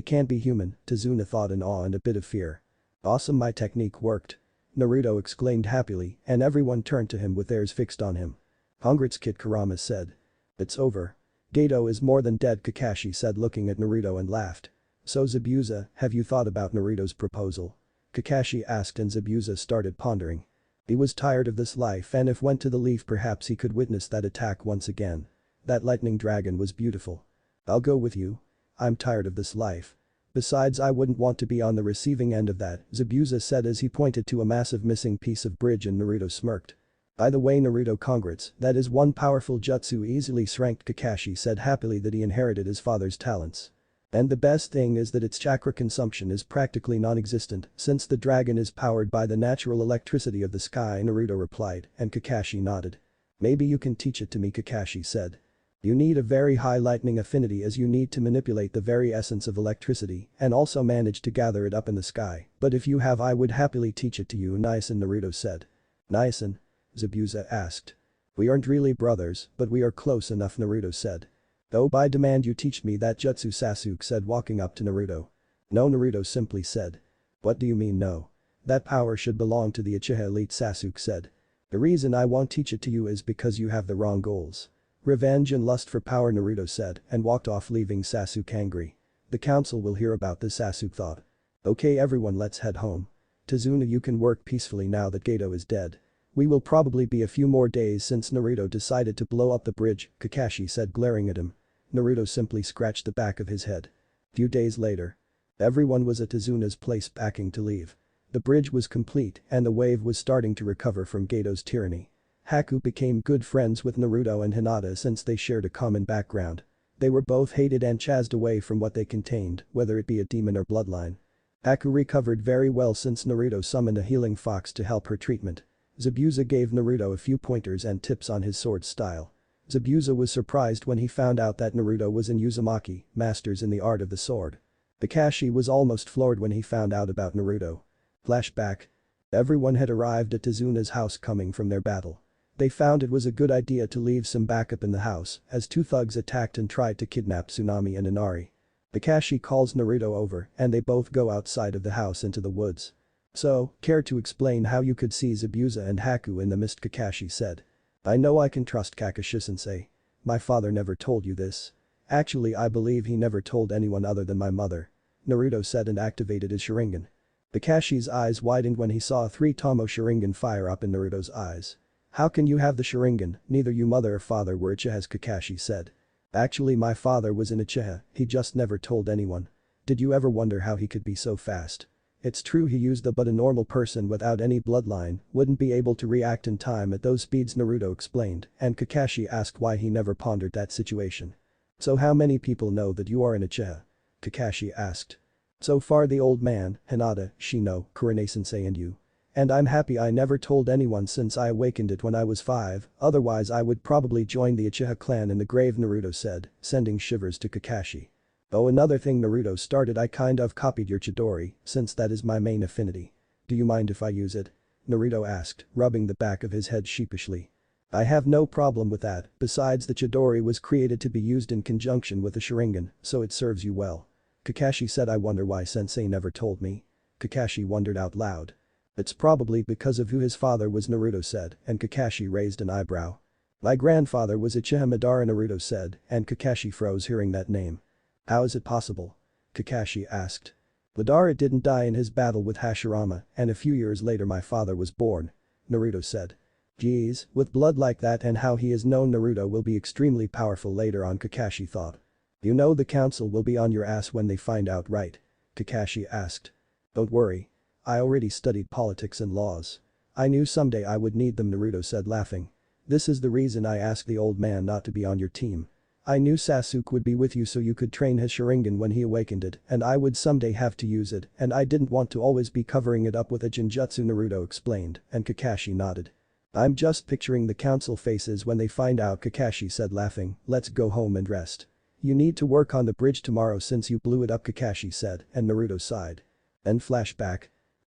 can't be human, Tazuna thought in awe and a bit of fear. Awesome, my technique worked. Naruto exclaimed happily and everyone turned to him with theirs fixed on him. Congrats, Kid, Kurama said. It's over. Gato is more than dead, Kakashi said looking at Naruto and laughed. So Zabuza, have you thought about Naruto's proposal? Kakashi asked and Zabuza started pondering. He was tired of this life and if went to the leaf perhaps he could witness that attack once again. That lightning dragon was beautiful. I'll go with you. I'm tired of this life. Besides, I wouldn't want to be on the receiving end of that, Zabuza said as he pointed to a massive missing piece of bridge and Naruto smirked. By the way, Naruto, congrats, that is one powerful jutsu easily shranked, Kakashi said happily that he inherited his father's talents. And the best thing is that its chakra consumption is practically non-existent since the dragon is powered by the natural electricity of the sky, Naruto replied, and Kakashi nodded. Maybe you can teach it to me, Kakashi said. You need a very high lightning affinity as you need to manipulate the very essence of electricity and also manage to gather it up in the sky, but if you have I would happily teach it to you, Niacin, Naruto said. Niacin? Zabuza asked. We aren't really brothers, but we are close enough, Naruto said. Though by demand you teach me that jutsu, Sasuke said walking up to Naruto. No, Naruto simply said. What do you mean no? That power should belong to the Uchiha elite, Sasuke said. The reason I won't teach it to you is because you have the wrong goals. Revenge and lust for power, Naruto said and walked off leaving Sasuke angry. The council will hear about this, Sasuke thought. Okay everyone, let's head home. Tazuna, you can work peacefully now that Gato is dead. We will probably be a few more days since Naruto decided to blow up the bridge, Kakashi said glaring at him. Naruto simply scratched the back of his head. Few days later. Everyone was at Tazuna's place packing to leave. The bridge was complete and the wave was starting to recover from Gato's tyranny. Haku became good friends with Naruto and Hinata since they shared a common background. They were both hated and chased away from what they contained, whether it be a demon or bloodline. Haku recovered very well since Naruto summoned a healing fox to help her treatment. Zabuza gave Naruto a few pointers and tips on his sword style. Zabuza was surprised when he found out that Naruto was in Uzumaki, masters in the art of the sword. Kakashi was almost floored when he found out about Naruto. Flashback. Everyone had arrived at Tazuna's house coming from their battle. They found it was a good idea to leave some backup in the house as two thugs attacked and tried to kidnap Tsunami and Inari. Kakashi calls Naruto over and they both go outside of the house into the woods. So, care to explain how you could see Zabuza and Haku in the mist, Kakashi said. I know I can trust Kakashi-sensei. My father never told you this. Actually, I believe he never told anyone other than my mother. Naruto said and activated his Sharingan. Kakashi's eyes widened when he saw 3 Tomo Sharingan fire up in Naruto's eyes. How can you have the Sharingan? Neither you mother or father were Uchihas, Kakashi said. Actually, my father was an Uchiha, he just never told anyone. Did you ever wonder how he could be so fast? It's true he used the but a normal person without any bloodline wouldn't be able to react in time at those speeds, Naruto explained, and Kakashi asked why he never pondered that situation. So how many people know that you are an uchiha? Kakashi asked. So far the old man, Hinata, Shino, Kurane-sensei and you. And I'm happy I never told anyone since I awakened it when I was 5, otherwise I would probably join the Uchiha clan in the grave, Naruto said, sending shivers to Kakashi. Oh, another thing Naruto started, I kind of copied your Chidori, since that is my main affinity. Do you mind if I use it? Naruto asked, rubbing the back of his head sheepishly. I have no problem with that, besides the Chidori was created to be used in conjunction with the Sharingan, so it serves you well. Kakashi said, I wonder why sensei never told me. Kakashi wondered out loud. It's probably because of who his father was, Naruto said, and Kakashi raised an eyebrow. My grandfather was Uchiha Madara, Naruto said, and Kakashi froze hearing that name. How is it possible? Kakashi asked. Madara didn't die in his battle with Hashirama, and a few years later my father was born. Naruto said. Geez, with blood like that and how he is known, Naruto will be extremely powerful later on, Kakashi thought. You know the council will be on your ass when they find out, right? Kakashi asked. Don't worry. I already studied politics and laws. I knew someday I would need them, Naruto said, laughing. This is the reason I asked the old man not to be on your team. I knew Sasuke would be with you so you could train his Sharingan when he awakened it, and I would someday have to use it, and I didn't want to always be covering it up with a genjutsu, Naruto explained, and Kakashi nodded. I'm just picturing the council faces when they find out, Kakashi said, laughing. Let's go home and rest. You need to work on the bridge tomorrow since you blew it up, Kakashi said, and Naruto sighed. Then flashback.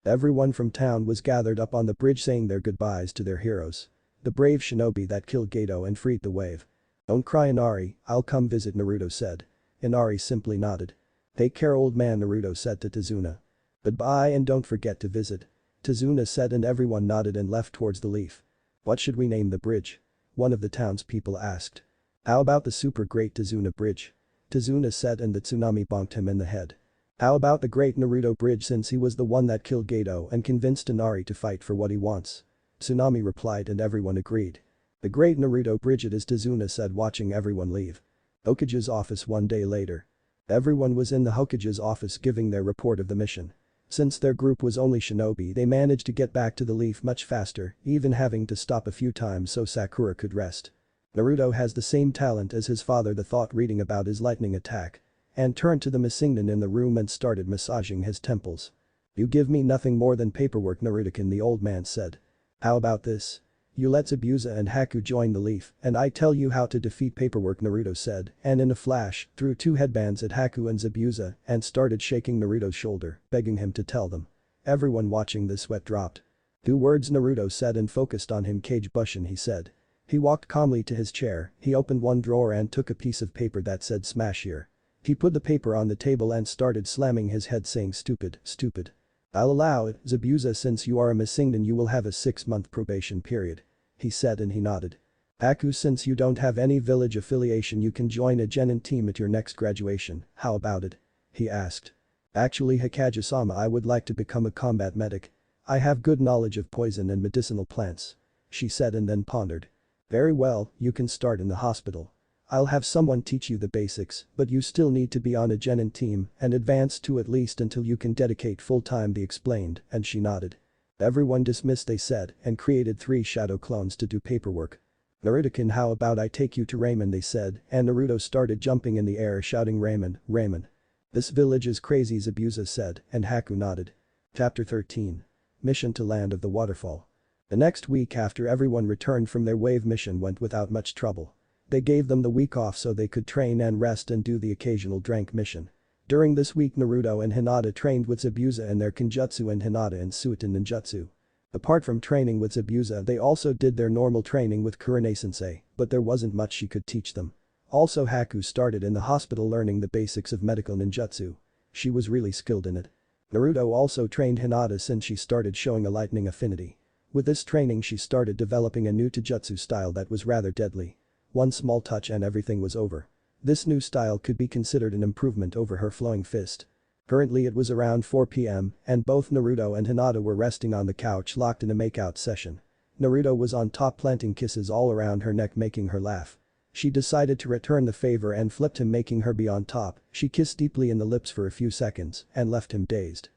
Everyone from town was gathered up on the bridge saying their goodbyes to their heroes. The brave shinobi that killed Gato and freed the wave. Don't cry, Inari, I'll come visit, Naruto said. Inari simply nodded. Take care, old man, Naruto said to Tazuna. Goodbye and don't forget to visit. Tazuna said, and everyone nodded and left towards the leaf. What should we name the bridge? One of the townspeople asked. How about the super great Tazuna Bridge? Tazuna said, and the tsunami bonked him in the head. How about the Great Naruto Bridge, since he was the one that killed Gato and convinced Inari to fight for what he wants? Tsunami replied and everyone agreed. The Great Naruto Bridge it is, Tazuna said, watching everyone leave. Hokage's office one day later. Everyone was in the Hokage's office giving their report of the mission. Since their group was only shinobi, they managed to get back to the leaf much faster, even having to stop a few times so Sakura could rest. Naruto has the same talent as his father, the thought reading about his lightning attack. And turned to the Missingnon in the room and started massaging his temples. You give me nothing more than paperwork, Naruto-kun, the old man said. How about this? You let Zabuza and Haku join the leaf and I tell you how to defeat paperwork, Naruto said, and in a flash, threw 2 headbands at Haku and Zabuza and started shaking Naruto's shoulder, begging him to tell them. Everyone watching the sweat dropped. 2 words, Naruto said, and focused on him. Kage Bushin, he said. He walked calmly to his chair, he opened one drawer and took a piece of paper that said smash here. He put the paper on the table and started slamming his head saying stupid, stupid. I'll allow it, Zabuza, since you are a Missingnon you will have a 6-month probation period. He said, and he nodded. Haku, since you don't have any village affiliation you can join a genin team at your next graduation, how about it? He asked. Actually, Hokage-sama, I would like to become a combat medic. I have good knowledge of poison and medicinal plants. She said and then pondered. Very well, you can start in the hospital. I'll have someone teach you the basics, but you still need to be on a genin team and advance to at least until you can dedicate full time, they explained, and she nodded. Everyone dismissed, they said, and created 3 shadow clones to do paperwork. Naruto-kun, how about I take you to Ramen, they said, and Naruto started jumping in the air shouting Ramen, Ramen. This village is crazy, Zabuza said, and Haku nodded. Chapter 13. Mission to Land of the Waterfall. The next week after everyone returned from their wave mission went without much trouble. They gave them the week off so they could train and rest and do the occasional drank mission. During this week Naruto and Hinata trained with Zabuza in their Kenjutsu and Hinata in Suiton Ninjutsu. Apart from training with Zabuza, they also did their normal training with Kurane-sensei, but there wasn't much she could teach them. Also, Haku started in the hospital learning the basics of medical ninjutsu. She was really skilled in it. Naruto also trained Hinata since she started showing a lightning affinity. With this training she started developing a new taijutsu style that was rather deadly. One small touch and everything was over. This new style could be considered an improvement over her flowing fist. Currently it was around 4 p.m. and both Naruto and Hinata were resting on the couch locked in a makeout session. Naruto was on top planting kisses all around her neck making her laugh. She decided to return the favor and flipped him making her be on top. She kissed deeply in the lips for a few seconds and left him dazed.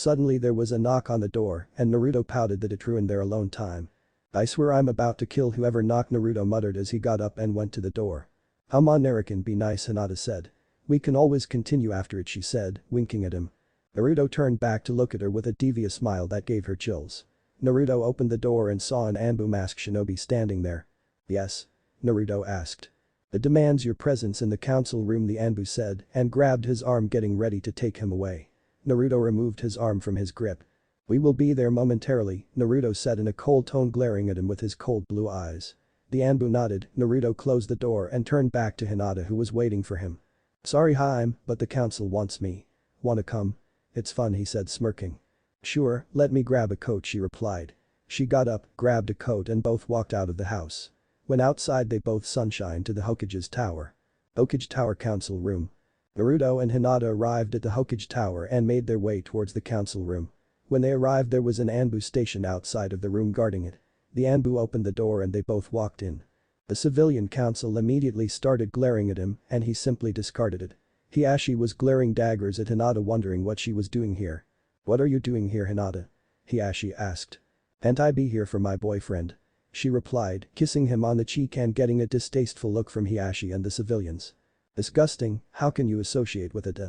Suddenly there was a knock on the door and Naruto pouted that it ruined their alone time. "I swear I'm about to kill whoever knocked," Naruto muttered as he got up and went to the door. "Come on Naruto, be nice," Hinata said. "We can always continue after it," she said, winking at him. Naruto turned back to look at her with a devious smile that gave her chills. Naruto opened the door and saw an Anbu masked shinobi standing there. "Yes?" Naruto asked. "It demands your presence in the council room," the Anbu said and grabbed his arm, getting ready to take him away. Naruto removed his arm from his grip. "We will be there momentarily," Naruto said in a cold tone, glaring at him with his cold blue eyes. The Anbu nodded. Naruto closed the door and turned back to Hinata, who was waiting for him. "Sorry Haim, but the council wants me. Wanna come?" "It's fun," he said, smirking. "Sure, let me grab a coat," she replied. She got up, grabbed a coat and both walked out of the house. When outside they both sunshined to the Hokage's tower. Hokage Tower Council Room. Naruto and Hinata arrived at the Hokage Tower and made their way towards the council room. When they arrived there was an Anbu stationed outside of the room guarding it. The Anbu opened the door and they both walked in. The civilian council immediately started glaring at him and he simply discarded it. Hiashi was glaring daggers at Hinata, wondering what she was doing here. "What are you doing here, Hinata?" Hiashi asked. "Can't I be here for my boyfriend?" she replied, kissing him on the cheek and getting a distasteful look from Hiashi and the civilians. "Disgusting, how can you associate with it?"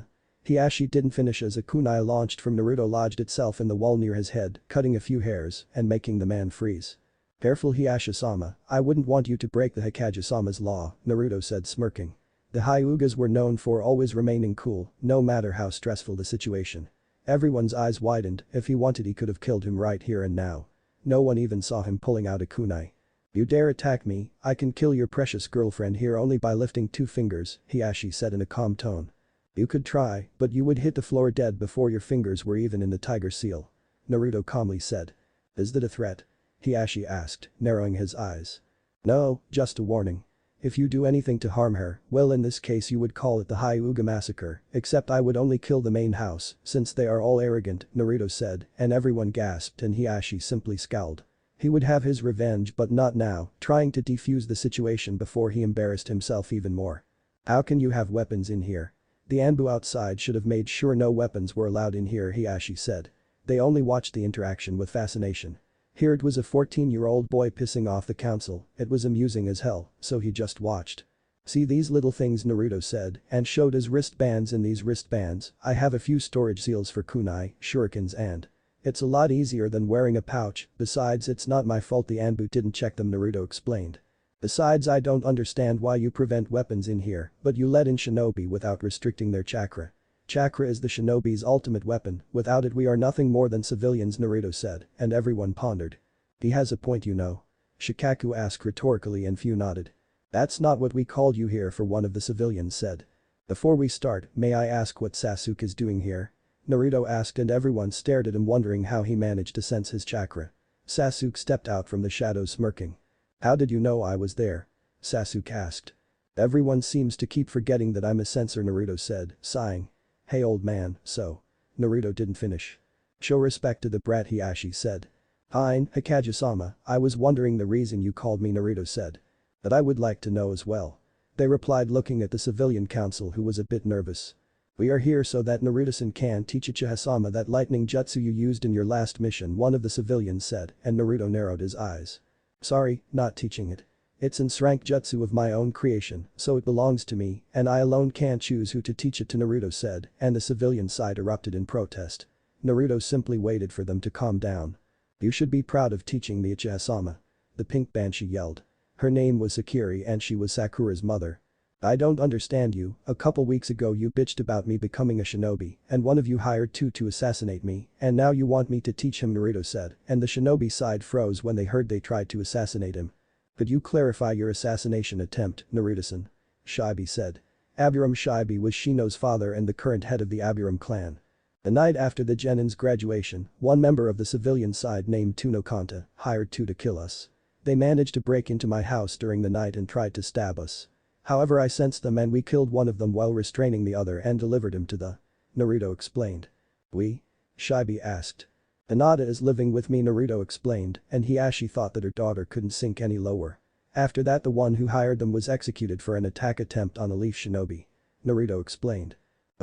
Hiashi didn't finish as a kunai launched from Naruto lodged itself in the wall near his head, cutting a few hairs and making the man freeze. "Careful Hiashi-sama, I wouldn't want you to break the Hokage-sama's law," Naruto said, smirking. The Hyugas were known for always remaining cool, no matter how stressful the situation. Everyone's eyes widened. If he wanted he could have killed him right here and now. No one even saw him pulling out a kunai. "You dare attack me, I can kill your precious girlfriend here only by lifting 2 fingers, Hiashi said in a calm tone. "You could try, but you would hit the floor dead before your fingers were even in the tiger seal," Naruto calmly said. "Is that a threat?" Hiashi asked, narrowing his eyes. "No, just a warning. If you do anything to harm her, well in this case you would call it the Hyuga massacre, except I would only kill the main house since they are all arrogant," Naruto said, and everyone gasped and Hiashi simply scowled. He would have his revenge but not now, trying to defuse the situation before he embarrassed himself even more. "How can you have weapons in here?" "The Anbu outside should have made sure no weapons were allowed in here," Hiashi said. They only watched the interaction with fascination. Here it was a 14-year-old boy pissing off the council, it was amusing as hell, so he just watched. "See these little things," Naruto said and showed his wristbands. "In these wristbands, I have a few storage seals for kunai, shurikens and. It's a lot easier than wearing a pouch, besides it's not my fault the Anbu didn't check them," Naruto explained. "Besides I don't understand why you prevent weapons in here, but you let in shinobi without restricting their chakra. Chakra is the shinobi's ultimate weapon, without it we are nothing more than civilians," Naruto said, and everyone pondered. "He has a point you know." Shikaku asked rhetorically and few nodded. "That's not what we called you here for," one of the civilians said. "Before we start, may I ask what Sasuke is doing here?" Naruto asked and everyone stared at him wondering how he managed to sense his chakra. Sasuke stepped out from the shadows smirking. "How did you know I was there?" Sasuke asked. "Everyone seems to keep forgetting that I'm a censor," Naruto said, sighing. "Hey old man, so." Naruto didn't finish. "Show respect to the brat," Hiashi said. "Fine, Hokage-sama, I was wondering the reason you called me," Naruto said. "That I would like to know as well." They replied looking at the civilian council who was a bit nervous. "We are here so that Naruto-san can teach Uchiha-sama that lightning jutsu you used in your last mission," one of the civilians said, and Naruto narrowed his eyes. "Sorry, not teaching it. It's an rank jutsu of my own creation, so it belongs to me, and I alone can choose who to teach it to," Naruto said, and the civilian side erupted in protest. Naruto simply waited for them to calm down. "You should be proud of teaching the Uchiha-sama," the pink banshee yelled. Her name was Sakuri and she was Sakura's mother. "I don't understand you, a couple weeks ago you bitched about me becoming a shinobi, and one of you hired 2 to assassinate me, and now you want me to teach him," Naruto said, and the shinobi side froze when they heard they tried to assassinate him. "Could you clarify your assassination attempt, Naruto-san?" Shibi said. Aburame Shibi was Shino's father and the current head of the Aburame clan. The night after the Genin's graduation, one member of the civilian side named Tuno Kanta hired 2 to kill us. They managed to break into my house during the night and tried to stab us. However I sensed them and we killed one of them while restraining the other and delivered him to the. Naruto explained. "We?" Shibi asked. "Hinata is living with me," Naruto explained, and Hiashi thought that her daughter couldn't sink any lower. After that the one who hired them was executed for an attack attempt on a leaf shinobi. Naruto explained.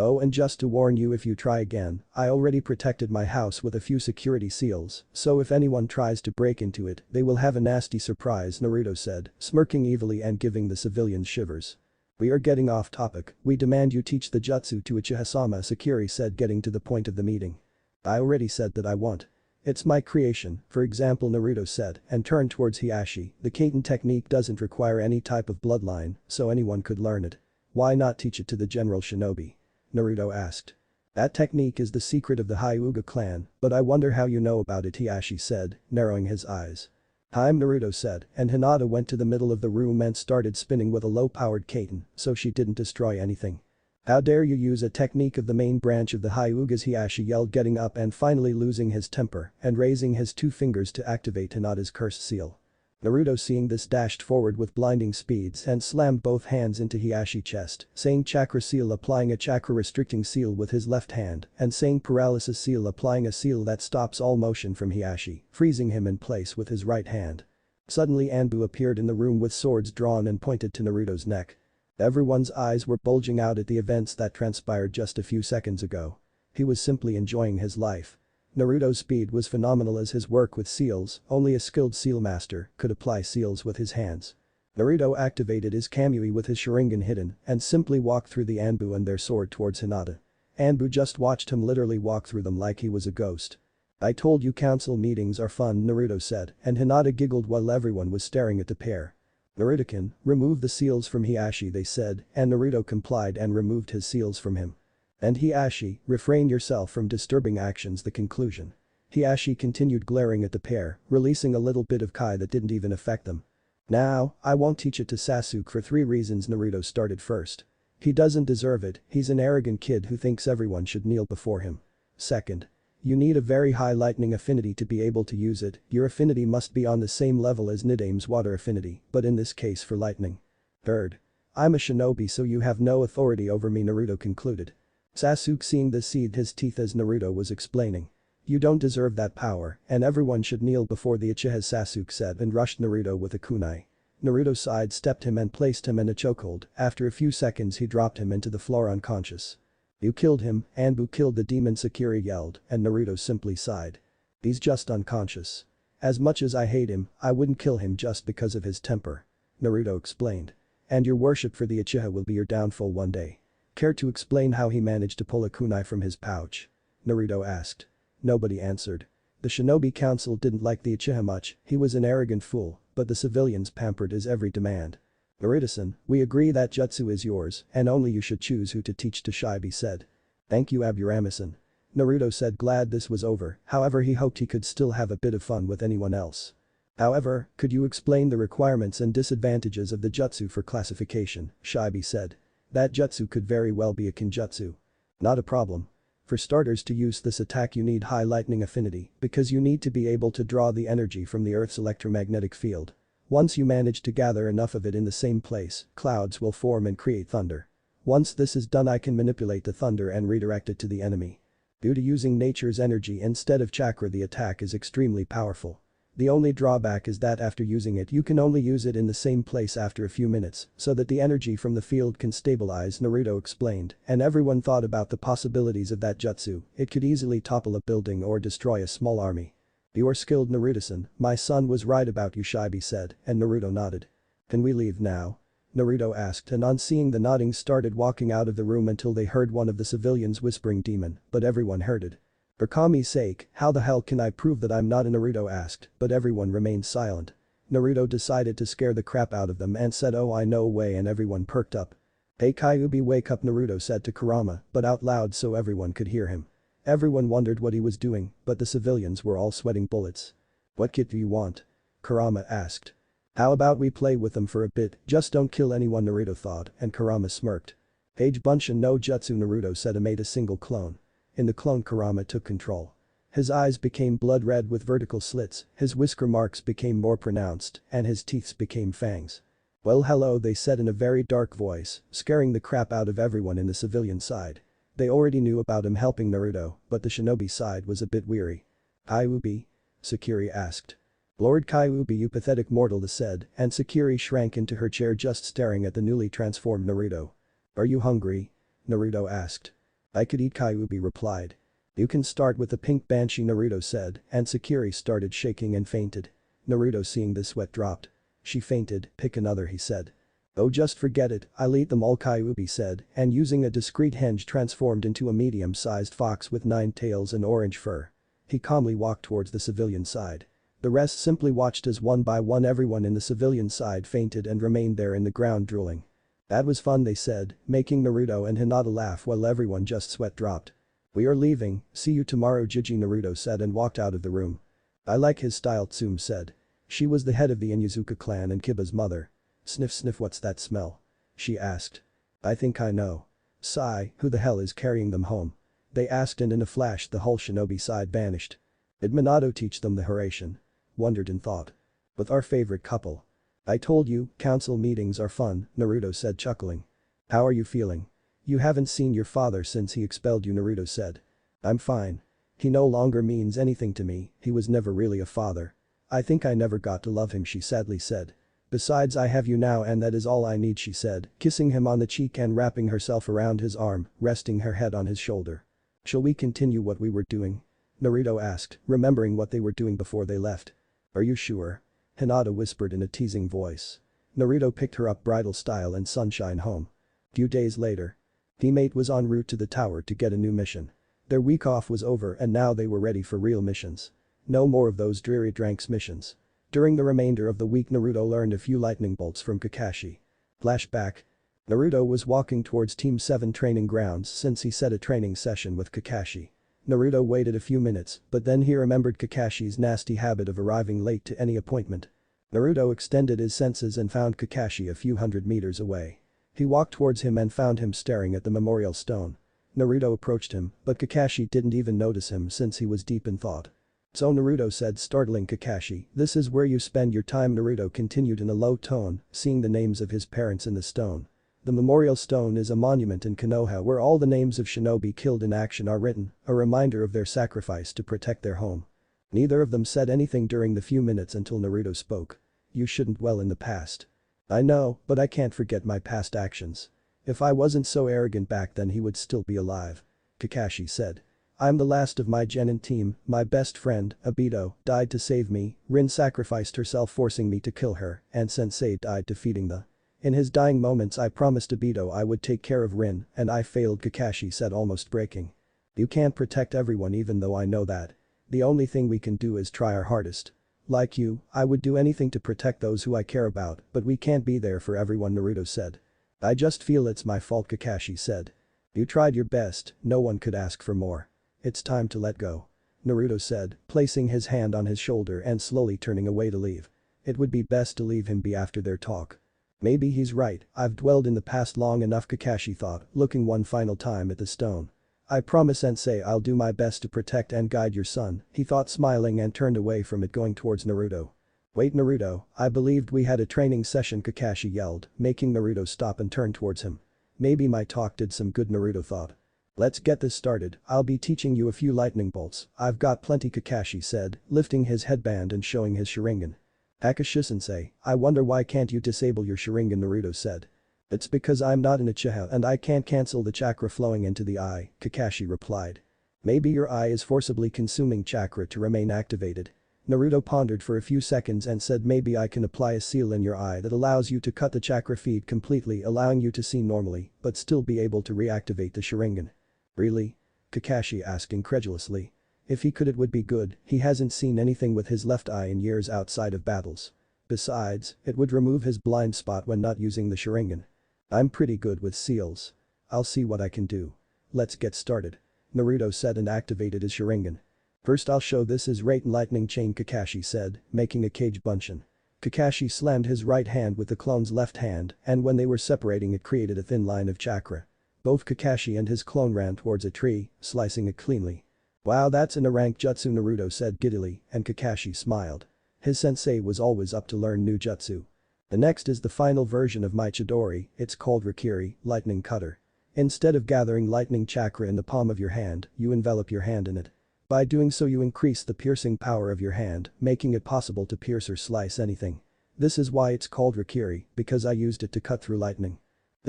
Oh, and just to warn you, if you try again, I already protected my house with a few security seals, so if anyone tries to break into it, they will have a nasty surprise, Naruto said, smirking evilly and giving the civilians shivers. We are getting off topic, we demand you teach the jutsu to Uchiha-sama, Sakura said, getting to the point of the meeting. I already said that I won't. It's my creation, for example, Naruto said, and turned towards Hiashi. The Kaiten technique doesn't require any type of bloodline, so anyone could learn it. Why not teach it to the general shinobi? Naruto asked. That technique is the secret of the Hyuga clan, but I wonder how you know about it, Hiashi said, narrowing his eyes. Time, Naruto said, and Hinata went to the middle of the room and started spinning with a low-powered Kaiten, so she didn't destroy anything. How dare you use a technique of the main branch of the Hyugas, Hiashi yelled, getting up and finally losing his temper and raising his two fingers to activate Hinata's cursed seal. Naruto, seeing this, dashed forward with blinding speeds and slammed both hands into Hiashi's chest, saying chakra seal, applying a chakra restricting seal with his left hand, and saying paralysis seal, applying a seal that stops all motion from Hiashi, freezing him in place with his right hand. Suddenly Anbu appeared in the room with swords drawn and pointed to Naruto's neck. Everyone's eyes were bulging out at the events that transpired just a few seconds ago. He was simply enjoying his life. Naruto's speed was phenomenal as his work with seals, only a skilled seal master could apply seals with his hands. Naruto activated his Kamui with his Sharingan hidden and simply walked through the Anbu and their sword towards Hinata. Anbu just watched him literally walk through them like he was a ghost. I told you council meetings are fun, Naruto said, and Hinata giggled while everyone was staring at the pair. Naruto-kun, remove the seals from Hiashi, they said, and Naruto complied and removed his seals from him. And Hiashi, refrain yourself from disturbing actions, the conclusion. Hiashi continued glaring at the pair, releasing a little bit of Kai that didn't even affect them. Now, I won't teach it to Sasuke for 3 reasons, Naruto started first. He doesn't deserve it, he's an arrogant kid who thinks everyone should kneel before him. Second, you need a very high lightning affinity to be able to use it, your affinity must be on the same level as Nidame's water affinity, but in this case for lightning. Third, I'm a shinobi so you have no authority over me, Naruto concluded. Sasuke, seeing this, seethed his teeth as Naruto was explaining. You don't deserve that power, and everyone should kneel before the Uchihas, Sasuke said and rushed Naruto with a kunai. Naruto sidestepped him and placed him in a chokehold. After a few seconds he dropped him into the floor unconscious. You killed him, Anbu killed the demon, Sakura yelled, and Naruto simply sighed. He's just unconscious. As much as I hate him, I wouldn't kill him just because of his temper. Naruto explained. And your worship for the Uchiha will be your downfall one day. Care to explain how he managed to pull a kunai from his pouch? Naruto asked. Nobody answered. The Shinobi Council didn't like the Uchiha much, he was an arrogant fool, but the civilians pampered his every demand. Naruto-san, we agree that jutsu is yours, and only you should choose who to teach to, Shinobi said. Thank you, Aburama-san. Naruto said, glad this was over, however he hoped he could still have a bit of fun with anyone else. However, could you explain the requirements and disadvantages of the jutsu for classification, Shinobi said. That jutsu could very well be a kinjutsu. Not a problem. For starters, to use this attack you need high lightning affinity because you need to be able to draw the energy from the Earth's electromagnetic field. Once you manage to gather enough of it in the same place, clouds will form and create thunder. Once this is done, I can manipulate the thunder and redirect it to the enemy. Due to using nature's energy instead of chakra, the attack is extremely powerful. The only drawback is that after using it you can only use it in the same place after a few minutes so that the energy from the field can stabilize, Naruto explained, and everyone thought about the possibilities of that jutsu. It could easily topple a building or destroy a small army. You are skilled, Naruto-san, my son was right about you, Shinobi said, and Naruto nodded. Can we leave now? Naruto asked, and on seeing the nodding started walking out of the room until they heard one of the civilians whispering demon, but everyone heard it. For Kami's sake, how the hell can I prove that I'm not a, Naruto asked, but everyone remained silent. Naruto decided to scare the crap out of them and said, oh, I know a way, and everyone perked up. Hey Kyubi, wake up, Naruto said to Kurama, but out loud so everyone could hear him. Everyone wondered what he was doing, but the civilians were all sweating bullets. What kit do you want? Kurama asked. How about we play with them for a bit, just don't kill anyone, Naruto thought, and Kurama smirked. Page Bunshin no jutsu, Naruto said and made a single clone. In the clone, Kurama took control. His eyes became blood red with vertical slits, his whisker marks became more pronounced, and his teeth became fangs. Well, hello, they said in a very dark voice, scaring the crap out of everyone in the civilian side. They already knew about him helping Naruto, but the shinobi side was a bit weary. Kyubi? Sakura asked. Lord Kyubi, you pathetic mortal, they said, and Sakura shrank into her chair just staring at the newly transformed Naruto. Are you hungry? Naruto asked. I could eat Kyubi replied. You can start with the pink banshee Naruto said, and Sakiri started shaking and fainted. Naruto seeing this sweat dropped. She fainted, pick another he said. Oh just forget it, I'll eat them all Kyubi said, and using a discreet hinge transformed into a medium-sized fox with 9 tails and orange fur. He calmly walked towards the civilian side. The rest simply watched as one by one everyone in the civilian side fainted and remained there in the ground drooling. That was fun they said, making Naruto and Hinata laugh while everyone just sweat dropped. We are leaving, see you tomorrow Jiji Naruto said and walked out of the room. I like his style Tsume said. She was the head of the Inuzuka clan and Kiba's mother. Sniff sniff what's that smell? She asked. I think I know. Sigh, who the hell is carrying them home? They asked and in a flash the whole shinobi side vanished. Did Minato teach them the Hiraishin? Wondered and thought. With our favorite couple. I told you, council meetings are fun, Naruto said chuckling. How are you feeling? You haven't seen your father since he expelled you Naruto said. I'm fine. He no longer means anything to me, he was never really a father. I think I never got to love him she sadly said. Besides I have you now and that is all I need she said, kissing him on the cheek and wrapping herself around his arm, resting her head on his shoulder. Shall we continue what we were doing? Naruto asked, remembering what they were doing before they left. Are you sure? Hinata whispered in a teasing voice. Naruto picked her up bridal style and sunshine home. Few days later. Teammate was en route to the tower to get a new mission. Their week off was over and now they were ready for real missions. No more of those dreary dranks missions. During the remainder of the week Naruto learned a few lightning bolts from Kakashi. Flashback. Naruto was walking towards Team 7 training grounds since he set a training session with Kakashi. Naruto waited a few minutes, but then he remembered Kakashi's nasty habit of arriving late to any appointment. Naruto extended his senses and found Kakashi a few hundred meters away. He walked towards him and found him staring at the memorial stone. Naruto approached him, but Kakashi didn't even notice him since he was deep in thought. So Naruto said startling Kakashi, this is where you spend your time Naruto continued in a low tone, seeing the names of his parents in the stone. The memorial stone is a monument in Konoha where all the names of shinobi killed in action are written, a reminder of their sacrifice to protect their home. Neither of them said anything during the few minutes until Naruto spoke. You shouldn't dwell in the past. I know, but I can't forget my past actions. If I wasn't so arrogant back then he would still be alive. Kakashi said. I'm the last of my genin team, my best friend, Obito, died to save me, Rin sacrificed herself forcing me to kill her, and Sensei died defeating the. In his dying moments I promised Obito I would take care of Rin, and I failed Kakashi said almost breaking. You can't protect everyone even though I know that. The only thing we can do is try our hardest. Like you, I would do anything to protect those who I care about, but we can't be there for everyone Naruto said. I just feel it's my fault Kakashi said. You tried your best, no one could ask for more. It's time to let go. Naruto said, placing his hand on his shoulder and slowly turning away to leave. It would be best to leave him be after their talk. Maybe he's right, I've dwelled in the past long enough Kakashi thought, looking one final time at the stone. I promise Sensei I'll do my best to protect and guide your son, he thought smiling and turned away from it going towards Naruto. Wait Naruto, I believed we had a training session Kakashi yelled, making Naruto stop and turn towards him. Maybe my talk did some good Naruto thought. Let's get this started, I'll be teaching you a few lightning bolts, I've got plenty Kakashi said, lifting his headband and showing his Sharingan. Kakashi-sensei, I wonder why can't you disable your Sharingan Naruto said. It's because I'm not an uchiha and I can't cancel the chakra flowing into the eye, Kakashi replied. Maybe your eye is forcibly consuming chakra to remain activated. Naruto pondered for a few seconds and said maybe I can apply a seal in your eye that allows you to cut the chakra feed completely allowing you to see normally, but still be able to reactivate the Sharingan. Really? Kakashi asked incredulously. If he could it would be good, he hasn't seen anything with his left eye in years outside of battles. Besides, it would remove his blind spot when not using the Sharingan. I'm pretty good with seals. I'll see what I can do. Let's get started. Naruto said and activated his Sharingan. First I'll show this is Raiden Lightning Chain Kakashi said, making a cage bunshin. Kakashi slammed his right hand with the clone's left hand and when they were separating it created a thin line of chakra. Both Kakashi and his clone ran towards a tree, slicing it cleanly. Wow that's an rank jutsu Naruto said giddily and Kakashi smiled. His sensei was always up to learn new jutsu. The next is the final version of my Chidori, it's called Rikiri, Lightning Cutter. Instead of gathering lightning chakra in the palm of your hand, you envelop your hand in it. By doing so you increase the piercing power of your hand, making it possible to pierce or slice anything. This is why it's called Rikiri, because I used it to cut through lightning.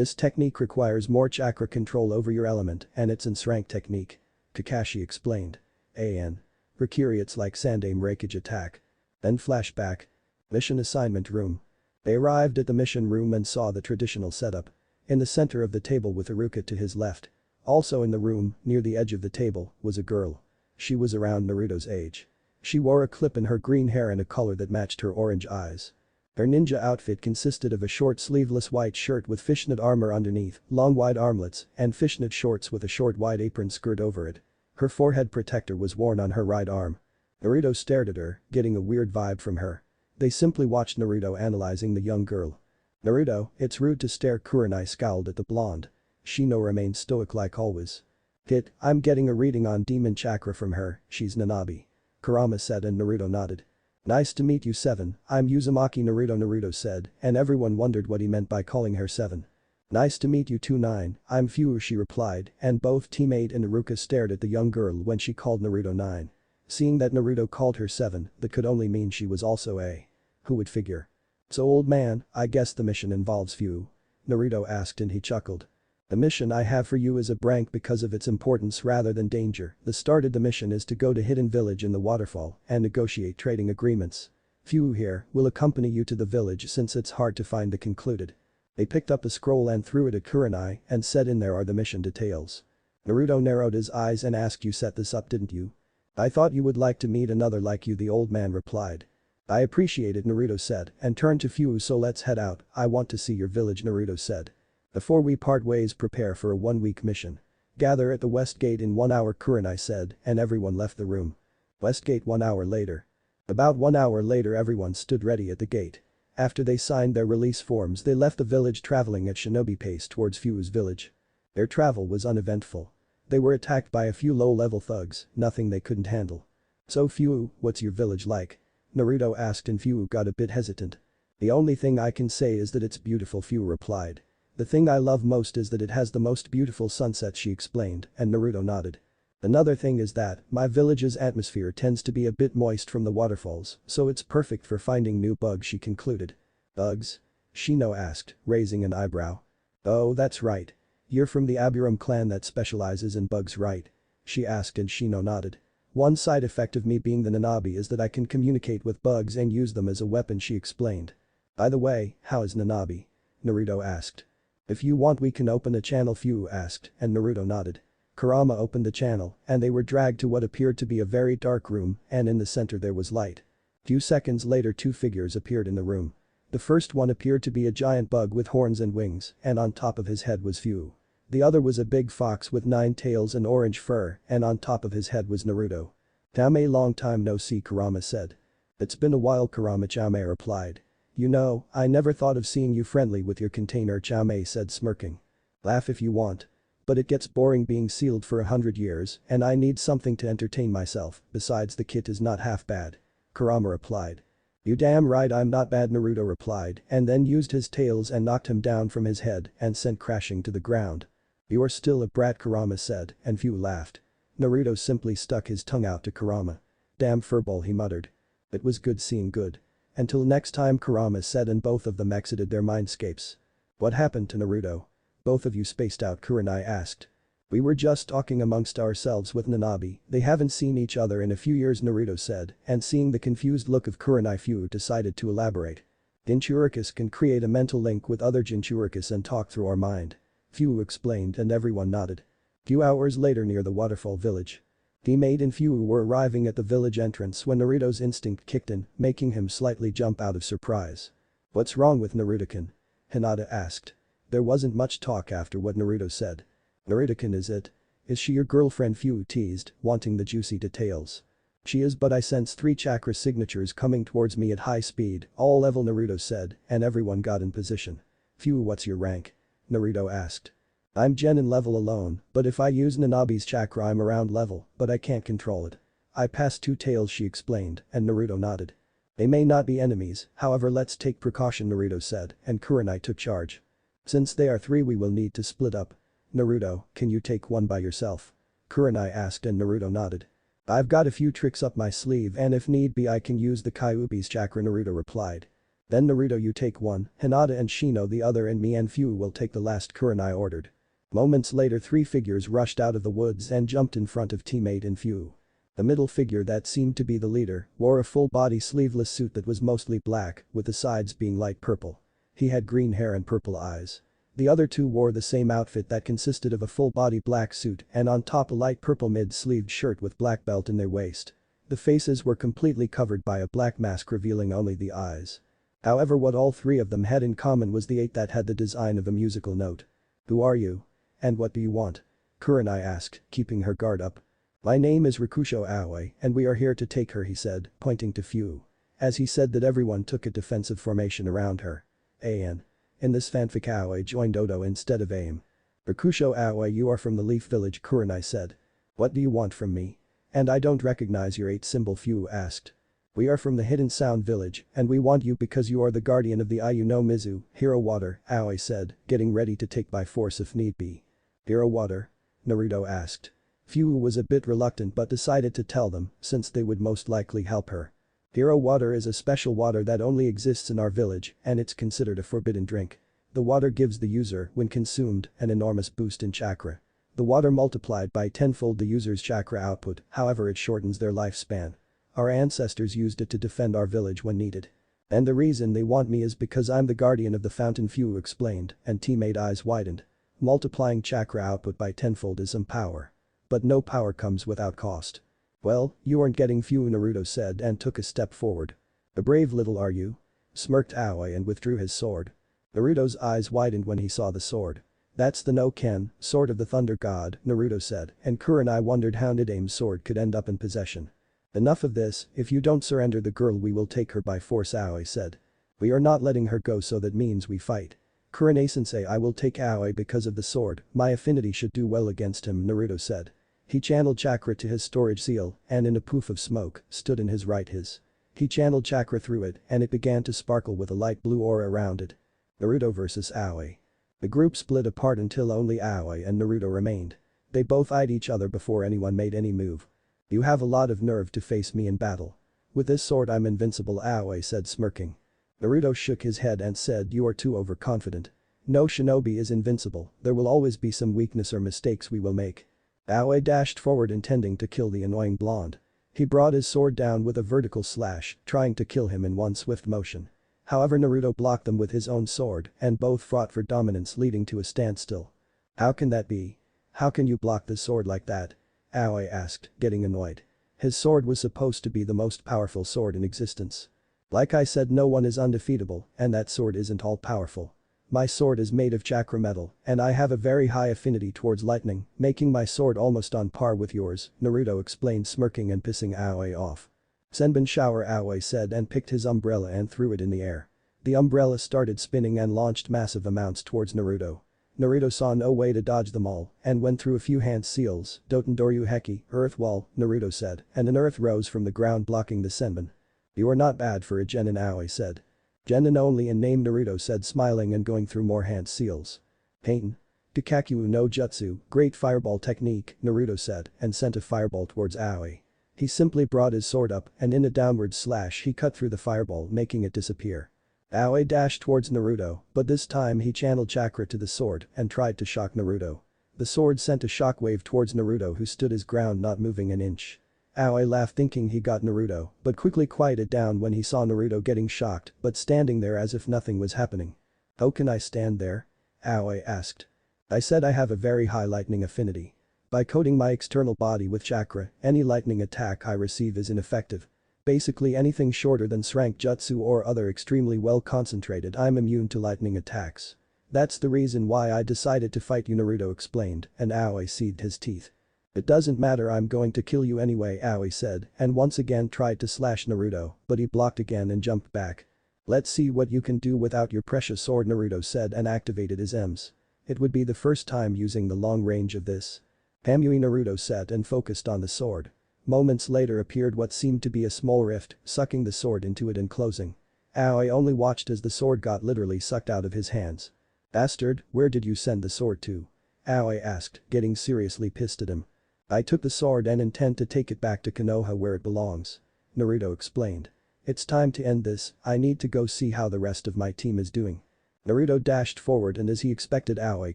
This technique requires more chakra control over your element and it's an rank technique. Kakashi explained. An. Rikiri it's like Sandaime Reikage attack. Then flashback. Mission assignment room. They arrived at the mission room and saw the traditional setup. In the center of the table with Iruka to his left. Also in the room, near the edge of the table, was a girl. She was around Naruto's age. She wore a clip in her green hair and a color that matched her orange eyes. Her ninja outfit consisted of a short sleeveless white shirt with fishnet armor underneath, long wide armlets, and fishnet shorts with a short wide apron skirt over it. Her forehead protector was worn on her right arm. Naruto stared at her, getting a weird vibe from her. They simply watched Naruto analyzing the young girl. Naruto, it's rude to stare. Kurenai scowled at the blonde. Shino remained stoic like always. Kid, I'm getting a reading on demon chakra from her, she's Nanabi. Kurama said and Naruto nodded. Nice to meet you 7, I'm Uzumaki Naruto said and everyone wondered what he meant by calling her 7. Nice to meet you too 9, I'm Fu she replied and both teammate and Iruka stared at the young girl when she called Naruto 9. Seeing that Naruto called her 7, that could only mean she was also a. Who would figure? So old man, I guess the mission involves Fu. Naruto asked and he chuckled. The mission I have for you is a prank because of its importance rather than danger. The start of the mission is to go to Hidden Village in the waterfall and negotiate trading agreements. Fu here will accompany you to the village since it's hard to find the concluded. They picked up a scroll and threw it at Kurenai and said in there are the mission details. Naruto narrowed his eyes and asked you set this up didn't you? I thought you would like to meet another like you the old man replied. I appreciate it Naruto said and turned to Fu so let's head out, I want to see your village Naruto said. Before we part ways prepare for a 1-week mission. Gather at the West Gate in 1 hour Kurenai said and everyone left the room. West Gate 1 hour later. About 1 hour later everyone stood ready at the gate. After they signed their release forms they left the village traveling at shinobi pace towards Fu's village. Their travel was uneventful. They were attacked by a few low-level thugs, nothing they couldn't handle. So Fu, what's your village like? Naruto asked and Fu got a bit hesitant. The only thing I can say is that it's beautiful Fu replied. The thing I love most is that it has the most beautiful sunset she explained and Naruto nodded. Another thing is that my village's atmosphere tends to be a bit moist from the waterfalls so it's perfect for finding new bugs she concluded. Bugs? Shino asked, raising an eyebrow. Oh that's right. You're from the Aburam clan that specializes in bugs right? She asked and Shino nodded. One side effect of me being the Nanabi is that I can communicate with bugs and use them as a weapon she explained. By the way, how is Nanabi? Naruto asked. If you want we can open a channel Fu asked and Naruto nodded. Kurama opened the channel and they were dragged to what appeared to be a very dark room and in the center there was light. Few seconds later 2 figures appeared in the room. The first one appeared to be a giant bug with horns and wings and on top of his head was Fu. The other was a big fox with 9 tails and orange fur and on top of his head was Naruto. Tame long time no see Kurama said. It's been a while Kurama-chame replied. You know, I never thought of seeing you friendly with your container Chame said smirking. Laugh if you want. But it gets boring being sealed for 100 years and I need something to entertain myself, besides the kit is not half bad. Kurama replied. You damn right I'm not bad Naruto replied and then used his tails and knocked him down from his head and sent crashing to the ground. You're still a brat Kurama said and Fu laughed. Naruto simply stuck his tongue out to Kurama. Damn furball he muttered. It was good seeing good. Until next time Kurama said and both of them exited their mindscapes. What happened to Naruto? Both of you spaced out Kurenai asked. We were just talking amongst ourselves with Nanabi, they haven't seen each other in a few years Naruto said and seeing the confused look of Kurenai Fu decided to elaborate. Jinchurikis can create a mental link with other Jinchurikis and talk through our mind. Fu explained and everyone nodded. Few hours later near the waterfall village. Teammate and Fu were arriving at the village entrance when Naruto's instinct kicked in, making him slightly jump out of surprise. What's wrong with Naruto-kun? Hinata asked. There wasn't much talk after what Naruto said. Naruto-kun is it? Is she your girlfriend Fu teased, wanting the juicy details. She is but I sense 3 chakra signatures coming towards me at high speed, all level Naruto said and everyone got in position. Fu what's your rank? Naruto asked. I'm Genin level alone, but if I use Nanabi's chakra I'm around level, but I can't control it. I passed 2 tails she explained and Naruto nodded. They may not be enemies, however let's take precaution Naruto said and Kurenai took charge. Since they are 3 we will need to split up. Naruto, can you take one by yourself? Kurenai asked and Naruto nodded. I've got a few tricks up my sleeve and if need be I can use the Kyubi's chakra Naruto replied. Then Naruto you take one, Hinata and Shino the other and me and Fu will take the last, Kurenai ordered. Moments later 3 figures rushed out of the woods and jumped in front of teammate and Fu. The middle figure that seemed to be the leader wore a full-body sleeveless suit that was mostly black, with the sides being light purple. He had green hair and purple eyes. The other 2 wore the same outfit that consisted of a full-body black suit and on top a light purple mid-sleeved shirt with black belt in their waist. The faces were completely covered by a black mask revealing only the eyes. However, what all 3 of them had in common was the 8 that had the design of a musical note. "Who are you? And what do you want?" Kurenai asked, keeping her guard up. "My name is Rikusho Aoi and we are here to take her," he said, pointing to Fu. As he said that, everyone took a defensive formation around her. In this fanfic Aoi joined Odo instead of Aim. "Rikusho Aoi, you are from the Leaf Village," Kurenai said. "What do you want from me? And I don't recognize your 8 symbol," Fu asked. "We are from the Hidden Sound Village and we want you because you are the guardian of the Ayu no Mizu, Hero Water," Aoi said, getting ready to take by force if need be. "Hero Water?" Naruto asked. Fu was a bit reluctant but decided to tell them since they would most likely help her. "Hero Water is a special water that only exists in our village and it's considered a forbidden drink. The water gives the user, when consumed, an enormous boost in chakra. The water multiplied by tenfold the user's chakra output, however it shortens their lifespan. Our ancestors used it to defend our village when needed. And the reason they want me is because I'm the guardian of the fountain," Fu explained, and teammate eyes widened. Multiplying chakra output by tenfold is some power. But no power comes without cost. "Well, you aren't getting Fu," Naruto said and took a step forward. "A brave little are you?" Smirked Aoi and withdrew his sword. Naruto's eyes widened when he saw the sword. "That's the No-Ken, sword of the Thunder God," Naruto said, and Kurenai wondered how Nidame's sword could end up in possession. "Enough of this, if you don't surrender the girl we will take her by force," Aoi said. "We are not letting her go, so that means we fight." "Kurenai-sensei, I will take Aoi because of the sword, my affinity should do well against him," Naruto said. He channeled chakra to his storage seal and in a poof of smoke, stood in his right his. He channeled chakra through it and it began to sparkle with a light blue aura around it. Naruto vs Aoi. The group split apart until only Aoi and Naruto remained. They both eyed each other before anyone made any move. "You have a lot of nerve to face me in battle. With this sword I'm invincible," Aoi said, smirking. Naruto shook his head and said, "You are too overconfident. No shinobi is invincible, there will always be some weakness or mistakes we will make." Aoi dashed forward intending to kill the annoying blonde. He brought his sword down with a vertical slash, trying to kill him in one swift motion. However, Naruto blocked them with his own sword and both fought for dominance, leading to a standstill. "How can that be? How can you block the sword like that?" Aoi asked, getting annoyed. His sword was supposed to be the most powerful sword in existence. "Like I said, no one is undefeatable and that sword isn't all powerful. My sword is made of chakra metal and I have a very high affinity towards lightning, making my sword almost on par with yours," Naruto explained, smirking and pissing Aoi off. "Senbon shower," Aoi said and picked his umbrella and threw it in the air. The umbrella started spinning and launched massive amounts towards Naruto. Naruto saw no way to dodge them all and went through a few hand seals, Dotendoryu Heki, earth wall, Naruto said, and an earth rose from the ground blocking the senbon. "You are not bad for a genin," Aoi said. "Genin only in name," Naruto said, smiling and going through more hand seals. "Pain. Kikakyu no Jutsu, great fireball technique," Naruto said and sent a fireball towards Aoi. He simply brought his sword up and in a downward slash he cut through the fireball, making it disappear. Aoi dashed towards Naruto, but this time he channeled chakra to the sword and tried to shock Naruto. The sword sent a shockwave towards Naruto, who stood his ground, not moving an inch. Aoi laughed thinking he got Naruto, but quickly quieted down when he saw Naruto getting shocked but standing there as if nothing was happening. "How can I stand there?" Aoi asked. "I said I have a very high lightning affinity. By coating my external body with chakra, any lightning attack I receive is ineffective. Basically anything shorter than Shrank Jutsu or other extremely well concentrated, I'm immune to lightning attacks. That's the reason why I decided to fight you," Naruto explained, and Aoi seethed his teeth. "It doesn't matter, I'm going to kill you anyway," Aoi said and once again tried to slash Naruto, but he blocked again and jumped back. "Let's see what you can do without your precious sword," Naruto said and activated his EMS. It would be the first time using the long range of this. Pamui, Naruto said and focused on the sword. Moments later appeared what seemed to be a small rift, sucking the sword into it and closing. Aoi only watched as the sword got literally sucked out of his hands. "Bastard, where did you send the sword to?" Aoi asked, getting seriously pissed at him. "I took the sword and intend to take it back to Konoha where it belongs," Naruto explained. It's time to end this, I need to go see how the rest of my team is doing. Naruto dashed forward and as he expected Aoi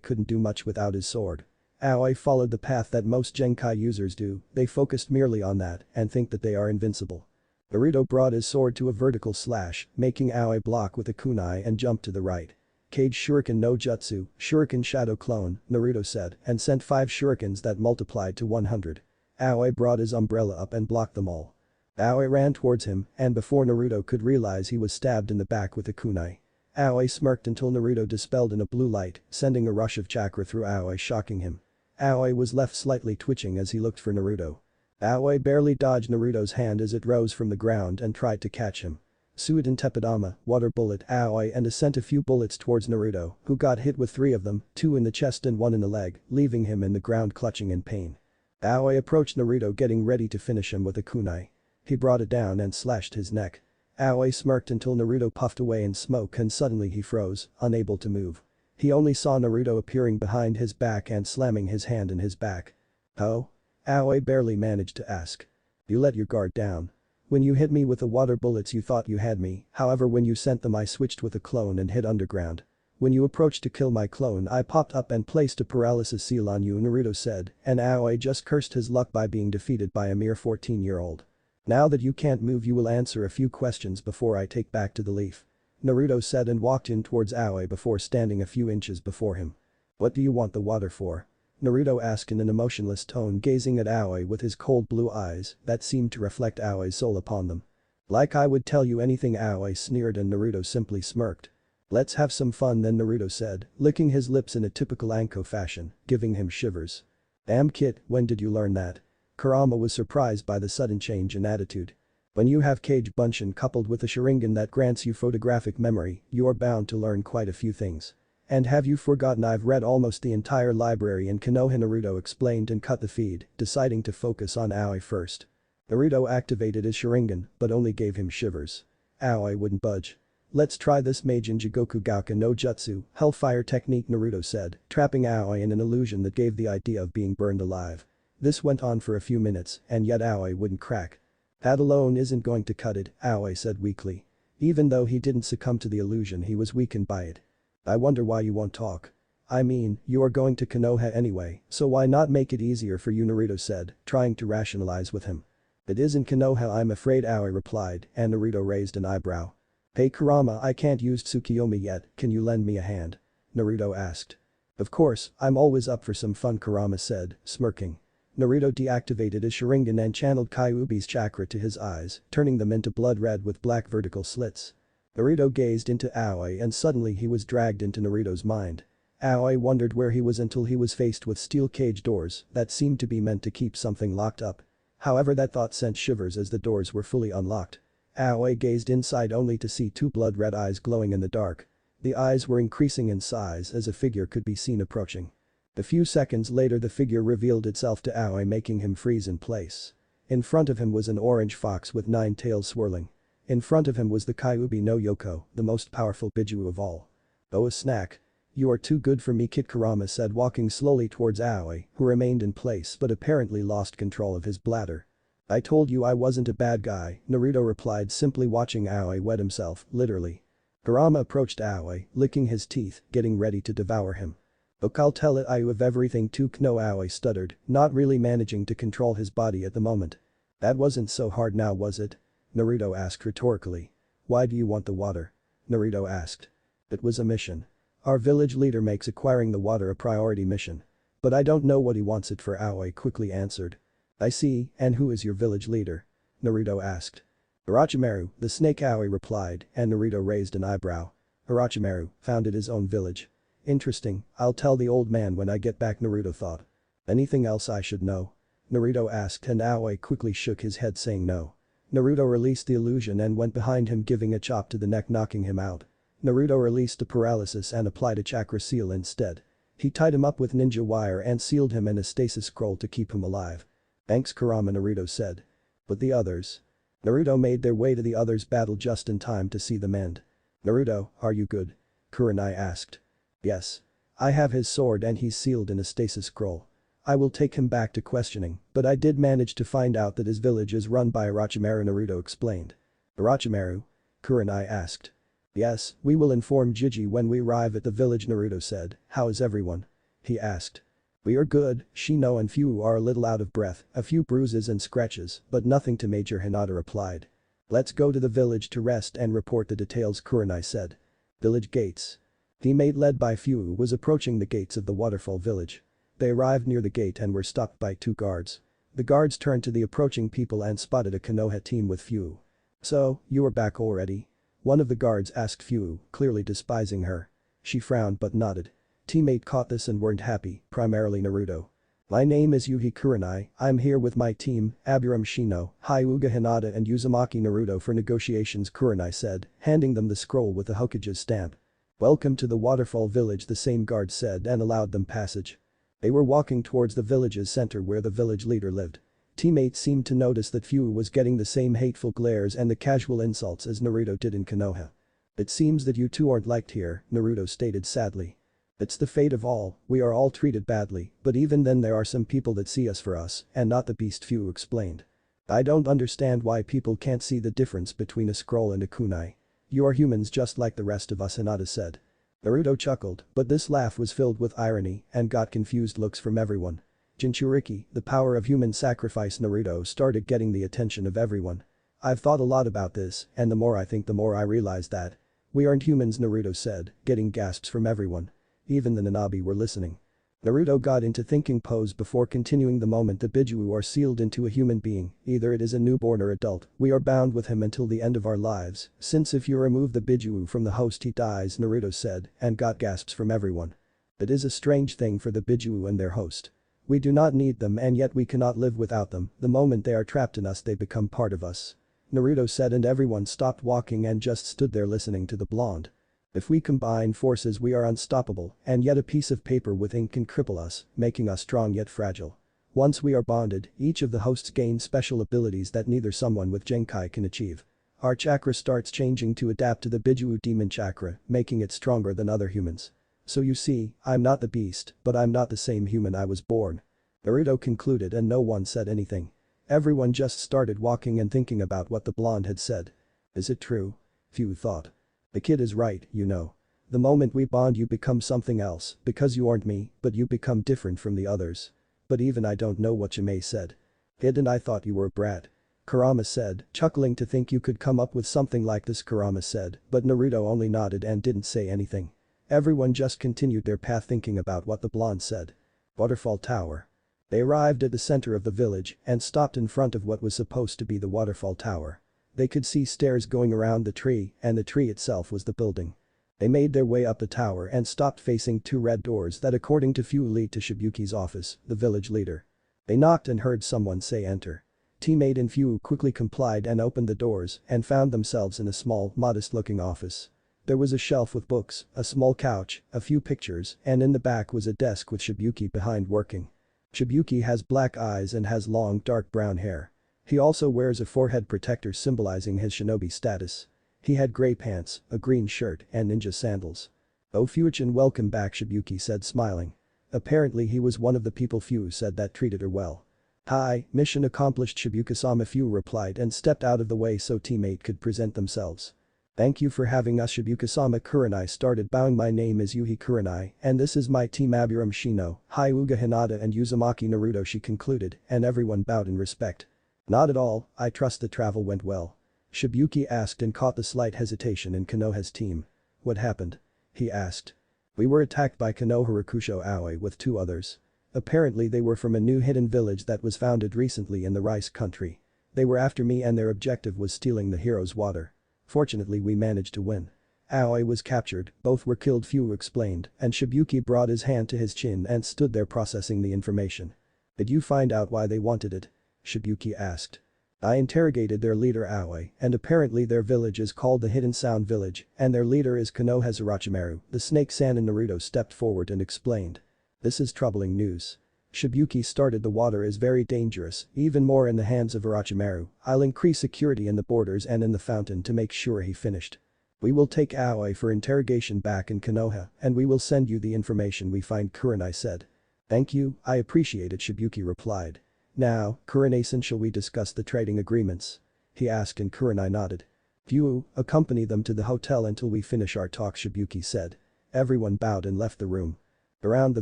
couldn't do much without his sword. Aoi followed the path that most Genkai users do, they focused merely on that and think that they are invincible. Naruto brought his sword to a vertical slash, making Aoi block with a kunai and jump to the right. Kage Shuriken no Jutsu, Shuriken Shadow Clone, Naruto said, and sent 5 shurikens that multiplied to 100. Aoi brought his umbrella up and blocked them all. Aoi ran towards him, and before Naruto could realize he was stabbed in the back with a kunai. Aoi smirked until Naruto dispelled in a blue light, sending a rush of chakra through Aoi, shocking him. Aoi was left slightly twitching as he looked for Naruto. Aoi barely dodged Naruto's hand as it rose from the ground and tried to catch him. Suidan Tepidama, water bullet Aoi and sent a few bullets towards Naruto, who got hit with 3 of them, 2 in the chest and 1 in the leg, leaving him in the ground clutching in pain. Aoi approached Naruto getting ready to finish him with a kunai. He brought it down and slashed his neck. Aoi smirked until Naruto puffed away in smoke and suddenly he froze, unable to move. He only saw Naruto appearing behind his back and slamming his hand in his back. "Oh?" Aoi barely managed to ask. "You let your guard down. When you hit me with the water bullets you thought you had me, however when you sent them I switched with a clone and hid underground. When you approached to kill my clone I popped up and placed a paralysis seal on you," Naruto said, and Aoi just cursed his luck by being defeated by a mere 14-year-old. "Now that you can't move you will answer a few questions before I take back to the leaf," Naruto said and walked in towards Aoi before standing a few inches before him. "What do you want the water for?" Naruto asked in an emotionless tone, gazing at Aoi with his cold blue eyes that seemed to reflect Aoi's soul upon them. "Like I would tell you anything," Aoi sneered and Naruto simply smirked. "Let's have some fun then," Naruto said, licking his lips in a typical Anko fashion, giving him shivers. "Damn kid, when did you learn that?" Kurama was surprised by the sudden change in attitude. "When you have Kage Bunshin coupled with a Sharingan that grants you photographic memory, you are bound to learn quite a few things. And have you forgotten I've read almost the entire library in Konoha?" Naruto explained and cut the feed, deciding to focus on Aoi first. Naruto activated his Sharingan, but only gave him shivers. Aoi wouldn't budge. "Let's try this Meijin Jigoku Gauka no Jutsu, Hellfire technique," Naruto said, trapping Aoi in an illusion that gave the idea of being burned alive. This went on for a few minutes, and yet Aoi wouldn't crack. "That alone isn't going to cut it," Aoi said weakly. Even though he didn't succumb to the illusion he was weakened by it. "I wonder why you won't talk. I mean, you are going to Konoha anyway, so why not make it easier for you?" Naruto said, trying to rationalize with him. "It isn't Konoha I'm afraid," Aoi replied, and Naruto raised an eyebrow. "Hey Kurama, I can't use Tsukiyomi yet, can you lend me a hand?" Naruto asked. "Of course, I'm always up for some fun," Kurama said, smirking. Naruto deactivated his Sharingan and channeled Kyubi's chakra to his eyes, turning them into blood red with black vertical slits. Naruto gazed into Aoi and suddenly he was dragged into Naruto's mind. Aoi wondered where he was until he was faced with steel cage doors that seemed to be meant to keep something locked up. However, that thought sent shivers as the doors were fully unlocked. Aoi gazed inside only to see 2 blood-red eyes glowing in the dark. The eyes were increasing in size as a figure could be seen approaching. A few seconds later the figure revealed itself to Aoi, making him freeze in place. In front of him was an orange fox with 9 tails swirling. In front of him was the Kyubi no Yoko, the most powerful Biju of all. "Oh, a snack. You are too good for me," Kid Kurama said, walking slowly towards Aoi, who remained in place but apparently lost control of his bladder. "I told you I wasn't a bad guy," Naruto replied, simply watching Aoi wet himself, literally. Kurama approached Aoi, licking his teeth, getting ready to devour him. "Look, I'll tell it you of everything too." No, Aoi stuttered, not really managing to control his body at the moment. "That wasn't so hard now, was it?" Naruto asked rhetorically. "Why do you want the water?" Naruto asked. "It was a mission. Our village leader makes acquiring the water a priority mission. But I don't know what he wants it for," Aoi quickly answered. "I see, and who is your village leader?" Naruto asked. "Orochimaru, the snake," Aoi replied, and Naruto raised an eyebrow. "Orochimaru founded his own village. Interesting, I'll tell the old man when I get back," Naruto thought. "Anything else I should know?" Naruto asked and Aoi quickly shook his head saying no. Naruto released the illusion and went behind him, giving a chop to the neck, knocking him out. Naruto released the paralysis and applied a chakra seal instead. He tied him up with ninja wire and sealed him in a stasis scroll to keep him alive. "Thanks Kurama," Naruto said. "But the others?" Naruto made their way to the others' battle just in time to see them end. "Naruto, are you good?" Kurenai asked. "Yes. I have his sword and he's sealed in a stasis scroll. I will take him back to questioning, but I did manage to find out that his village is run by Orochimaru," Naruto explained. Orochimaru? Kurenai asked. Yes, we will inform Jiji when we arrive at the village, Naruto said. How is everyone? He asked. We are good, Shino and Fu are a little out of breath, a few bruises and scratches, but nothing too major, Hinata replied. Let's go to the village to rest and report the details, Kurenai said. Village gates. Teammate led by Fu was approaching the gates of the waterfall village. They arrived near the gate and were stopped by 2 guards. The guards turned to the approaching people and spotted a Konoha team with Fu. So, you are back already? One of the guards asked Fu, clearly despising her. She frowned but nodded. Teammate caught this and weren't happy, primarily Naruto. My name is Yuhi Kurenai, I'm here with my team, Abiram Shino, Hyuga Hinata and Uzumaki Naruto for negotiations, Kurenai said, handing them the scroll with the Hokage's stamp. Welcome to the waterfall village, the same guard said and allowed them passage. They were walking towards the village's center where the village leader lived. Teammates seemed to notice that Fu was getting the same hateful glares and the casual insults as Naruto did in Konoha. It seems that you two aren't liked here, Naruto stated sadly. It's the fate of all, we are all treated badly, but even then there are some people that see us for us, and not the beast, Fu explained. I don't understand why people can't see the difference between a scroll and a kunai. You are humans just like the rest of us, Hinata said. Naruto chuckled, but this laugh was filled with irony and got confused looks from everyone. Jinchuriki, the power of human sacrifice, Naruto started getting the attention of everyone. I've thought a lot about this, and the more I think the more I realize that. We aren't humans, Naruto said, getting gasps from everyone. Even the Nanabi were listening. Naruto got into thinking pose before continuing. The moment the Biju are sealed into a human being, either it is a newborn or adult, we are bound with him until the end of our lives, since if you remove the Biju from the host he dies, Naruto said, and got gasps from everyone. It is a strange thing for the Biju and their host. We do not need them and yet we cannot live without them, the moment they are trapped in us they become part of us. Naruto said and everyone stopped walking and just stood there listening to the blonde. If we combine forces we are unstoppable, and yet a piece of paper with ink can cripple us, making us strong yet fragile. Once we are bonded, each of the hosts gains special abilities that neither someone with Genkai can achieve. Our chakra starts changing to adapt to the Biju demon chakra, making it stronger than other humans. So you see, I'm not the beast, but I'm not the same human I was born. Naruto concluded and no one said anything. Everyone just started walking and thinking about what the blonde had said. Is it true? Few thought. The kid is right, you know. The moment we bond you become something else, because you aren't me, but you become different from the others. But even I don't know what Jimei said. Hidden, I thought you were a brat. Kurama said, chuckling to think you could come up with something like this, Kurama said, but Naruto only nodded and didn't say anything. Everyone just continued their path thinking about what the blonde said. Waterfall Tower. They arrived at the center of the village and stopped in front of what was supposed to be the waterfall tower. They could see stairs going around the tree and the tree itself was the building. They made their way up the tower and stopped facing 2 red doors that according to Fu lead to Shibuki's office, the village leader. They knocked and heard someone say enter. Teammate and Fu quickly complied and opened the doors and found themselves in a small, modest-looking office. There was a shelf with books, a small couch, a few pictures, and in the back was a desk with Shibuki behind working. Shibuki has black eyes and has long dark brown hair. He also wears a forehead protector symbolizing his shinobi status. He had gray pants, a green shirt, and ninja sandals. "Oh Fuchin, welcome back," Shibuki said smiling. Apparently he was one of the people Fu said that treated her well. "Hi, mission accomplished," Shibuka-sama Fu replied and stepped out of the way so teammate could present themselves. "Thank you for having us," Shibuka-sama Kurenai started bowing. "My name is Yuhi Kurenai and this is my team Abiram Shino, Hyuga Hinata and Uzumaki Naruto," she concluded, and everyone bowed in respect. "Not at all, I trust the travel went well." Shibuki asked and caught the slight hesitation in Konoha's team. "What happened?" he asked. "We were attacked by Konoha Rakusho Aoi with 2 others. Apparently they were from a new hidden village that was founded recently in the rice country. They were after me and their objective was stealing the hero's water. Fortunately we managed to win. Aoi was captured, both were killed," Fu explained, and Shibuki brought his hand to his chin and stood there processing the information. "Did you find out why they wanted it?" Shibuki asked. "I interrogated their leader Aoi and apparently their village is called the Hidden Sound Village and their leader is Konoha Orochimaru." The snake-san and Naruto stepped forward and explained. "This is troubling news." Shibuki started. "The water is very dangerous, even more in the hands of Orochimaru. I'll increase security in the borders and in the fountain to make sure," he finished. "We will take Aoi for interrogation back in Konoha and we will send you the information we find," Kurenai said. "Thank you, I appreciate it," Shibuki replied. "Now, Kurenai-san, shall we discuss the trading agreements?" he asked and Kurenai nodded. "You, accompany them to the hotel until we finish our talk," Shibuki said. Everyone bowed and left the room. Around the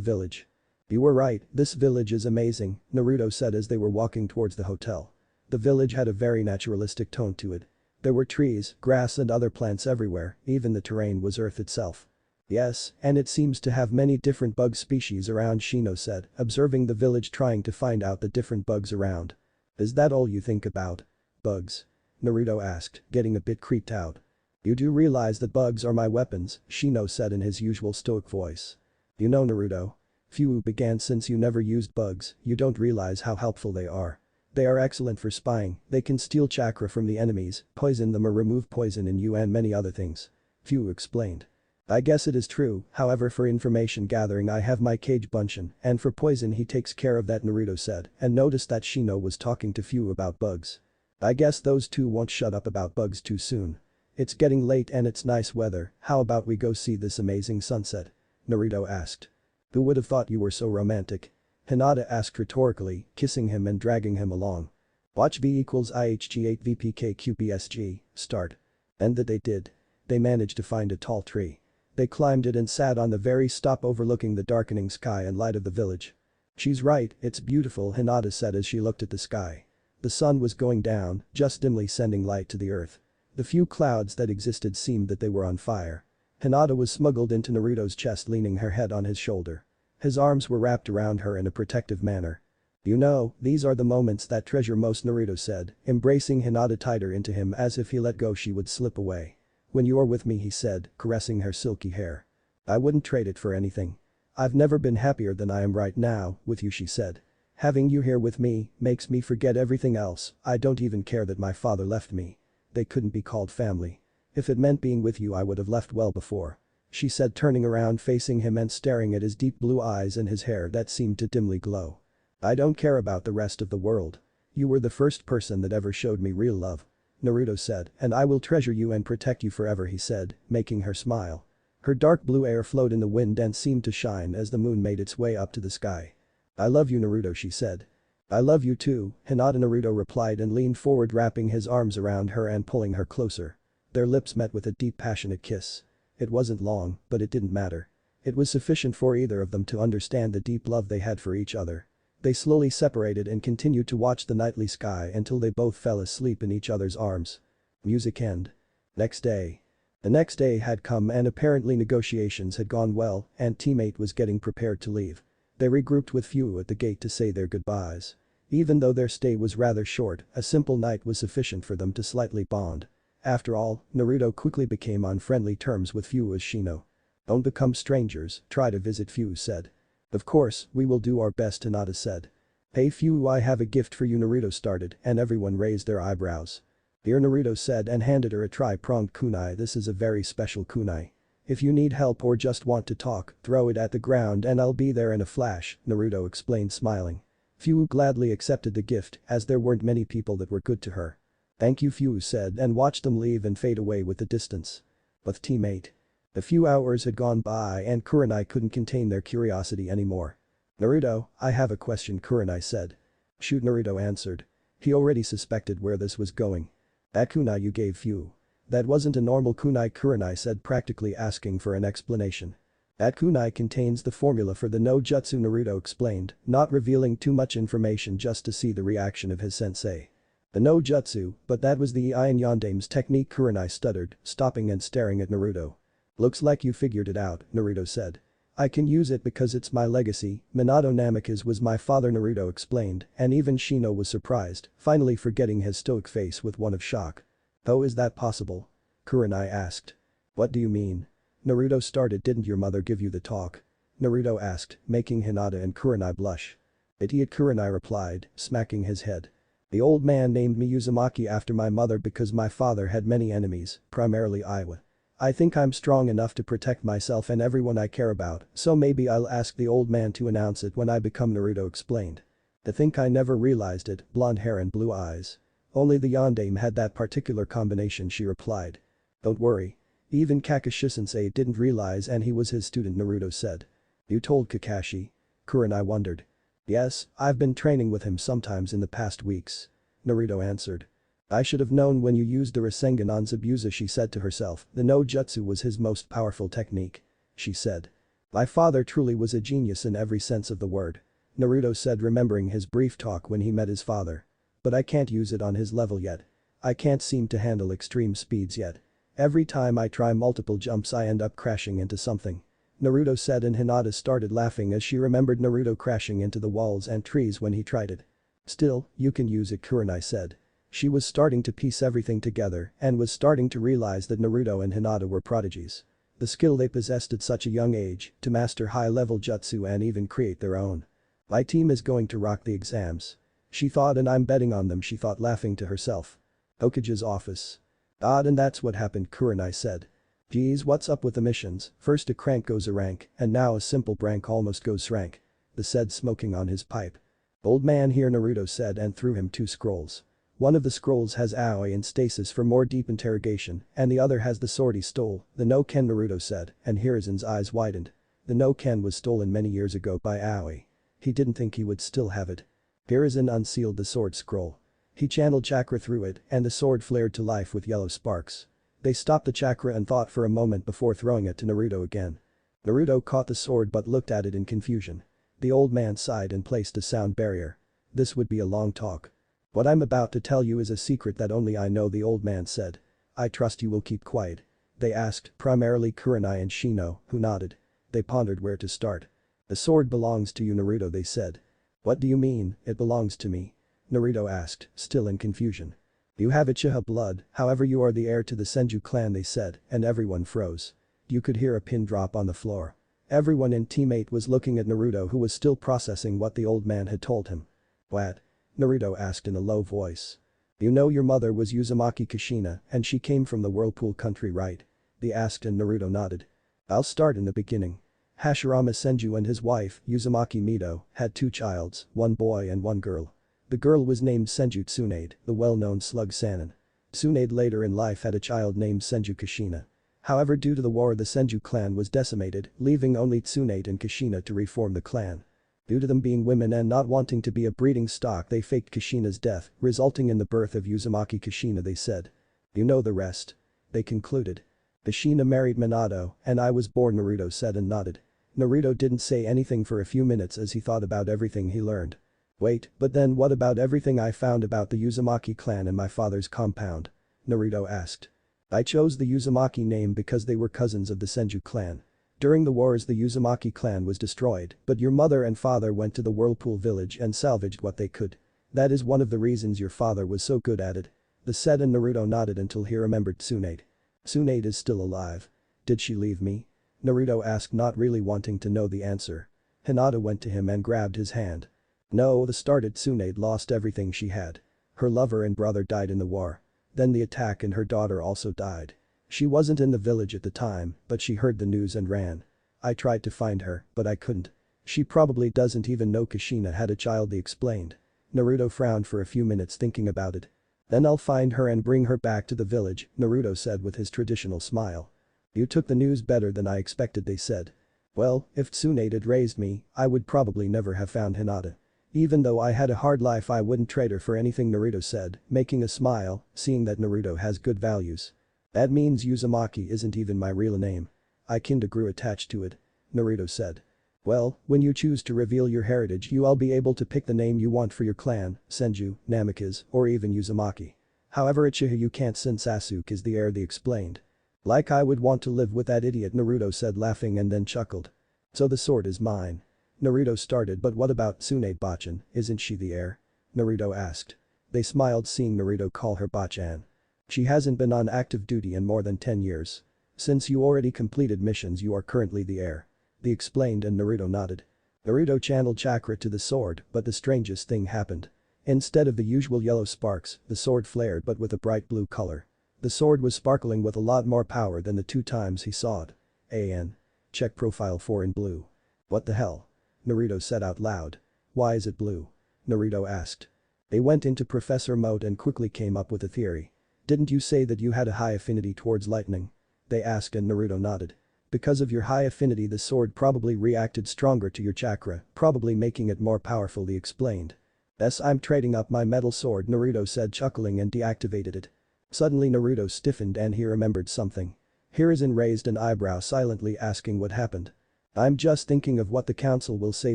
village. "You were right, this village is amazing," Naruto said as they were walking towards the hotel. The village had a very naturalistic tone to it. There were trees, grass and other plants everywhere, even the terrain was earth itself. "Yes, and it seems to have many different bug species around," Shino said, observing the village trying to find out the different bugs around. "Is that all you think about? Bugs?" Naruto asked, getting a bit creeped out. "You do realize that bugs are my weapons," Shino said in his usual stoic voice. "You know, Naruto. Few began since you never used bugs, you don't realize how helpful they are. They are excellent for spying, they can steal chakra from the enemies, poison them or remove poison in you and many other things." Few explained. "I guess it is true, however for information gathering I have my Kage Bunshin and for poison he takes care of that," Naruto said and noticed that Shino was talking to Few about bugs. "I guess those two won't shut up about bugs too soon. It's getting late and it's nice weather, how about we go see this amazing sunset?" Naruto asked. "Who would have thought you were so romantic?" Hinata asked rhetorically, kissing him and dragging him along. Watch V equals IHG8 VPK QPSG, start. And that they did. They managed to find a tall tree. They climbed it and sat on the very top overlooking the darkening sky and light of the village. "She's right, it's beautiful," Hinata said as she looked at the sky. The sun was going down, just dimly sending light to the earth. The few clouds that existed seemed that they were on fire. Hinata was smuggled into Naruto's chest leaning her head on his shoulder. His arms were wrapped around her in a protective manner. "You know, these are the moments that treasure most," Naruto said, embracing Hinata tighter into him as if he let go she would slip away. "When you're with me," he said, caressing her silky hair. "I wouldn't trade it for anything. I've never been happier than I am right now, with you," she said. "Having you here with me makes me forget everything else, I don't even care that my father left me. They couldn't be called family. If it meant being with you I would have left well before," she said turning around facing him and staring at his deep blue eyes and his hair that seemed to dimly glow. "I don't care about the rest of the world. You were the first person that ever showed me real love," Naruto said, "and I will treasure you and protect you forever," he said, making her smile. Her dark blue hair flowed in the wind and seemed to shine as the moon made its way up to the sky. "I love you, Naruto," she said. "I love you too," Hinata. Naruto replied and leaned forward wrapping his arms around her and pulling her closer. Their lips met with a deep passionate kiss. It wasn't long, but it didn't matter. It was sufficient for either of them to understand the deep love they had for each other. They slowly separated and continued to watch the nightly sky until they both fell asleep in each other's arms. Music end. Next day. The next day had come and apparently negotiations had gone well and teammate was getting prepared to leave. They regrouped with Few at the gate to say their goodbyes. Even though their stay was rather short, a simple night was sufficient for them to slightly bond. After all, Naruto quickly became on friendly terms with Few as Shino. "Don't become strangers, try to visit," Few said. "Of course, we will do our best," Hinata said. "Hey Few, I have a gift for you," Naruto started and everyone raised their eyebrows. "Here," Naruto said and handed her a tri-pronged kunai. "This is a very special kunai. If you need help or just want to talk, throw it at the ground and I'll be there in a flash," Naruto explained smiling. Few gladly accepted the gift as there weren't many people that were good to her. "Thank you," Few said and watched them leave and fade away with the distance. But teammate. A few hours had gone by and Kurenai couldn't contain their curiosity anymore. "Naruto, I have a question," Kurenai said. "Shoot," Naruto answered. He already suspected where this was going. "That kunai you gave Few. That wasn't a normal kunai," Kurenai said, practically asking for an explanation. "That kunai contains the formula for the no jutsu," Naruto explained, not revealing too much information just to see the reaction of his sensei. "The no jutsu, but that was the Iron Yandame's technique," Kurenai stuttered, stopping and staring at Naruto. "Looks like you figured it out," Naruto said. "I can use it because it's my legacy, Minato Namikaze was my father," Naruto explained, and even Shino was surprised, finally forgetting his stoic face with one of shock. "Oh, is that possible?" Kurenai asked. "What do you mean?" Naruto started. "Didn't your mother give you the talk?" Naruto asked, making Hinata and Kurenai blush. "Idiot," Kurenai replied, smacking his head. "The old man named me Uzumaki after my mother because my father had many enemies, primarily Iwa. I think I'm strong enough to protect myself and everyone I care about, so maybe I'll ask the old man to announce it when I become," Naruto explained. "To think I never realized it, blonde hair and blue eyes. Only the Yandame had that particular combination," she replied. "Don't worry. Even Kakashi-sensei didn't realize and he was his student," Naruto said. "You told Kakashi?" Kurenai wondered. "Yes, I've been training with him sometimes in the past weeks," Naruto answered. I should have known when you used the Rasengan on Zabuza, she said to herself. The no jutsu was his most powerful technique. She said. My father truly was a genius in every sense of the word. Naruto said, remembering his brief talk when he met his father. But I can't use it on his level yet. I can't seem to handle extreme speeds yet. Every time I try multiple jumps I end up crashing into something. Naruto said, and Hinata started laughing as she remembered Naruto crashing into the walls and trees when he tried it. Still, you can use it, Kurenai said. She was starting to piece everything together and was starting to realize that Naruto and Hinata were prodigies. The skill they possessed at such a young age to master high-level jutsu and even create their own. My team is going to rock the exams. She thought, and I'm betting on them, she thought, laughing to herself. Hokage's office. Odd, and that's what happened, Kurenai said. Geez, what's up with the missions? First a crank goes a rank and now a simple brank almost goes rank. The said, smoking on his pipe. Old man here, Naruto said, and threw him 2 scrolls. One of the scrolls has Aoi in stasis for more deep interrogation and the other has the sword he stole, the no Ken, Naruto said, and Hirazen's eyes widened. The no Ken was stolen many years ago by Aoi. He didn't think he would still have it. Hirazen unsealed the sword scroll. He channeled chakra through it and the sword flared to life with yellow sparks. They stopped the chakra and thought for a moment before throwing it to Naruto again. Naruto caught the sword but looked at it in confusion. The old man sighed and placed a sound barrier. This would be a long talk. What I'm about to tell you is a secret that only I know, the old man said. I trust you will keep quiet. They asked, primarily Kurenai and Shino, who nodded. They pondered where to start. The sword belongs to you, Naruto, they said. What do you mean, it belongs to me? Naruto asked, still in confusion. You have Uchiha blood, however you are the heir to the Senju clan, they said, and everyone froze. You could hear a pin drop on the floor. Everyone in Team 8 was looking at Naruto, who was still processing what the old man had told him. What? Naruto asked in a low voice. You know your mother was Uzumaki Kushina and she came from the Whirlpool country, right? They asked and Naruto nodded. I'll start in the beginning. Hashirama Senju and his wife, Uzumaki Mido, had 2 childs, 1 boy and 1 girl. The girl was named Senju Tsunade, the well-known slug Sannin. Tsunade later in life had a child named Senju Kushina. However, due to the war the Senju clan was decimated, leaving only Tsunade and Kushina to reform the clan. Due to them being women and not wanting to be a breeding stock, they faked Kushina's death, resulting in the birth of Uzumaki Kushina, they said. You know the rest. They concluded. Kushina married Minato and I was born, Naruto said and nodded. Naruto didn't say anything for a few minutes as he thought about everything he learned. Wait, but then what about everything I found about the Uzumaki clan and my father's compound? Naruto asked. I chose the Uzumaki name because they were cousins of the Senju clan. During the wars the Uzumaki clan was destroyed, but your mother and father went to the Whirlpool village and salvaged what they could. That is one of the reasons your father was so good at it. The said, and Naruto nodded until he remembered Tsunade. Tsunade is still alive. Did she leave me? Naruto asked, not really wanting to know the answer. Hinata went to him and grabbed his hand. No, the started Tsunade lost everything she had. Her lover and brother died in the war. Then the attack and her daughter also died. She wasn't in the village at the time, but she heard the news and ran. I tried to find her, but I couldn't. She probably doesn't even know Kushina had a child, he explained. Naruto frowned for a few minutes thinking about it. Then I'll find her and bring her back to the village, Naruto said with his traditional smile. You took the news better than I expected, they said. Well, if Tsunade had raised me, I would probably never have found Hinata. Even though I had a hard life I wouldn't trade her for anything, Naruto said, making a smile, seeing that Naruto has good values. That means Uzumaki isn't even my real name. I kinda grew attached to it. Naruto said. Well, when you choose to reveal your heritage you'll be able to pick the name you want for your clan, Senju, Namikaze, or even Uzumaki. However, Uchiha you can't since Sasuke is the heir, they explained. Like I would want to live with that idiot, Naruto said, laughing and then chuckled. So the sword is mine. Naruto started, but what about Tsunade Bachan, isn't she the heir? Naruto asked. They smiled seeing Naruto call her Bachan. She hasn't been on active duty in more than 10 years. Since you already completed missions you are currently the heir. They explained and Naruto nodded. Naruto channeled chakra to the sword, but the strangest thing happened. Instead of the usual yellow sparks, the sword flared but with a bright blue color. The sword was sparkling with a lot more power than the 2 times he saw it. AN. Check profile 4 in blue. What the hell? Naruto said out loud. Why is it blue? Naruto asked. They went into professor mode and quickly came up with a theory. Didn't you say that you had a high affinity towards lightning? They asked and Naruto nodded. Because of your high affinity the sword probably reacted stronger to your chakra, probably making it more powerful, he explained. "Yes, I'm trading up my metal sword," Naruto said, chuckling, and deactivated it. Suddenly Naruto stiffened and he remembered something. Hiruzen raised an eyebrow, silently asking what happened. "I'm just thinking of what the council will say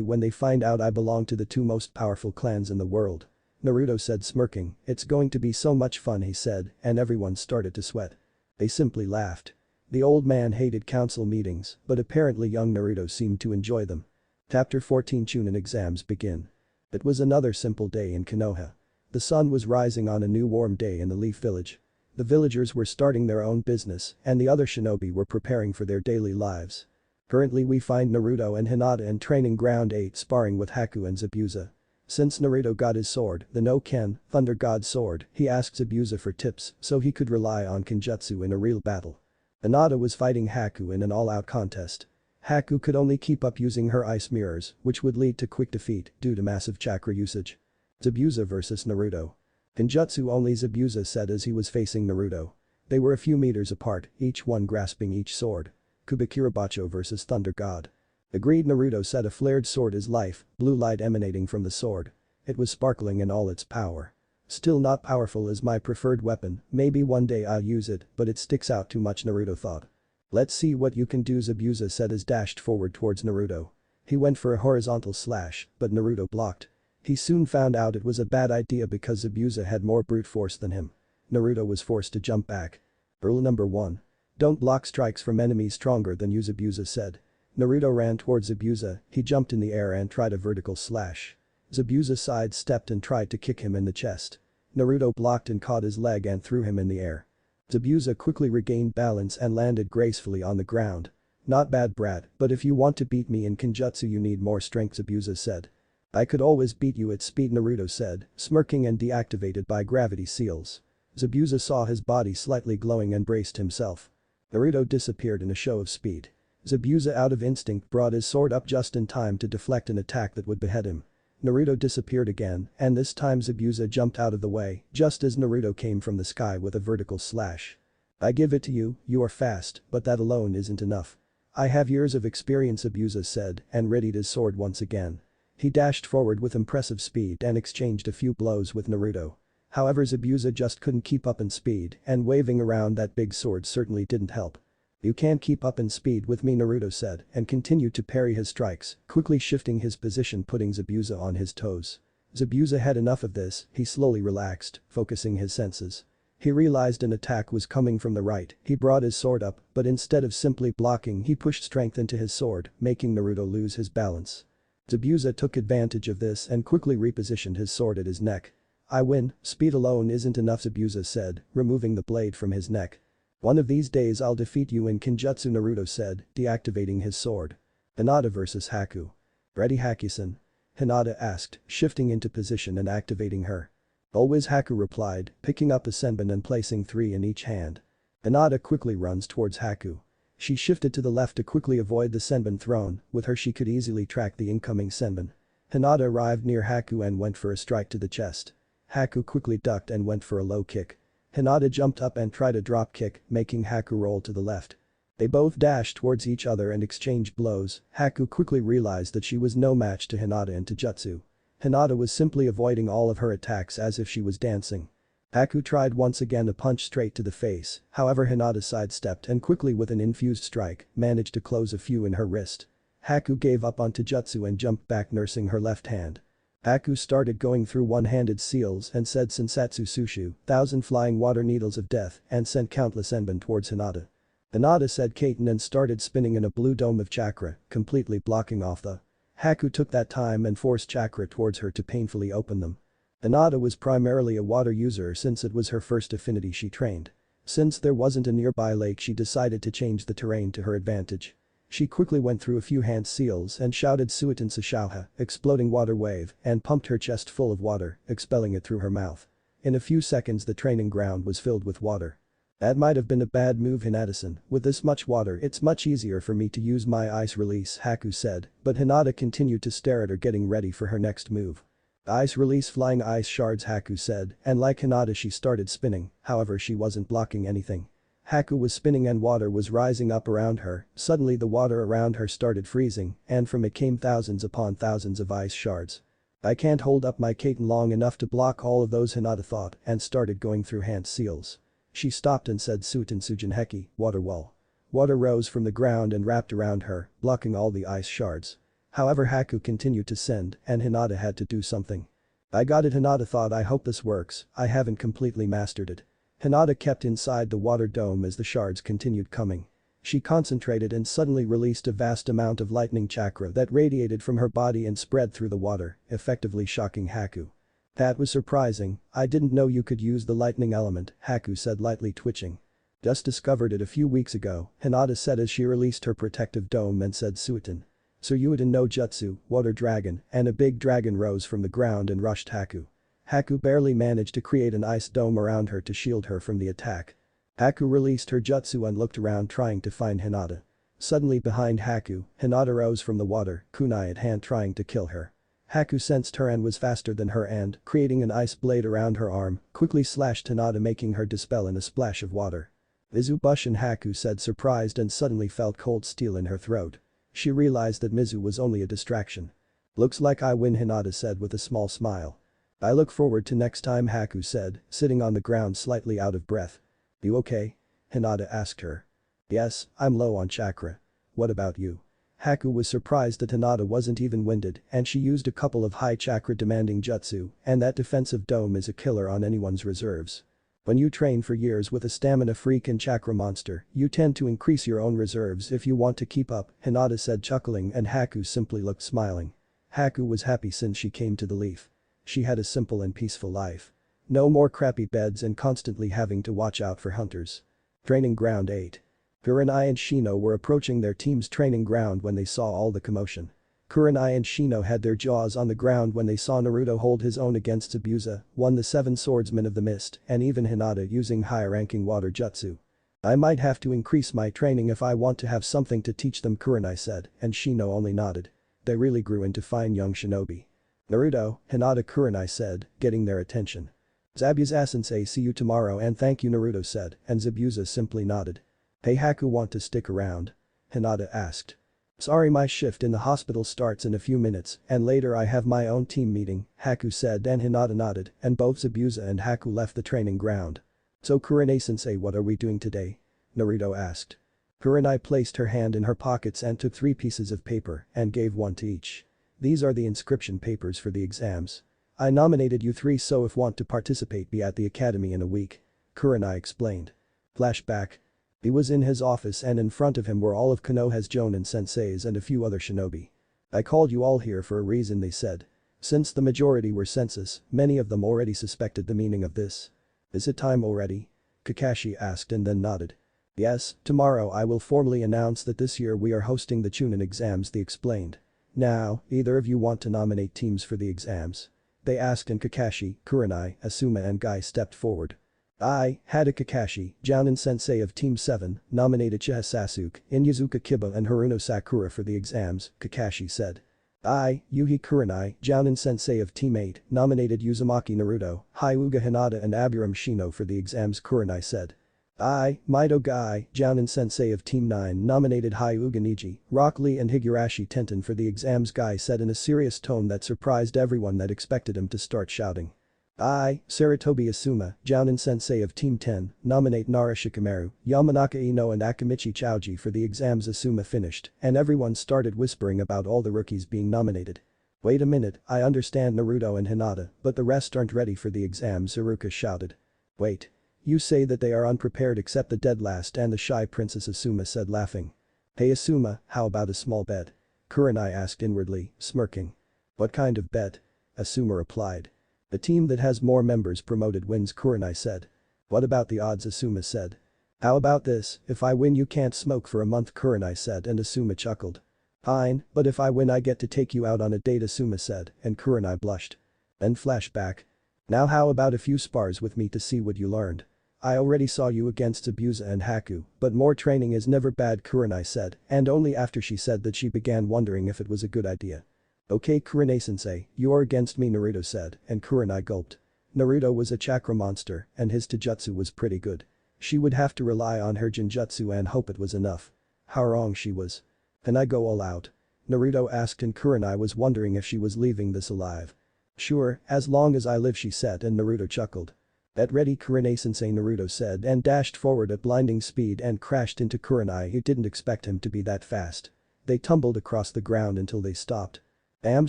when they find out I belong to the two most powerful clans in the world," Naruto said, smirking. "It's going to be so much fun," he said, and everyone started to sweat. They simply laughed. The old man hated council meetings, but apparently young Naruto seemed to enjoy them. Chapter 14 Chuunin Exams begin. It was another simple day in Konoha. The sun was rising on a new warm day in the Leaf Village. The villagers were starting their own business and the other shinobi were preparing for their daily lives. Currently we find Naruto and Hinata in training ground 8 sparring with Haku and Zabuza. Since Naruto got his sword, the No-Ken, Thunder God sword, he asked Zabuza for tips so he could rely on Kenjutsu in a real battle. Hinata was fighting Haku in an all-out contest. Haku could only keep up using her ice mirrors, which would lead to quick defeat due to massive chakra usage. Zabuza vs Naruto. Kenjutsu only, Zabuza said as he was facing Naruto. They were a few meters apart, each one grasping each sword. Kubikirabacho vs Thunder God. Agreed, Naruto said. A flared sword is life, blue light emanating from the sword. It was sparkling in all its power. "Still not powerful as my preferred weapon, maybe one day I'll use it, but it sticks out too much," Naruto thought. "Let's see what you can do," Zabuza said as dashed forward towards Naruto. He went for a horizontal slash, but Naruto blocked. He soon found out it was a bad idea because Zabuza had more brute force than him. Naruto was forced to jump back. Rule number 1. Don't block strikes from enemies stronger than you, Zabuza said. Naruto ran towards Zabuza, he jumped in the air and tried a vertical slash. Zabuza sidestepped and tried to kick him in the chest. Naruto blocked and caught his leg and threw him in the air. Zabuza quickly regained balance and landed gracefully on the ground. "Not bad, brat, but if you want to beat me in Kenjutsu you need more strength," Zabuza said. "I could always beat you at speed," Naruto said, smirking, and deactivated by gravity seals. Zabuza saw his body slightly glowing and braced himself. Naruto disappeared in a show of speed. Zabuza, out of instinct, brought his sword up just in time to deflect an attack that would behead him. Naruto disappeared again, and this time Zabuza jumped out of the way just as Naruto came from the sky with a vertical slash. "I give it to you, you are fast, but that alone isn't enough. I have years of experience," Zabuza said, and readied his sword once again. He dashed forward with impressive speed and exchanged a few blows with Naruto. However, Zabuza just couldn't keep up in speed, and waving around that big sword certainly didn't help. "You can't keep up in speed with me," Naruto said, and continued to parry his strikes, quickly shifting his position, putting Zabuza on his toes. Zabuza had enough of this, he slowly relaxed, focusing his senses. He realized an attack was coming from the right, he brought his sword up, but instead of simply blocking he pushed strength into his sword, making Naruto lose his balance. Zabuza took advantage of this and quickly repositioned his sword at his neck. "I win, speed alone isn't enough," Zabuza said, removing the blade from his neck. "One of these days I'll defeat you in Kenjutsu," Naruto said, deactivating his sword. Hinata vs Haku. "Ready, Haku-san?" Hinata asked, shifting into position and activating her. "Always," Haku replied, picking up a senbon and placing 3 in each hand. Hinata quickly runs towards Haku. She shifted to the left to quickly avoid the senbon thrown, with her she could easily track the incoming senbon. Hinata arrived near Haku and went for a strike to the chest. Haku quickly ducked and went for a low kick. Hinata jumped up and tried a drop kick, making Haku roll to the left. They both dashed towards each other and exchanged blows. Haku quickly realized that she was no match to Hinata in Taijutsu. Hinata was simply avoiding all of her attacks as if she was dancing. Haku tried once again a punch straight to the face, however Hinata sidestepped and quickly with an infused strike, managed to close a few in her wrist. Haku gave up on Taijutsu and jumped back, nursing her left hand. Haku started going through one-handed seals and said Sensatsu Sushu, 1,000 flying water needles of death, and sent countless senbon towards Hinata. Hinata said Kaiten and started spinning in a blue dome of chakra, completely blocking off the. Haku took that time and forced chakra towards her to painfully open them. Hinata was primarily a water user since it was her first affinity she trained. Since there wasn't a nearby lake, she decided to change the terrain to her advantage. She quickly went through a few hand seals and shouted Suitin Sashauha, exploding water wave, and pumped her chest full of water, expelling it through her mouth. In a few seconds the training ground was filled with water. "That might have been a bad move, Hinata-san. With this much water it's much easier for me to use my ice release," Haku said, but Hinata continued to stare at her, getting ready for her next move. "Ice release, flying ice shards," Haku said, and like Hinata she started spinning, however she wasn't blocking anything. Haku was spinning and water was rising up around her. Suddenly the water around her started freezing, and from it came thousands upon thousands of ice shards. I can't hold up my Kaiten long enough to block all of those, Hinata thought and started going through hand seals. She stopped and said Suiten Sujinheki, water wall. Water rose from the ground and wrapped around her, blocking all the ice shards. However, Haku continued to send and Hinata had to do something. I got it, Hinata thought. I hope this works, I haven't completely mastered it. Hinata kept inside the water dome as the shards continued coming. She concentrated and suddenly released a vast amount of lightning chakra that radiated from her body and spread through the water, effectively shocking Haku. That was surprising, I didn't know you could use the lightning element, Haku said, lightly twitching. Just discovered it a few weeks ago, Hinata said as she released her protective dome and said Suiten. Suiten no jutsu, water dragon, and a big dragon rose from the ground and rushed Haku. Haku barely managed to create an ice dome around her to shield her from the attack. Haku released her jutsu and looked around trying to find Hinata. Suddenly behind Haku, Hinata rose from the water, kunai at hand trying to kill her. Haku sensed her and was faster than her and, creating an ice blade around her arm, quickly slashed Hinata making her dispel in a splash of water. Mizu-bushin, Haku said, surprised, and suddenly felt cold steel in her throat. She realized that Mizu was only a distraction. Looks like I win, Hinata said with a small smile. I look forward to next time, Haku said, sitting on the ground slightly out of breath. You okay? Hinata asked her. Yes, I'm low on chakra. What about you? Haku was surprised that Hinata wasn't even winded and she used a couple of high chakra demanding jutsu and that defensive dome is a killer on anyone's reserves. When you train for years with a stamina freak and chakra monster, you tend to increase your own reserves if you want to keep up, Hinata said, chuckling, and Haku simply looked smiling. Haku was happy since she came to the Leaf. She had a simple and peaceful life. No more crappy beds and constantly having to watch out for hunters. Training Ground 8. Kurenai and Shino were approaching their team's training ground when they saw all the commotion. Kurenai and Shino had their jaws on the ground when they saw Naruto hold his own against Zabuza, won the 7 swordsmen of the mist, and even Hinata using high-ranking water jutsu. I might have to increase my training if I want to have something to teach them, Kurenai said, and Shino only nodded. They really grew into fine young shinobi. Naruto, Hinata, Kurenai said, getting their attention. Zabuza-sensei, see you tomorrow and thank you, Naruto said, and Zabuza simply nodded. Hey, Haku, want to stick around? Hinata asked. Sorry, my shift in the hospital starts in a few minutes and later I have my own team meeting, Haku said, and Hinata nodded and both Zabuza and Haku left the training ground. So Kurenai-sensei, what are we doing today? Naruto asked. Kurenai placed her hand in her pockets and took 3 pieces of paper and gave one to each. These are the inscription papers for the exams. I nominated you 3, so if want to participate be at the academy in a week. Kurenai explained. Flashback. He was in his office and in front of him were all of Konoha's Jonin senseis and a few other shinobi. I called you all here for a reason, they said. Since the majority were sensus, many of them already suspected the meaning of this. Is it time already? Kakashi asked and then nodded. Yes, tomorrow I will formally announce that this year we are hosting the Chuunin Exams, they explained. Now, either of you want to nominate teams for the exams? They asked and Kakashi, Kurenai, Asuma and Guy stepped forward. I, Hada Kakashi, Jounin Sensei of Team 7, nominated Uchiha Sasuke, Inyazuka Kiba and Haruno Sakura for the exams, Kakashi said. I, Yuhi Kurenai, Jounin Sensei of Team 8, nominated Uzumaki Naruto, Hyuga Hinata and Aburam Shino for the exams, Kurenai said. I, Maido Guy, Jounin Sensei of Team 9, nominated Hyuga Niji, Rock Lee and Higurashi Tenten for the exams, Guy said in a serious tone that surprised everyone that expected him to start shouting. I, Saratobi Asuma, Jounin Sensei of Team 10, nominate Nara Shikamaru, Yamanaka Ino and Akamichi Chouji for the exams. Asuma finished, and everyone started whispering about all the rookies being nominated. Wait a minute, I understand Naruto and Hinata, but the rest aren't ready for the exams, Iruka shouted. Wait. You say that they are unprepared except the dead last and the shy princess, Asuma said, laughing. Hey Asuma, how about a small bet? Kurenai asked inwardly, smirking. What kind of bet? Asuma replied. The team that has more members promoted wins, Kurenai said. What about the odds, Asuma said. How about this, if I win you can't smoke for a month, Kurenai said, and Asuma chuckled. Fine, but if I win I get to take you out on a date, Asuma said, and Kurenai blushed. Then flashback. Now how about a few spars with me to see what you learned? I already saw you against Zabuza and Haku, but more training is never bad, Kurenai said, and only after she said that she began wondering if it was a good idea. Okay, Kurenai-sensei, you are against me, Naruto said, and Kurenai gulped. Naruto was a chakra monster and his taijutsu was pretty good. She would have to rely on her genjutsu and hope it was enough. How wrong she was. Can I go all out? Naruto asked and Kurenai was wondering if she was leaving this alive. Sure, as long as I live, she said, and Naruto chuckled. Get ready, Kurenai-sensei, Naruto said and dashed forward at blinding speed and crashed into Kurenai, who didn't expect him to be that fast. They tumbled across the ground until they stopped. I'm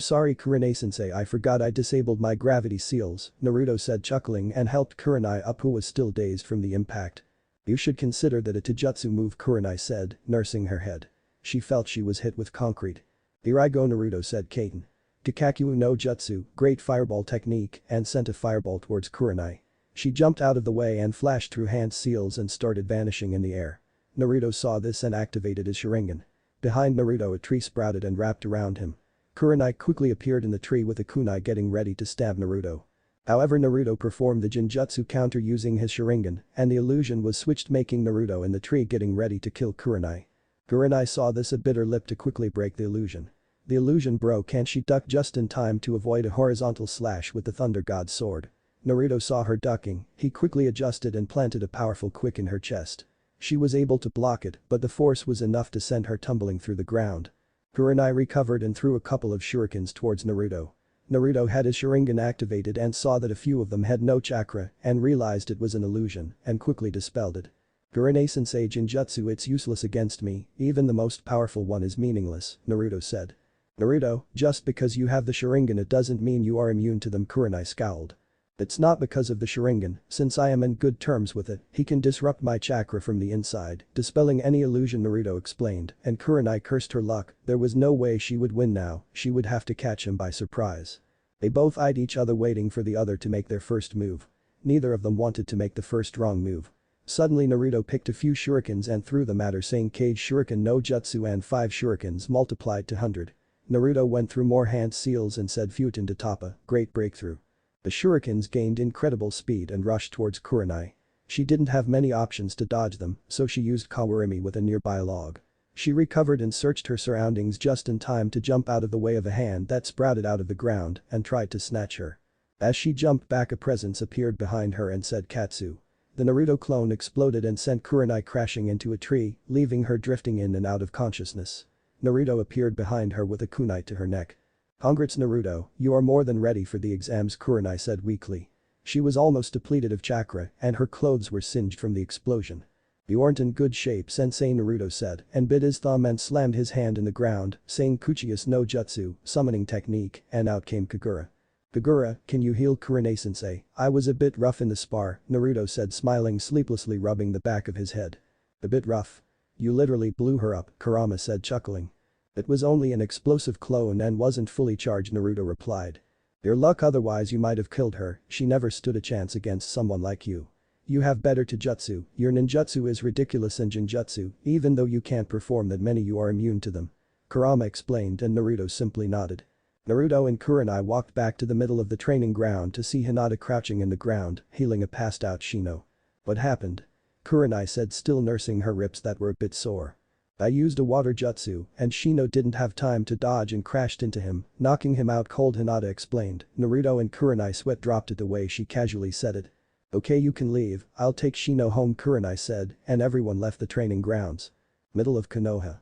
sorry, Kurenai-sensei, I forgot I disabled my gravity seals, Naruto said, chuckling, and helped Kurenai up, who was still dazed from the impact. You should consider that a taijutsu move, Kurenai said, nursing her head. She felt she was hit with concrete. Here I go, Naruto said, Kaiten. Kikaku no jutsu, great fireball technique, and sent a fireball towards Kurenai. She jumped out of the way and flashed through hand seals and started vanishing in the air. Naruto saw this and activated his Sharingan. Behind Naruto, a tree sprouted and wrapped around him. Kurenai quickly appeared in the tree with a kunai, getting ready to stab Naruto. However, Naruto performed the Jinjutsu counter using his Sharingan, and the illusion was switched, making Naruto in the tree getting ready to kill Kurenai. Kurenai saw this, a bitter lip to quickly break the illusion. The illusion broke and she ducked just in time to avoid a horizontal slash with the Thunder God's sword. Naruto saw her ducking, he quickly adjusted and planted a powerful quick in her chest. She was able to block it, but the force was enough to send her tumbling through the ground. Kurenai recovered and threw a couple of shurikens towards Naruto. Naruto had his Sharingan activated and saw that a few of them had no chakra and realized it was an illusion and quickly dispelled it. Kurenai-sensei, Jinjutsu, it's useless against me, even the most powerful one is meaningless, Naruto said. Naruto, just because you have the Sharingan it doesn't mean you are immune to them, Kurenai scowled. It's not because of the Sharingan, since I am in good terms with it, he can disrupt my chakra from the inside, dispelling any illusion, Naruto explained, and Kurenai cursed her luck, there was no way she would win now, she would have to catch him by surprise. They both eyed each other, waiting for the other to make their first move. Neither of them wanted to make the first wrong move. Suddenly Naruto picked a few shurikens and threw them at her, saying Cage Shuriken no Jutsu, and 5 shurikens multiplied to 100. Naruto went through more hand seals and said Futen to Toppa, great breakthrough. The shurikens gained incredible speed and rushed towards Kurenai. She didn't have many options to dodge them, so she used Kawarimi with a nearby log. She recovered and searched her surroundings just in time to jump out of the way of a hand that sprouted out of the ground and tried to snatch her. As she jumped back, a presence appeared behind her and said Katsu. The Naruto clone exploded and sent Kurenai crashing into a tree, leaving her drifting in and out of consciousness. Naruto appeared behind her with a kunai to her neck. Congrats, Naruto, you are more than ready for the exams, Kurenai said weakly. She was almost depleted of chakra and her clothes were singed from the explosion. You aren't in good shape, Sensei, Naruto said and bit his thumb and slammed his hand in the ground, saying Kuchius no Jutsu, summoning technique, and out came Kagura. Kagura, can you heal, Kurenai-sensei? I was a bit rough in the spar, Naruto said, smiling sleeplessly, rubbing the back of his head. A bit rough? You literally blew her up, Kurama said, chuckling. It was only an explosive clone and wasn't fully charged, Naruto replied. Your luck, otherwise you might have killed her, she never stood a chance against someone like you. You have better taijutsu, your ninjutsu is ridiculous in Jinjutsu, even though you can't perform that many you are immune to them. Kurama explained and Naruto simply nodded. Naruto and Kurenai walked back to the middle of the training ground to see Hinata crouching in the ground, healing a passed out Shino. What happened? Kurenai said, still nursing her ribs that were a bit sore. I used a water jutsu and Shino didn't have time to dodge and crashed into him, knocking him out cold, Hinata explained. Naruto and Kurenai sweat dropped at the way she casually said it. Okay, you can leave, I'll take Shino home, Kurenai said, and everyone left the training grounds. Middle of Konoha.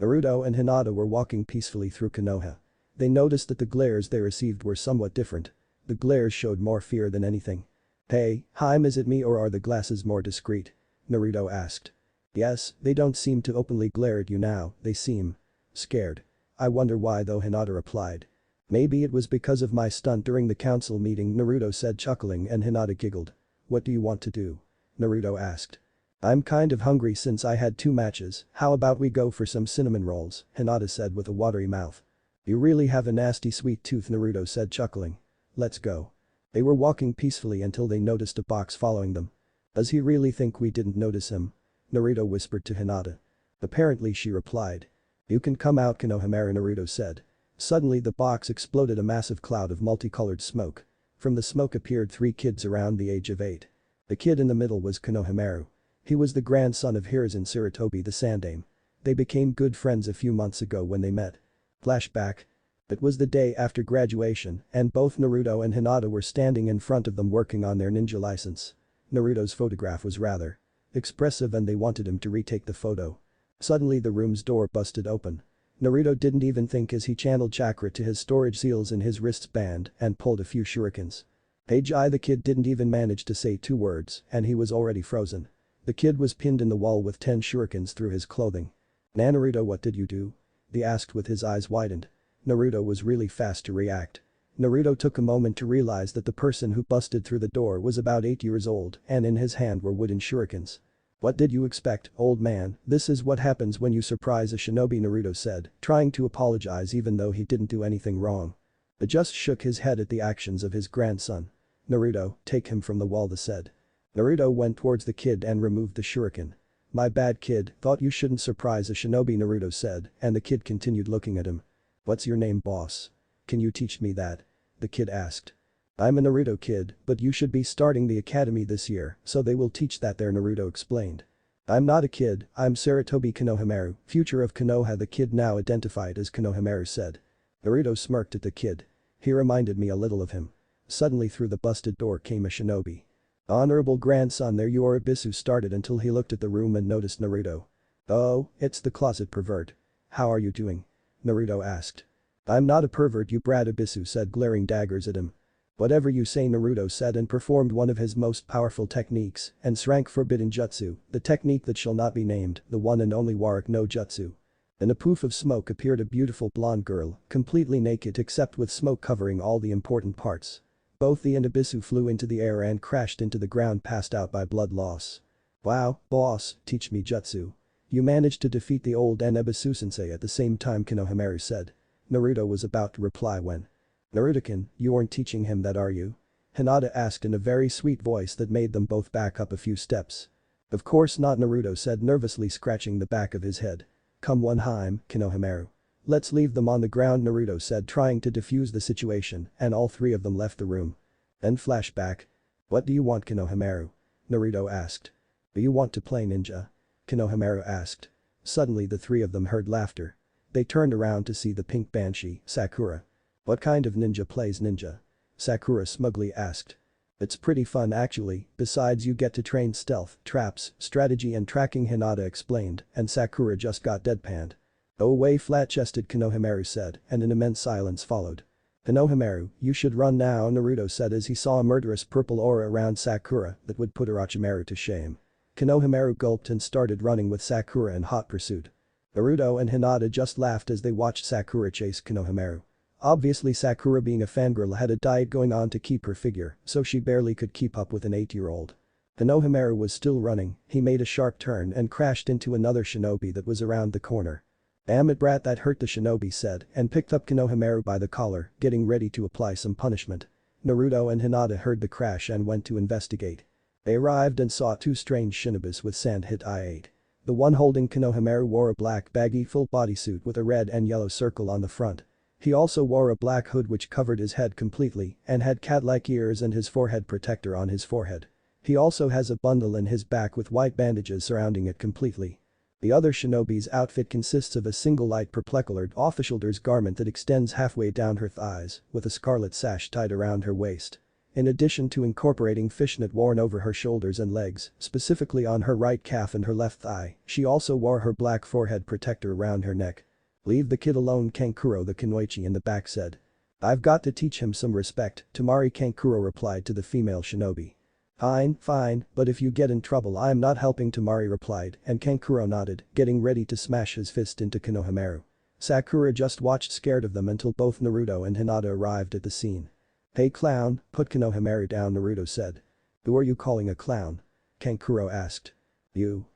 Naruto and Hinata were walking peacefully through Konoha. They noticed that the glares they received were somewhat different. The glares showed more fear than anything. Hey, Haim, is it me or are the glasses more discreet? Naruto asked. Yes, they don't seem to openly glare at you now, they seem scared. I wonder why though, Hinata replied. Maybe it was because of my stunt during the council meeting, Naruto said, chuckling, and Hinata giggled. What do you want to do? Naruto asked. I'm kind of hungry since I had 2 matches, how about we go for some cinnamon rolls, Hinata said with a watery mouth. You really have a nasty sweet tooth, Naruto said, chuckling. Let's go. They were walking peacefully until they noticed a box following them. Does he really think we didn't notice him? Naruto whispered to Hinata. Apparently, she replied. You can come out, Konohamaru, Naruto said. Suddenly the box exploded, a massive cloud of multicolored smoke. From the smoke appeared 3 kids around the age of 8. The kid in the middle was Konohamaru. He was the grandson of Hiruzen Sarutobi the Sandaime. They became good friends a few months ago when they met. Flashback. It was the day after graduation and both Naruto and Hinata were standing in front of them working on their ninja license. Naruto's photograph was rather expressive and they wanted him to retake the photo. Suddenly the room's door busted open. Naruto didn't even think as he channeled chakra to his storage seals in his wristband and pulled a few shurikens. Hey Jai, the kid didn't even manage to say 2 words and he was already frozen. The kid was pinned in the wall with 10 shurikens through his clothing. Naruto, what did you do? He asked with his eyes widened. Naruto was really fast to react. Naruto took a moment to realize that the person who busted through the door was about 8 years old and in his hand were wooden shurikens. What did you expect, old man? This is what happens when you surprise a shinobi, Naruto said, trying to apologize even though he didn't do anything wrong. But just shook his head at the actions of his grandson. Naruto, take him from the wall, he said. Naruto went towards the kid and removed the shuriken. My bad kid, thought you shouldn't surprise a shinobi, Naruto said, and the kid continued looking at him. What's your name, boss? Can you teach me that? The kid asked. I'm a Naruto kid, but you should be starting the academy this year, so they will teach that there, Naruto explained. I'm not a kid, I'm Sarutobi Konohamaru, future of Konoha, the kid now identified as Konohamaru said. Naruto smirked at the kid. He reminded me a little of him. Suddenly through the busted door came a shinobi. Honorable grandson, there you are, Ibisu started until he looked at the room and noticed Naruto. Oh, it's the closet pervert. How are you doing? Naruto asked. I'm not a pervert, you brat, Ibisu said, glaring daggers at him. Whatever you say, Naruto said and performed one of his most powerful techniques and shrank forbidden jutsu, the technique that shall not be named, the one and only Warak no Jutsu. In a poof of smoke appeared a beautiful blonde girl, completely naked except with smoke covering all the important parts. Both the and Ibisu flew into the air and crashed into the ground, passed out by blood loss. Wow, boss, teach me jutsu. You managed to defeat the old and Ibisu-sensei at the same time, Konohamaru said. Naruto was about to reply when. Naruto-kun, you aren't teaching him that, are you? Hinata asked in a very sweet voice that made them both back up a few steps. Of course not, Naruto said, nervously scratching the back of his head. Come one time, Konohamaru. Let's leave them on the ground, Naruto said, trying to defuse the situation, and all 3 of them left the room. Then flashback. What do you want, Konohamaru? Naruto asked. Do you want to play ninja? Konohamaru asked. Suddenly the 3 of them heard laughter. They turned around to see the pink banshee, Sakura. What kind of ninja plays ninja? Sakura smugly asked. It's pretty fun actually, besides you get to train stealth, traps, strategy and tracking, Hinata explained, and Sakura just got deadpanned. Go away, flat-chested, Konohamaru said, and an immense silence followed. Konohamaru, you should run now, Naruto said as he saw a murderous purple aura around Sakura that would put Orochimaru to shame. Konohamaru gulped and started running with Sakura in hot pursuit. Naruto and Hinata just laughed as they watched Sakura chase Konohamaru. Obviously Sakura, being a fangirl, had a diet going on to keep her figure, so she barely could keep up with an 8-year-old. Konohamaru was still running, he made a sharp turn and crashed into another shinobi that was around the corner. Damn it, brat, that hurt, the shinobi said and picked up Konohamaru by the collar, getting ready to apply some punishment. Naruto and Hinata heard the crash and went to investigate. They arrived and saw 2 strange shinobis with sand hit eye. The one holding Konohamaru wore a black baggy full bodysuit with a red and yellow circle on the front. He also wore a black hood which covered his head completely and had cat-like ears and his forehead protector on his forehead. He also has a bundle in his back with white bandages surrounding it completely. The other shinobi's outfit consists of a single light purple-colored off-the-shoulders garment that extends halfway down her thighs with a scarlet sash tied around her waist. In addition to incorporating fishnet worn over her shoulders and legs, specifically on her right calf and her left thigh, she also wore her black forehead protector around her neck. Leave the kid alone, Kankuro, the kunoichi in the back said. I've got to teach him some respect, Tamari, Kankuro replied to the female shinobi. Fine, but if you get in trouble I'm not helping, Tamari replied, and Kankuro nodded, getting ready to smash his fist into Konohamaru. Sakura just watched scared of them until both Naruto and Hinata arrived at the scene. Hey clown, put Konohamaru down, Naruto said. Who are you calling a clown? Kankuro asked. You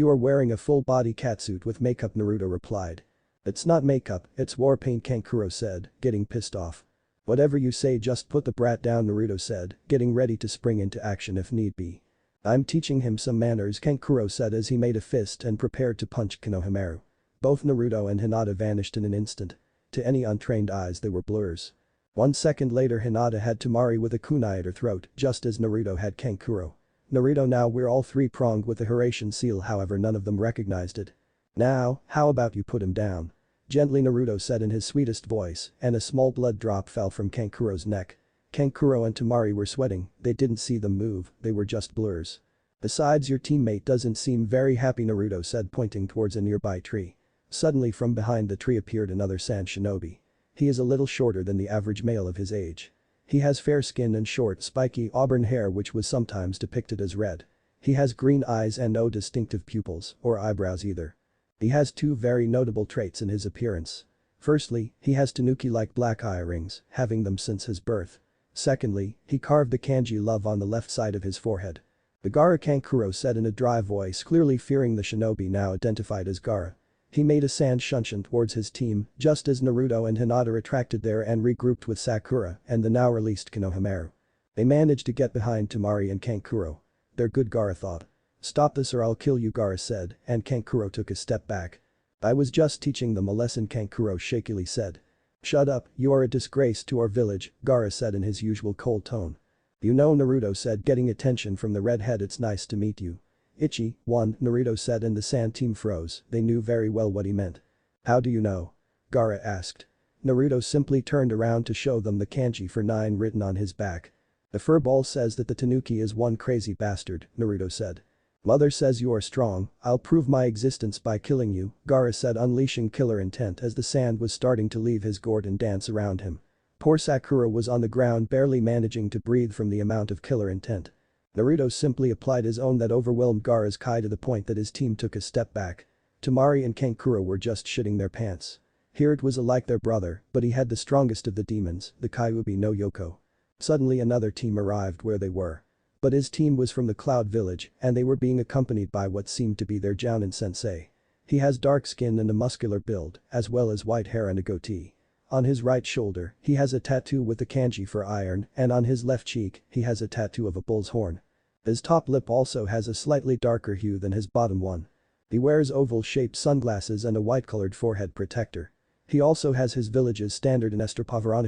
are wearing a full-body catsuit with makeup, Naruto replied. It's not makeup, it's war paint, Kankuro said, getting pissed off. Whatever you say, just put the brat down, Naruto said, getting ready to spring into action if need be. I'm teaching him some manners, Kankuro said as he made a fist and prepared to punch Konohamaru. Both Naruto and Hinata vanished in an instant. To any untrained eyes they were blurs. 1 second later Hinata had Tamari with a kunai at her throat just as Naruto had Kankuro. Naruto now we're all 3-pronged with the Horatian seal, however none of them recognized it. Now, how about you put him down? Gently, Naruto said in his sweetest voice, and a small blood drop fell from Kankuro's neck. Kankuro and Tamari were sweating, they didn't see them move, they were just blurs. Besides, your teammate doesn't seem very happy, Naruto said, pointing towards a nearby tree. Suddenly from behind the tree appeared another sand shinobi. He is a little shorter than the average male of his age. He has fair skin and short spiky auburn hair which was sometimes depicted as red. He has green eyes and no distinctive pupils or eyebrows either. He has two very notable traits in his appearance. Firstly, he has tanuki-like black eye rings, having them since his birth. Secondly, he carved the kanji love on the left side of his forehead. The Gaara Kankuro said in a dry voice, clearly fearing the shinobi now identified as Gaara. He made a sand shunshin towards his team just as Naruto and Hinata retracted there and regrouped with Sakura and the now released Konohamaru. They managed to get behind Temari and Kankuro. They're good, Gaara thought. Stop this or I'll kill you, Gaara said, and Kankuro took a step back. I was just teaching them a lesson, Kankuro shakily said. Shut up, you are a disgrace to our village, Gaara said in his usual cold tone. You know, Naruto said, getting attention from the redhead. It's nice to meet you. Ichi, one, Naruto said, and the sand team froze. They knew very well what he meant. How do you know? Gaara asked. Naruto simply turned around to show them the kanji for 9 written on his back. The furball says that the tanuki is one crazy bastard, Naruto said. Mother says you are strong, I'll prove my existence by killing you, Gaara said, unleashing killer intent as the sand was starting to leave his gourd and dance around him. Poor Sakura was on the ground barely managing to breathe from the amount of killer intent. Naruto simply applied his own that overwhelmed Gaara's kai to the point that his team took a step back. Temari and Kankuro were just shitting their pants. Here it was like their brother, but he had the strongest of the demons, the Kyubi no Yoko. Suddenly another team arrived where they were. But his team was from the Cloud Village and they were being accompanied by what seemed to be their Jounin sensei. He has dark skin and a muscular build, as well as white hair and a goatee. On his right shoulder, he has a tattoo with the kanji for iron, and on his left cheek, he has a tattoo of a bull's horn. His top lip also has a slightly darker hue than his bottom one. He wears oval-shaped sunglasses and a white-colored forehead protector. He also has his village's standard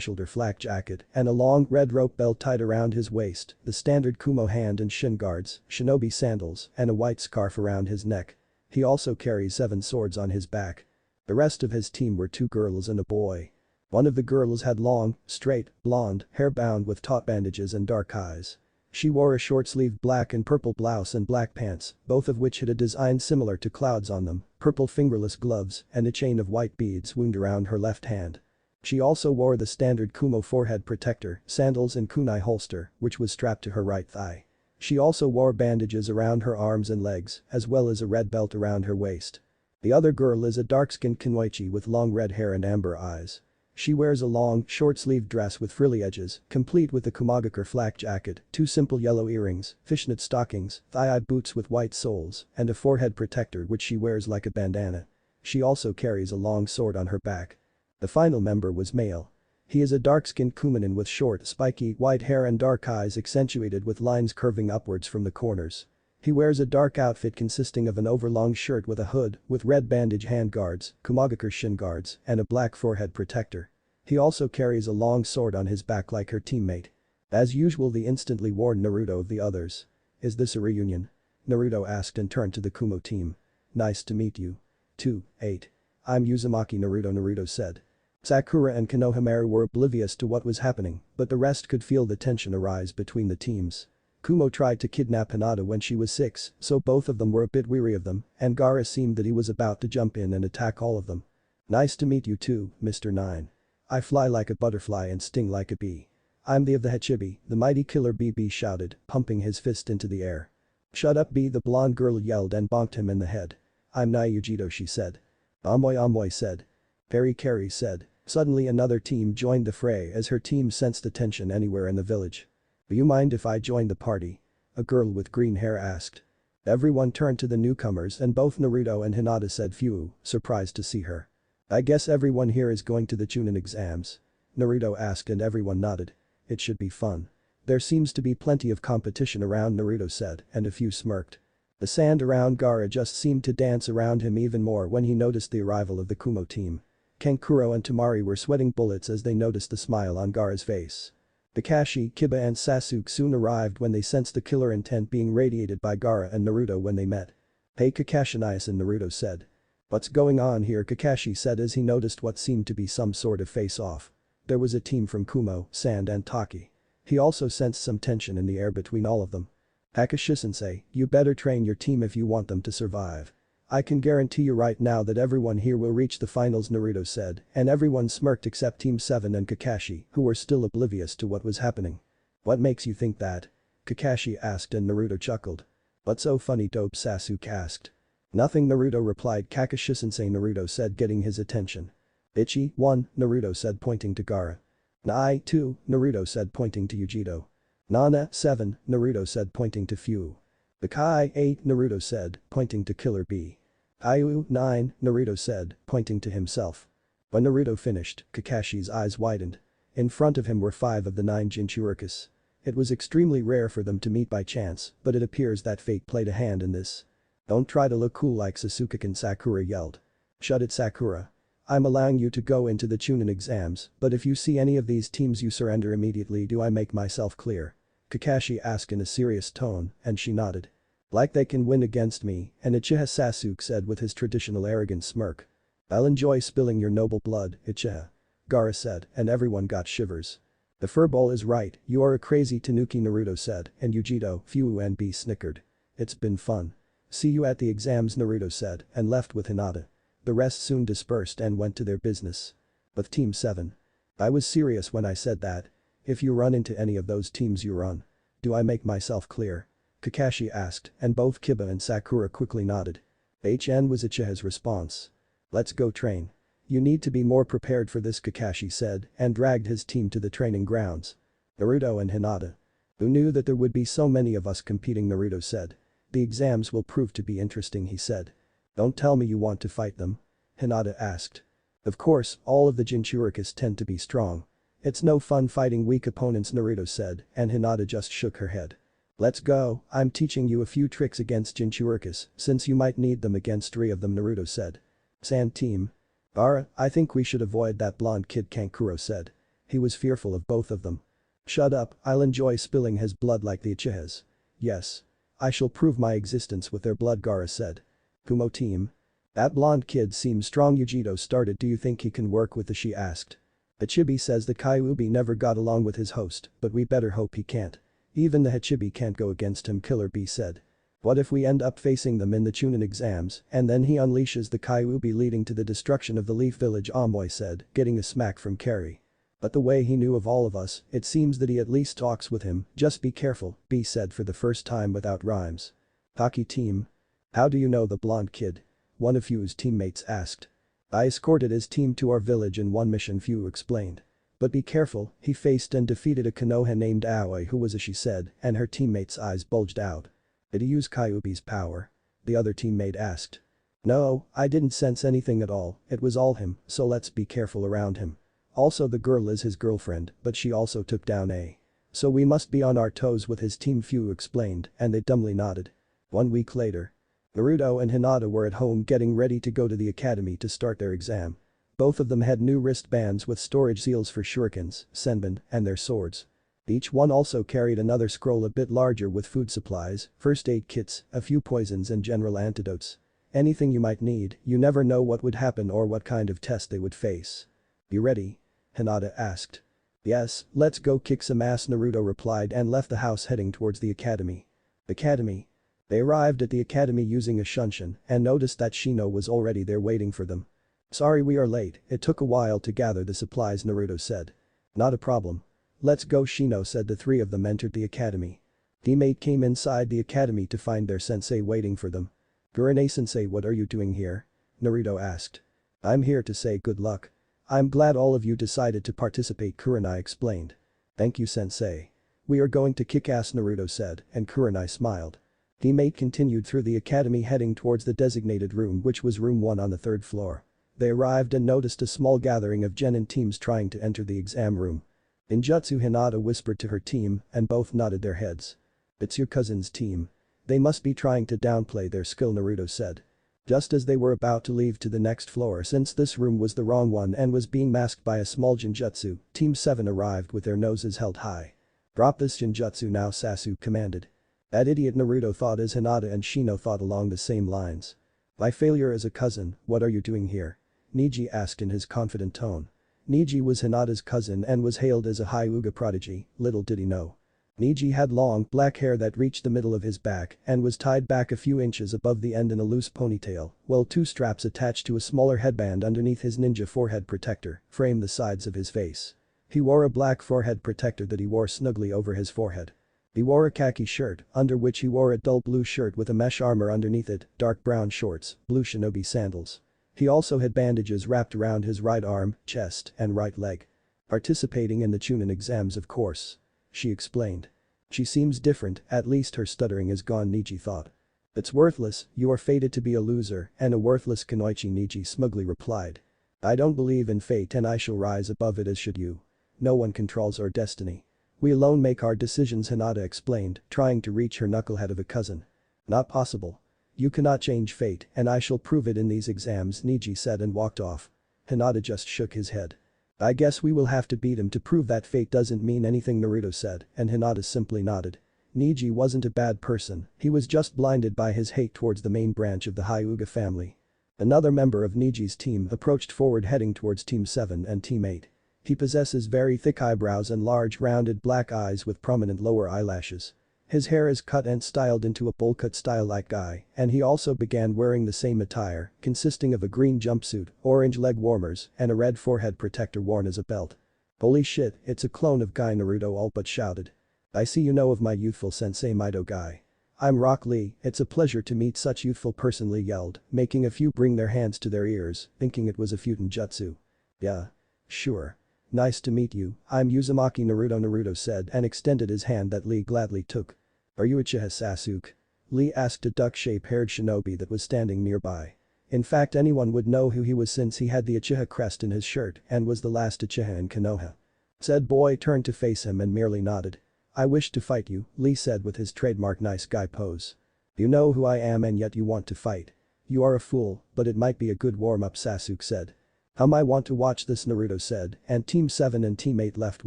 shoulder flak jacket and a long red rope belt tied around his waist, the standard kumo hand and shin guards, shinobi sandals, and a white scarf around his neck. He also carries 7 swords on his back. The rest of his team were 2 girls and a boy. One of the girls had long, straight, blonde hair bound with taut bandages and dark eyes. She wore a short-sleeved black and purple blouse and black pants, both of which had a design similar to clouds on them, purple fingerless gloves, and a chain of white beads wound around her left hand. She also wore the standard kumo forehead protector, sandals and kunai holster, which was strapped to her right thigh. She also wore bandages around her arms and legs, as well as a red belt around her waist. The other girl is a dark-skinned kunoichi with long red hair and amber eyes. She wears a long, short-sleeved dress with frilly edges, complete with a kumagakure flak jacket, 2 simple yellow earrings, fishnet stockings, thigh-high boots with white soles, and a forehead protector which she wears like a bandana. She also carries a long sword on her back. The final member was male. He is a dark-skinned kuminin with short, spiky, white hair and dark eyes accentuated with lines curving upwards from the corners. He wears a dark outfit consisting of an overlong shirt with a hood, with red bandage hand guards, kumagakure shin guards, and a black forehead protector. He also carries a long sword on his back like her teammate. As usual, they instantly warned Naruto of the others. Is this a reunion? Naruto asked and turned to the Kumo team. Nice to meet you. 2-8. I'm Uzumaki, Naruto said. Sakura and Konohamaru were oblivious to what was happening, but the rest could feel the tension arise between the teams. Kumo tried to kidnap Hinata when she was 6, so both of them were a bit weary of them, and Gaara seemed that he was about to jump in and attack all of them. Nice to meet you too, Mr. 9. I fly like a butterfly and sting like a bee. I'm the of the Hachibi, the mighty killer BB shouted, pumping his fist into the air. Shut up B, the blonde girl yelled and bonked him in the head. I'm Naijito, she said. Amoy said. Perry Carey said. Suddenly another team joined the fray as her team sensed the tension anywhere in the village. Do you mind if I join the party? A girl with green hair asked. Everyone turned to the newcomers and both Naruto and Hinata said phew, surprised to see her. I guess everyone here is going to the Chuunin exams? Naruto asked and everyone nodded. It should be fun. There seems to be plenty of competition around, Naruto said, and a few smirked. The sand around Gaara just seemed to dance around him even more when he noticed the arrival of the Kumo team. Kankuro and Temari were sweating bullets as they noticed the smile on Gaara's face. Kakashi, Kiba and Sasuke soon arrived when they sensed the killer intent being radiated by Gaara and Naruto when they met. Hey Kakashi, Naruto said. What's going on here, Kakashi said as he noticed what seemed to be some sort of face-off. There was a team from Kumo, Sand and Taki. He also sensed some tension in the air between all of them. Kakashi-sensei, you better train your team if you want them to survive. I can guarantee you right now that everyone here will reach the finals, Naruto said, and everyone smirked except Team 7 and Kakashi, who were still oblivious to what was happening. What makes you think that? Kakashi asked and Naruto chuckled. What's so funny, dope, Sasuke asked. Nothing, Naruto replied. Kakashi-sensei, Naruto said, getting his attention. Ichi, 1, Naruto said, pointing to Gaara. Nai, 2, Naruto said, pointing to Yujito. Nana, 7, Naruto said, pointing to Fu. Bakai, 8, Naruto said, pointing to Killer Bee. Ayu, 9, Naruto said, pointing to himself. When Naruto finished, Kakashi's eyes widened. In front of him were 5 of the 9 Jinchurikis. It was extremely rare for them to meet by chance, but it appears that fate played a hand in this. Don't try to look cool like Sasuke, Sakura yelled. Shut it, Sakura. I'm allowing you to go into the Chuunin exams, but if you see any of these teams you surrender immediately. Do I make myself clear? Kakashi asked in a serious tone, and she nodded. Like they can win against me, and Uchiha, Sasuke said with his traditional arrogant smirk. I'll enjoy spilling your noble blood, Uchiha. Gaara said, and everyone got shivers. The furball is right, you are a crazy tanuki, Naruto said, and Yujito, Fu and B snickered. It's been fun. See you at the exams, Naruto said, and left with Hinata. The rest soon dispersed and went to their business. With Team 7. I was serious when I said that. If you run into any of those teams you run. Do I make myself clear? Kakashi asked, and both Kiba and Sakura quickly nodded. HN was Uchiha's response. Let's go train. You need to be more prepared for this, Kakashi said, and dragged his team to the training grounds. Naruto and Hinata. Who knew that there would be so many of us competing, Naruto said. The exams will prove to be interesting, he said. Don't tell me you want to fight them? Hinata asked. Of course, all of the Jinchurikis tend to be strong. It's no fun fighting weak opponents, Naruto said, and Hinata just shook her head. Let's go, I'm teaching you a few tricks against Jinchurikis, since you might need them against 3 of them, Naruto said. Sand team. Gaara, I think we should avoid that blonde kid, Kankuro said. He was fearful of both of them. Shut up, I'll enjoy spilling his blood like the Uchihas. Yes. I shall prove my existence with their blood, Gaara said. Kumo team. That blonde kid seems strong, Yujito started. Do you think he can work with the she asked. Hachibi says the Kyubi never got along with his host, but we better hope he can't. Even the Hachibi can't go against him, Killer Bee said. What if we end up facing them in the Chuunin exams and then he unleashes the Kyubi leading to the destruction of the Leaf Village, Amoy said, getting a smack from Carrie. But the way he knew of all of us, it seems that he at least talks with him. Just be careful, B said for the first time without rhymes. Hockey team. How do you know the blonde kid? One of Fu's teammates asked. I escorted his team to our village in one mission, Fu explained. But be careful, he faced and defeated a Konoha named Aoi who was a she said, and her teammate's eyes bulged out. Did he use Kyubi's power? The other teammate asked. No, I didn't sense anything at all, it was all him, so let's be careful around him. Also the girl is his girlfriend, but she also took down A. So we must be on our toes with his team, Fu explained, and they dumbly nodded. 1 week later. Naruto and Hinata were at home getting ready to go to the academy to start their exam. Both of them had new wristbands with storage seals for shurikens, senbon, and their swords. Each one also carried another scroll a bit larger with food supplies, first aid kits, a few poisons and general antidotes. Anything you might need, you never know what would happen or what kind of test they would face. You ready? Hinata asked. Yes, let's go kick some ass, Naruto replied and left the house heading towards the academy. Academy. They arrived at the academy using a shunshin and noticed that Shino was already there waiting for them. Sorry we are late, it took a while to gather the supplies, Naruto said. Not a problem. Let's go, Shino said. The 3 of them entered the academy. Teammate came inside the academy to find their sensei waiting for them. Gurane-sensei, what are you doing here? Naruto asked. I'm here to say good luck. I'm glad all of you decided to participate, Kurenai explained. Thank you, sensei. We are going to kick ass, Naruto said, and Kurenai smiled. Teammate continued through the academy heading towards the designated room, which was room 1 on the 3rd floor. They arrived and noticed a small gathering of genin teams trying to enter the exam room. Ninjutsu, Hinata whispered to her team and both nodded their heads. It's your cousin's team. They must be trying to downplay their skill, Naruto said. Just as they were about to leave to the next floor, since this room was the wrong one and was being masked by a small Jinjutsu, Team 7 arrived with their noses held high. Drop this Jinjutsu now, Sasuke commanded. That idiot, Naruto thought as Hinata and Shino thought along the same lines. My failure as a cousin, what are you doing here? Niji asked in his confident tone. Niji was Hinata's cousin and was hailed as a Hyuga prodigy, little did he know. Neji had long, black hair that reached the middle of his back and was tied back a few inches above the end in a loose ponytail, while two straps attached to a smaller headband underneath his ninja forehead protector framed the sides of his face. He wore a black forehead protector that he wore snugly over his forehead. He wore a khaki shirt, under which he wore a dull blue shirt with a mesh armor underneath it, dark brown shorts, blue shinobi sandals. He also had bandages wrapped around his right arm, chest, and right leg. Participating in the Chuunin exams of course. She explained. She seems different, at least her stuttering is gone, Neji thought. It's worthless, you are fated to be a loser and a worthless kunoichi, Neji smugly replied. I don't believe in fate and I shall rise above it as should you. No one controls our destiny. We alone make our decisions, Hinata explained, trying to reach her knucklehead of a cousin. Not possible. You cannot change fate and I shall prove it in these exams, Neji said and walked off. Hinata just shook his head. I guess we will have to beat him to prove that fate doesn't mean anything, Naruto said, and Hinata simply nodded. Neji wasn't a bad person, he was just blinded by his hate towards the main branch of the Hyuga family. Another member of Neji's team approached forward heading towards Team 7 and Team 8. He possesses very thick eyebrows and large rounded black eyes with prominent lower eyelashes. His hair is cut and styled into a bowl cut style like guy, and he also began wearing the same attire, consisting of a green jumpsuit, orange leg warmers, and a red forehead protector worn as a belt. Holy shit, it's a clone of Guy, Naruto all but shouted. I see you know of my youthful sensei Mido Guy. I'm Rock Lee, it's a pleasure to meet such youthful person, Lee yelled, making a few bring their hands to their ears, thinking it was a Futon jutsu. Yeah. Sure. Nice to meet you, I'm Uzumaki Naruto said and extended his hand that Lee gladly took. Are you Uchiha Sasuke? Lee asked a duck-shape-haired shinobi that was standing nearby. In fact, anyone would know who he was since he had the Uchiha crest in his shirt and was the last Uchiha in Konoha. Said boy turned to face him and merely nodded. I wish to fight you, Lee said with his trademark nice guy pose. You know who I am and yet you want to fight. You are a fool, but it might be a good warm-up, Sasuke said. I want to watch this, Naruto said, and Team 7 and Team 8 left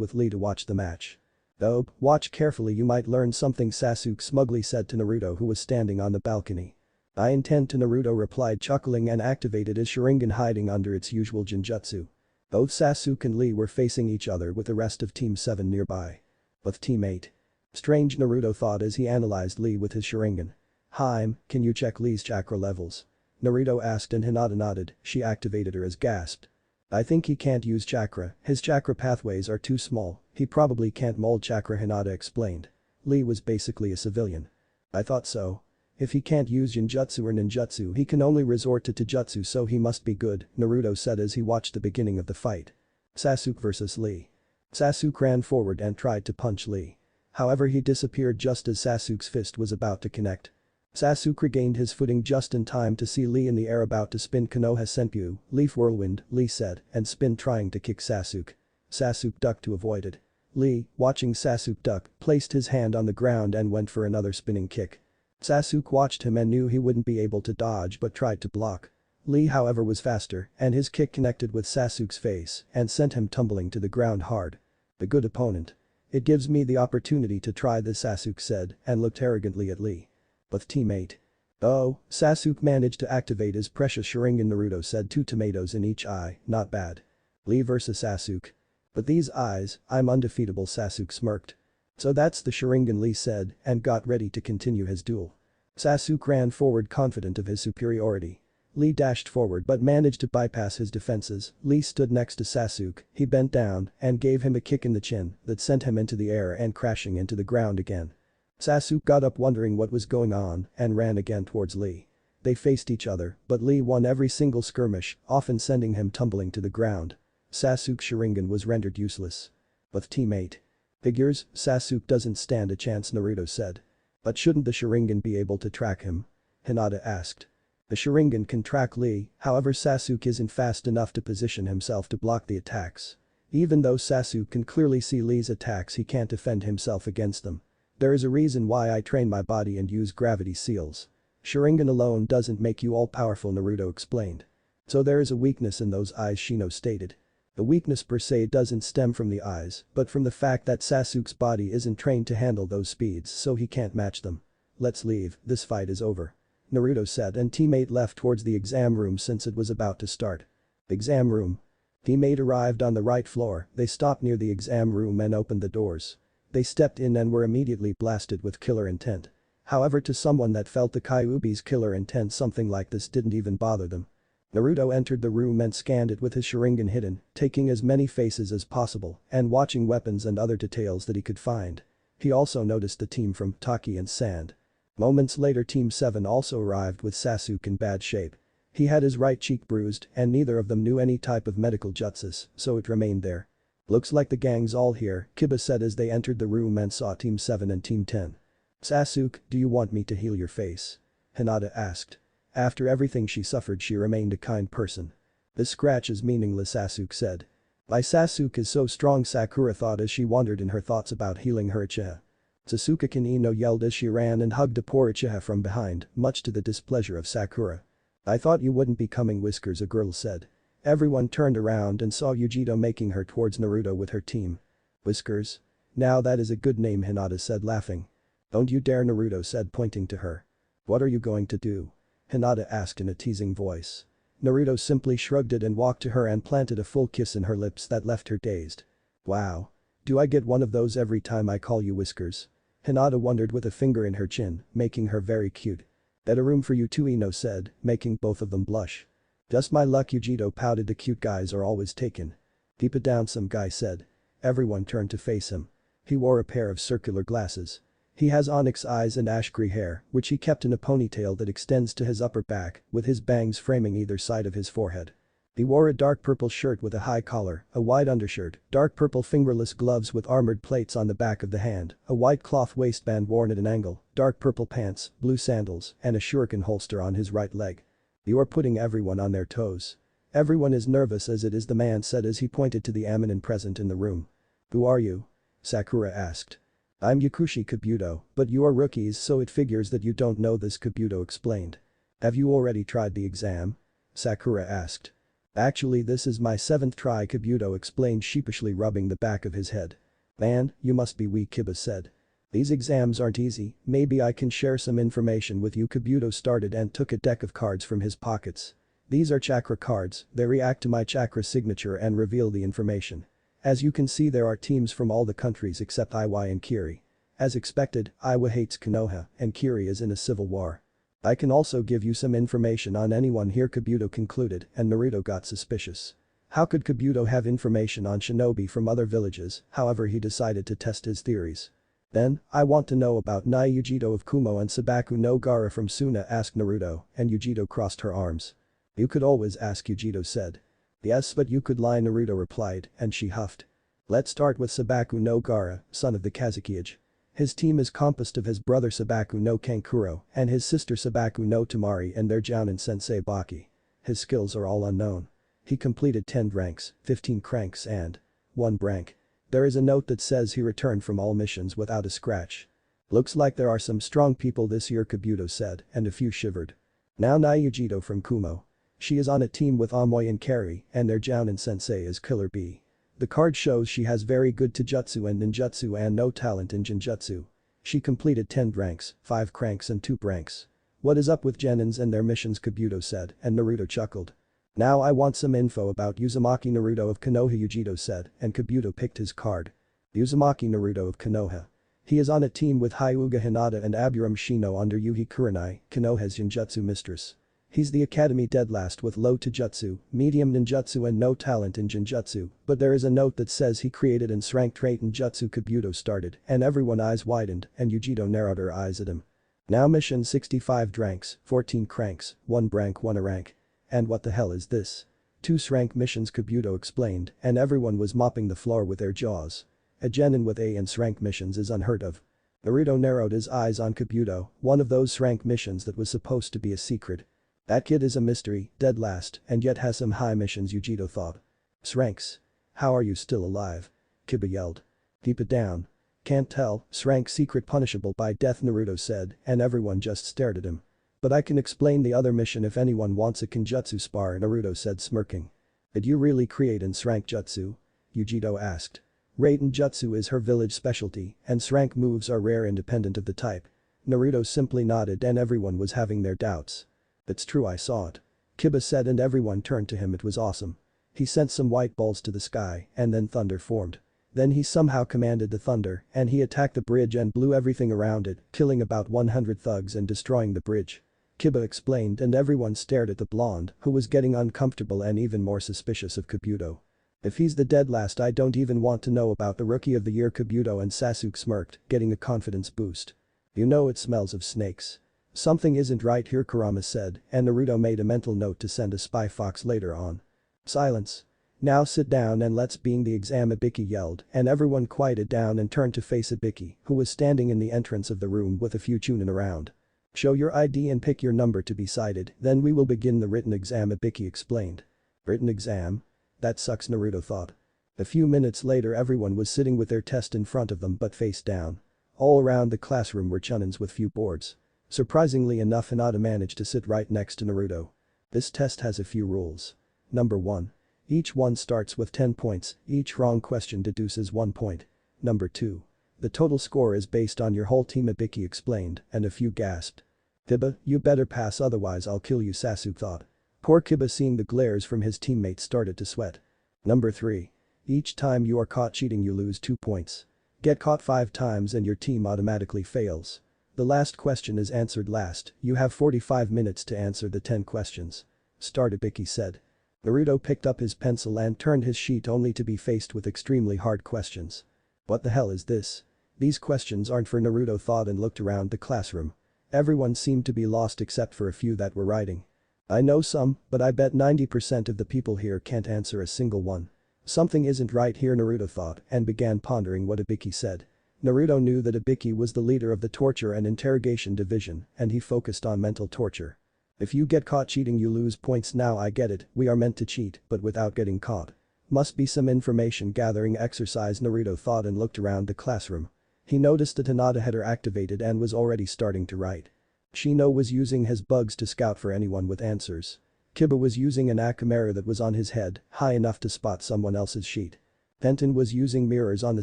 with Lee to watch the match. Oh, watch carefully, you might learn something, Sasuke smugly said to Naruto who was standing on the balcony. I intend to, Naruto replied chuckling and activated his Sharingan hiding under its usual genjutsu. Both Sasuke and Lee were facing each other with the rest of Team 7 nearby. With Team 8. Strange, Naruto thought as he analyzed Lee with his Sharingan. Haim, can you check Lee's chakra levels? Naruto asked and Hinata nodded, she activated her as gasped. I think he can't use chakra, his chakra pathways are too small, he probably can't mold chakra, Hinata explained. Lee was basically a civilian. I thought so. If he can't use genjutsu or ninjutsu he can only resort to taijutsu, so he must be good, Naruto said as he watched the beginning of the fight. Sasuke vs Lee. Sasuke ran forward and tried to punch Lee. However, he disappeared just as Sasuke's fist was about to connect. Sasuke regained his footing just in time to see Lee in the air about to spin Konoha Senpyu, Leaf Whirlwind, Lee said, and spin trying to kick Sasuke. Sasuke ducked to avoid it. Lee, watching Sasuke duck, placed his hand on the ground and went for another spinning kick. Sasuke watched him and knew he wouldn't be able to dodge but tried to block. Lee however was faster and his kick connected with Sasuke's face and sent him tumbling to the ground hard. A good opponent. It gives me the opportunity to try this, Sasuke said and looked arrogantly at Lee. With Team 8. Oh, Sasuke managed to activate his precious Sharingan, Naruto said, 2 tomatoes in each eye, not bad. Lee vs Sasuke. But these eyes, I'm undefeatable, Sasuke smirked. So that's the Sharingan, Lee said and got ready to continue his duel. Sasuke ran forward confident of his superiority. Lee dashed forward but managed to bypass his defenses. Lee stood next to Sasuke, he bent down and gave him a kick in the chin that sent him into the air and crashing into the ground again. Sasuke got up wondering what was going on and ran again towards Lee. They faced each other, but Lee won every single skirmish, often sending him tumbling to the ground. Sasuke's Sharingan was rendered useless. With Team 8. Figures, Sasuke doesn't stand a chance, Naruto said. But shouldn't the Sharingan be able to track him? Hinata asked. The Sharingan can track Lee, however Sasuke isn't fast enough to position himself to block the attacks. Even though Sasuke can clearly see Lee's attacks, he can't defend himself against them. There is a reason why I train my body and use gravity seals. Sharingan alone doesn't make you all-powerful, Naruto explained. So there is a weakness in those eyes, Shino stated. The weakness per se doesn't stem from the eyes, but from the fact that Sasuke's body isn't trained to handle those speeds, so he can't match them. Let's leave, this fight is over. Naruto said and Team 8 left towards the exam room since it was about to start. Exam room. Team 8 arrived on the right floor, they stopped near the exam room and opened the doors. They stepped in and were immediately blasted with killer intent. However, to someone that felt the Kyubi's killer intent, something like this didn't even bother them. Naruto entered the room and scanned it with his Sharingan hidden, taking as many faces as possible and watching weapons and other details that he could find. He also noticed the team from Taki and Sand. Moments later, Team 7 also arrived with Sasuke in bad shape. He had his right cheek bruised and neither of them knew any type of medical jutsus, so it remained there. "Looks like the gang's all here," Kiba said as they entered the room and saw Team 7 and Team 10. "Sasuke, do you want me to heal your face?" Hinata asked. After everything she suffered, she remained a kind person. "This scratch is meaningless," Sasuke said. "My Sasuke is so strong," Sakura thought as she wandered in her thoughts about healing her uchiha. Sasuke Ino yelled as she ran and hugged a poor uchiha from behind, much to the displeasure of Sakura. "I thought you wouldn't be coming, Whiskers," a girl said. Everyone turned around and saw Yujito making her towards Naruto with her team. "Whiskers? Now that is a good name," Hinata said, laughing. "Don't you dare," Naruto said, pointing to her. "What are you going to do?" Hinata asked in a teasing voice. Naruto simply shrugged it and walked to her and planted a full kiss in her lips that left her dazed. "Wow. Do I get one of those every time I call you Whiskers?" Hinata wondered with a finger in her chin, making her very cute. "Better room for you too," Ino said, making both of them blush. "Just my luck," Yujito pouted, "the cute guys are always taken." "Keep it down," some guy said. Everyone turned to face him. He wore a pair of circular glasses. He has onyx eyes and ash-gray hair, which he kept in a ponytail that extends to his upper back, with his bangs framing either side of his forehead. He wore a dark purple shirt with a high collar, a wide undershirt, dark purple fingerless gloves with armored plates on the back of the hand, a white cloth waistband worn at an angle, dark purple pants, blue sandals, and a shuriken holster on his right leg. "You are putting everyone on their toes. Everyone is nervous as it is," the man said as he pointed to the Aminin present in the room. "Who are you?" Sakura asked. "I'm Yakushi Kabuto, but you are rookies, so it figures that you don't know this," Kabuto explained. "Have you already tried the exam?" Sakura asked. "Actually, this is my 7th try," Kabuto explained, sheepishly rubbing the back of his head. "Man, you must be weak," Kiba said. "These exams aren't easy, maybe I can share some information with you." Kabuto started and took a deck of cards from his pockets. "These are chakra cards, they react to my chakra signature and reveal the information. As you can see, there are teams from all the countries except Iwa and Kiri. As expected, Iwa hates Konoha and Kiri is in a civil war. I can also give you some information on anyone here," Kabuto concluded, and Naruto got suspicious. How could Kabuto have information on shinobi from other villages? However, he decided to test his theories. "Then, I want to know about Nai Yujito of Kumo and Sabaku no Gaara from Suna," asked Naruto, and Yujito crossed her arms. "You could always ask," Yujito said. "Yes, but you could lie," Naruto replied, and she huffed. "Let's start with Sabaku no Gaara, son of the Kazekage. His team is composed of his brother Sabaku no Kankuro and his sister Sabaku no Tamari and their Jounin sensei Baki. His skills are all unknown. He completed 10 ranks, 15 cranks and 1 rank. There is a note that says he returned from all missions without a scratch. Looks like there are some strong people this year," Kabuto said, and a few shivered. "Now Nai Yujito from Kumo. She is on a team with Amoy and Kari and their Jounin sensei is Killer Bee. The card shows she has very good taijutsu and ninjutsu and no talent in jinjutsu. She completed 10 ranks, 5 cranks and 2 ranks. What is up with Genins and their missions?" Kabuto said, and Naruto chuckled. "Now I want some info about Uzumaki Naruto of Konoha," Yujito said, and Kabuto picked his card. Uzumaki Naruto of Konoha. He is on a team with Hyuga Hinata and Aburam Shino under Yuhi Kurenai, Konoha's ninjutsu mistress. He's the academy deadlast with low taijutsu, medium ninjutsu and no talent in jinjutsu, but there is a note that says he created and shrank trait ninjutsu. Kabuto started, and everyone's eyes widened, and Yujito narrowed her eyes at him. "Now mission 65 ranks, 14 cranks, 1 rank, 1 rank. And what the hell is this?" 2 rank missions, Kabuto explained, and everyone was mopping the floor with their jaws. A genin with A and rank missions is unheard of. Naruto narrowed his eyes on Kabuto, one of those rank missions that was supposed to be a secret. "That kid is a mystery, dead last, and yet has some high missions," Yujito thought. "Sranks. How are you still alive?" Kiba yelled. "Keep it down. Can't tell, Srank secret punishable by death," Naruto said, and everyone just stared at him. "But I can explain the other mission if anyone wants a Kenjutsu spar," Naruto said, smirking. "Did you really create and Srank jutsu?" Yujito asked. Raiden jutsu is her village specialty, and Srank moves are rare independent of the type. Naruto simply nodded and everyone was having their doubts. "It's true, I saw it." Kiba said, and everyone turned to him. It was awesome. He sent some white balls to the sky and then thunder formed. Then he somehow commanded the thunder and he attacked the bridge and blew everything around it, killing about 100 thugs and destroying the bridge. Kiba explained and everyone stared at the blonde, who was getting uncomfortable and even more suspicious of Kabuto. If he's the dead last, I don't even want to know about the Rookie of the Year. Kabuto and Sasuke smirked, getting a confidence boost. You know it smells of snakes. Something isn't right here, Kurama said, and Naruto made a mental note to send a spy fox later on. Silence. Now sit down and let's begin the exam, Ibiki yelled, and everyone quieted down and turned to face Ibiki, who was standing in the entrance of the room with a few Chuunin around. Show your ID and pick your number to be cited, then we will begin the written exam, Ibiki explained. Written exam? That sucks, Naruto thought. A few minutes later everyone was sitting with their test in front of them but face down. All around the classroom were Chuunins with few boards. Surprisingly enough, Hinata managed to sit right next to Naruto. This test has a few rules. Number 1. Each one starts with 10 points, each wrong question deduces 1 point. Number 2. The total score is based on your whole team, Ibiki explained, and a few gasped. Kiba, you better pass otherwise I'll kill you, Sasuke thought. Poor Kiba, seeing the glares from his teammates, started to sweat. Number 3. Each time you are caught cheating you lose 2 points. Get caught 5 times and your team automatically fails. The last question is answered last, you have 45 minutes to answer the 10 questions. Start, Ibiki said. Naruto picked up his pencil and turned his sheet only to be faced with extremely hard questions. What the hell is this? These questions aren't for, Naruto thought and looked around the classroom. Everyone seemed to be lost except for a few that were writing. I know some, but I bet 90% of the people here can't answer a single one. Something isn't right here, Naruto thought and began pondering what Ibiki said. Naruto knew that Ibiki was the leader of the torture and interrogation division and he focused on mental torture. If you get caught cheating you lose points. Now I get it, we are meant to cheat but without getting caught. Must be some information gathering exercise, Naruto thought and looked around the classroom. He noticed that Hinata had her activated and was already starting to write. Shino was using his bugs to scout for anyone with answers. Kiba was using an camera that was on his head, high enough to spot someone else's sheet. Penton was using mirrors on the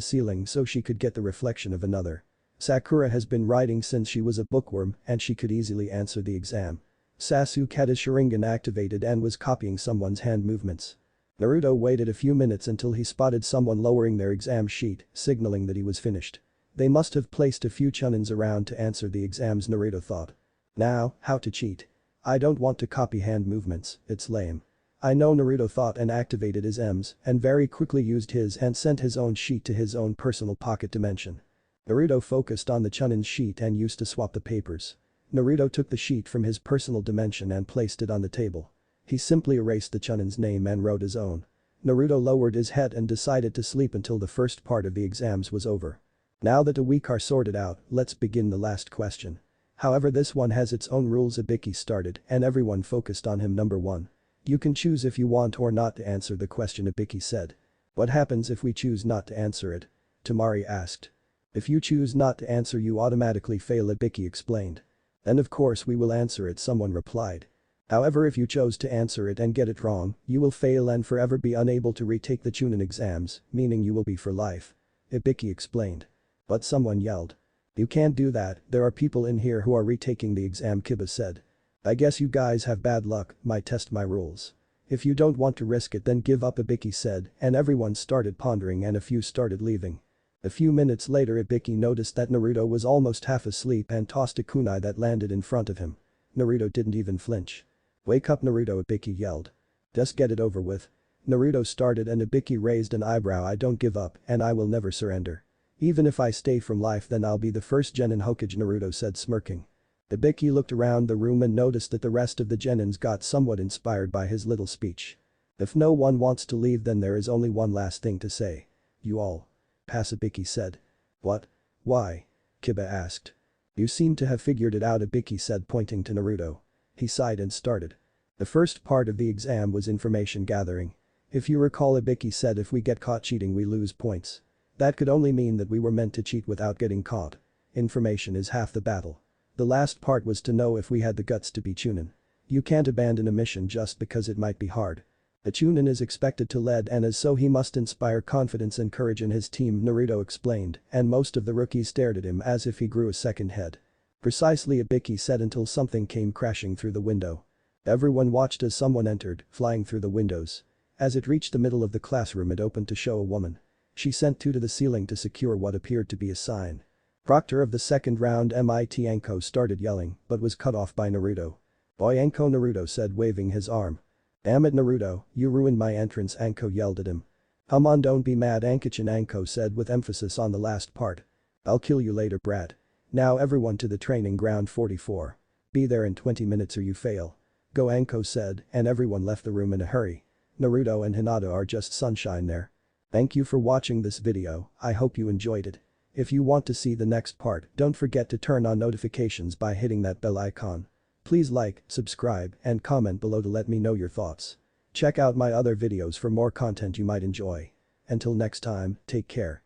ceiling so she could get the reflection of another. Sakura has been writing since she was a bookworm and she could easily answer the exam. Sasuke had his Sharingan activated and was copying someone's hand movements. Naruto waited a few minutes until he spotted someone lowering their exam sheet, signaling that he was finished. They must have placed a few Chuunins around to answer the exams, Naruto thought. Now, how to cheat. I don't want to copy hand movements, it's lame. I know, Naruto thought and activated his M's and very quickly used his and sent his own sheet to his own personal pocket dimension. Naruto focused on the Chuunin's sheet and used to swap the papers. Naruto took the sheet from his personal dimension and placed it on the table. He simply erased the Chuunin's name and wrote his own. Naruto lowered his head and decided to sleep until the first part of the exams was over. Now that the week are sorted out, let's begin the last question. However, this one has its own rules. Ibiki started and everyone focused on him. Number 1. You can choose if you want or not to answer the question, Ibiki said. What happens if we choose not to answer it? Tamari asked. If you choose not to answer you automatically fail, Ibiki explained. Then of course we will answer it, someone replied. However, if you chose to answer it and get it wrong, you will fail and forever be unable to retake the Chuunin exams, meaning you will be for life. Ibiki explained. But someone yelled. You can't do that, there are people in here who are retaking the exam, Kiba said. I guess you guys have bad luck, might test my rules. If you don't want to risk it then give up, Ibiki said and everyone started pondering and a few started leaving. A few minutes later Ibiki noticed that Naruto was almost half asleep and tossed a kunai that landed in front of him. Naruto didn't even flinch. Wake up, Naruto, Ibiki yelled. Just get it over with. Naruto started and Ibiki raised an eyebrow. I don't give up and I will never surrender. Even if I stay from life then I'll be the first genin Hokage, Naruto said smirking. Ibiki looked around the room and noticed that the rest of the genins got somewhat inspired by his little speech. If no one wants to leave then there is only one last thing to say. You all pass, Ibiki said. What? Why? Kiba asked. You seem to have figured it out, Ibiki said pointing to Naruto. He sighed and started. The first part of the exam was information gathering. If you recall, Ibiki said if we get caught cheating we lose points. That could only mean that we were meant to cheat without getting caught. Information is half the battle. The last part was to know if we had the guts to be Chuunin. You can't abandon a mission just because it might be hard. A Chuunin is expected to lead and as so he must inspire confidence and courage in his team, Naruto explained, and most of the rookies stared at him as if he grew a second head. Precisely, Ibiki said until something came crashing through the window. Everyone watched as someone entered, flying through the windows. As it reached the middle of the classroom it opened to show a woman. She sent two to the ceiling to secure what appeared to be a sign. Proctor of the second round MIT Anko started yelling but was cut off by Naruto. "Boy Anko," Naruto said, waving his arm. "Damn it, Naruto, you ruined my entrance," Anko yelled at him. "Come on, don't be mad, Ankichan," Anko said with emphasis on the last part. "I'll kill you later, brat. Now everyone to the training ground 44. Be there in 20 minutes or you fail." "Go," Anko said, and everyone left the room in a hurry. Naruto and Hinata are just sunshine there. Thank you for watching this video, I hope you enjoyed it. If you want to see the next part, don't forget to turn on notifications by hitting that bell icon. Please like, subscribe, and comment below to let me know your thoughts. Check out my other videos for more content you might enjoy. Until next time, take care.